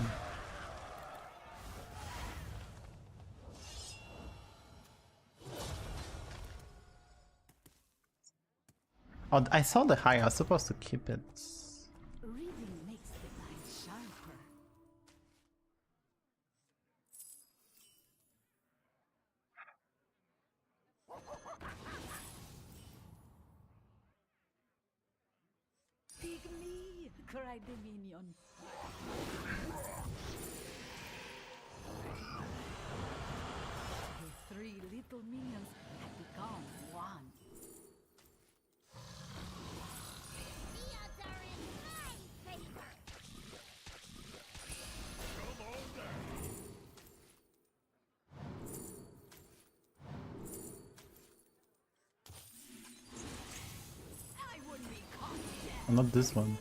Oh, I saw the high, I was supposed to keep it. Reading makes the mind sharper. Pick me! Cried the minion. The three little minions had become one. The odds are in my favor. I would be caught dead. Not this one.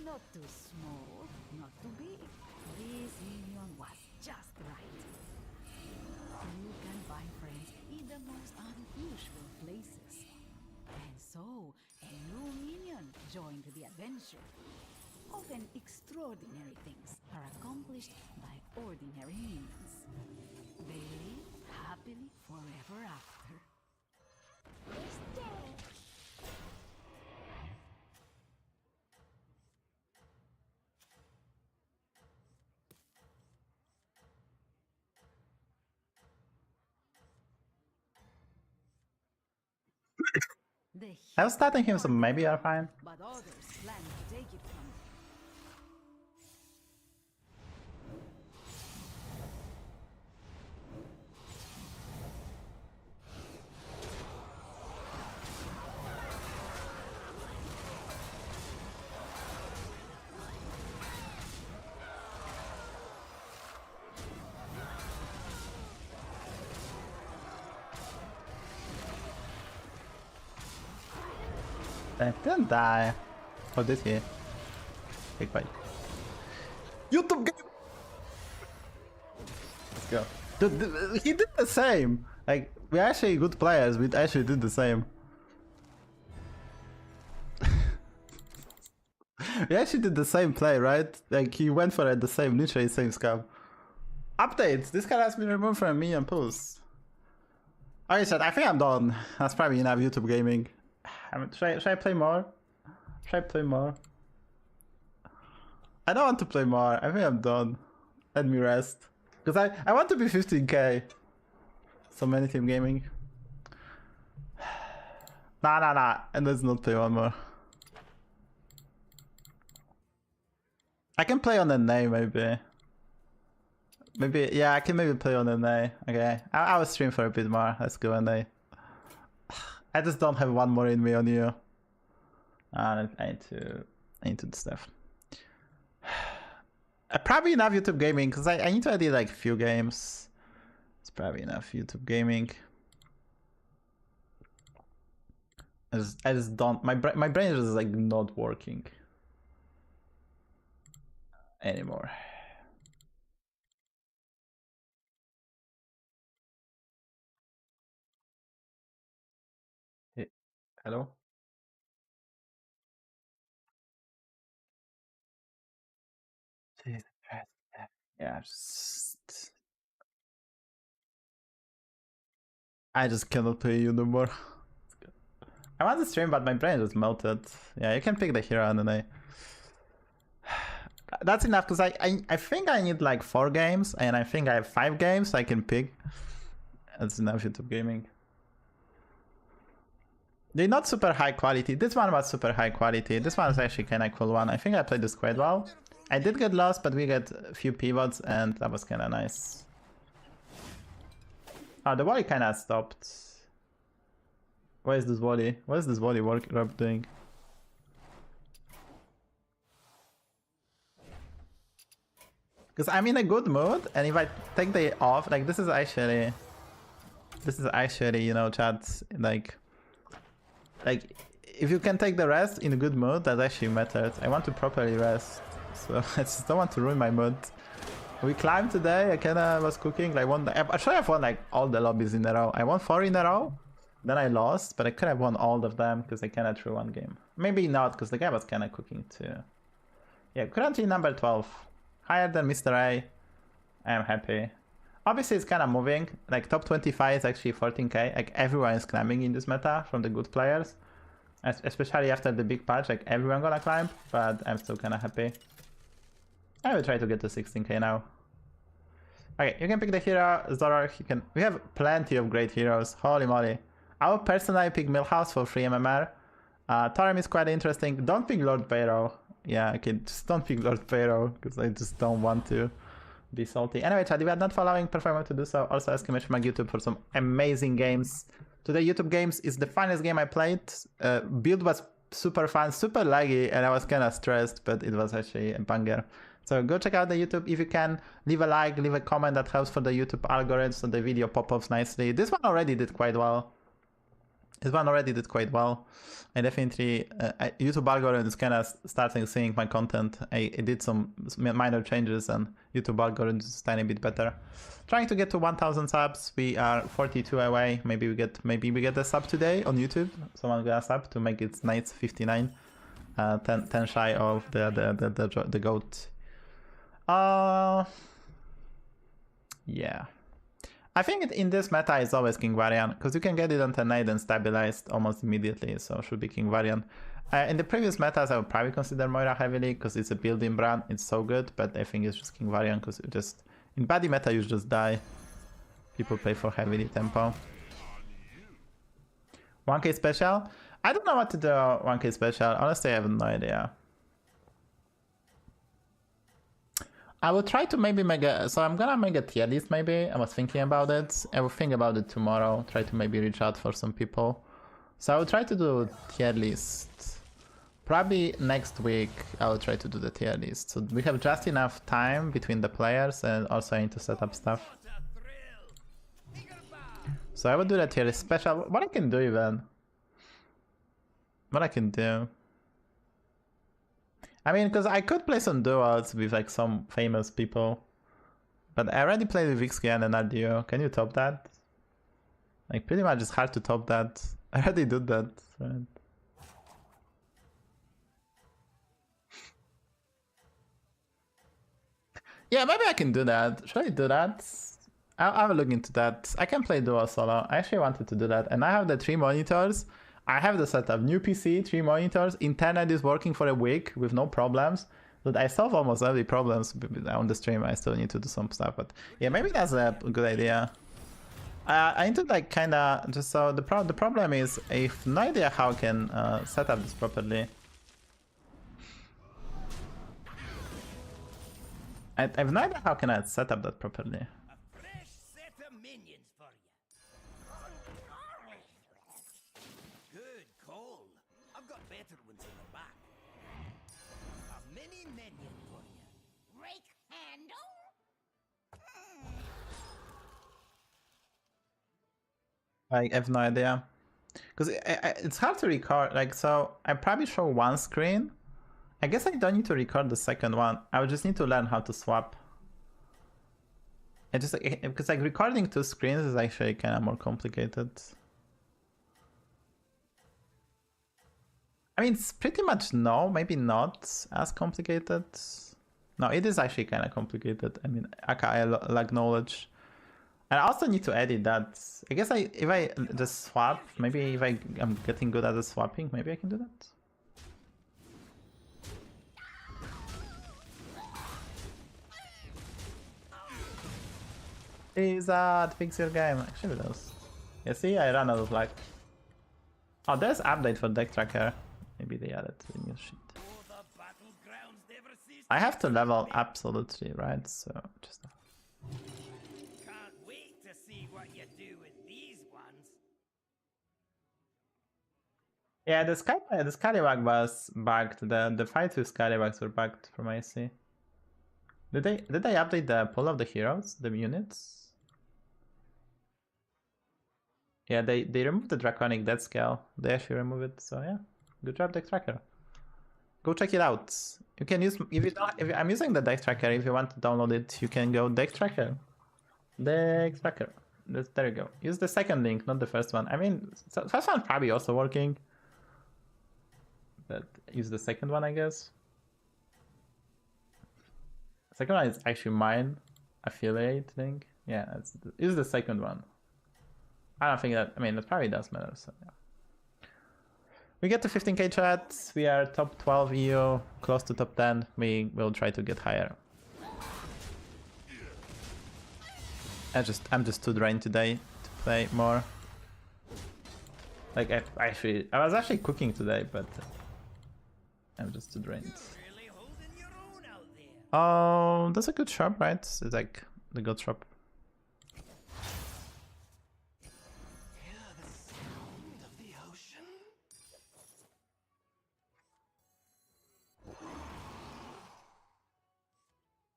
Not too small, not too big. This minion was just right. You can find friends in the most unusual places. And so, a new minion joined the adventure. Often extraordinary things are accomplished by ordinary minions. They live happily forever after. It's dead. I was starting him, so maybe you're fine. But others plan to take it from them. I didn't die. Or did he? Big bite. YouTube game! Let's go. Dude, he did the same! Like, we're actually good players, we actually did the same. We actually did the same play, right? Like, he went for it the same, literally same scam. Updates! This card has been removed from me and Pulse. Oh, said, I think I'm done. That's probably enough YouTube gaming. Should I play more? Should I play more? I don't want to play more. I think I'm done. Let me rest. Because I want to be 15k. So many team gaming. Nah. And let's not play one more. I can play on the NA maybe. Maybe, yeah, I can maybe play on the NA. Okay, I will stream for a bit more. Let's go NA. I just don't have one more in me on you. I need to do stuff. Probably enough YouTube gaming because I need to edit like a few games. It's probably enough YouTube gaming. I just don't. My brain is just like not working anymore. Hey, hello. Yeah, I just cannot play you no more. I want to stream, but my brain just melted. Yeah, you can pick the hero and then that's enough because I think I need like 4 games and I think I have 5 games so I can pick. That's enough YouTube gaming. They're not super high quality. This one was super high quality. This one is actually kind of cool one. I think I played this quite well. I did get lost, but we got a few pivots and that was kind of nice. Oh, the volley kind of stopped. Where is this volley? What is this volley work doing? Because I'm in a good mood, and if I take the off, like this is actually, you know, chat, like if you can take the rest in a good mood, that actually matters. I want to properly rest, so I just don't want to ruin my mood. We climbed today. I kinda was cooking. Like actually I've won like all the lobbies in a row. I won 4 in a row, then I lost, but I could have won all of them because I kinda threw one game. Maybe not, because the guy was kinda cooking too. Yeah, currently number 12. Higher than Mr. A. I am happy. Obviously, it's kind of moving. Like, top 25 is actually 14k. Like, everyone is climbing in this meta from the good players. Especially after the big patch. Like, everyone gonna climb. But I'm still kind of happy. I will try to get to 16k now. Okay, you can pick the hero. Zoror, you can... We have plenty of great heroes. Holy moly. I will personally pick Millhouse for free MMR. Torm is quite interesting. Don't pick Lord Pharaoh. Yeah, okay, just don't pick Lord Pharaoh, because I just don't want to be salty. Anyway, chat, if you are not following, perform to do so. Also, exclamation mark YouTube for some amazing games. Today, YouTube Games is the funnest game I played. Build was super fun, super laggy, and I was kind of stressed, but it was actually a banger. So go check out the YouTube if you can. Leave a like, leave a comment, that helps for the YouTube algorithm so the video pop-ups nicely. This one already did quite well. I definitely, YouTube algorithm is kind of starting seeing my content. I did some minor changes and YouTube algorithm is a tiny bit better. Trying to get to 1,000 subs. We are 42 away. Maybe we get a sub today on YouTube. Someone got a sub to make it nice 59. 10 shy of the goat. Yeah. I think in this meta it's always King Varian, because you can get it on 10-8 and stabilized almost immediately, so should be King Varian. In the previous metas I would probably consider Moira heavily, because it's a built-in brand, it's so good, but I think it's just King Varian, because you just... In body meta you just die. People play for heavily tempo. 1k special? I don't know what to do 1k special, honestly I have no idea. I will try to maybe make a... So I'm gonna make a tier list maybe. I was thinking about it. I will think about it tomorrow. Try to maybe reach out for some people. So I will try to do tier list. Probably next week I will try to do the tier list. So we have just enough time between the players, and also I need to set up stuff. So I will do the tier list special. What I can do even? What I can do? I mean, because I could play some duos with like some famous people, but I already played with Vixkian and RDO. Can you top that? Like, pretty much it's hard to top that. I already did that. Right? Yeah, maybe I can do that. Should I do that? I'll look into that. I can play duo solo. I actually wanted to do that, and I have the 3 monitors. I have the setup, new PC, 3 monitors, internet is working for a week with no problems. But I solve almost every problems on the stream. I still need to do some stuff, but yeah, maybe that's a good idea. I need to like kinda just so the problem is I have no idea how I can set up this properly. I have no idea how can I set up that properly. I have no idea, because it's hard to record. Like, so I probably show one screen. I guess I don't need to record the second one. I would just need to learn how to swap. I just because like recording 2 screens is actually kind of more complicated. I mean, it's pretty much maybe not as complicated. No, it is actually kind of complicated. I mean, I lack knowledge. And I also need to edit that. I guess if I just swap, maybe if I'm getting good at the swapping, maybe I can do that. Is that fix your game? Actually it does. Yeah, see, I ran out of luck. Oh, there's update for deck tracker. Maybe they added the new shit. I have to level absolutely, right? So just... Yeah, the Scallywag was bugged. The fights with Scallywags were bugged from IC. Did they update the pull of the heroes, the units? Yeah, they removed the draconic death scale. They actually removed it, so yeah. Good job, Deck Tracker. Go check it out. You can use if I'm using the Deck Tracker. If you want to download it, you can go Deck Tracker. Deck Tracker. There you go. Use the second link, not the first one. I mean, first one probably also working, but use the second one, I guess. Second one is actually mine affiliate link. Yeah, use the second one. I don't think that. I mean, it probably does matter. So yeah. We get to 15k chat. We are top 12 EU, close to top 10. We will try to get higher. I'm just too drained today to play more. Like I was actually cooking today, but I'm just too drained. Oh, that's a good shop, right? It's like the good shop.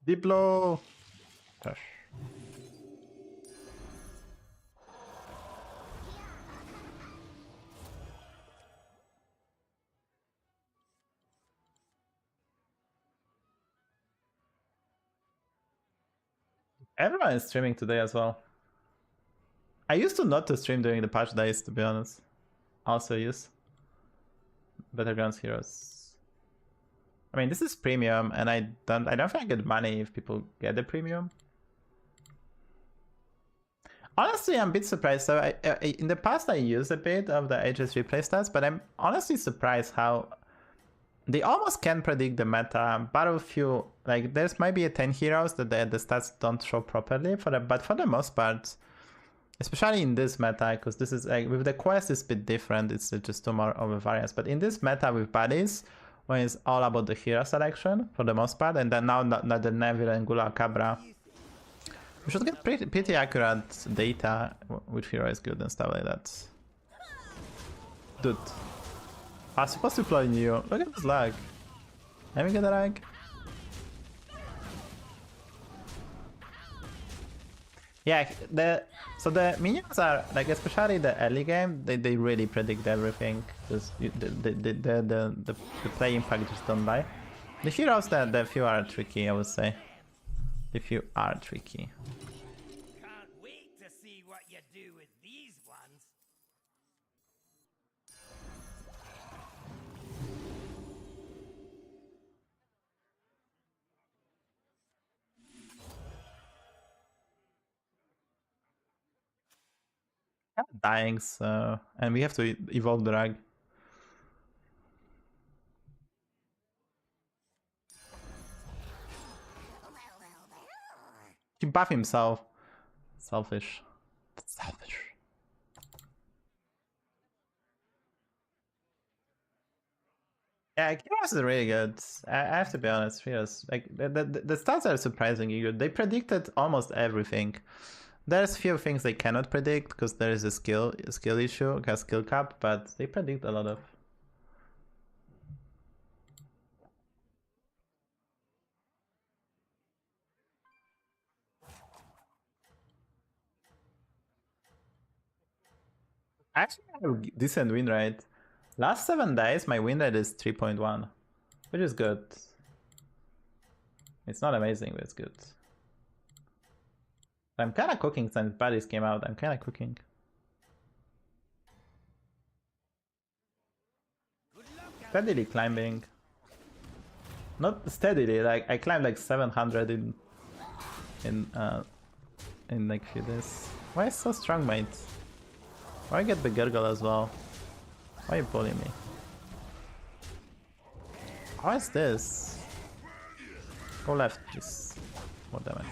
Diplo. Gosh. Everyone is streaming today as well. I used to not to stream during the patch days, to be honest. Also use Battlegrounds heroes. I mean, this is premium, and I don't think I get money if people get the premium. Honestly, I'm a bit surprised. So in the past I used a bit of the HS replay stats, but I'm honestly surprised how they almost can predict the meta. But a few, like there's maybe a 10 heroes that the stats don't show properly but for the most part, especially in this meta, because this is like with the quest it's a bit different. It's just two more of a variance. But in this meta with buddies, when it's all about the hero selection for the most part, and then now not the Neville and Gula Cabra, we should get pretty accurate data, which hero is good and stuff like that. Dude, I was supposed to play Neo. Look at this lag. Let me get a lag. Yeah, so the minions are like, especially the early game, they really predict everything. Just the play impact just don't lie. The heroes, the few are tricky, I would say. The few are tricky. Can't wait to see what you do with these ones. Dying, so and we have to evolve the rag. He buff himself. Selfish. Selfish. Yeah, Kiros is really good. I have to be honest, Kiros. Like the stats are surprisingly good. They predicted almost everything. There's few things they cannot predict because there is a skill issue, a skill cap, but they predict a lot of. Actually, I have a decent win rate. Last 7 days, my win rate is 3.1, which is good. It's not amazing, but it's good. I'm kind of cooking since Buddies came out. I'm kind of cooking. Steadily climbing. Not steadily, like I climbed like 700 in like few days. Why is so strong, mate? Why get the Gurgle as well? Why are you bullying me? How is this? Go left, just more damage.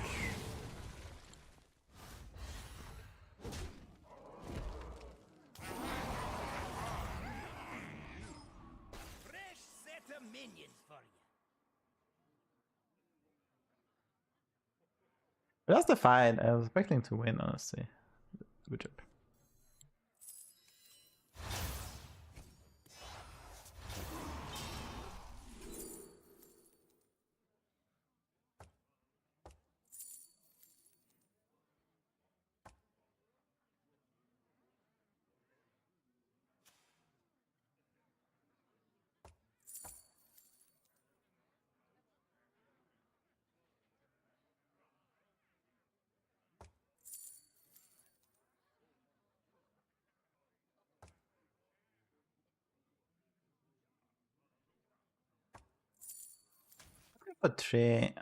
Fresh set of minions for you. That's the fight. I was expecting to win, honestly. Good job. a 3.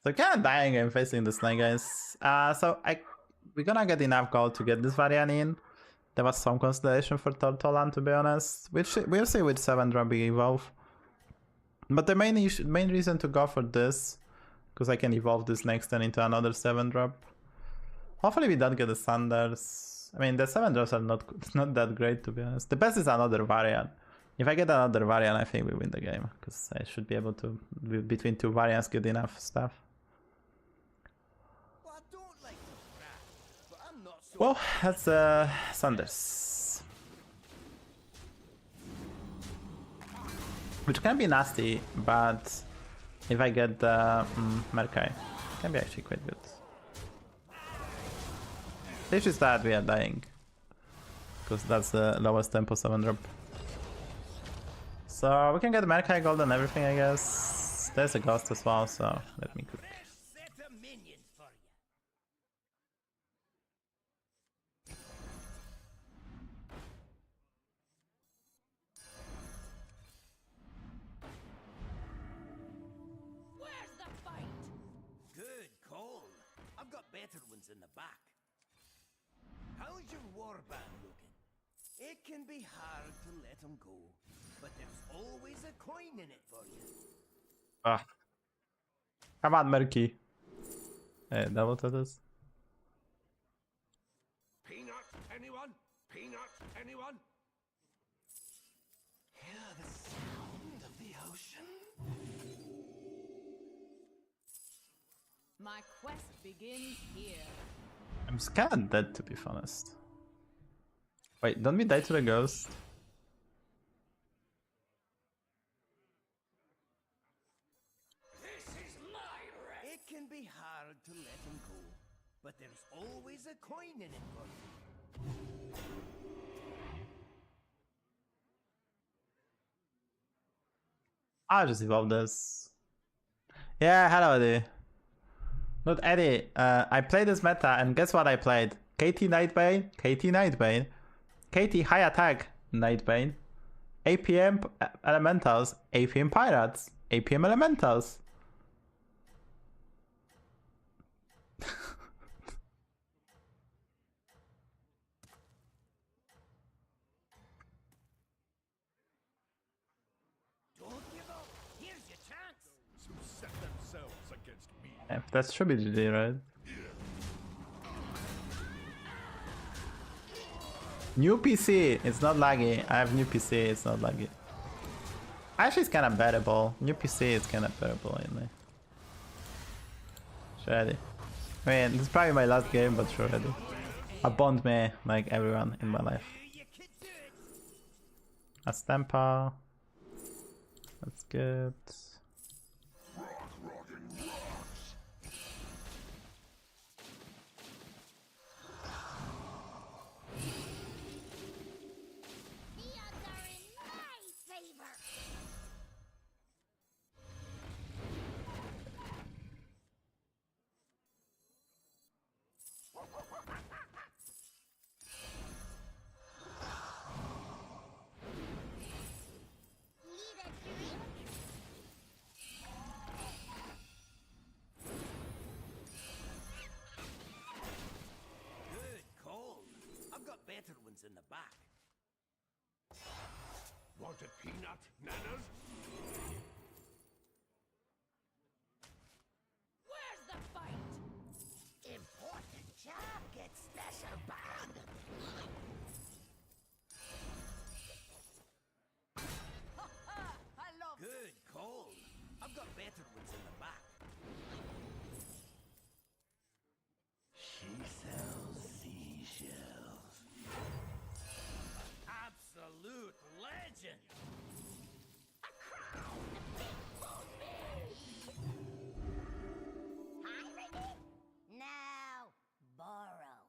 So kind of dying and facing this lane, guys. We're gonna get enough gold to get this variant in. There was some consideration for Tortolan, to be honest. Which we'll see with 7-drop big evolve. But the main reason to go for this, because I can evolve this next turn into another 7-drop. Hopefully we don't get the Sanders. I mean, the 7-drops are not that great, to be honest. The best is another variant. If I get another variant, I think we win the game, because I should be able to, between 2 variants, get enough stuff. Well, that's Sanders. Which can be nasty, but if I get the Merkai, it can be actually quite good. This is that we are dying, because that's the lowest tempo 7-drop. So we can get Merkai gold and everything, I guess. There's a ghost as well, so let me cook. Better ones in the back. How's your warband looking? It can be hard to let him go, but there's always a coin in it for you. Ah. Come on, Merky. Hey, that what that is? Peanut, anyone? Peanut, anyone? Hear the sound of the ocean? My quest begins here. I'm kind of dead, to be honest. Wait, don't we die to the ghost? This is my wreck. It can be hard to let him go, but there's always a coin in it for you. I'll just evolve this. Yeah, hello, Eddie. Look, Eddie, I played this meta, and guess what I played? KT Nightbane, KT Nightbane, KT High Attack Nightbane, APM Elementals, APM Pirates, APM Elementals. Don't give up. Here's your chance. Who set themselves against me? Yeah, that should be GG, right? New PC, it's not laggy. I have new PC, it's not laggy. Actually, it's kind of bearable. New PC is kind of bearable, anyway. Sure, Eddie. I mean, this is probably my last game, but sure, Eddie. Abond me, like everyone in my life. A Stamper. That's good. The odds are in my favor. Need a drink? Good call. I've got better ones in the back. Want a peanut, nanas? Where's the fight? Important job gets special bond. I love Good call. I've got better ones in the back. She sells seashells. Absolute legend. A crown! Big bull fish! Pirated? No, borrowed.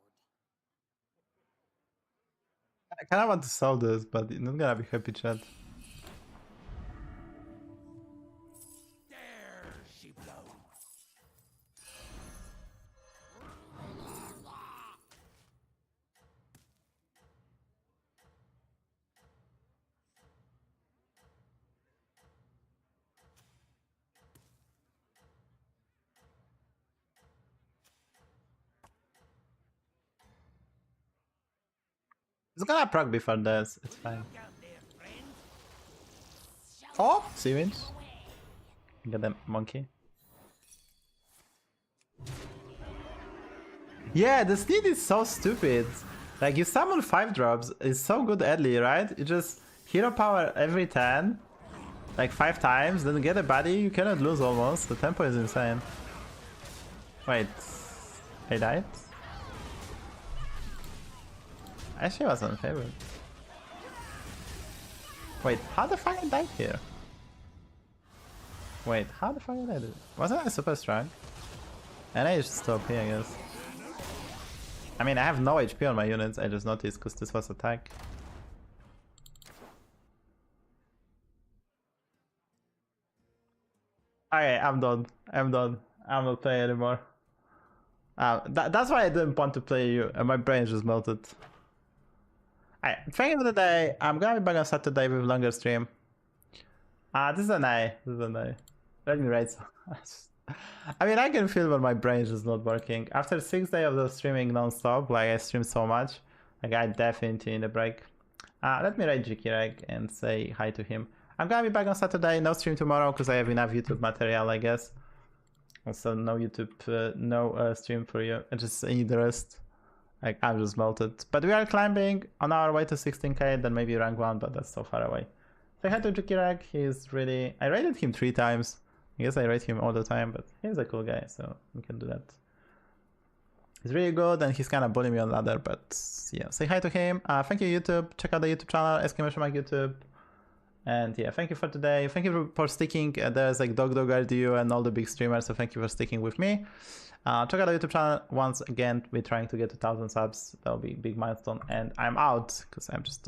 I kind of want to sell this, but you're not gonna be happy, chat. There she blows. It's gonna proc before this. It's fine. Look out there, friend. Oh, Savjz. Get them monkey. Yeah, the sneed is so stupid. Like you summon 5 drops, it's so good early, right? You just hero power every 10, like 5 times, then get a body, you cannot lose almost. The tempo is insane. Wait, I died? Actually was on favor. Wait, how the fuck I died here? Wait, how the fuck did I do? Wasn't I super strong? And I just stopped here, I guess. I mean, I have no HP on my units, I just noticed because this was attack. Okay, I'm done. I'm done. I'm not playing anymore. That's why I didn't want to play you, and my brain just melted. Alright, thank you for the day. I'm gonna be back on Saturday with longer stream. This is an A. This is an A. Let me write some. I mean, I can feel when my brain is just not working. After 6 days of the streaming non-stop, like I stream so much, like I definitely need a break. Let me write GKReg and say hi to him. I'm gonna be back on Saturday, no stream tomorrow because I have enough YouTube material, I guess. Also, no YouTube, no stream for you. I just need the rest. Like, I'm just melted. But we are climbing on our way to 16k, then maybe rank 1, but that's so far away. Say hi to GKReg, he's really... I rated him 3 times. I guess I rate him all the time, but he's a cool guy, so we can do that. He's really good, and he's kind of bullying me on ladder, but yeah, say hi to him. Thank you, YouTube. Check out the YouTube channel, !mark YouTube. And yeah, thank you for today. Thank you for sticking. There's like Dogdog, RDU, and all the big streamers, so thank you for sticking with me. Check out the YouTube channel. Once again, we're trying to get to 1,000 subs. That'll be a big milestone, and I'm out, because I'm just